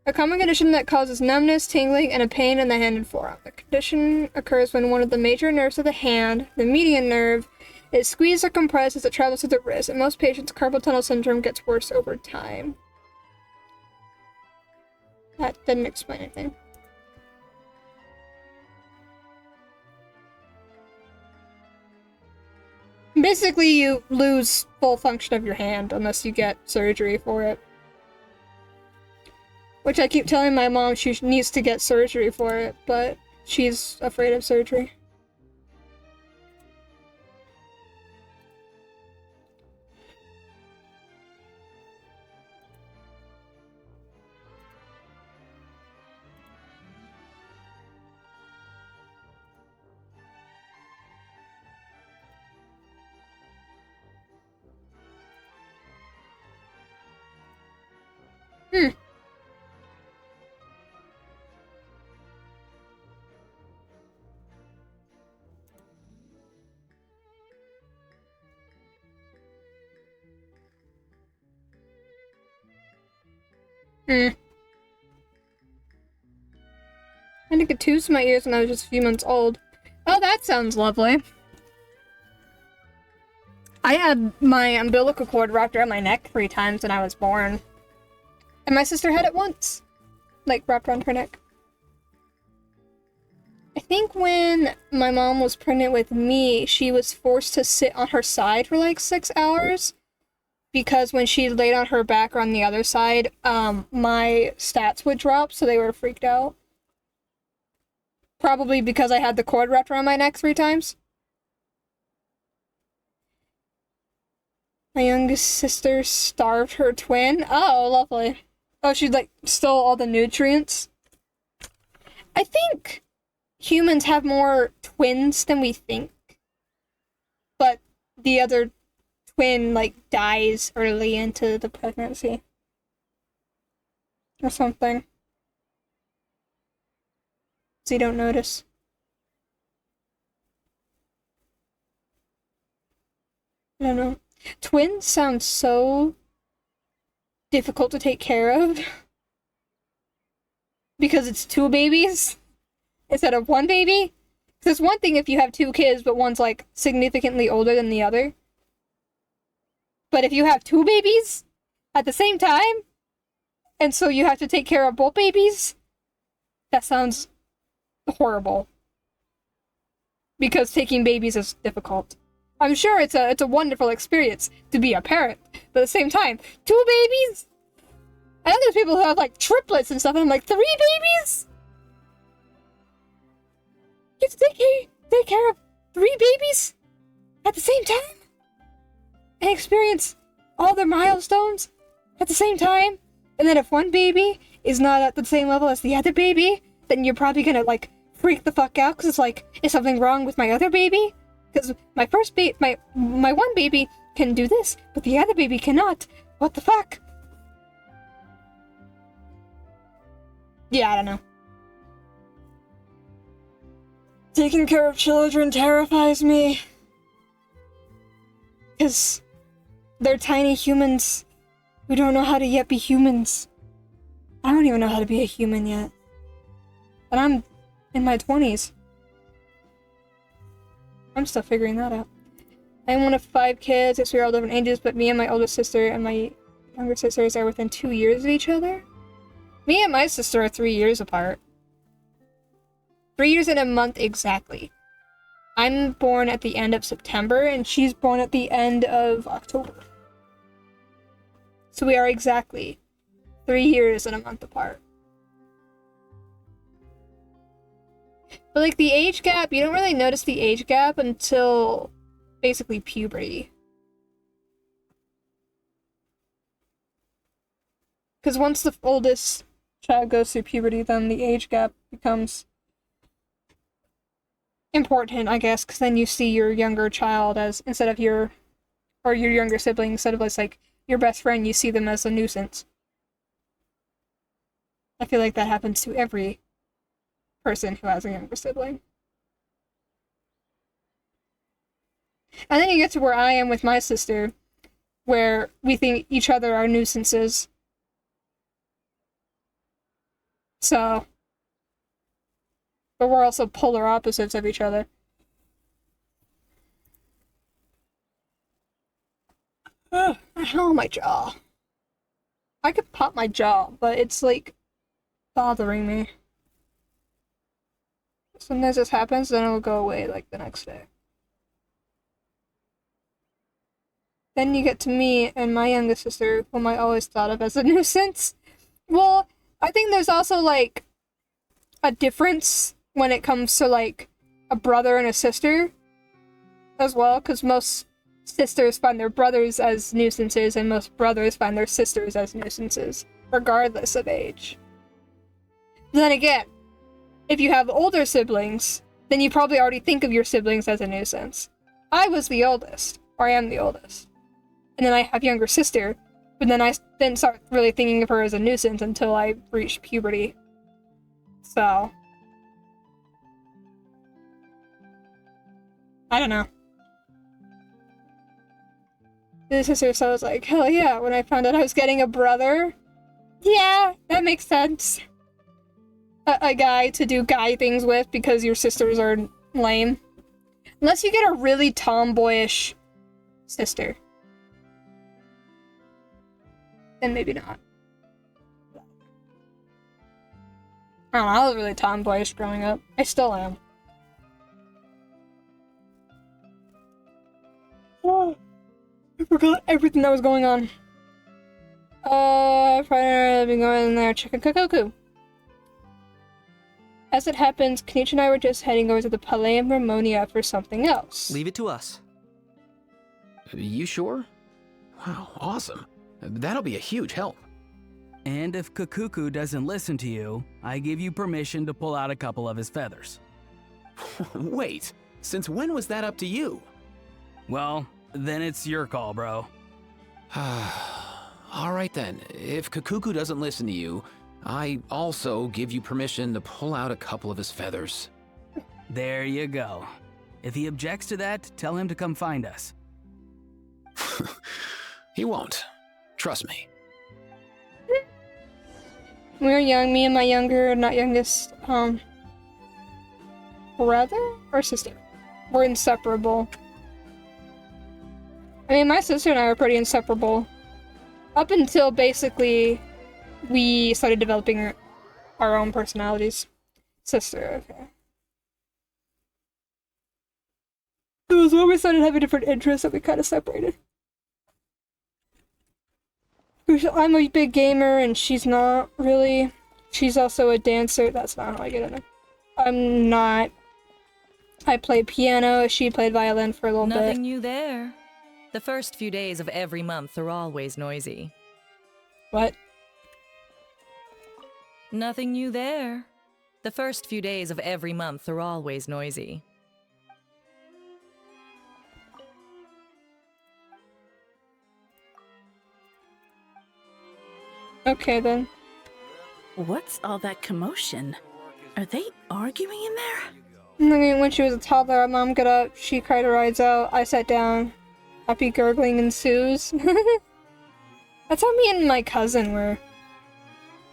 A common condition that causes numbness, tingling, and a pain in the hand and forearm. The condition occurs when one of the major nerves of the hand, the median nerve, is squeezed or compressed as it travels to the wrist. In most patients, carpal tunnel syndrome gets worse over time. That didn't explain anything. Basically, you lose full function of your hand unless you get surgery for it. Which I keep telling my mom she needs to get surgery for it, but she's afraid of surgery. I had to get tubes in my ears when I was just a few months old. Oh, that sounds lovely. I had my umbilical cord wrapped around my neck 3 times when I was born. And my sister had it once. Like, wrapped around her neck. I think when my mom was pregnant with me, she was forced to sit on her side for like 6 hours. Because when she laid on her back or on the other side, my stats would drop, so they were freaked out. Probably because I had the cord wrapped around my neck 3 times. My youngest sister starved her twin. Oh, lovely. Oh, she like stole all the nutrients. I think humans have more twins than we think. But the other twin like dies early into the pregnancy. Or something. So you don't notice. I don't know. Twins sound so difficult to take care of. Because it's 2 babies instead of 1 baby. Because it's one thing if you have 2 kids, but one's like significantly older than the other. But if you have 2 babies at the same time, and so you have to take care of both babies, that sounds horrible. Because taking babies is difficult. I'm sure it's a wonderful experience to be a parent, but at the same time, 2 babies? I know there's people who have like triplets and stuff, and I'm like, 3 babies? You have to take care of 3 babies at the same time? And experience all their milestones at the same time? And then if one baby is not at the same level as the other baby, then you're probably gonna like freak the fuck out because it's like, is something wrong with my other baby? Because my first my one baby can do this, but the other baby cannot. What the fuck? Yeah, I don't know. Taking care of children terrifies me. Because they're tiny humans who don't know how to yet be humans. I don't even know how to be a human yet. And I'm in my 20s. I'm still figuring that out. I'm one of 5 kids. Yes, we're all different ages, but me and my older sister and my younger sisters are within 2 years of each other. Me and my sister are 3 years apart. 3 years and a month exactly. I'm born at the end of September, and she's born at the end of October. So we are exactly 3 years and a month apart. But like the age gap, you don't really notice the age gap until basically puberty. Because once the oldest child goes through puberty, then the age gap becomes important, I guess, because then you see your younger child as, instead of your younger sibling, instead of as like your best friend, you see them as a nuisance. I feel like that happens to every person who has a younger sibling. And then you get to where I am with my sister, where we think each other are nuisances. So, but we're also polar opposites of each other. Ugh, ow, my jaw. I could pop my jaw, but it's like bothering me. Sometimes this happens, then it'll go away like the next day. Then you get to me and my youngest sister, whom I always thought of as a nuisance. Well, I think there's also like a difference when it comes to like a brother and a sister as well, because most sisters find their brothers as nuisances and most brothers find their sisters as nuisances, regardless of age. Then again, if you have older siblings, then you probably already think of your siblings as a nuisance. I was the oldest, or I am the oldest. And then I have younger sister, but then I didn't start really thinking of her as a nuisance until I reached puberty. So, I don't know. The sister, so I was like, hell yeah, when I found out I was getting a brother. Yeah, that makes sense. A guy to do guy things with because your sisters are lame. Unless you get a really tomboyish sister. Then maybe not. I don't know, I was really tomboyish growing up. I still am. Oh, I forgot everything that was going on. Friday I've been going in there checking Kokoku. As it happens, Kanichi and I were just heading over to the Palais of Ramonia for something else. Leave it to us. You sure? Wow, awesome. That'll be a huge help. And if Kakuku doesn't listen to you, I give you permission to pull out a couple of his feathers. Wait, since when was that up to you? Well, then it's your call, bro. All right then, if Kakuku doesn't listen to you, I also give you permission to pull out a couple of his feathers. There you go. If he objects to that, tell him to come find us. He won't. Trust me. We were young, me and my not youngest, brother or sister? We're inseparable. I mean, my sister and I were pretty inseparable. Up until basically we started developing our own personalities. Sister, okay. It was when we started having different interests that we kind of separated. I'm a big gamer and she's not really. She's also a dancer. That's not how I get it. I'm not. I play piano. She played violin for a little bit. Nothing new there. The first few days of every month are always noisy. What? Nothing new there. The first few days of every month are always noisy. Okay then. What's all that commotion? Are they arguing in there? I mean, when she was a toddler, Mom got up, she cried her eyes out, I sat down. Happy gurgling ensues. That's how me and my cousin were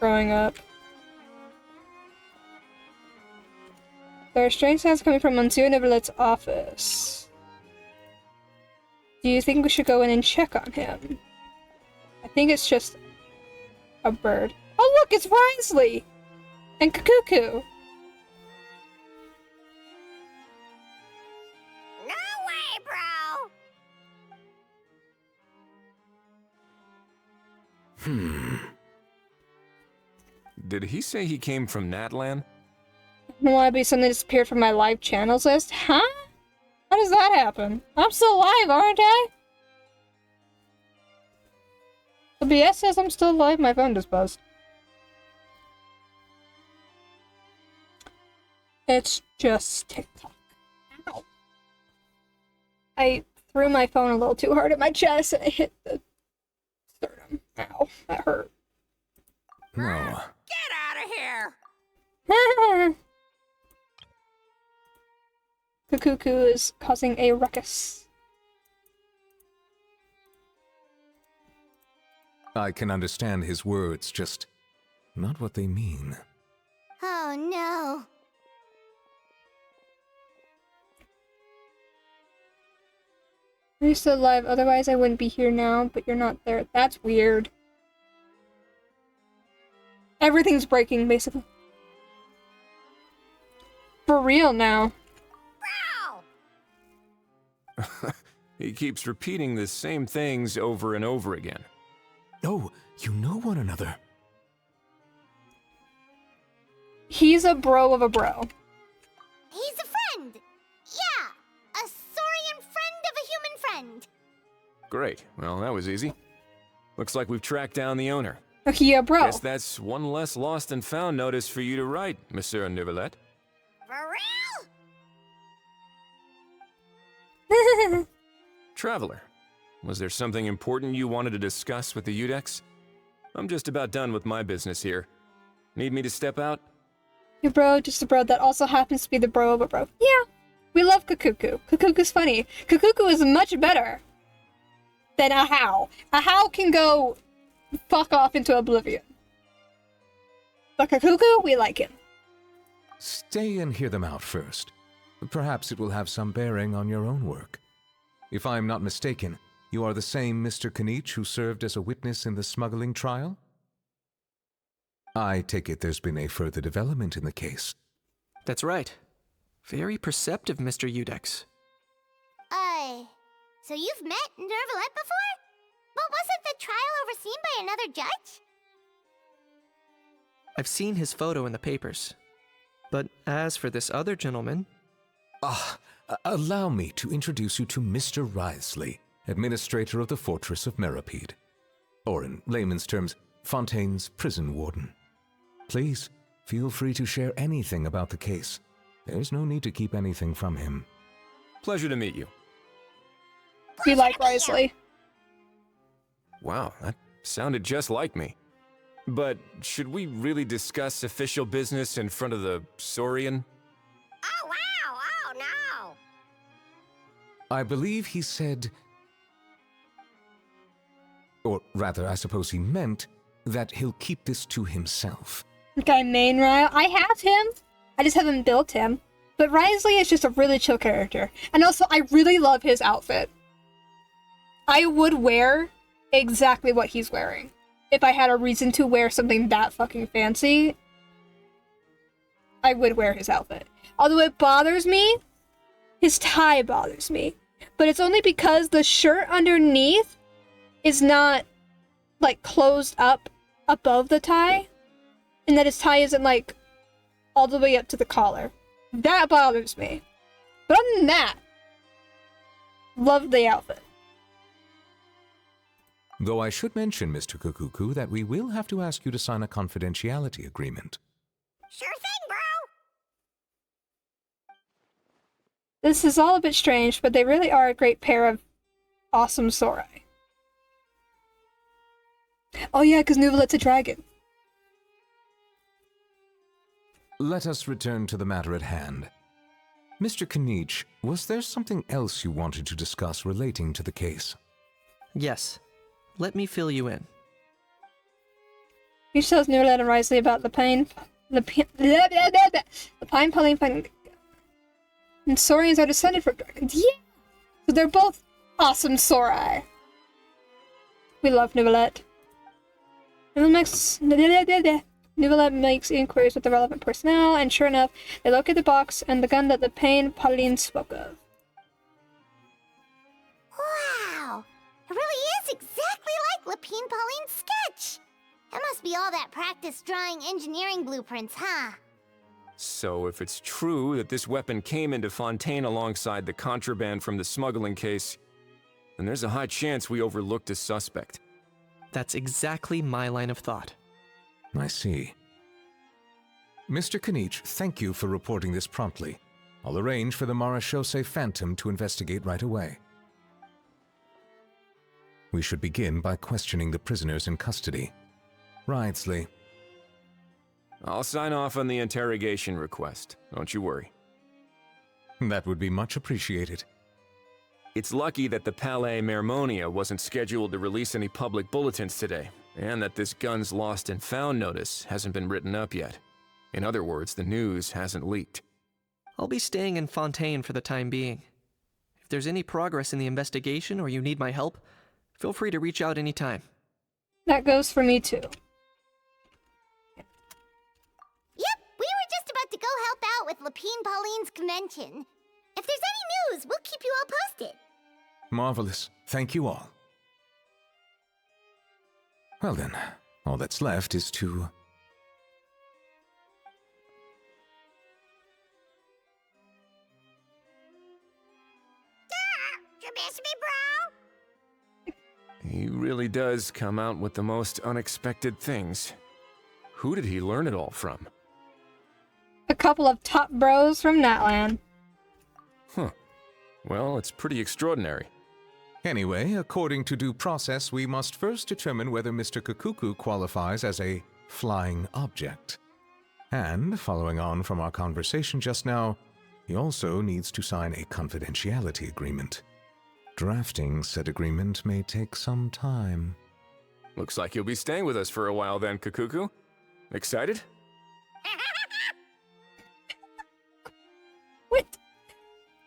growing up. There are strange sounds coming from Monsieur Neverlette's office. Do you think we should go in and check on him? I think it's just a bird. Oh look, it's Risley! And Cuckoo! No way, bro! Did he say he came from Natlan? I don't want to be something that disappeared from my live channels list. Huh? How does that happen? I'm still alive, aren't I? The BS says I'm still alive, my phone just buzzed. It's just TikTok. Ow. I threw my phone a little too hard at my chest and it hit the sternum. Ow, that hurt. No. Get out of here! The cuckoo is causing a ruckus. I can understand his words, just not what they mean. Oh no. Are you still alive? Otherwise I wouldn't be here now, but you're not there. That's weird. Everything's breaking, basically. For real now. He keeps repeating the same things over and over again. Oh, you know one another. He's a bro of a bro. He's a friend! Yeah! A saurian friend of a human friend! Great. Well, that was easy. Looks like we've tracked down the owner. Yeah, bro. Guess that's one less lost and found notice for you to write, Monsieur Neverlet. For real? Traveler, was there something important you wanted to discuss with the Udex? I'm just about done with my business here. Need me to step out? Your bro, just a bro that also happens to be the bro of a bro. Yeah, we love Kakuku. Kakuku's funny. Kakuku is much better than a how. A how can go fuck off into oblivion. But Kakuku, we like him. Stay and hear them out first. Perhaps it will have some bearing on your own work. If I'm not mistaken, you are the same Mr. Kanich who served as a witness in the smuggling trial? I take it there's been a further development in the case. That's right. Very perceptive, Mr. Udex. So you've met Nervalet before? But wasn't the trial overseen by another judge? I've seen his photo in the papers. But as for this other gentleman... Allow me to introduce you to Mr. Risley, administrator of the Fortress of Meripede. Or in layman's terms, Fontaine's prison warden. Please, feel free to share anything about the case. There's no need to keep anything from him. Pleasure to meet you. We like Risley. Wow, that sounded just like me. But should we really discuss official business in front of the Saurian? Oh, wow! Oh, no! I believe he said... Or rather, I suppose he meant that he'll keep this to himself. Okay, main Ryle. I have him. I just haven't built him. But Risley is just a really chill character. And also, I really love his outfit. I would wear exactly what he's wearing. If I had a reason to wear something that fucking fancy, I would wear his outfit. Although it bothers me, his tie bothers me. But it's only because the shirt underneath is not like closed up above the tie, and that his tie isn't like all the way up to the collar. That bothers me. But other than that, love the outfit. Though I should mention, Mr. Kukuku, that we will have to ask you to sign a confidentiality agreement. Sure thing, bro. This is all a bit strange, but they really are a great pair of awesome Sorai. Oh yeah, because Nuvalet's a dragon. Let us return to the matter at hand. Mr. Kanich, was there something else you wanted to discuss relating to the case? Yes. Let me fill you in. He tells Nuvalet and Risley about the pine Pauline fighting. And Saurians are descended from dragons. Yeah! So they're both awesome Sorai. We love Nuvalet. Nuvalet makes inquiries with the relevant personnel, and sure enough, they locate the box and the gun that the Pain Pauline spoke of. Wow! It really is exactly like Lapine Pauline's sketch! That must be all that practice drawing engineering blueprints, huh? So if it's true that this weapon came into Fontaine alongside the contraband from the smuggling case, then there's a high chance we overlooked a suspect. That's exactly my line of thought. I see. Mr. Kanich, thank you for reporting this promptly. I'll arrange for the Marechaussee Phantom to investigate right away. We should begin by questioning the prisoners in custody. Ridesley. I'll sign off on the interrogation request. Don't you worry. That would be much appreciated. It's lucky that the Palais Mermonia wasn't scheduled to release any public bulletins today, and that this guns lost and found notice hasn't been written up yet. In other words, the news hasn't leaked. I'll be staying in Fontaine for the time being. If there's any progress in the investigation or you need my help, feel free to reach out anytime. That goes for me too. Yep, we were just about to go help out with Lapine Pauline's convention. If there's any news, we'll keep you all posted. Marvelous. Thank you all. Well then, all that's left is to... You miss me, bro? He really does come out with the most unexpected things. Who did he learn it all from? A couple of top bros from Natland. Huh. Well, it's pretty extraordinary. Anyway, according to due process, we must first determine whether Mr. Kukuku qualifies as a flying object. And, following on from our conversation just now, he also needs to sign a confidentiality agreement. Drafting said agreement may take some time. Looks like you'll be staying with us for a while then, Kukuku. Excited? What?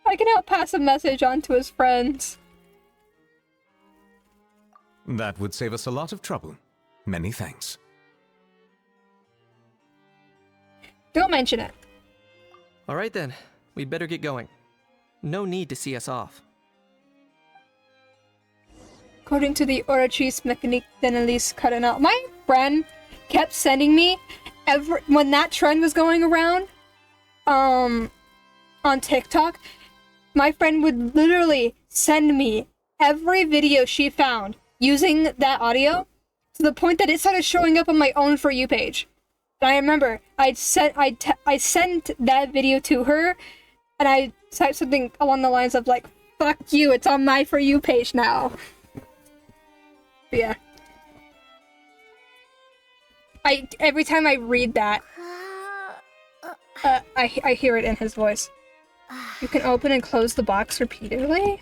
I can now pass a message on to his friends. That would save us a lot of trouble. Many thanks. Don't mention it. All right then, we'd better get going. No need to see us off. According to the Oratrice Mécanique d'Analyse Cardinal, my friend kept sending me when that trend was going around on TikTok, my friend would literally send me every video she found using that audio to the point that it started showing up on my own For You page. And I remember I sent that video to her, and I typed something along the lines of like, "Fuck you, it's on my For You page now." But yeah. Every time I read that, I hear it in his voice. You can open and close the box repeatedly?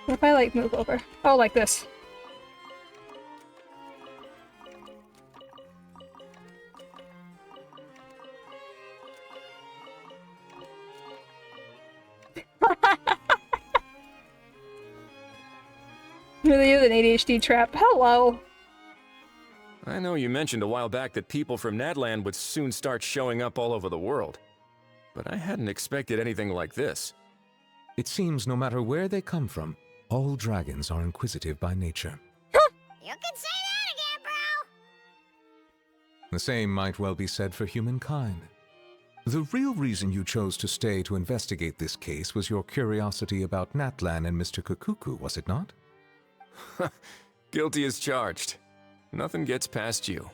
What if I, like, move over? Oh, like this. Really is an ADHD trap. Hello. I know you mentioned a while back that people from Natland would soon start showing up all over the world. but I hadn't expected anything like this. It seems no matter where they come from, all dragons are inquisitive by nature. You can say that again, bro! The same might well be said for humankind. The real reason you chose to stay to investigate this case was your curiosity about Natlan and Mr. Kukuku, was it not? Guilty as charged. Nothing gets past you.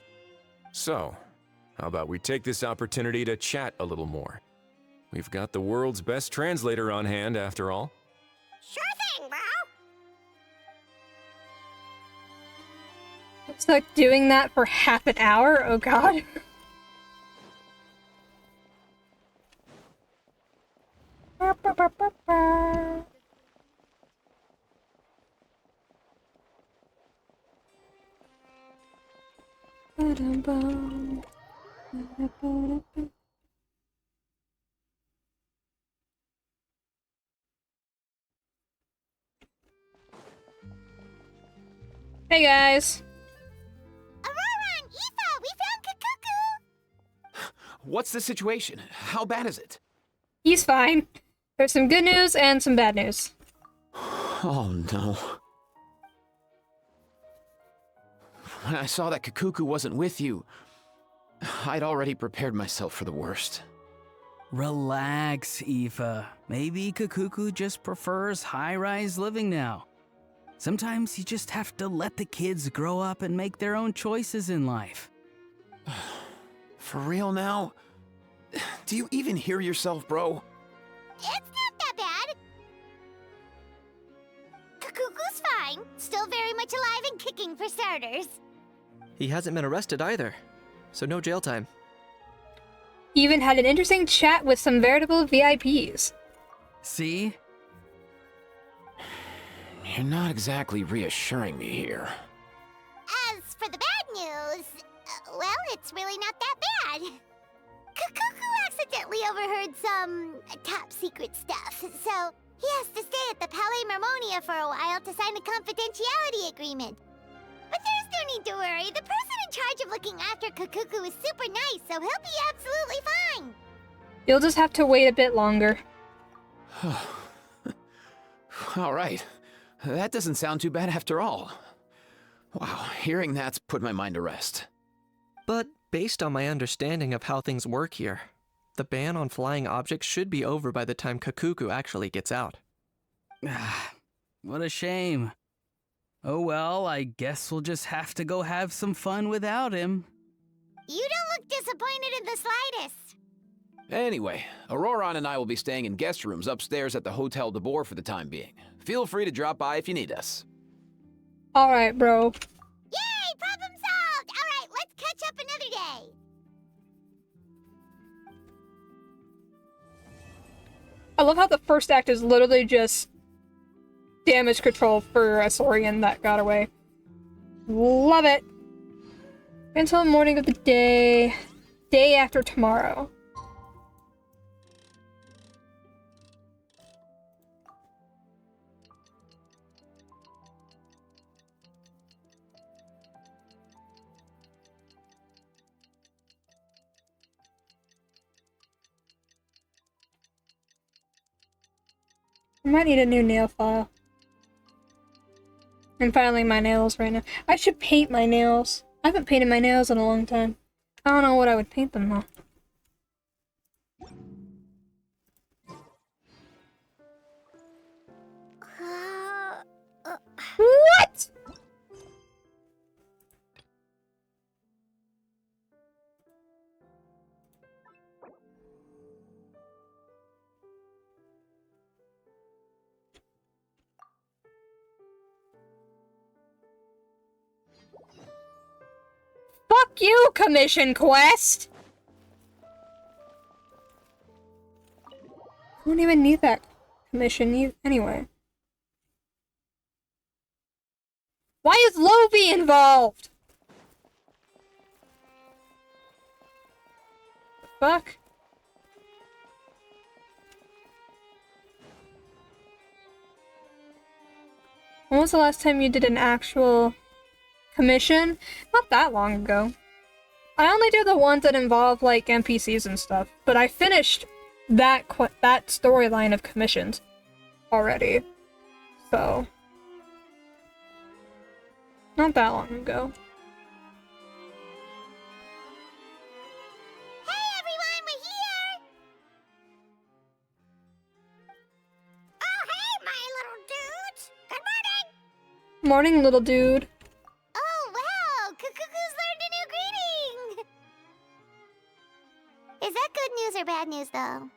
So, how about we take this opportunity to chat a little more? We've got the world's best translator on hand, after all. Sure thing, bro! It's like doing that for half an hour? Oh god. Hey guys. Aurora and Aoife, we found Kukuku! What's the situation? How bad is it? He's fine. There's some good news and some bad news. Oh no. When I saw that Kukuku wasn't with you, I'd already prepared myself for the worst. Relax, Aoife. Maybe Kukuku just prefers high-rise living now. Sometimes you just have to let the kids grow up and make their own choices in life. For real now? Do you even hear yourself, bro? It's not that bad. Kukuku's fine. Still very much alive and kicking for starters. He hasn't been arrested either, so no jail time. He even had an interesting chat with some veritable VIPs. See? You're not exactly reassuring me here. As for the bad news, well, it's really not that bad. Kukuku accidentally overheard some top secret stuff, so he has to stay at the Palais Mermonia for a while to sign a confidentiality agreement. But there's no need to worry. The person in charge of looking after Kukuku is super nice, so he'll be absolutely fine. You'll just have to wait a bit longer. All right. That doesn't sound too bad after all. Wow, hearing that's put my mind to rest. But based on my understanding of how things work here, the ban on flying objects should be over by the time Kukuku actually gets out. What a shame. Oh well, I guess we'll just have to go have some fun without him. You don't look disappointed in the slightest. Anyway, Auroron and I will be staying in guest rooms upstairs at the Hotel de Boer for the time being. Feel free to drop by if you need us. Alright, bro. Yay! Problem solved! Alright, let's catch up another day. I love how the first act is literally just damage control for a Saurian that got away. Love it! Until the morning of the day after tomorrow. I might need a new nail file. I'm filing my nails right now. I should paint my nails. I haven't painted my nails in a long time. I don't know what I would paint them though. What? Fuck you, Commission Quest! I don't even need that commission anyway. Why is Lovie involved? The fuck? When was the last time you did an actual commission? Not that long ago. I only do the ones that involve like NPCs and stuff, but I finished that storyline of commissions already. So, not that long ago. Hey everyone, we're here! Oh hey, my little dudes! Good morning! Morning, little dude. Oh wow, Cuckoo's learned a new greeting! Is that good news or bad news though?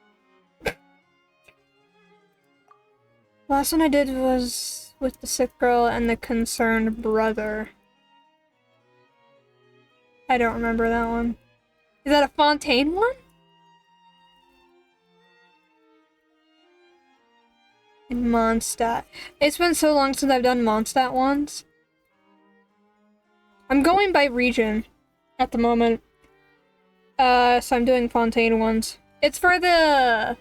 Last one I did was with the sick girl and the concerned brother. I don't remember that one. Is that a Fontaine one? In Mondstadt. It's been so long since I've done Mondstadt ones. I'm going by region at the moment. So I'm doing Fontaine ones. It's for the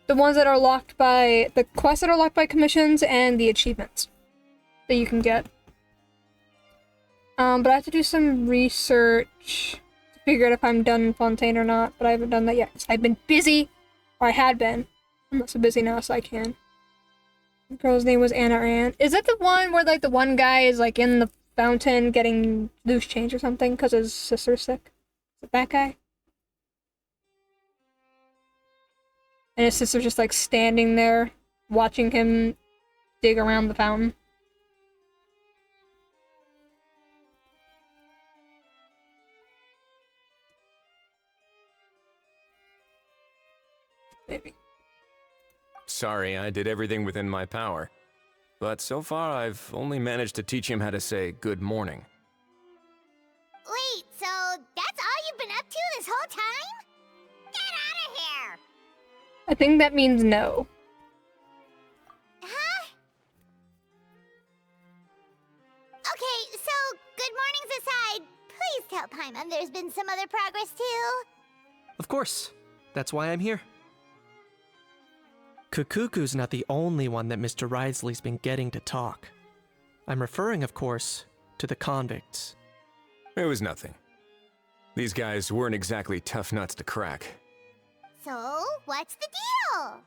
ones that are locked by the quests that are locked by commissions and the achievements that you can get. But I have to do some research to figure out if I'm done in Fontaine or not, but I haven't done that yet. 'Cause I've been busy, or I had been. I'm not so busy now, so I can. The girl's name was Anna Ann. Is that the one where like the one guy is like in the fountain getting loose change or something because his sister's sick? Is it that guy? And his sister's just like standing there watching him dig around the fountain. Maybe. Sorry, I did everything within my power. But so far, I've only managed to teach him how to say good morning. Wait, so that's all you've been up to this whole time? Get out of here! I think that means no. Huh? Okay, so good mornings aside, please tell Paimon there's been some other progress too. Of course. That's why I'm here. Kukuku's not the only one that Mr. Risley's been getting to talk. I'm referring, of course, to the convicts. It was nothing. These guys weren't exactly tough nuts to crack. So, what's the deal?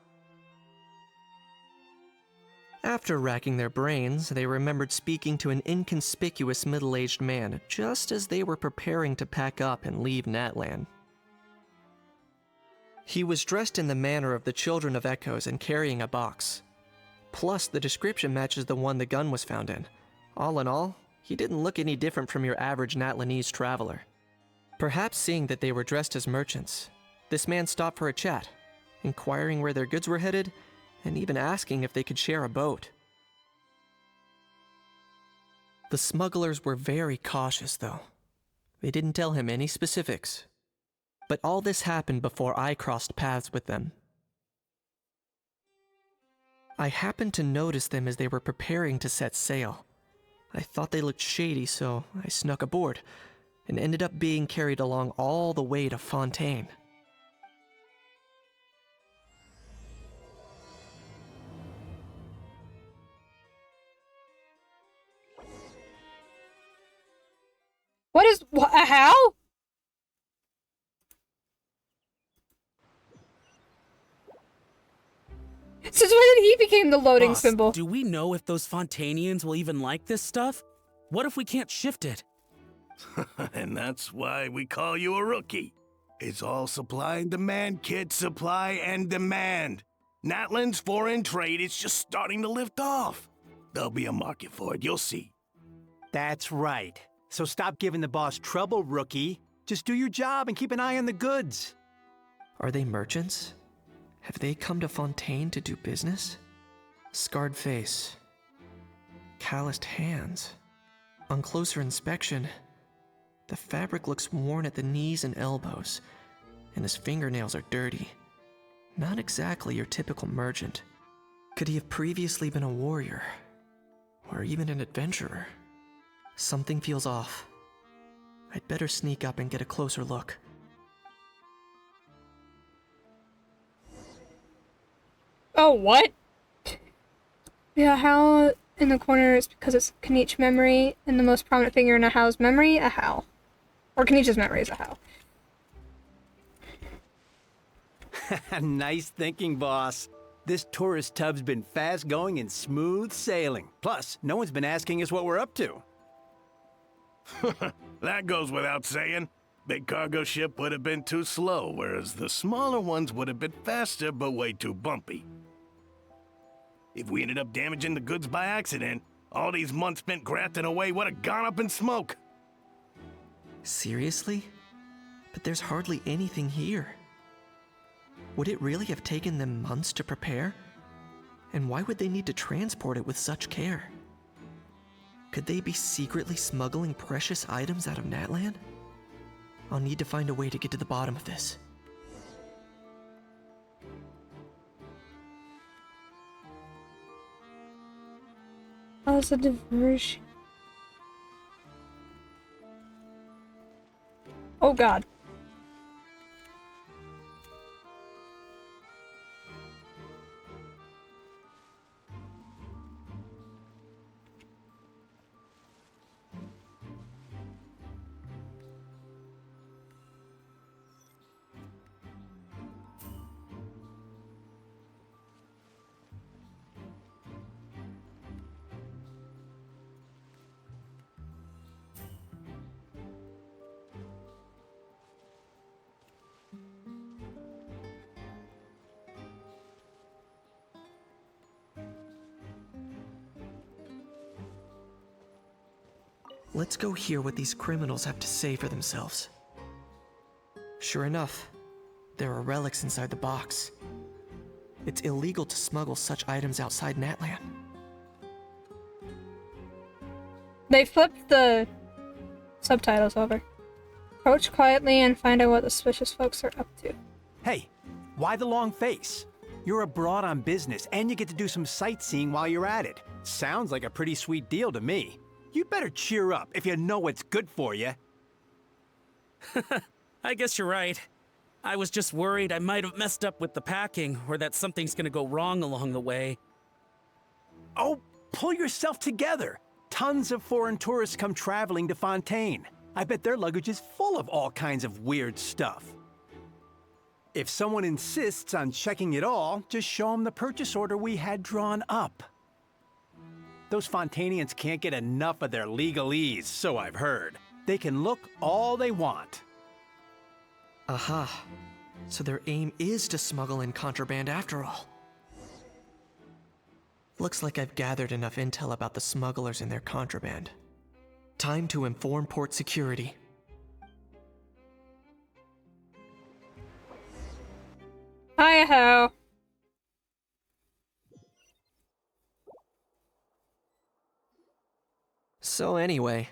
After racking their brains, they remembered speaking to an inconspicuous middle-aged man just as they were preparing to pack up and leave Natlan. He was dressed in the manner of the Children of Echoes and carrying a box. Plus, the description matches the one the gun was found in. All in all, he didn't look any different from your average Natlanese traveler. Perhaps seeing that they were dressed as merchants, this man stopped for a chat, inquiring where their goods were headed, and even asking if they could share a boat. The smugglers were very cautious, though. They didn't tell him any specifics. But all this happened before I crossed paths with them. I happened to notice them as they were preparing to set sail. I thought they looked shady, so I snuck aboard, and ended up being carried along all the way to Fontaine. What is how? Since when did he become the loading Boss, symbol? do we know if those Fontainians will even like this stuff? What if we can't shift it? And that's why we call you a rookie. It's all supply and demand, kid. Supply and demand. Natlan's foreign trade is just starting to lift off. There'll be a market for it, you'll see. That's right. So stop giving the boss trouble, rookie. Just do your job and keep an eye on the goods. Are they merchants? Have they come to Fontaine to do business? Scarred face. Calloused hands. On closer inspection, the fabric looks worn at the knees and elbows, and his fingernails are dirty. Not exactly your typical merchant. Could he have previously been a warrior? Or even an adventurer? Something feels off. I'd better sneak up and get a closer look. Oh, what? Yeah, how in the corner is because it's Kenich's memory, and the most prominent figure in a How's memory, a How. Or Kenich's memory is a How. Nice thinking, boss. This tourist tub's been fast going and smooth sailing. Plus, no one's been asking us what we're up to. That goes without saying. Big cargo ship would have been too slow, whereas the smaller ones would have been faster but way too bumpy. If we ended up damaging the goods by accident, all these months spent grafting away would have gone up in smoke. Seriously? But there's hardly anything here. Would it really have taken them months to prepare? And why would they need to transport it with such care? Could they be secretly smuggling precious items out of Natlan? I'll need to find a way to get to the bottom of this. How's a diversion? Oh god. Let's go hear what these criminals have to say for themselves. Sure enough, there are relics inside the box. It's illegal to smuggle such items outside Natlan. They flipped the subtitles over. Approach quietly and find out what the suspicious folks are up to. Hey, why the long face? You're abroad on business, and you get to do some sightseeing while you're at it. Sounds like a pretty sweet deal to me. You better cheer up if you know what's good for you. I guess you're right. I was just worried I might have messed up with the packing, or that something's gonna go wrong along the way. Oh, pull yourself together. Tons of foreign tourists come traveling to Fontaine. I bet their luggage is full of all kinds of weird stuff. If someone insists on checking it all, just show them the purchase order we had drawn up. Those Fontainians can't get enough of their legalese, so I've heard. They can look all they want. Aha. So their aim is to smuggle in contraband after all. Looks like I've gathered enough intel about the smugglers and their contraband. Time to inform port security. Hi-ho. So anyway,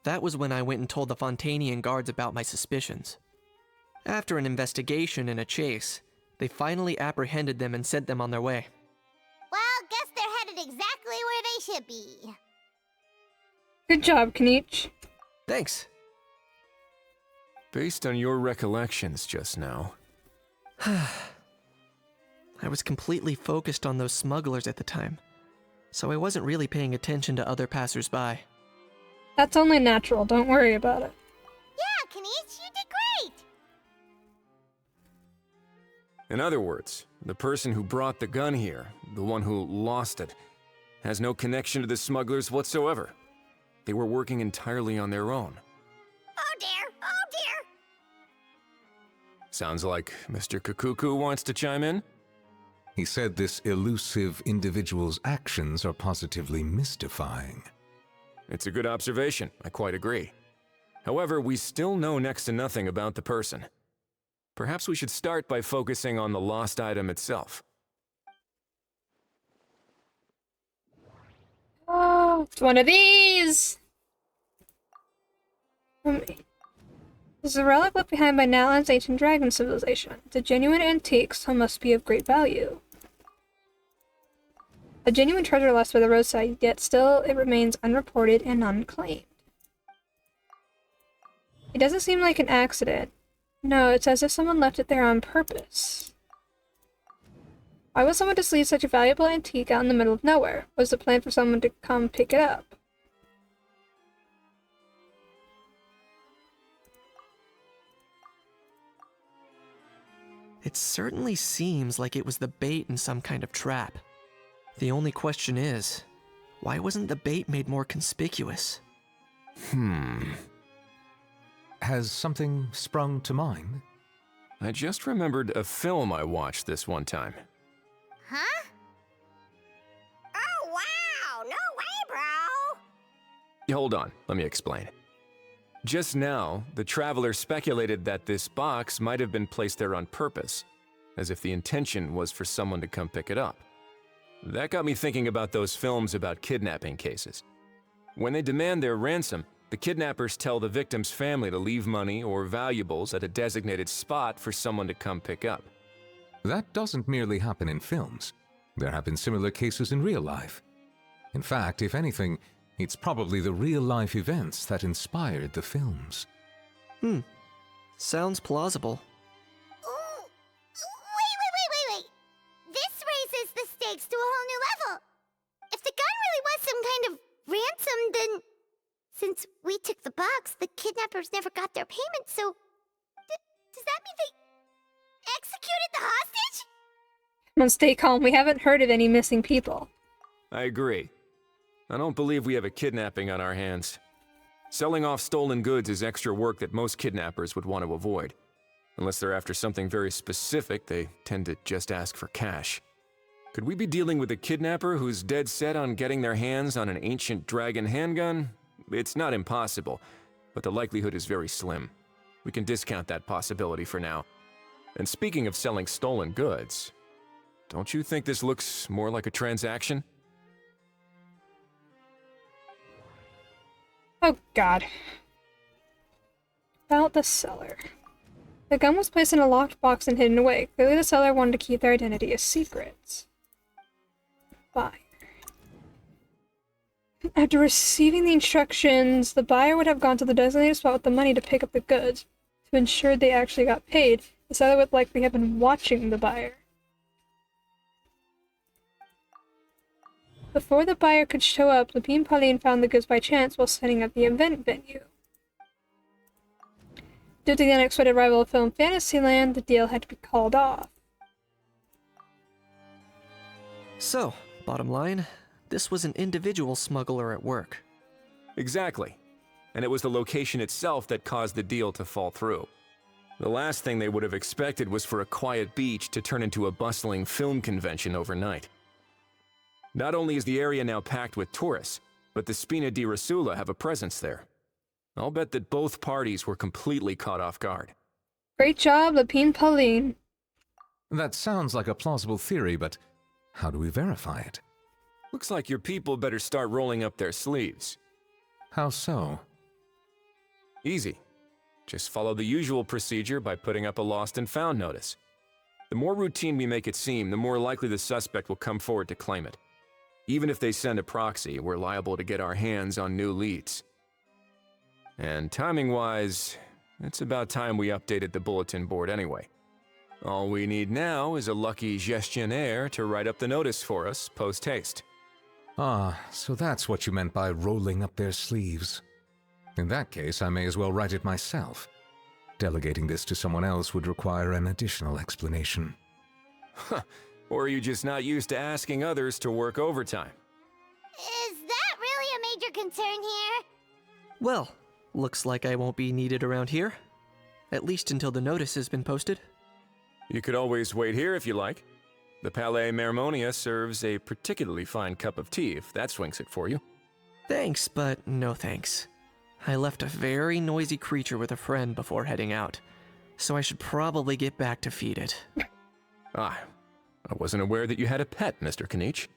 that was when I went and told the Fontainian guards about my suspicions. After an investigation and a chase, they finally apprehended them and sent them on their way. Well, guess they're headed exactly where they should be. Good job, Kniech. Thanks. Based on your recollections just now. I was completely focused on those smugglers at the time, so I wasn't really paying attention to other passers-by. That's only natural, don't worry about it. Yeah, Kniech, you did great! In other words, the person who brought the gun here, the one who lost it, has no connection to the smugglers whatsoever. They were working entirely on their own. Oh dear, oh dear! Sounds like Mr. Kakuku wants to chime in? He said this elusive individual's actions are positively mystifying. It's a good observation, I quite agree. However, we still know next to nothing about the person. Perhaps we should start by focusing on the lost item itself. Oh, it's one of these! This is a relic left behind by Natlan's ancient dragon civilization. It's a genuine antique, so must be of great value. A genuine treasure lost by the roadside, yet still it remains unreported and unclaimed. It doesn't seem like an accident. No, it's as if someone left it there on purpose. Why would someone just leave such a valuable antique out in the middle of nowhere? Was the plan for someone to come pick it up? It certainly seems like it was the bait in some kind of trap. The only question is, why wasn't the bait made more conspicuous? Has something sprung to mind? I just remembered a film I watched this one time. Huh? Oh, wow! No way, bro! Hold on, let me explain. Just now, the traveler speculated that this box might have been placed there on purpose, as if the intention was for someone to come pick it up. That got me thinking about those films about kidnapping cases. When they demand their ransom, the kidnappers tell the victim's family to leave money or valuables at a designated spot for someone to come pick up. That doesn't merely happen in films. There have been similar cases in real life. In fact, if anything, it's probably the real-life events that inspired the films. Sounds plausible. Ooh. Wait. This raises the stakes to a whole new level. If the gun really was some kind of ransom, then since we took the box, the kidnappers never got their payment, so does that mean they executed the hostage? Come on, stay calm. We haven't heard of any missing people. I agree. I don't believe we have a kidnapping on our hands. Selling off stolen goods is extra work that most kidnappers would want to avoid. Unless they're after something very specific, they tend to just ask for cash. Could we be dealing with a kidnapper who's dead set on getting their hands on an ancient dragon handgun? It's not impossible, but the likelihood is very slim. We can discount that possibility for now. And speaking of selling stolen goods, don't you think this looks more like a transaction? Oh god. About the seller. The gun was placed in a locked box and hidden away. Clearly the seller wanted to keep their identity a secret. Buyer. After receiving the instructions, the buyer would have gone to the designated spot with the money to pick up the goods. To ensure they actually got paid, the seller would likely have been watching the buyer. Before the buyer could show up, Lapine Pauline found the goods by chance while setting up the event venue. Due to the unexpected arrival of Film Fantasyland, the deal had to be called off. So, bottom line, this was an individual smuggler at work. Exactly. And it was the location itself that caused the deal to fall through. The last thing they would have expected was for a quiet beach to turn into a bustling film convention overnight. Not only is the area now packed with tourists, but the Spina di Rosula have a presence there. I'll bet that both parties were completely caught off guard. Great job, Lapine Pauline. That sounds like a plausible theory, but how do we verify it? Looks like your people better start rolling up their sleeves. How so? Easy. Just follow the usual procedure by putting up a lost and found notice. The more routine we make it seem, the more likely the suspect will come forward to claim it. Even if they send a proxy, we're liable to get our hands on new leads. And timing-wise, it's about time we updated the bulletin board anyway. All we need now is a lucky gestionnaire to write up the notice for us post-haste. Ah, so that's what you meant by rolling up their sleeves. In that case, I may as well write it myself. Delegating this to someone else would require an additional explanation. Huh. Or are you just not used to asking others to work overtime? Is that really a major concern here? Well, looks like I won't be needed around here. At least until the notice has been posted. You could always wait here if you like. The Palais Mermonia serves a particularly fine cup of tea if that swings it for you. Thanks, but no thanks. I left a very noisy creature with a friend before heading out, so I should probably get back to feed it. Ah, I wasn't aware that you had a pet, Mr. Kanich.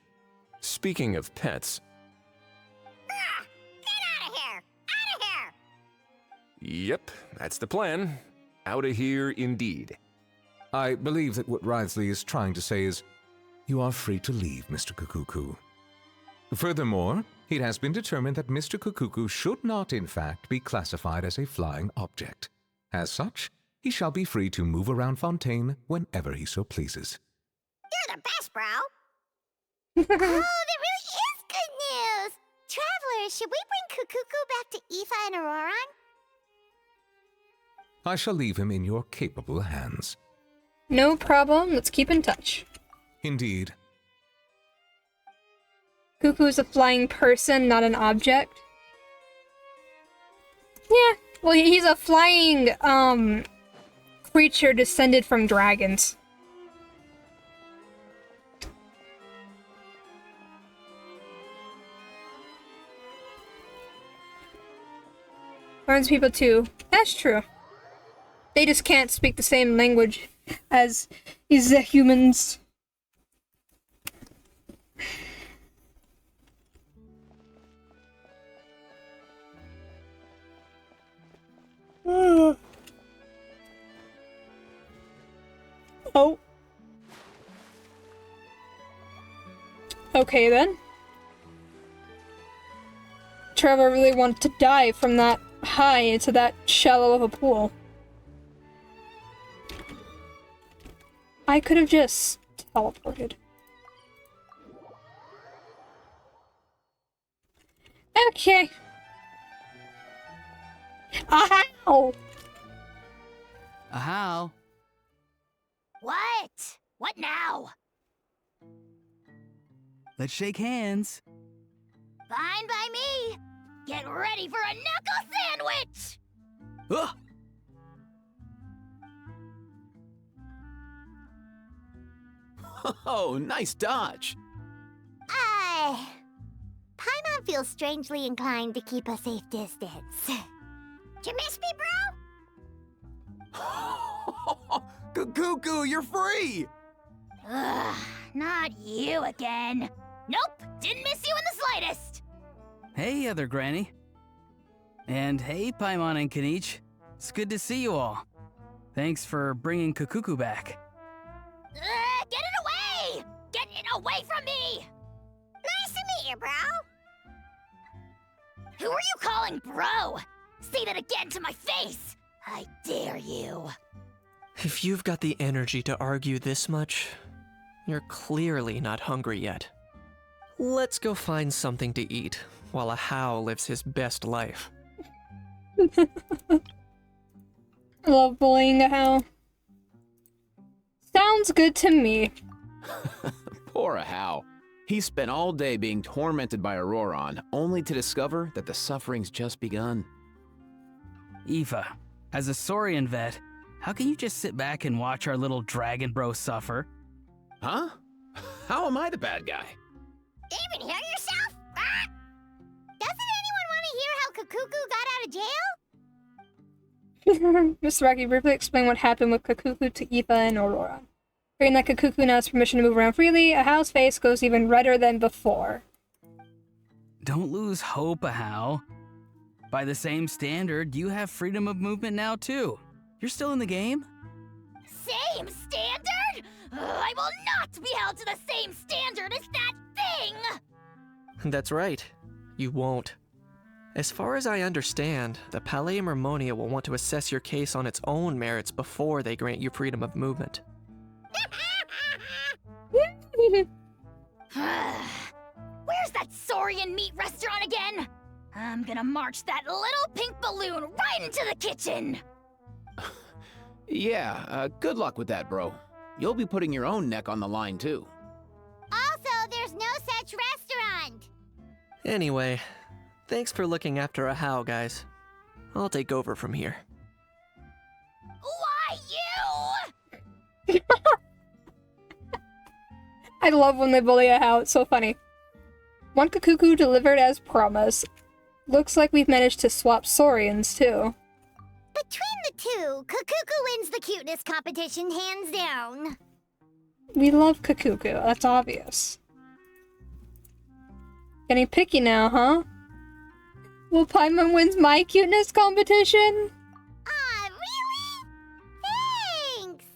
Speaking of pets... Get out of here! Out of here! Yep, that's the plan. Out of here indeed. I believe that what Wriothesley is trying to say is, you are free to leave, Mr. Kukuku. Furthermore, it has been determined that Mr. Kukuku should not, in fact, be classified as a flying object. As such, he shall be free to move around Fontaine whenever he so pleases. You're the best, bro! Oh, that really is good news! Travelers, should we bring Kukuku back to Aoife and Auroran? I shall leave him in your capable hands. No problem. Let's keep in touch. Indeed. Cuckoo is a flying person, not an object. Yeah. Well, he's a flying, creature descended from dragons. Learns people too. That's true. They just can't speak the same language as the humans. Oh. Okay then. Trevor really wanted to dive from that high into that shallow of a pool. I could have just teleported. Okay. Ow! How? What? What now? Let's shake hands. Fine by me. Get ready for a knuckle sandwich! Ugh. Oh, nice dodge. Paimon feels strangely inclined to keep a safe distance. Did you miss me, bro? Cuckoo, you're free! Ugh, not you again. Nope, didn't miss you in the slightest. Hey, other granny. And hey, Paimon and Kanich. It's good to see you all. Thanks for bringing Kukuku back. Get it away! Get it away from me! Nice to meet you, bro. Who are you calling bro? Say that again to my face! I dare you. If you've got the energy to argue this much, you're clearly not hungry yet. Let's go find something to eat while a How lives his best life. I love bullying a How. Sounds good to me. Poor How. He spent all day being tormented by Auroron, only to discover that the suffering's just begun. Aoife, as a Saurian vet, how can you just sit back and watch our little dragon bro suffer? Huh? How am I the bad guy? Even hear yourself? Ah! Doesn't anyone want to hear how Kukuku got out of jail? Mr. Rocky briefly explained what happened with Kukuku to Aoife and Aurora. Hearing that Kukuku now has permission to move around freely, a How's face goes even redder than before. Don't lose hope, How. By the same standard, you have freedom of movement now too. You're still in the game? Same standard? I will not be held to the same standard as that thing! That's right. You won't. As far as I understand, the Palais Mermonia will want to assess your case on its own merits before they grant you freedom of movement. Where's that Saurian meat restaurant again? I'm gonna march that little pink balloon right into the kitchen! Yeah, good luck with that, bro. You'll be putting your own neck on the line, too. Also, there's no such restaurant! Anyway, thanks for looking after a How, guys. I'll take over from here. Why you? I love when they bully a How, it's so funny. One Kukuku delivered as promised. Looks like we've managed to swap Saurians, too. Between the two, Kukuku wins the cuteness competition hands down. We love Kukuku, that's obvious. Getting picky now, huh? Well, Paimon wins my cuteness competition? Really? Thanks!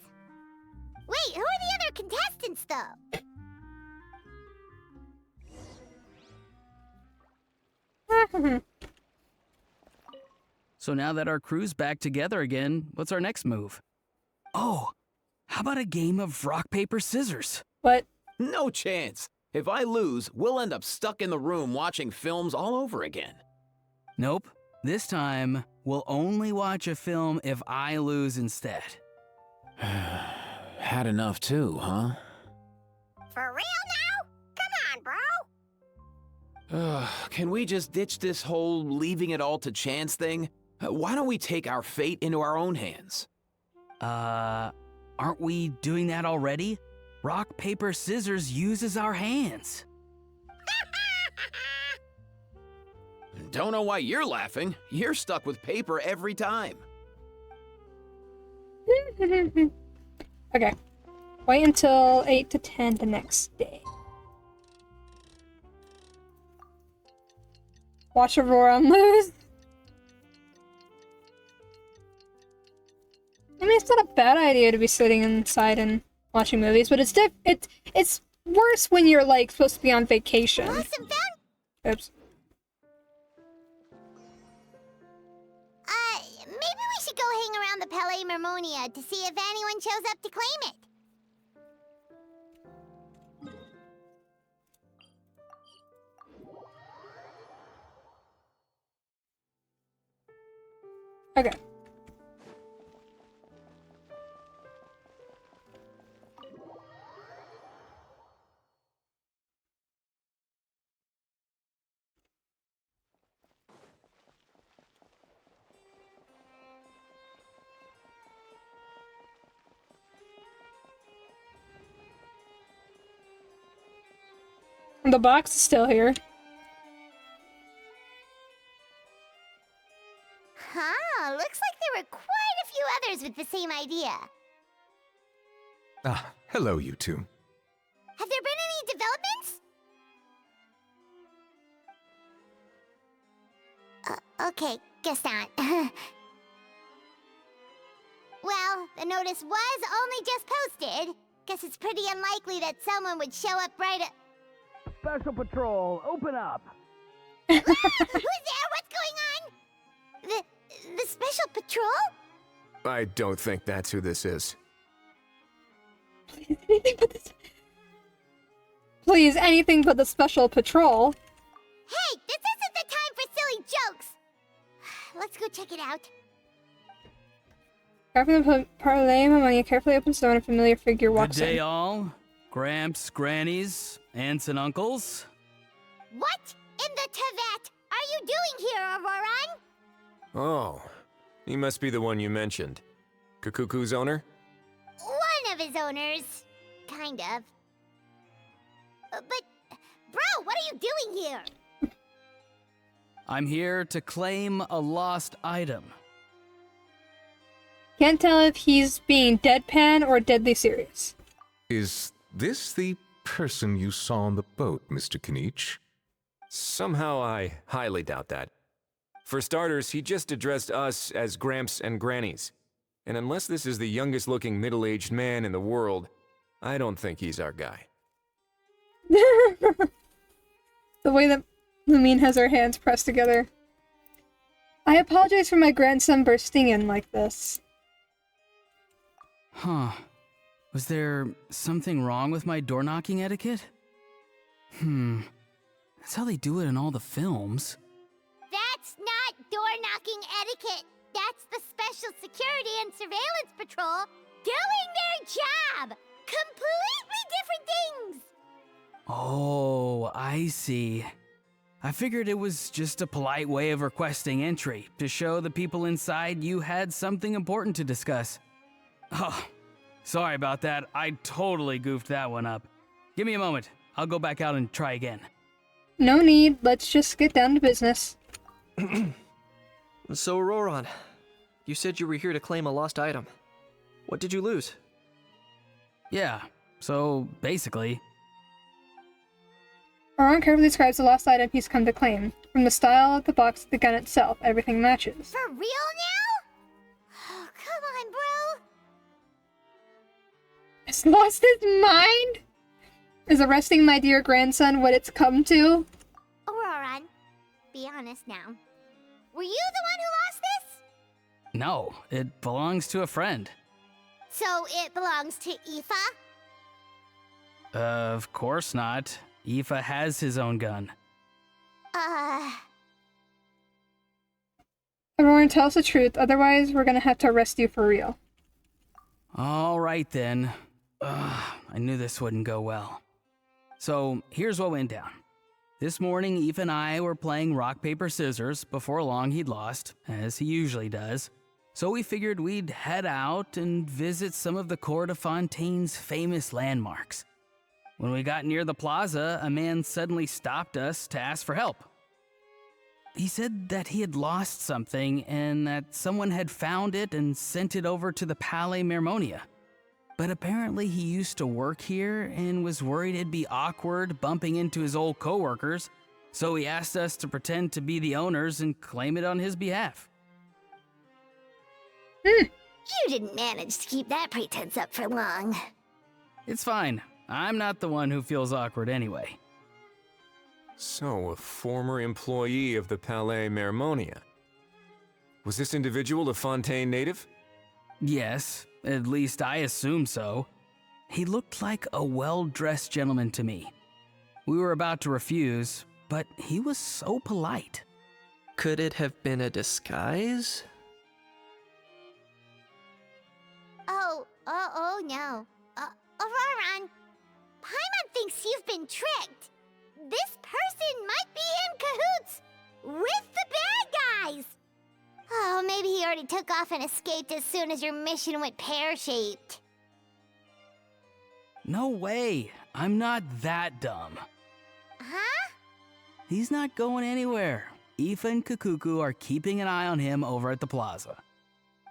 Wait, who are the other contestants, though? So now that our crew's back together again, what's our next move? Oh, how about a game of rock, paper, scissors? What? No chance. If I lose, we'll end up stuck in the room watching films all over again. Nope. This time, we'll only watch a film if I lose instead. Had enough too, huh? For real now? Come on, bro. Can we just ditch this whole leaving it all to chance thing? Why don't we take our fate into our own hands? Aren't we doing that already? Rock, paper, scissors uses our hands. Don't know why you're laughing. You're stuck with paper every time. Okay. Wait until 8 to 10 the next day. Watch Aurora lose. I mean, it's not a bad idea to be sitting inside and watching movies, but it's worse when you're like supposed to be on vacation. Oops. Maybe we should go hang around the Palais Mermonia to see if anyone shows up to claim it. Okay. The box is still here. Huh, looks like there were quite a few others with the same idea. Ah, hello, you two. Have there been any developments? Okay, guess not. Well, the notice was only just posted. Guess it's pretty unlikely that someone would show up right at... Special Patrol, open up! Who's there? What's going on? The Special Patrol? I don't think that's who this is. Please, anything but the Special Patrol. Hey, this isn't the time for silly jokes! Let's go check it out. Carefully put Parlay Mamania carefully opens the door and a familiar figure walks Good day, in. all. Gramps, grannies, aunts, and uncles. What in the Tevat are you doing here, Auroran? Oh, he must be the one you mentioned. Kukuku's owner? One of his owners. Kind of. But, bro, what are you doing here? I'm here to claim a lost item. Can't tell if he's being deadpan or deadly serious. Is this the person you saw on the boat, Mr. Kinich? Somehow I highly doubt that. For starters, he just addressed us as Gramps and Grannies. And unless this is the youngest looking middle-aged man in the world, I don't think he's our guy. The way that Lumine has her hands pressed together. I apologize for my grandson bursting in like this. Huh. Was there something wrong with my door-knocking etiquette? That's how they do it in all the films. That's not door-knocking etiquette. That's the Special Security and Surveillance Patrol doing their job! Completely different things! Oh, I see. I figured it was just a polite way of requesting entry, to show the people inside you had something important to discuss. Oh, sorry about that. I totally goofed that one up. Give me a moment. I'll go back out and try again. No need. Let's just get down to business. So, Auroran, you said you were here to claim a lost item. What did you lose? Yeah, so basically... Auron carefully describes the lost item he's come to claim. From the style of the box to the gun itself, everything matches. For real now? Oh, come on, bro. Has lost his mind? Is arresting my dear grandson what it's come to? Auroran, be honest now. Were you the one who lost this? No, it belongs to a friend. So it belongs to Aoife? Of course not. Aoife has his own gun. Auroran, tell us the truth, otherwise we're gonna have to arrest you for real. All right then. I knew this wouldn't go well. So here's what went down. This morning, Eve and I were playing rock, paper, scissors. Before long, he'd lost, as he usually does. So we figured we'd head out and visit some of the Cour de Fontaine's famous landmarks. When we got near the plaza, a man suddenly stopped us to ask for help. He said that he had lost something and that someone had found it and sent it over to the Palais Mermonia. But apparently he used to work here and was worried it'd be awkward bumping into his old coworkers, so he asked us to pretend to be the owners and claim it on his behalf. You didn't manage to keep that pretense up for long. It's fine. I'm not the one who feels awkward anyway. So, a former employee of the Palais Mermonia. Was this individual a Fontaine native? Yes, at least I assume so. He looked like a well-dressed gentleman to me. We were about to refuse, but he was so polite. Could it have been a disguise? Oh no. Auroran, Paimon thinks you've been tricked. This person might be in cahoots with the bad guys. Oh, maybe he already took off and escaped as soon as your mission went pear-shaped. No way. I'm not that dumb. Huh? He's not going anywhere. Aoife and Kakuku are keeping an eye on him over at the plaza.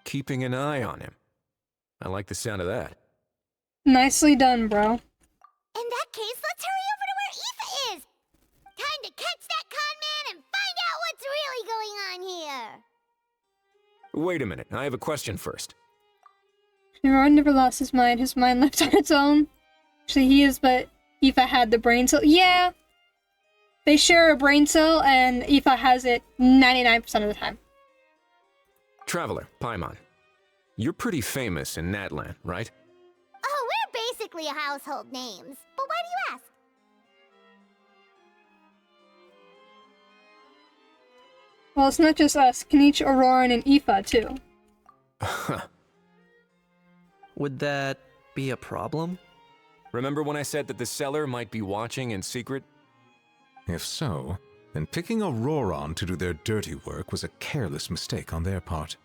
Keeping an eye on him. I like the sound of that. Nicely done, bro. In that case, let's hurry over to where Aoife is. Time to catch that con man and find out what's really going on here. Wait a minute, I have a question first. Ron never lost his mind. His mind left on its own. Actually, he is, but Aoife had the brain cell. Yeah! They share a brain cell, and Aoife has it 99% of the time. Traveler, Paimon. You're pretty famous in Natlan, right? Oh, we're basically household names. But why do you ask? Well, it's not just us. Kenichi, Auroran, and Aoife, too. Would that be a problem? Remember when I said that the seller might be watching in secret? If so, then picking Auroran to do their dirty work was a careless mistake on their part.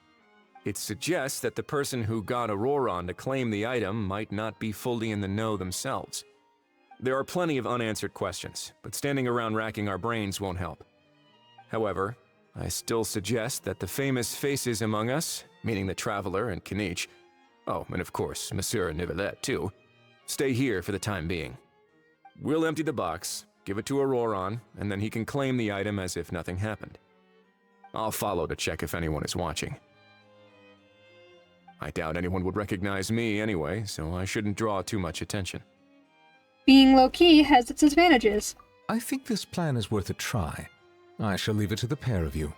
It suggests that the person who got Auroran to claim the item might not be fully in the know themselves. There are plenty of unanswered questions, but standing around racking our brains won't help. However, I still suggest that the famous faces among us, meaning the Traveler and Kenichi, oh, and of course, Monsieur Nivelette too, stay here for the time being. We'll empty the box, give it to Auroran, and then he can claim the item as if nothing happened. I'll follow to check if anyone is watching. I doubt anyone would recognize me anyway, so I shouldn't draw too much attention. Being low-key has its advantages. I think this plan is worth a try. I shall leave it to the pair of you.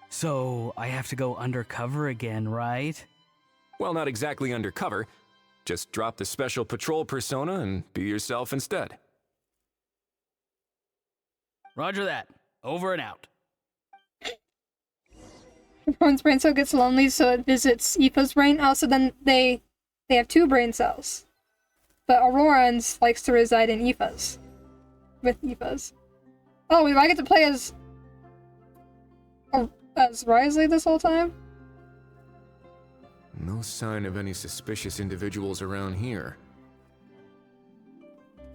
So, I have to go undercover again, right? Well, not exactly undercover. Just drop the special patrol persona and be yourself instead. Roger that. Over and out. Auroran's brain cell gets lonely, so it visits Aoife's brain. Also, then they have two brain cells. But Auroran's likes to reside in Aoife's. With Aoife's. Oh, we might get to play as Wriothesley this whole time? No sign of any suspicious individuals around here.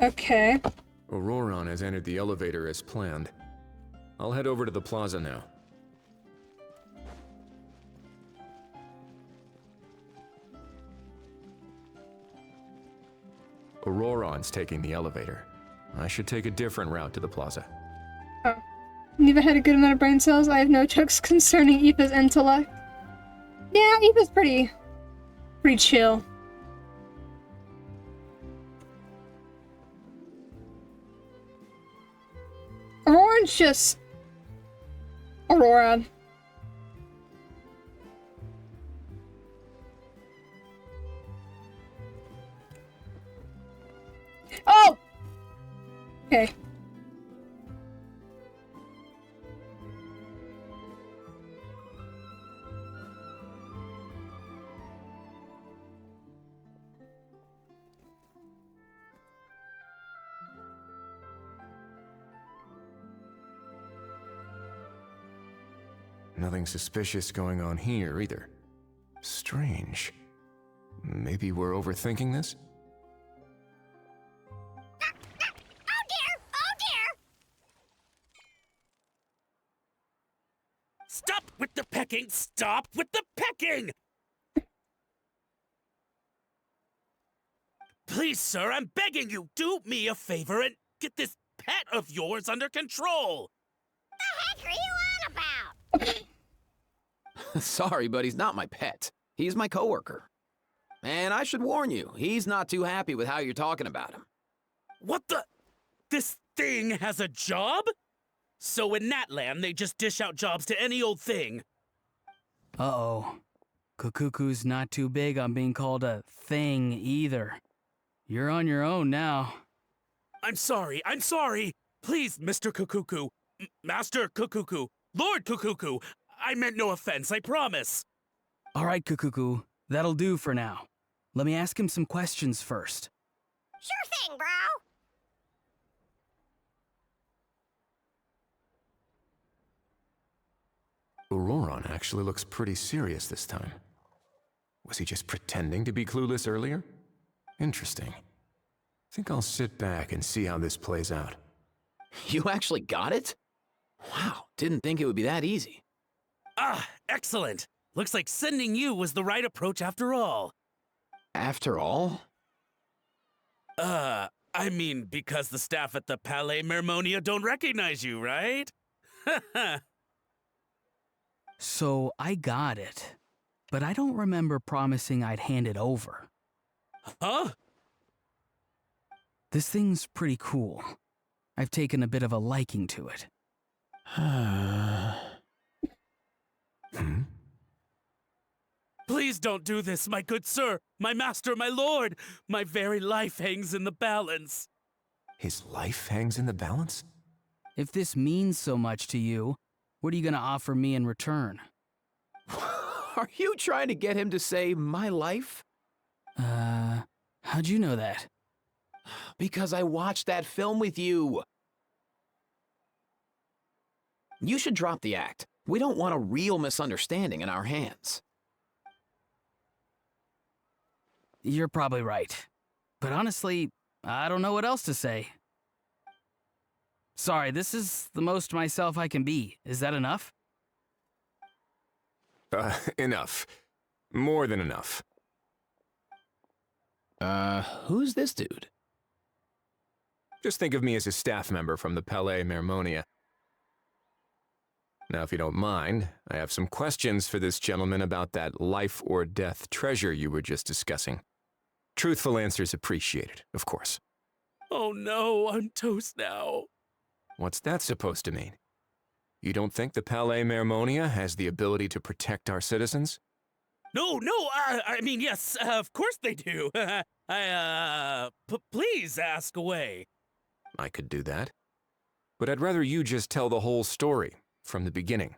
Okay. Auroran has entered the elevator as planned. I'll head over to the plaza now. Auroran's taking the elevator. I should take a different route to the plaza. Oh. Neva had a good amount of brain cells. I have no jokes concerning Aoife's intellect. Yeah, Aoife's pretty chill. Auroran's just Aurora. Oh! Okay. Nothing suspicious going on here either. Strange. Maybe we're overthinking this? Oh dear! Oh dear! Stop with the pecking! Stop with the pecking! Please, sir, I'm begging you, do me a favor and get this pet of yours under control! The heck are you on about? Sorry, but he's not my pet. He's my coworker. And I should warn you, he's not too happy with how you're talking about him. What the? This thing has a job? So in Natland, they just dish out jobs to any old thing. Uh-oh. Kukuku's not too big on being called a thing either. You're on your own now. I'm sorry. Please, Mr. Kukuku. Master Kukuku. Lord Kukuku. I meant no offense, I promise. All right, Kukuku. That'll do for now. Let me ask him some questions first. Sure thing, bro. Auroron actually looks pretty serious this time. Was he just pretending to be clueless earlier? Interesting. Think I'll sit back and see how this plays out. You actually got it? Wow, didn't think it would be that easy. Ah, excellent. Looks like sending you was the right approach after all. After all? I mean, because the staff at the Palais Mermonia don't recognize you, right? So I got it, but I don't remember promising I'd hand it over. Huh? This thing's pretty cool. I've taken a bit of a liking to it. Please don't do this, my good sir, my master, my lord. My very life hangs in the balance. His life hangs in the balance? If this means so much to you, what are you gonna offer me in return? Are you trying to get him to say my life? How'd you know that? Because I watched that film with you. You should drop the act. We don't want a real misunderstanding in our hands. You're probably right. But honestly, I don't know what else to say. Sorry, this is the most myself I can be. Is that enough? Enough. More than enough. Who's this dude? Just think of me as a staff member from the Palais Mermonia. Now, if you don't mind, I have some questions for this gentleman about that life or death treasure you were just discussing. Truthful answers appreciated, of course. Oh no, I'm toast now. What's that supposed to mean? You don't think the Palais Mermonia has the ability to protect our citizens? No, I mean, yes, of course they do. Please ask away. I could do that. But I'd rather you just tell the whole story, from the beginning.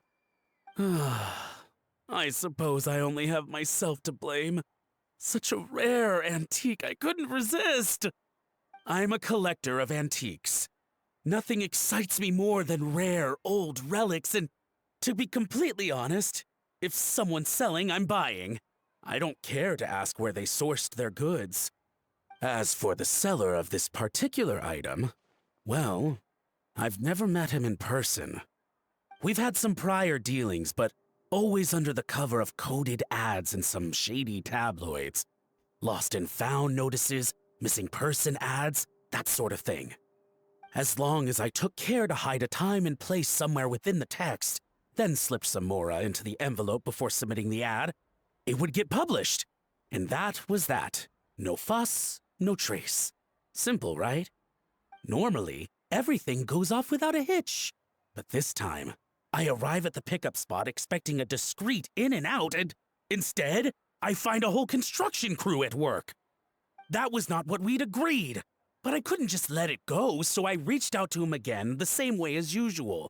I suppose I only have myself to blame. Such a rare antique, I couldn't resist. I'm a collector of antiques. Nothing excites me more than rare, old relics, and to be completely honest, if someone's selling, I'm buying. I don't care to ask where they sourced their goods. As for the seller of this particular item, well, I've never met him in person. We've had some prior dealings, but always under the cover of coded ads in some shady tabloids. Lost and found notices, missing person ads, that sort of thing. As long as I took care to hide a time and place somewhere within the text, then slipped some mora into the envelope before submitting the ad, it would get published. And that was that. No fuss, no trace. Simple, right? Normally, everything goes off without a hitch. But this time, I arrive at the pickup spot expecting a discreet in and out, and instead, I find a whole construction crew at work. That was not what we'd agreed, but I couldn't just let it go, so I reached out to him again the same way as usual.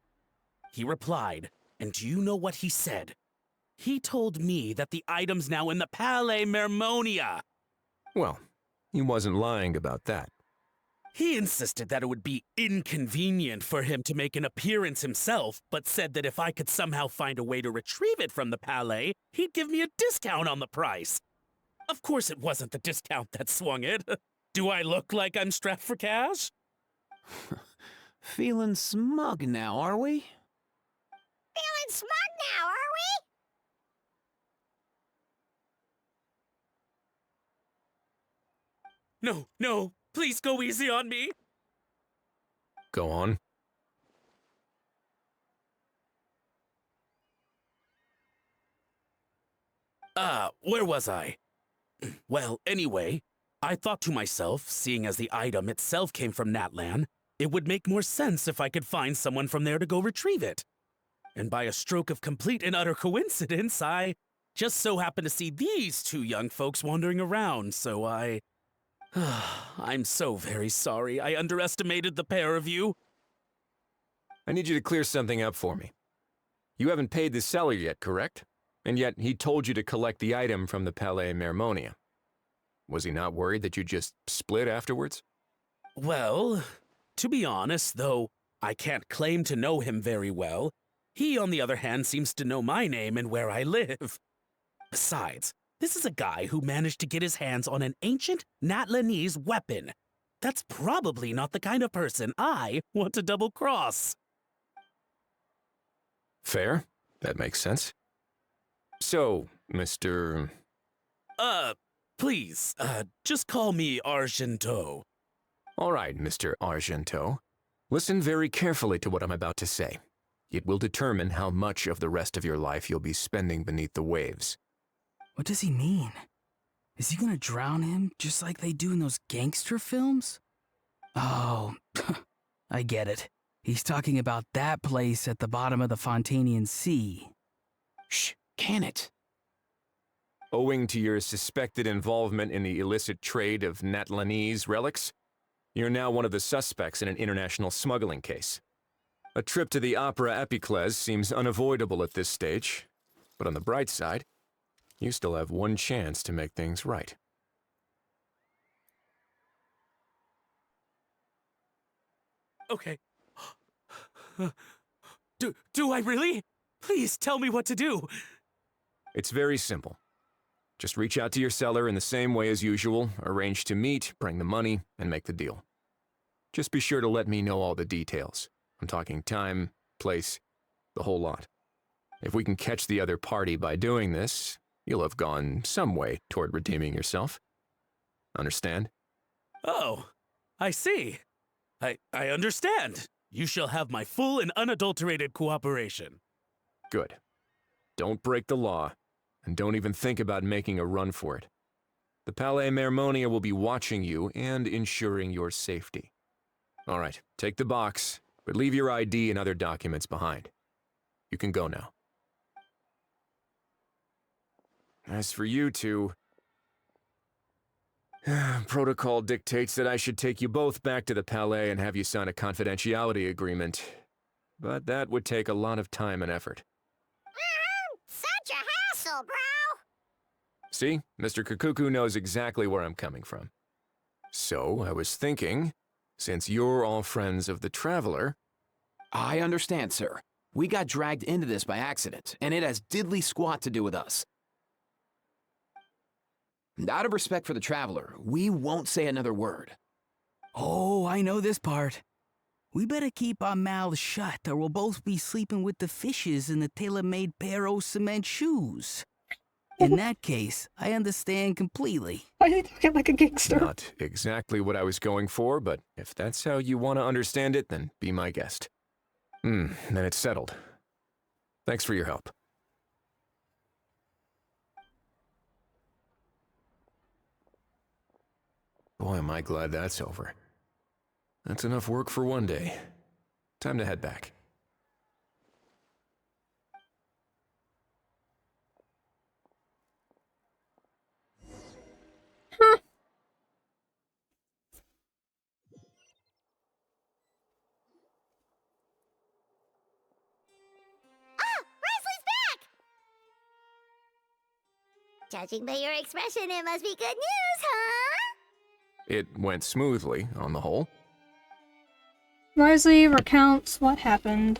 He replied, and do you know what he said? He told me that the item's now in the Palais Mermonia. Well, he wasn't lying about that. He insisted that it would be inconvenient for him to make an appearance himself, but said that if I could somehow find a way to retrieve it from the Palais, he'd give me a discount on the price. Of course, it wasn't the discount that swung it. Do I look like I'm strapped for cash? Feeling smug now, are we? Feeling smug now, are we? No, no, please go easy on me. Go on. Where was I? Well, anyway, I thought to myself, seeing as the item itself came from Natlan, it would make more sense if I could find someone from there to go retrieve it. And by a stroke of complete and utter coincidence, I just so happened to see these two young folks wandering around, so I'm so very sorry. I underestimated the pair of you. I need you to clear something up for me. You haven't paid the seller yet, correct? And yet he told you to collect the item from the Palais Mermonia. Was he not worried that you just split afterwards? Well, to be honest, though I can't claim to know him very well, he, on the other hand, seems to know my name and where I live. Besides, this is a guy who managed to get his hands on an ancient Natlanese weapon. That's probably not the kind of person I want to double-cross. Fair. That makes sense. So, Mr. Please, just call me Argento. All right, Mr. Argento. Listen very carefully to what I'm about to say. It will determine how much of the rest of your life you'll be spending beneath the waves. What does he mean? Is he gonna drown him just like they do in those gangster films? Oh, I get it. He's talking about that place at the bottom of the Fontanian Sea. Shh, can it? Owing to your suspected involvement in the illicit trade of Natlanese relics, you're now one of the suspects in an international smuggling case. A trip to the Opera Epiclese seems unavoidable at this stage, but on the bright side, you still have one chance to make things right. Okay. Do I really? Please tell me what to do. It's very simple. Just reach out to your seller in the same way as usual, arrange to meet, bring the money, and make the deal. Just be sure to let me know all the details. I'm talking time, place, the whole lot. If we can catch the other party by doing this, you'll have gone some way toward redeeming yourself. Understand? Oh, I see. I understand. You shall have my full and unadulterated cooperation. Good. Don't break the law, and don't even think about making a run for it. The Palais Mermonia will be watching you and ensuring your safety. All right, take the box, but leave your ID and other documents behind. You can go now. As for you two, protocol dictates that I should take you both back to the Palais and have you sign a confidentiality agreement. But that would take a lot of time and effort. Such a hassle, bro! See, Mr. Kakuku knows exactly where I'm coming from. So, I was thinking, since you're all friends of the Traveler... I understand, sir. We got dragged into this by accident, and it has diddly squat to do with us. Out of respect for the Traveler, we won't say another word. Oh, I know this part. We better keep our mouths shut or we'll both be sleeping with the fishes in the tailor-made pair of cement shoes. In that case, I understand completely. Why are you talking like a gangster? Not exactly what I was going for, but if that's how you want to understand it, then be my guest. Then it's settled. Thanks for your help. Boy, am I glad that's over. That's enough work for one day. Time to head back. Judging by your expression, it must be good news, huh? It went smoothly, on the whole. Risley recounts what happened.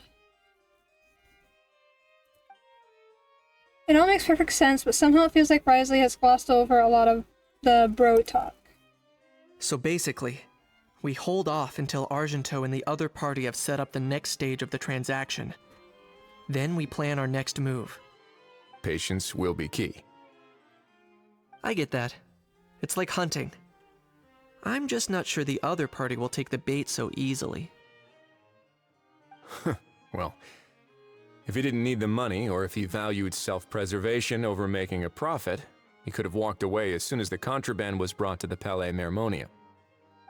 It all makes perfect sense, but somehow it feels like Risley has glossed over a lot of the bro talk. So basically, we hold off until Argento and the other party have set up the next stage of the transaction. Then we plan our next move. Patience will be key. I get that. It's like hunting. I'm just not sure the other party will take the bait so easily. Well, if he didn't need the money, or if he valued self-preservation over making a profit, he could have walked away as soon as the contraband was brought to the Palais Mermonia.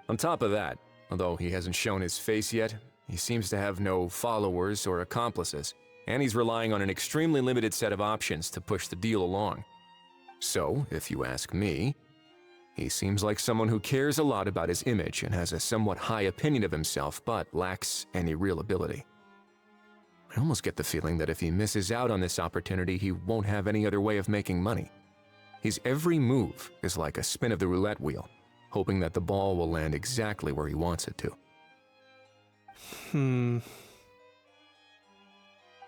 On top of that, although he hasn't shown his face yet, he seems to have no followers or accomplices, and he's relying on an extremely limited set of options to push the deal along. So, if you ask me, he seems like someone who cares a lot about his image and has a somewhat high opinion of himself, but lacks any real ability. I almost get the feeling that if he misses out on this opportunity, he won't have any other way of making money. His every move is like a spin of the roulette wheel, hoping that the ball will land exactly where he wants it to.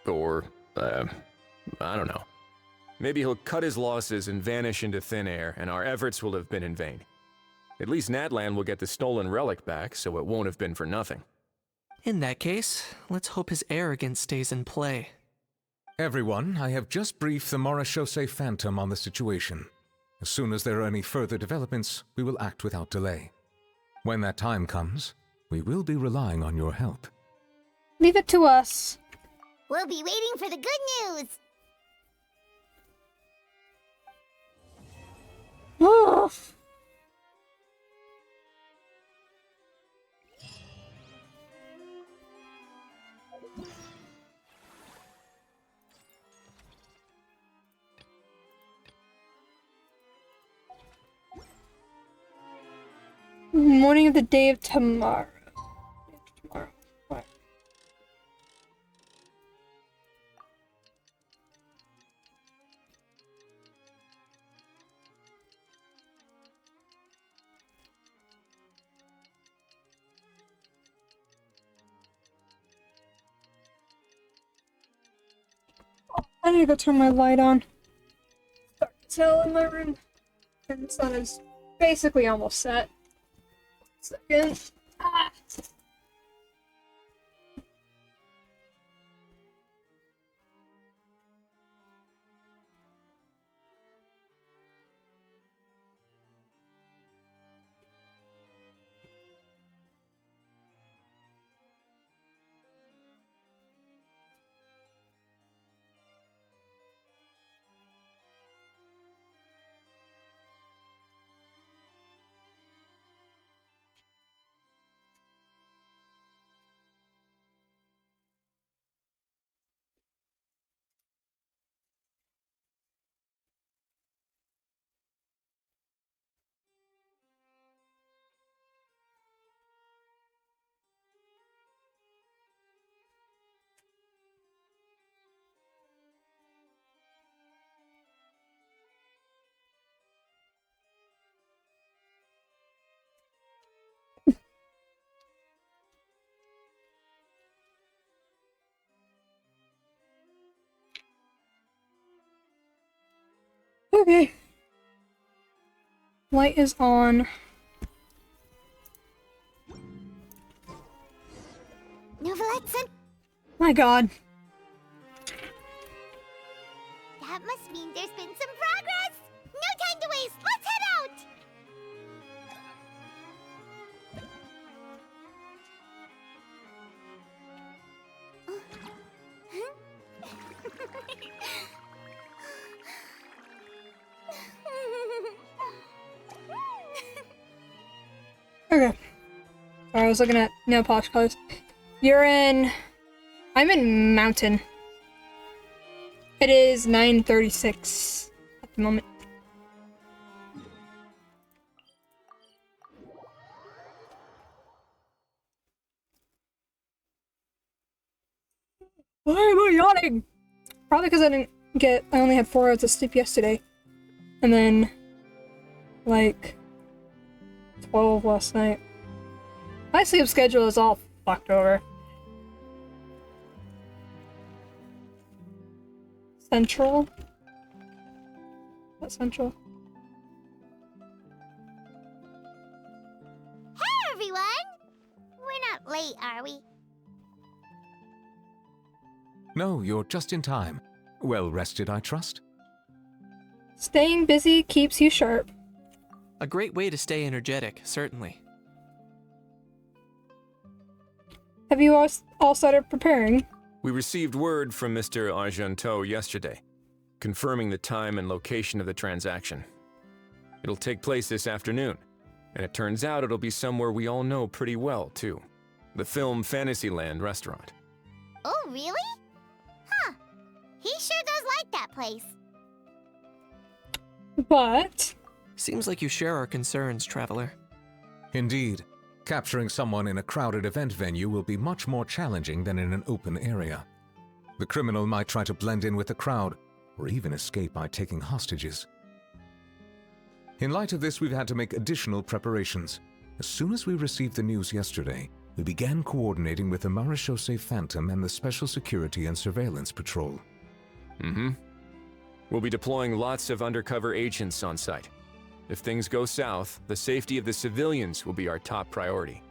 Or, I don't know. Maybe he'll cut his losses and vanish into thin air, and our efforts will have been in vain. At least Natlan will get the stolen relic back, so it won't have been for nothing. In that case, let's hope his arrogance stays in play. Everyone, I have just briefed the Marechaussee Phantom on the situation. As soon as there are any further developments, we will act without delay. When that time comes, we will be relying on your help. Leave it to us. We'll be waiting for the good news. Oh. Morning of the day of tomorrow. What? I need to go turn my light on. It's dark as hell in my room. And the sun is basically almost set. Second. Ah. Okay. Light is on. Noveletson? My god. That must mean there's been some progress! No time to waste! Let's head out! Okay. Sorry, I was looking at nail polish colors. I'm in Mountain. It is 9:36 at the moment. Why am I yawning? Probably because I only had 4 hours of sleep yesterday. And then, like, 12 last night. My sleep schedule is all walked over. Central? What Central? Hey, everyone! We're not late, are we? No, you're just in time. Well rested, I trust? Staying busy keeps you sharp. A great way to stay energetic, certainly. Have you all started preparing? We received word from Mr. Argenteau yesterday, confirming the time and location of the transaction. It'll take place this afternoon, and it turns out it'll be somewhere we all know pretty well, too. The Film Fantasyland restaurant. Oh, really? Huh. He sure does like that place. But... Seems like you share our concerns, Traveler. Indeed. Capturing someone in a crowded event venue will be much more challenging than in an open area. The criminal might try to blend in with the crowd, or even escape by taking hostages. In light of this, we've had to make additional preparations. As soon as we received the news yesterday, we began coordinating with the Marechaussee Phantom and the Special Security and Surveillance Patrol. We'll be deploying lots of undercover agents on site. If things go south, the safety of the civilians will be our top priority.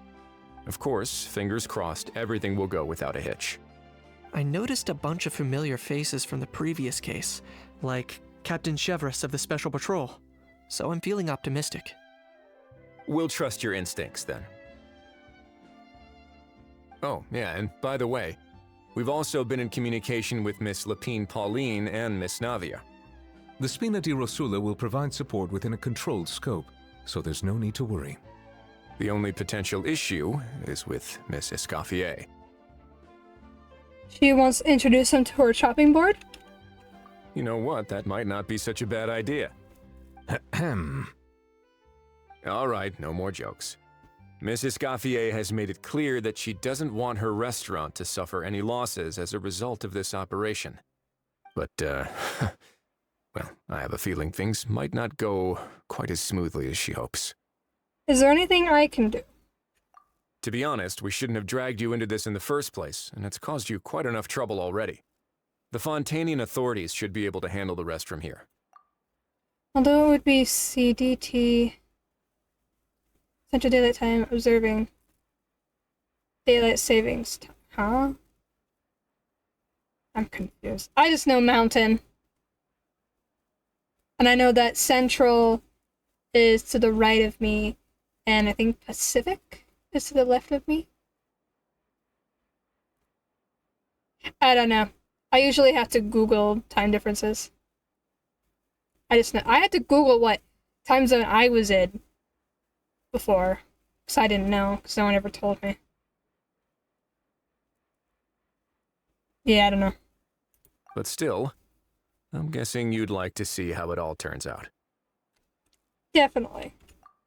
Of course, fingers crossed, everything will go without a hitch. I noticed a bunch of familiar faces from the previous case, like Captain Chevres of the Special Patrol, so I'm feeling optimistic. We'll trust your instincts, then. Oh, yeah, and by the way, we've also been in communication with Miss Lapine Pauline and Miss Navia. The Spina di Rosula will provide support within a controlled scope, so there's no need to worry. The only potential issue is with Miss Escoffier. She wants to introduce him to her chopping board? You know what, that might not be such a bad idea. Ahem. All right, no more jokes. Miss Escoffier has made it clear that she doesn't want her restaurant to suffer any losses as a result of this operation. But, well, I have a feeling things might not go quite as smoothly as she hopes. Is there anything I can do? To be honest, we shouldn't have dragged you into this in the first place, and it's caused you quite enough trouble already. The Fontanian authorities should be able to handle the rest from here. Although it would be CDT... Central Daylight Time observing... Daylight Savings Time. Huh? I'm confused. I just know Mountain. And I know that Central is to the right of me, and I think Pacific is to the left of me. I don't know. I usually have to Google time differences. I just know. I had to Google what time zone I was in before, because I didn't know, because no one ever told me. Yeah, I don't know. But still, I'm guessing you'd like to see how it all turns out. Definitely.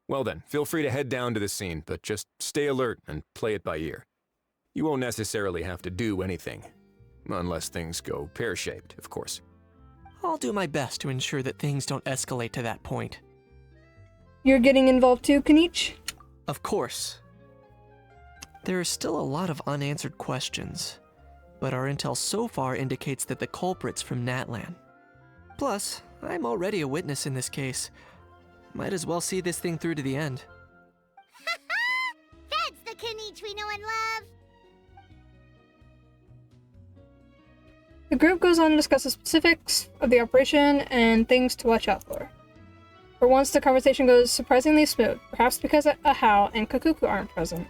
Well then, feel free to head down to the scene, but just stay alert and play it by ear. You won't necessarily have to do anything. Unless things go pear-shaped, of course. I'll do my best to ensure that things don't escalate to that point. You're getting involved too, Kanichi? Of course. There are still a lot of unanswered questions, but our intel so far indicates that the culprit's from Natlan. Plus, I'm already a witness in this case. Might as well see this thing through to the end. That's the Kanichi we know and love! The group goes on to discuss the specifics of the operation and things to watch out for. For once, the conversation goes surprisingly smooth, perhaps because Ahau and Kakuku aren't present.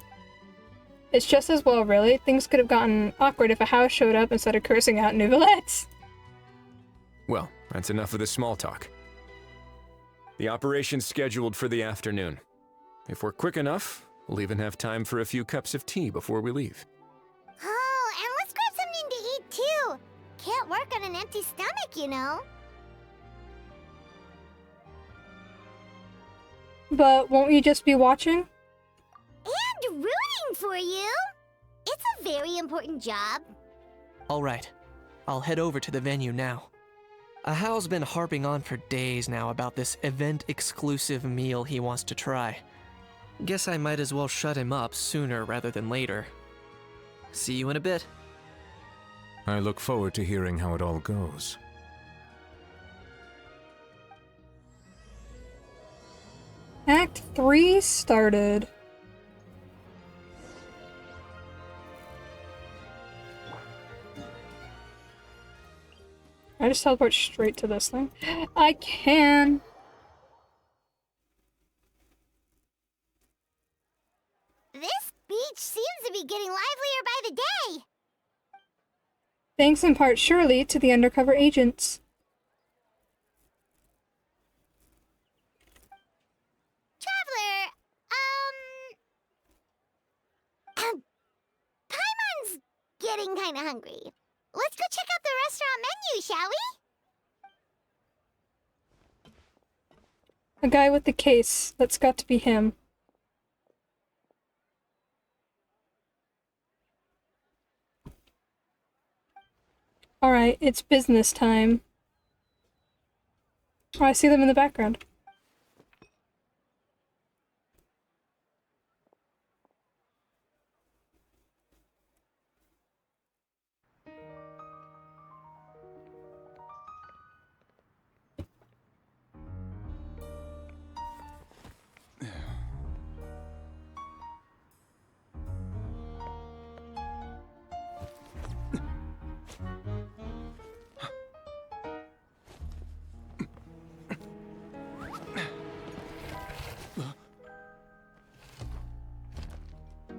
It's just as well, really. Things could have gotten awkward if Ahau showed up and started cursing out Nouvelettes. Well, that's enough of the small talk. The operation's scheduled for the afternoon. If we're quick enough, we'll even have time for a few cups of tea before we leave. Oh, and let's grab something to eat too! Can't work on an empty stomach, you know. But won't you just be watching? And rooting for you! It's a very important job. Alright, I'll head over to the venue now. Ahau's been harping on for days now about this event-exclusive meal he wants to try. Guess I might as well shut him up sooner rather than later. See you in a bit. I look forward to hearing how it all goes. Act 3 started. I just teleport straight to this thing. I can! This beach seems to be getting livelier by the day. Thanks in part surely to the undercover agents. Traveler, Paimon's getting kinda hungry. Let's go check out the restaurant menu, shall we? A guy with the case. That's got to be him. Alright, it's business time. Oh, I see them in the background.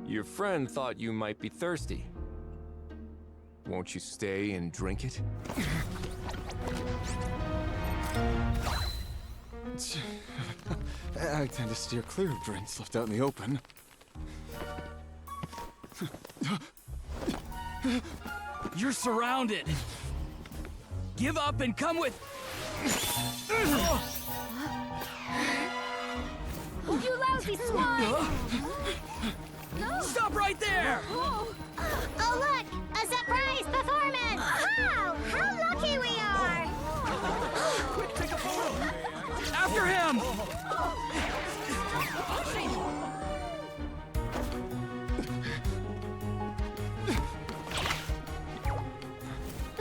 Your friend thought you might be thirsty. Won't you stay and drink it? I tend to steer clear of drinks left out in the open. You're surrounded. Give up and come with. You lousy swine! Stop right there! Oh, look! A surprise performance! Wow! How lucky we are! Quick, take a photo! After him!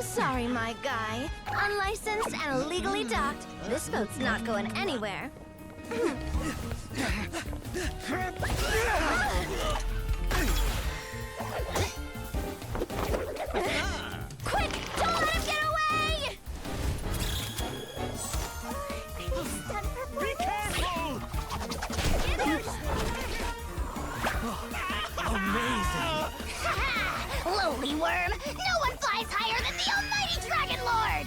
Sorry, my guy. Unlicensed and illegally docked. This boat's not going anywhere. Quick! Don't let him get away! Be careful! Amazing! Lowly worm! No one flies higher than the almighty Dragon Lord!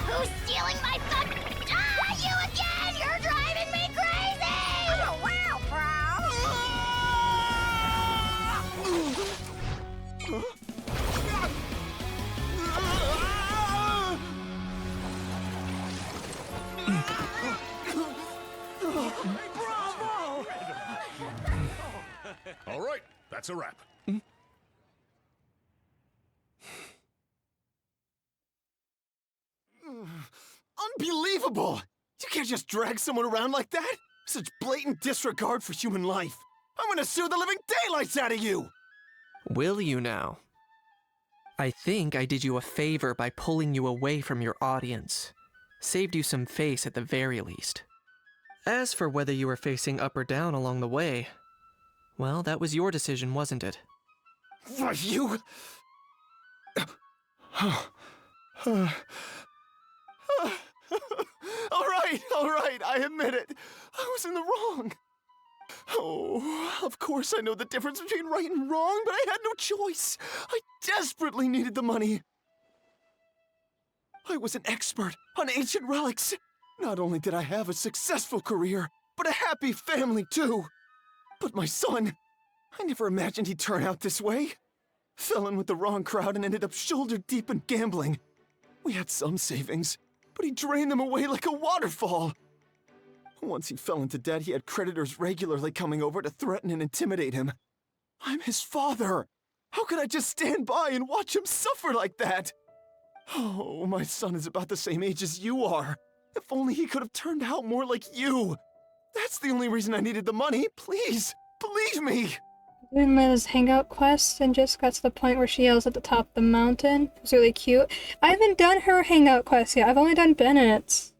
Who's stealing my fun? Ah, you again! You're driving me crazy! Oh, wow, Bravo! All right, that's a wrap. Unbelievable! You can't just drag someone around like that! Such blatant disregard for human life! I'm gonna sue the living daylights out of you! Will you now? I think I did you a favor by pulling you away from your audience. Saved you some face at the very least. As for whether you were facing up or down along the way, well, that was your decision, wasn't it? Why, you... All right, I admit it. I was in the wrong. Oh, of course I know the difference between right and wrong, but I had no choice. I desperately needed the money. I was an expert on ancient relics. Not only did I have a successful career, but a happy family too. But my son, I never imagined he'd turn out this way. Fell in with the wrong crowd and ended up shoulder deep in gambling. We had some savings, but he drained them away like a waterfall. Once he fell into debt, he had creditors regularly coming over to threaten and intimidate him. I'm his father. How could I just stand by and watch him suffer like that? Oh, my son is about the same age as you are. If only he could have turned out more like you. That's the only reason I needed the money. Please, believe me. Doing Layla's hangout quest and just got to the point where she yells at the top of the mountain. It was really cute. I haven't done her hangout quest yet. I've only done Bennett's.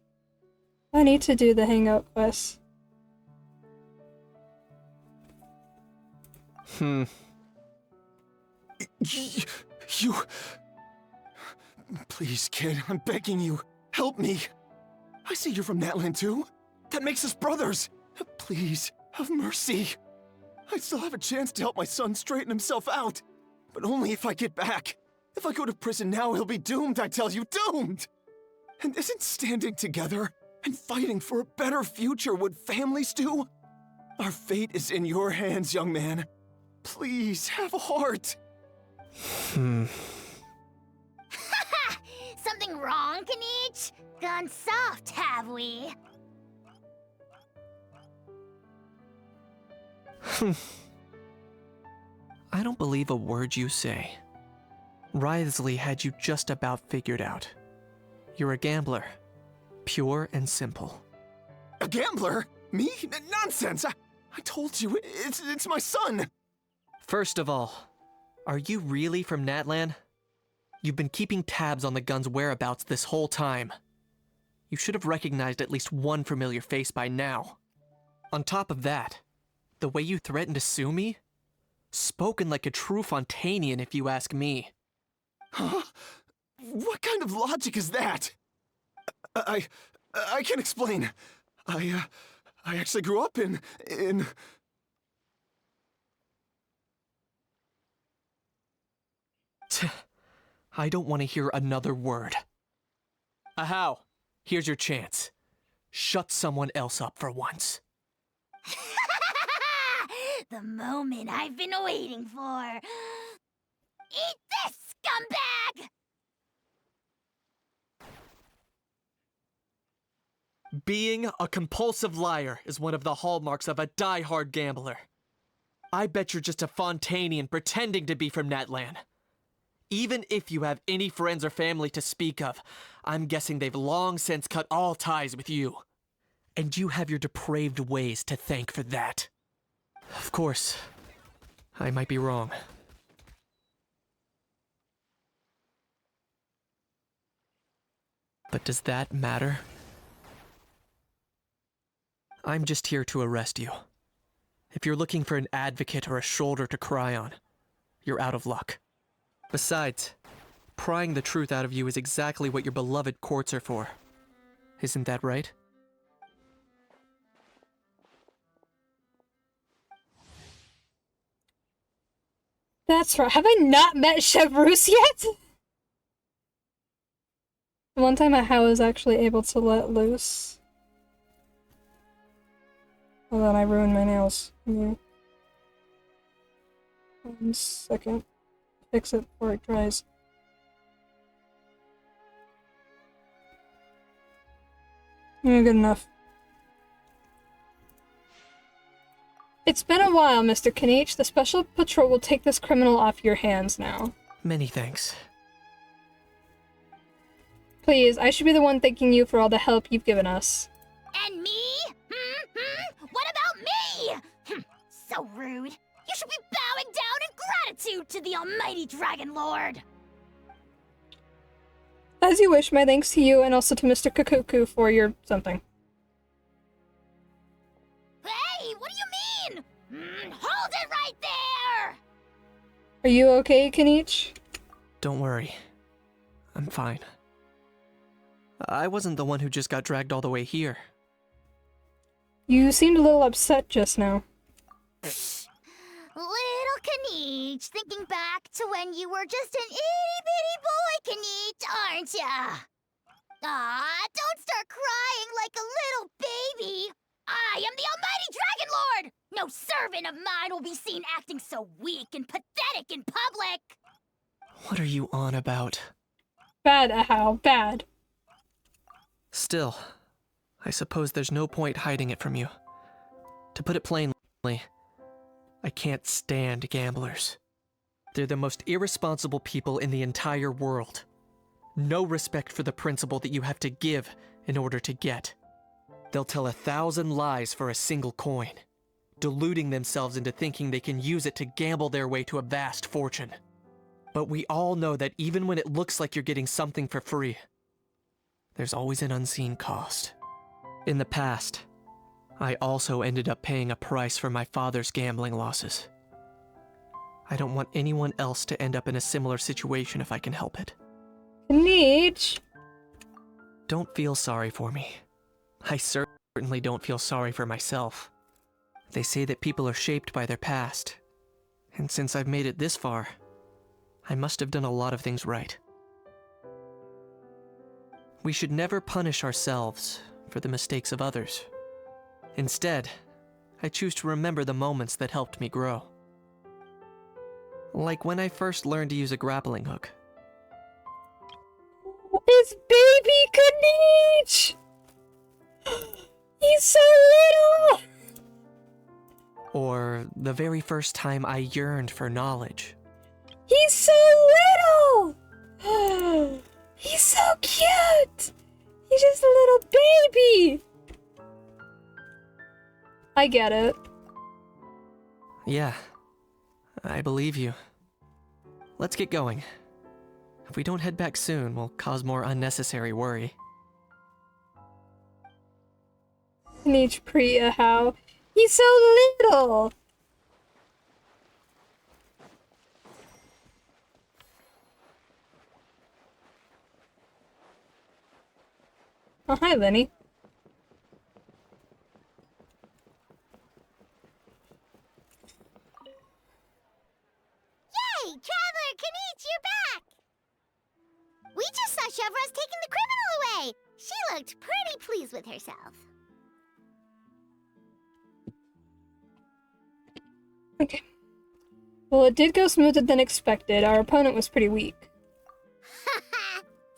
I need to do the hangout quest. You... Please, kid, I'm begging you. Help me. I see you're from Natland too. That makes us brothers. Please, have mercy. I still have a chance to help my son straighten himself out. But only if I get back. If I go to prison now, he'll be doomed, I tell you, doomed! And isn't standing together and fighting for a better future what families do? Our fate is in your hands, young man. Please, have a heart. Something wrong, Kanich? Gone soft, have we? I don't believe a word you say. Wriothesley had you just about figured out. You're a gambler. Pure and simple. A gambler? Me? Nonsense! I told you, it's my son! First of all, are you really from Natlan? You've been keeping tabs on the gun's whereabouts this whole time. You should have recognized at least one familiar face by now. On top of that, the way you threatened to sue me? Spoken like a true Fontanian, if you ask me. Huh? What kind of logic is that? I can't explain. I actually grew up in... I don't want to hear another word. Ahau, here's your chance. Shut someone else up for once. The moment I've been waiting for. Eat this, scumbag! Being a compulsive liar is one of the hallmarks of a die-hard gambler. I bet you're just a Fontanian pretending to be from Natlan. Even if you have any friends or family to speak of, I'm guessing they've long since cut all ties with you. And you have your depraved ways to thank for that. Of course, I might be wrong. But does that matter? I'm just here to arrest you. If you're looking for an advocate or a shoulder to cry on, you're out of luck. Besides, prying the truth out of you is exactly what your beloved courts are for. Isn't that right? That's right. Have I not met Chevrouse yet? One time I was actually able to let loose. Hold on, I ruined my nails. Yeah. 1 second. Fix it before it dries. Yeah, good enough. It's been a while, Mr. Kanich. The Special Patrol will take this criminal off your hands now. Many thanks. Please, I should be the one thanking you for all the help you've given us. And me? What about me? So rude. You should be bowing down in gratitude to the almighty Dragon Lord. As you wish, my thanks to you and also to Mr. Kakuku for your something. Hey, what do you mean? Hold it right there! Are you okay, Kanich? Don't worry. I'm fine. I wasn't the one who just got dragged all the way here. You seemed a little upset just now. Little Kanich, thinking back to when you were just an itty-bitty boy, Kanich, aren't ya? Aw, don't start crying like a little baby. I am the almighty Dragon Lord! No servant of mine will be seen acting so weak and pathetic in public! What are you on about? Bad, Ahau, bad. Still, I suppose there's no point hiding it from you. To put it plainly, I can't stand gamblers. They're the most irresponsible people in the entire world. No respect for the principle that you have to give in order to get. They'll tell 1,000 lies for a single coin. deluding themselves into thinking they can use it to gamble their way to a vast fortune. But we all know that even when it looks like you're getting something for free, there's always an unseen cost. In the past, I also ended up paying a price for my father's gambling losses. I don't want anyone else to end up in a similar situation if I can help it. Neat. Don't feel sorry for me. I certainly don't feel sorry for myself. They say that people are shaped by their past, and since I've made it this far, I must have done a lot of things right. We should never punish ourselves for the mistakes of others. Instead, I choose to remember the moments that helped me grow. Like when I first learned to use a grappling hook. It's baby Kanich! He's so little! Or the very first time I yearned for knowledge. He's so little! He's so cute! He's just a little baby! I get it. Yeah, I believe you. Let's get going. If we don't head back soon, we'll cause more unnecessary worry. Kanich Priya, how? He's so little! Oh, hi, Lenny. Yay! Traveler Kanich, you're back! We just saw Chevro's taking the criminal away! She looked pretty pleased with herself. Okay. Well, it did go smoother than expected. Our opponent was pretty weak.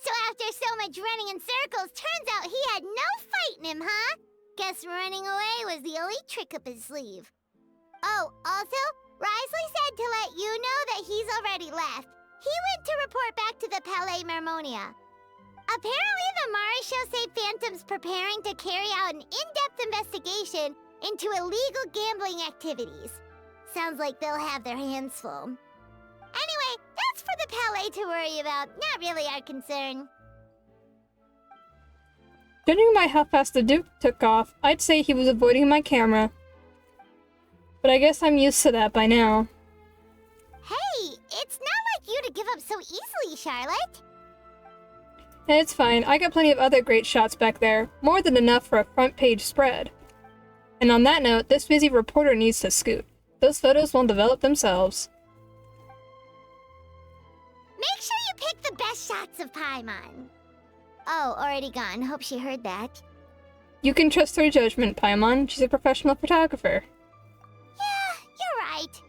So after so much running in circles, turns out he had no fight in him, huh? Guess running away was the only trick up his sleeve. Oh, also, Risley said to let you know that he's already left. He went to report back to the Palais Mermonia. Apparently, the Mari show say Phantom's preparing to carry out an in-depth investigation into illegal gambling activities. Sounds like they'll have their hands full. Anyway, that's for the Palais to worry about, not really our concern. Judging by how fast the Duke took off, I'd say he was avoiding my camera. But I guess I'm used to that by now. Hey, it's not like you to give up so easily, Charlotte. It's fine, I got plenty of other great shots back there, more than enough for a front page spread. And on that note, this busy reporter needs to scoot. Those photos won't develop themselves. Make sure you pick the best shots of Paimon. Oh, already gone. Hope she heard that. You can trust her judgment, Paimon. She's a professional photographer. Yeah, you're right.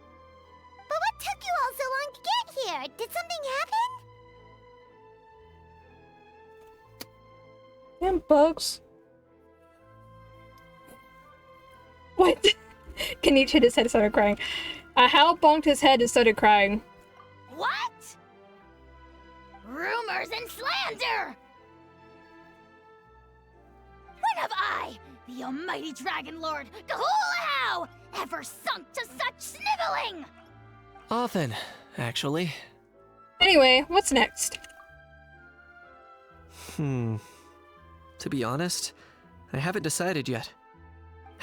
But what took you all so long to get here? Did something happen? Damn bugs. What? Kanich hit his head and started crying. Hal bonked his head and started crying. What? Rumors and slander! When have I, the almighty Dragon Lord, Kahulahau, ever sunk to such sniveling? Often, actually. Anyway, what's next? To be honest, I haven't decided yet.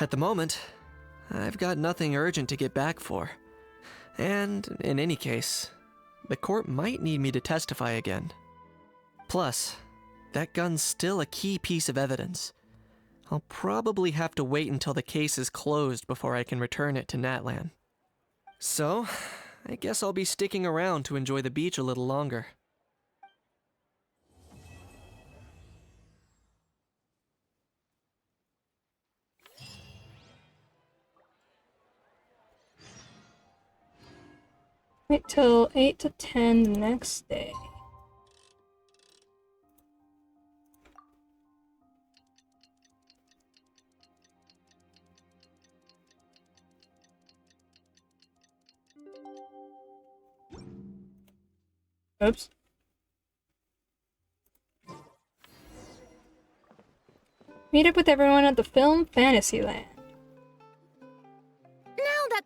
At the moment, I've got nothing urgent to get back for. And, in any case, the court might need me to testify again. Plus, that gun's still a key piece of evidence. I'll probably have to wait until the case is closed before I can return it to Natlan. So, I guess I'll be sticking around to enjoy the beach a little longer. Wait till 8 to 10 the next day. Oops. Meet up with everyone at the film Fantasyland.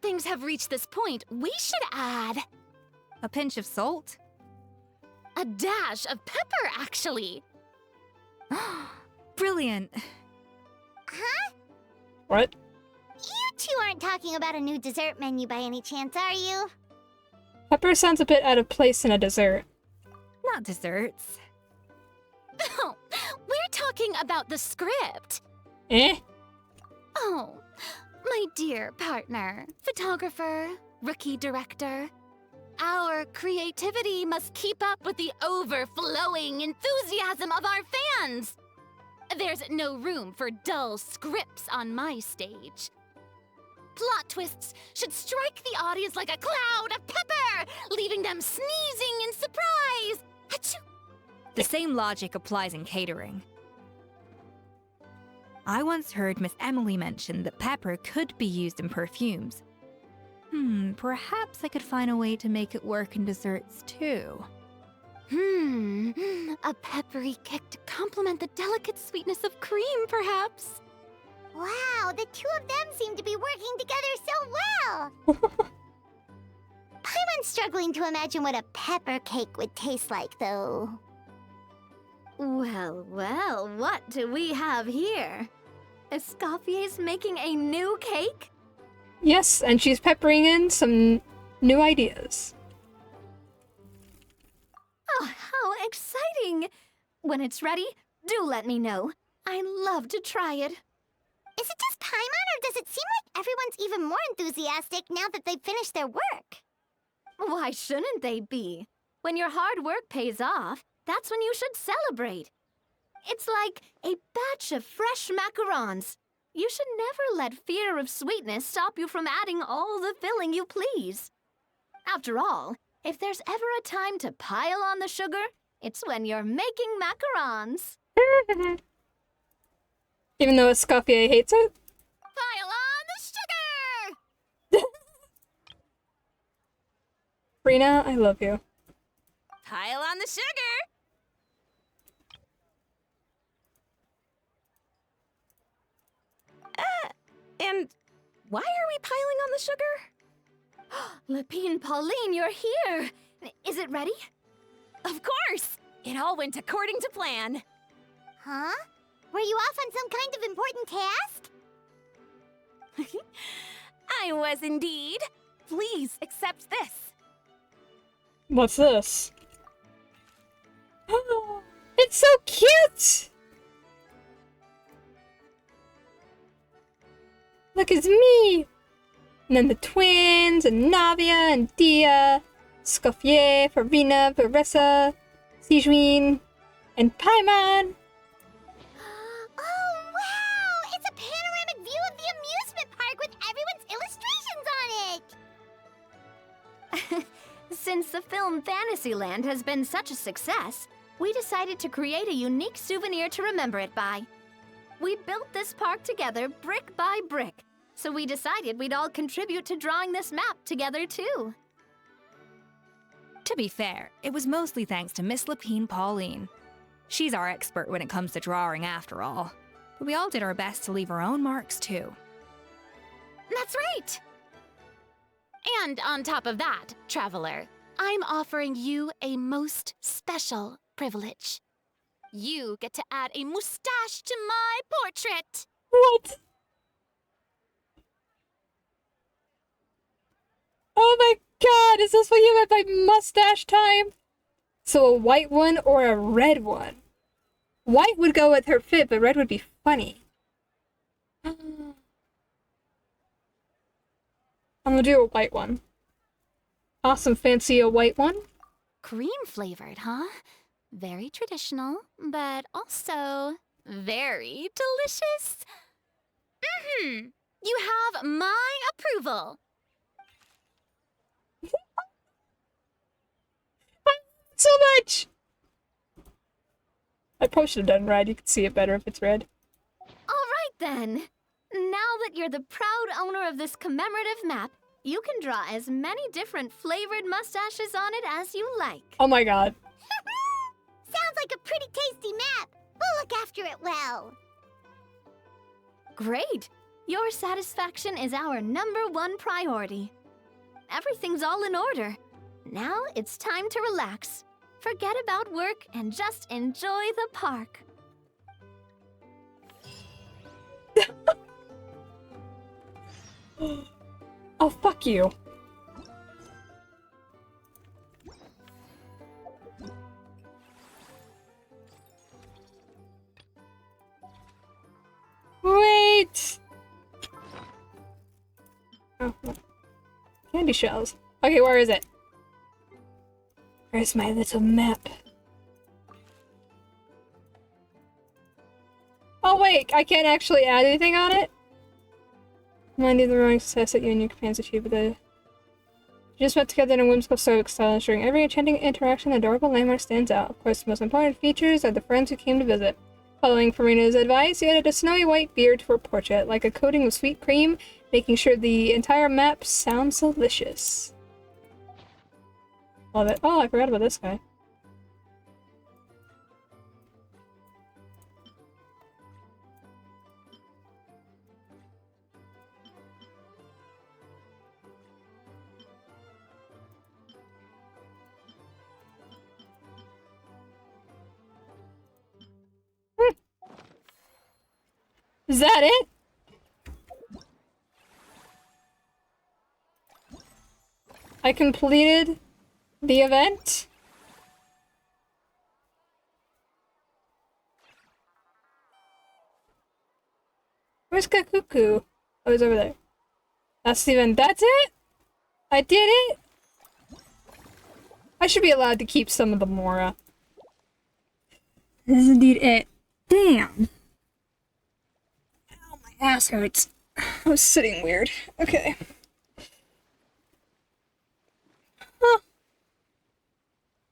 that things have reached this point, we should add A pinch of salt? a dash of pepper, actually. Brilliant. Huh? What? You two aren't talking about a new dessert menu by any chance, are you? Pepper sounds a bit out of place in a dessert. Not desserts. No, we're talking about the script. Eh? Oh, my dear partner, photographer, rookie director. Our creativity must keep up with the overflowing enthusiasm of our fans. There's no room for dull scripts on my stage. Plot twists should strike the audience like a cloud of pepper, leaving them sneezing in surprise. Achoo! The same logic applies in catering. I once heard Miss Emily mention that pepper could be used in perfumes. Perhaps I could find a way to make it work in desserts too. A peppery kick to complement the delicate sweetness of cream, perhaps. Wow, the two of them seem to be working together so well. I'm struggling to imagine what a pepper cake would taste like, though. Well, well, what do we have here? Escoffier's making a new cake? Yes, and she's peppering in some new ideas. Oh, how exciting! When it's ready, do let me know. I'd love to try it. Is it just Paimon, or does it seem like everyone's even more enthusiastic now that they've finished their work? Why shouldn't they be? When your hard work pays off, that's when you should celebrate. It's like a batch of fresh macarons. You should never let fear of sweetness stop you from adding all the filling you please. After all, if there's ever a time to pile on the sugar, it's when you're making macarons. Even though Escoffier hates it? Pile on the sugar! Rena, I love you. Pile on the sugar! And why are we piling on the sugar? Lapine Pauline, you're here! Is it ready? Of course! It all went according to plan. Huh? Were you off on some kind of important task? I was indeed. Please accept this. What's this? Oh, it's so cute! Look, it's me! And then the twins, and Navia, and Dia, Scoffier, Farina, Veressa, Sijuin, and Paimon. Oh, wow! It's a panoramic view of the amusement park with everyone's illustrations on it! Since the film Fantasyland has been such a success, we decided to create a unique souvenir to remember it by. We built this park together brick by brick, so we decided we'd all contribute to drawing this map together too. To be fair, it was mostly thanks to Miss Lapine Pauline. She's our expert when it comes to drawing after all. But we all did our best to leave our own marks too. That's right! And on top of that, Traveler, I'm offering you a most special privilege. You get to add a mustache to my portrait! What? Oh my god, is this what you meant by mustache time? So a white one or a red one? White would go with her fit, but red would be funny. I'm gonna do a white one. Awesome, fancy a white one? Cream flavored, huh? Very traditional, but also very delicious. You have my approval. So much! I probably should have done red. You can see it better if it's red. All right then. Now that you're the proud owner of this commemorative map, you can draw as many different flavored mustaches on it as you like. Oh my god. Sounds like a pretty tasty map. We'll look after it well. Great. Your satisfaction is our #1 priority. Everything's all in order. Now it's time to relax. Forget about work and just enjoy the park. Oh, fuck you. Wait! Oh, candy shells. Okay, where is it? Where's my little map? Oh wait, I can't actually add anything on it? Minding the wrong success that you and your companions achieve with the... You just went together in a whimsical stoic style, ensuring every enchanting interaction and adorable landmark stands out. Of course, the most important features are the friends who came to visit. Following Farina's advice, you added a snowy white beard to her portrait, like a coating of sweet cream, making sure the entire map sounds delicious. Love it. Oh, I forgot about this guy. Is that it? I completed the event? Where's Kakuku? Oh, he's over there. That's the event. That's it? I did it? I should be allowed to keep some of the Mora. This is indeed it. Damn. Ow, my ass hurts. I was sitting weird. Okay. Huh.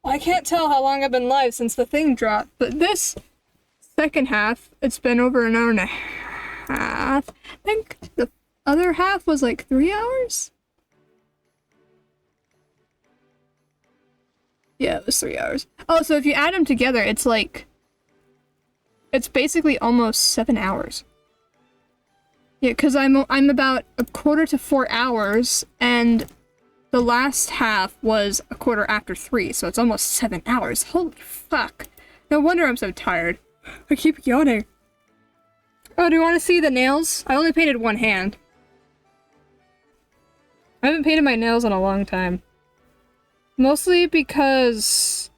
I can't tell how long I've been live since the thing dropped, but this second half, it's been over an hour and a half. I think the other half was like 3 hours? Yeah, it was 3 hours. Oh, so if you add them together, it's like... It's basically almost 7 hours. Yeah, because I'm about 1/4 to 4 hours, and the last half was 1/4 after 3, so it's almost 7 hours. Holy fuck. No wonder I'm so tired. I keep yawning. Oh, do you want to see the nails? I only painted one hand. I haven't painted my nails in a long time. Mostly because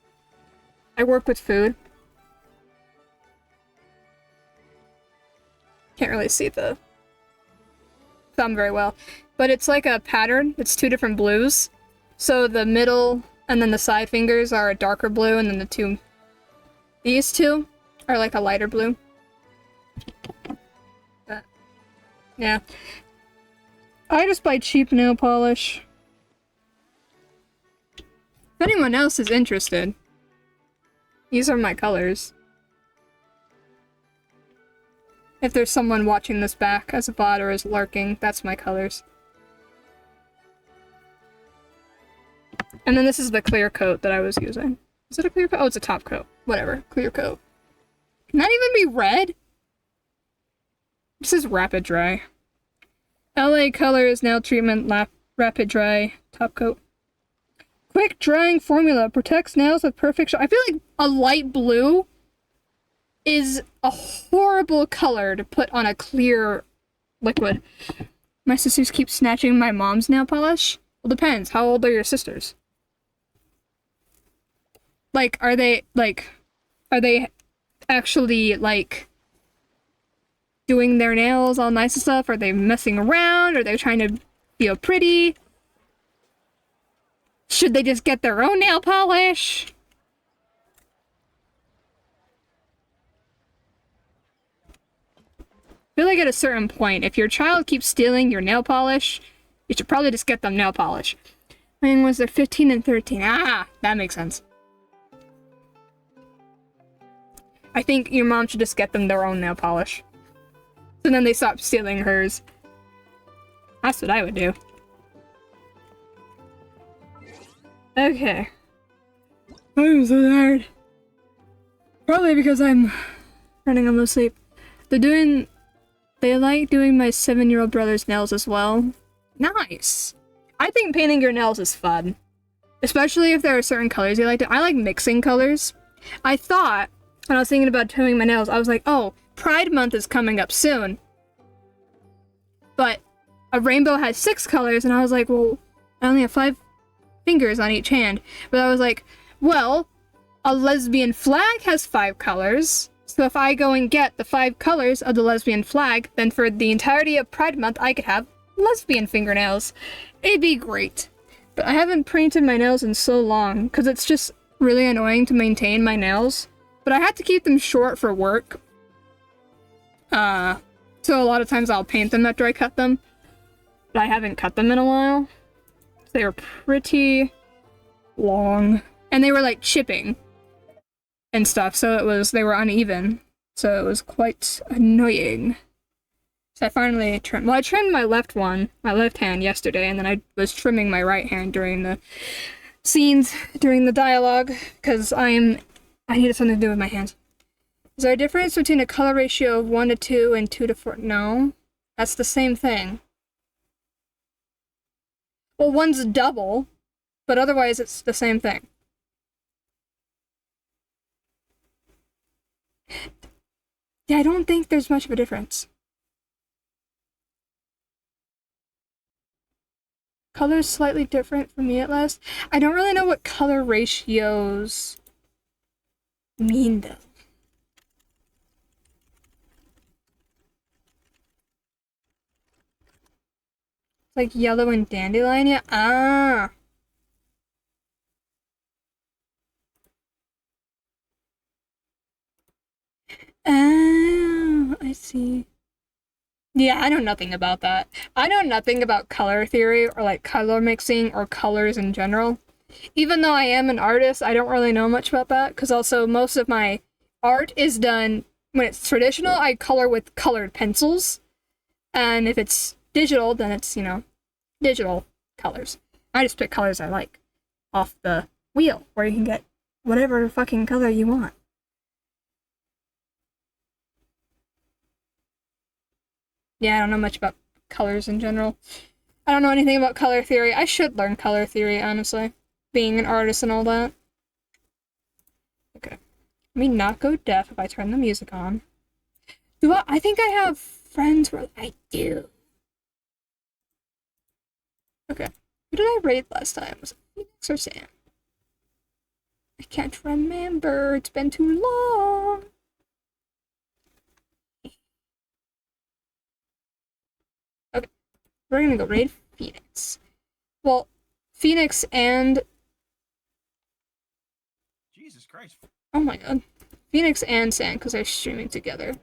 I work with food. Can't really see the thumb very well. But it's like a pattern. It's 2 different blues. So the middle and then the side fingers are a darker blue, and then these two are like a lighter blue. But, yeah. I just buy cheap nail polish. If anyone else is interested, these are my colors. If there's someone watching this back as a bot or is lurking, that's my colors. And then this is the clear coat that I was using. Is it a clear coat? Oh, it's a top coat. Whatever. Clear coat. Can that even be red? This is Rapid Dry. LA Colors Nail Treatment Rapid Dry Top Coat. Quick drying formula protects nails with perfect I feel like a light blue is a horrible color to put on a clear liquid. My sisters keep snatching my mom's nail polish. Well, depends. How old are your sisters? Like, are they actually, like, doing their nails all nice and stuff? Are they messing around? Are they trying to feel pretty? Should they just get their own nail polish? I feel like at a certain point, if your child keeps stealing your nail polish, you should probably just get them nail polish. When was they're 15 and 13? Ah, that makes sense. I think your mom should just get them their own nail polish. So then they stop stealing hers. That's what I would do. Okay. I'm so tired. Probably because I'm running on low sleep. They're doing They like doing my 7-year-old brother's nails as well. Nice. I think painting your nails is fun. Especially if there are certain colors you like to. I like mixing colors. I thought, when I was thinking about doing my nails, I was like, oh, Pride Month is coming up soon. But a rainbow has 6 colors, and I was like, well, I only have 5 fingers on each hand. But I was like, well, a lesbian flag has 5 colors. So if I go and get the 5 colors of the lesbian flag, then for the entirety of Pride Month, I could have lesbian fingernails. It'd be great. But I haven't painted my nails in so long, because it's just really annoying to maintain my nails. But I had to keep them short for work. So a lot of times I'll paint them after I cut them. But I haven't cut them in a while. They were pretty long. And they were like chipping and stuff, so they were uneven. So it was quite annoying. So I finally trimmed, well, I trimmed my left hand yesterday, and then I was trimming my right hand during the scenes, during the dialogue, because I needed something to do with my hands. Is there a difference between a color ratio of 1 to 2 and 2 to 4? No. That's the same thing. Well, one's double, but otherwise it's the same thing. Yeah, I don't think there's much of a difference. Color's slightly different for me at last. I don't really know what color ratios mean, though. Like yellow and dandelion, yeah? Ah! Oh, I see. Yeah, I know nothing about that. I know nothing about color theory or like color mixing or colors in general. Even though I am an artist, I don't really know much about that, because also most of my art is done, when it's traditional, I color with colored pencils. And if it's digital, then it's, you know, digital colors. I just pick colors I like off the wheel, where you can get whatever fucking color you want. Yeah, I don't know much about colors in general. I don't know anything about color theory. I should learn color theory, honestly. Being an artist and all that. Okay. Let me not go deaf if I turn the music on. I think I have friends where I do. Okay. Who did I raid last time? Was it Phoenix or Sam? I can't remember. It's been too long. Okay. We're gonna go raid Phoenix. Well, Phoenix and... Jesus Christ. Oh my god. Phoenix and Sam, because they're streaming together.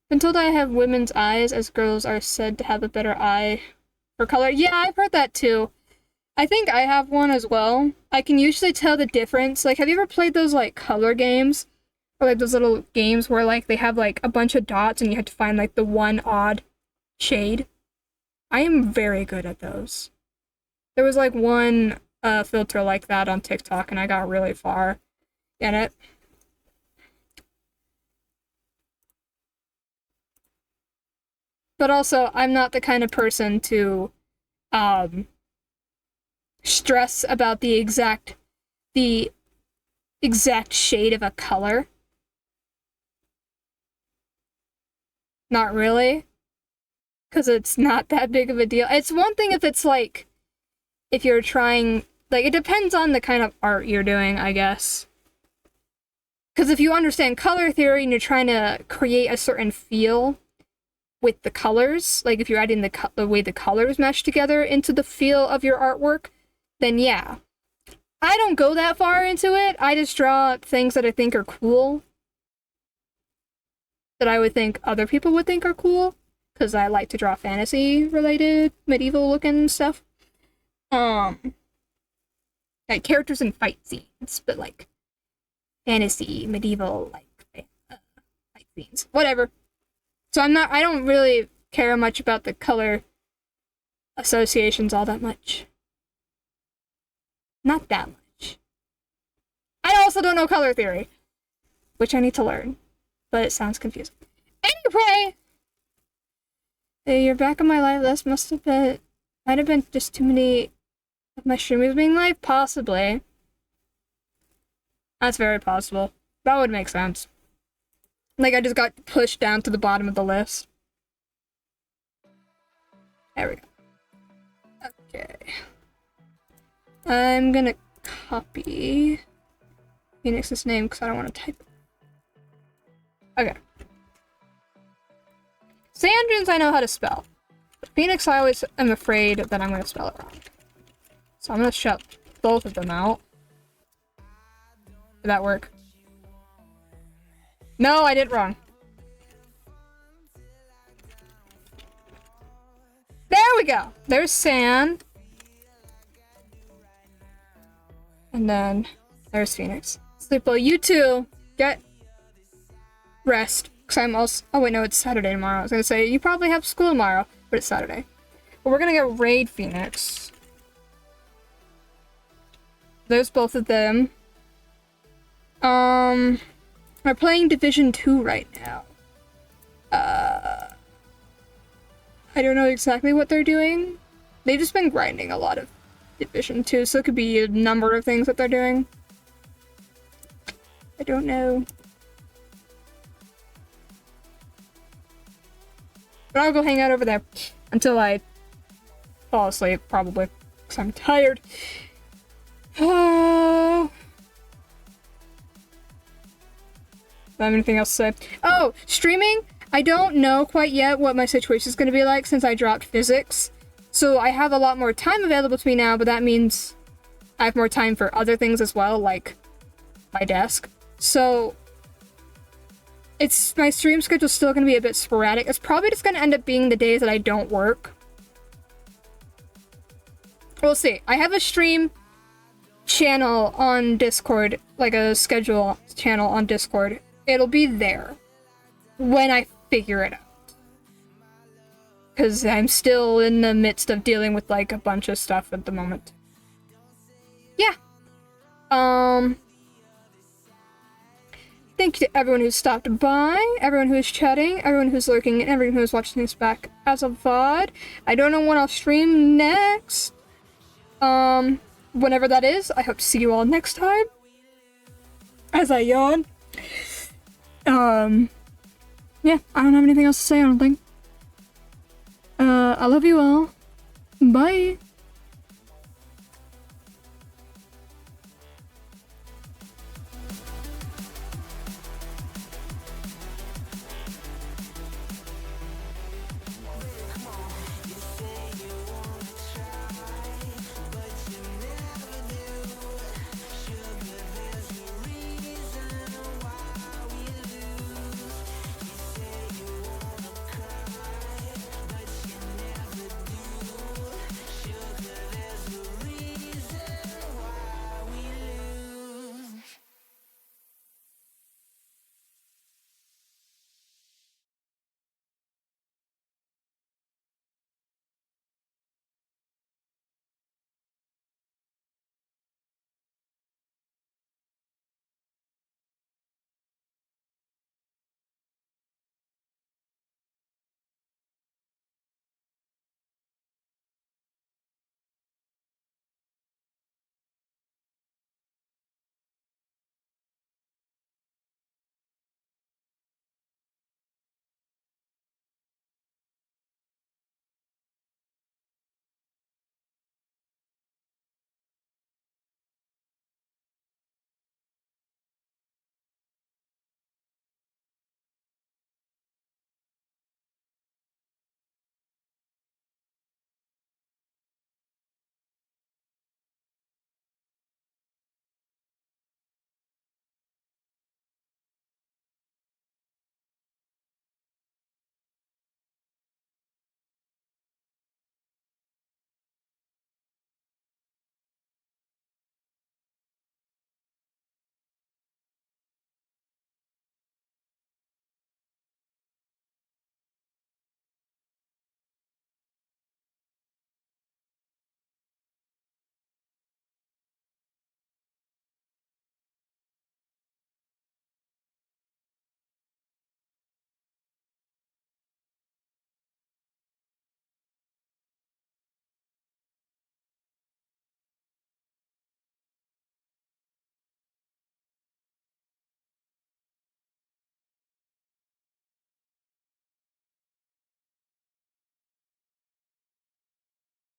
Been told I have women's eyes, as girls are said to have a better eye for color. Yeah, I've heard that too. I think I have one as well. I can usually tell the difference. Like, have you ever played those, like, color games? Or, like, those little games where, like, they have, like, a bunch of dots and you have to find, like, the one odd shade? I am very good at those. There was, like, one filter like that on TikTok, and I got really far in it. But also, I'm not the kind of person to stress about the exact shade of a color. Not really. Because it's not that big of a deal. It's one thing if it's like, if you're trying, like, it depends on the kind of art you're doing, I guess. Because if you understand color theory and you're trying to create a certain feel with the colors, like if you're adding the way the colors mesh together into the feel of your artwork, then yeah. I don't go that far into it. I just draw things that I think are cool. That I would think other people would think are cool. Because I like to draw fantasy-related, medieval-looking stuff. Like characters in fight scenes, but like fantasy, medieval, like fight scenes. Whatever. So I don't really care much about the color associations all that much. Not that much. I also don't know color theory, which I need to learn. but it sounds confusing. Anyway, you're back on my live list. Might have been just too many of my streamers being live, possibly. That's very possible. That would make sense. Like, I just got pushed down to the bottom of the list. There we go. Okay. I'm gonna copy Phoenix's name because I don't want to type it. Okay. Sand dunes I know how to spell. But Phoenix I always am afraid that I'm going to spell it wrong. So I'm going to shut both of them out. Did that work? No, I did it wrong. There we go. There's Sand. And then there's Phoenix. Sleep well. You too. Get rest. Because I'm also... Oh, wait, no, it's Saturday tomorrow. I was going to say, you probably have school tomorrow, but it's Saturday. But we're going to get Raid Phoenix. There's both of them. We're playing Division 2 right now. I don't know exactly what they're doing. They've just been grinding a lot of Division 2, so it could be a number of things that they're doing. I don't know. But I'll go hang out over there until I fall asleep, probably, because I'm tired. Oh. Do I have anything else to say? Oh, streaming? I don't know quite yet what my situation is going to be like since I dropped physics. So I have a lot more time available to me now, but that means I have more time for other things as well, like my desk. So my stream schedule's still going to be a bit sporadic. It's probably just going to end up being the days that I don't work. We'll see. I have a stream channel on Discord, like a schedule channel on Discord. It'll be there when I figure it out. Because I'm still in the midst of dealing with, like, a bunch of stuff at the moment. Yeah. Thank you to everyone who stopped by, everyone who's chatting, everyone who's lurking, and everyone who's watching this back as a VOD. I don't know when I'll stream next. Whenever that is, I hope to see you all next time. As I yawn. Yeah, I don't have anything else to say, I don't think. I love you all. Bye.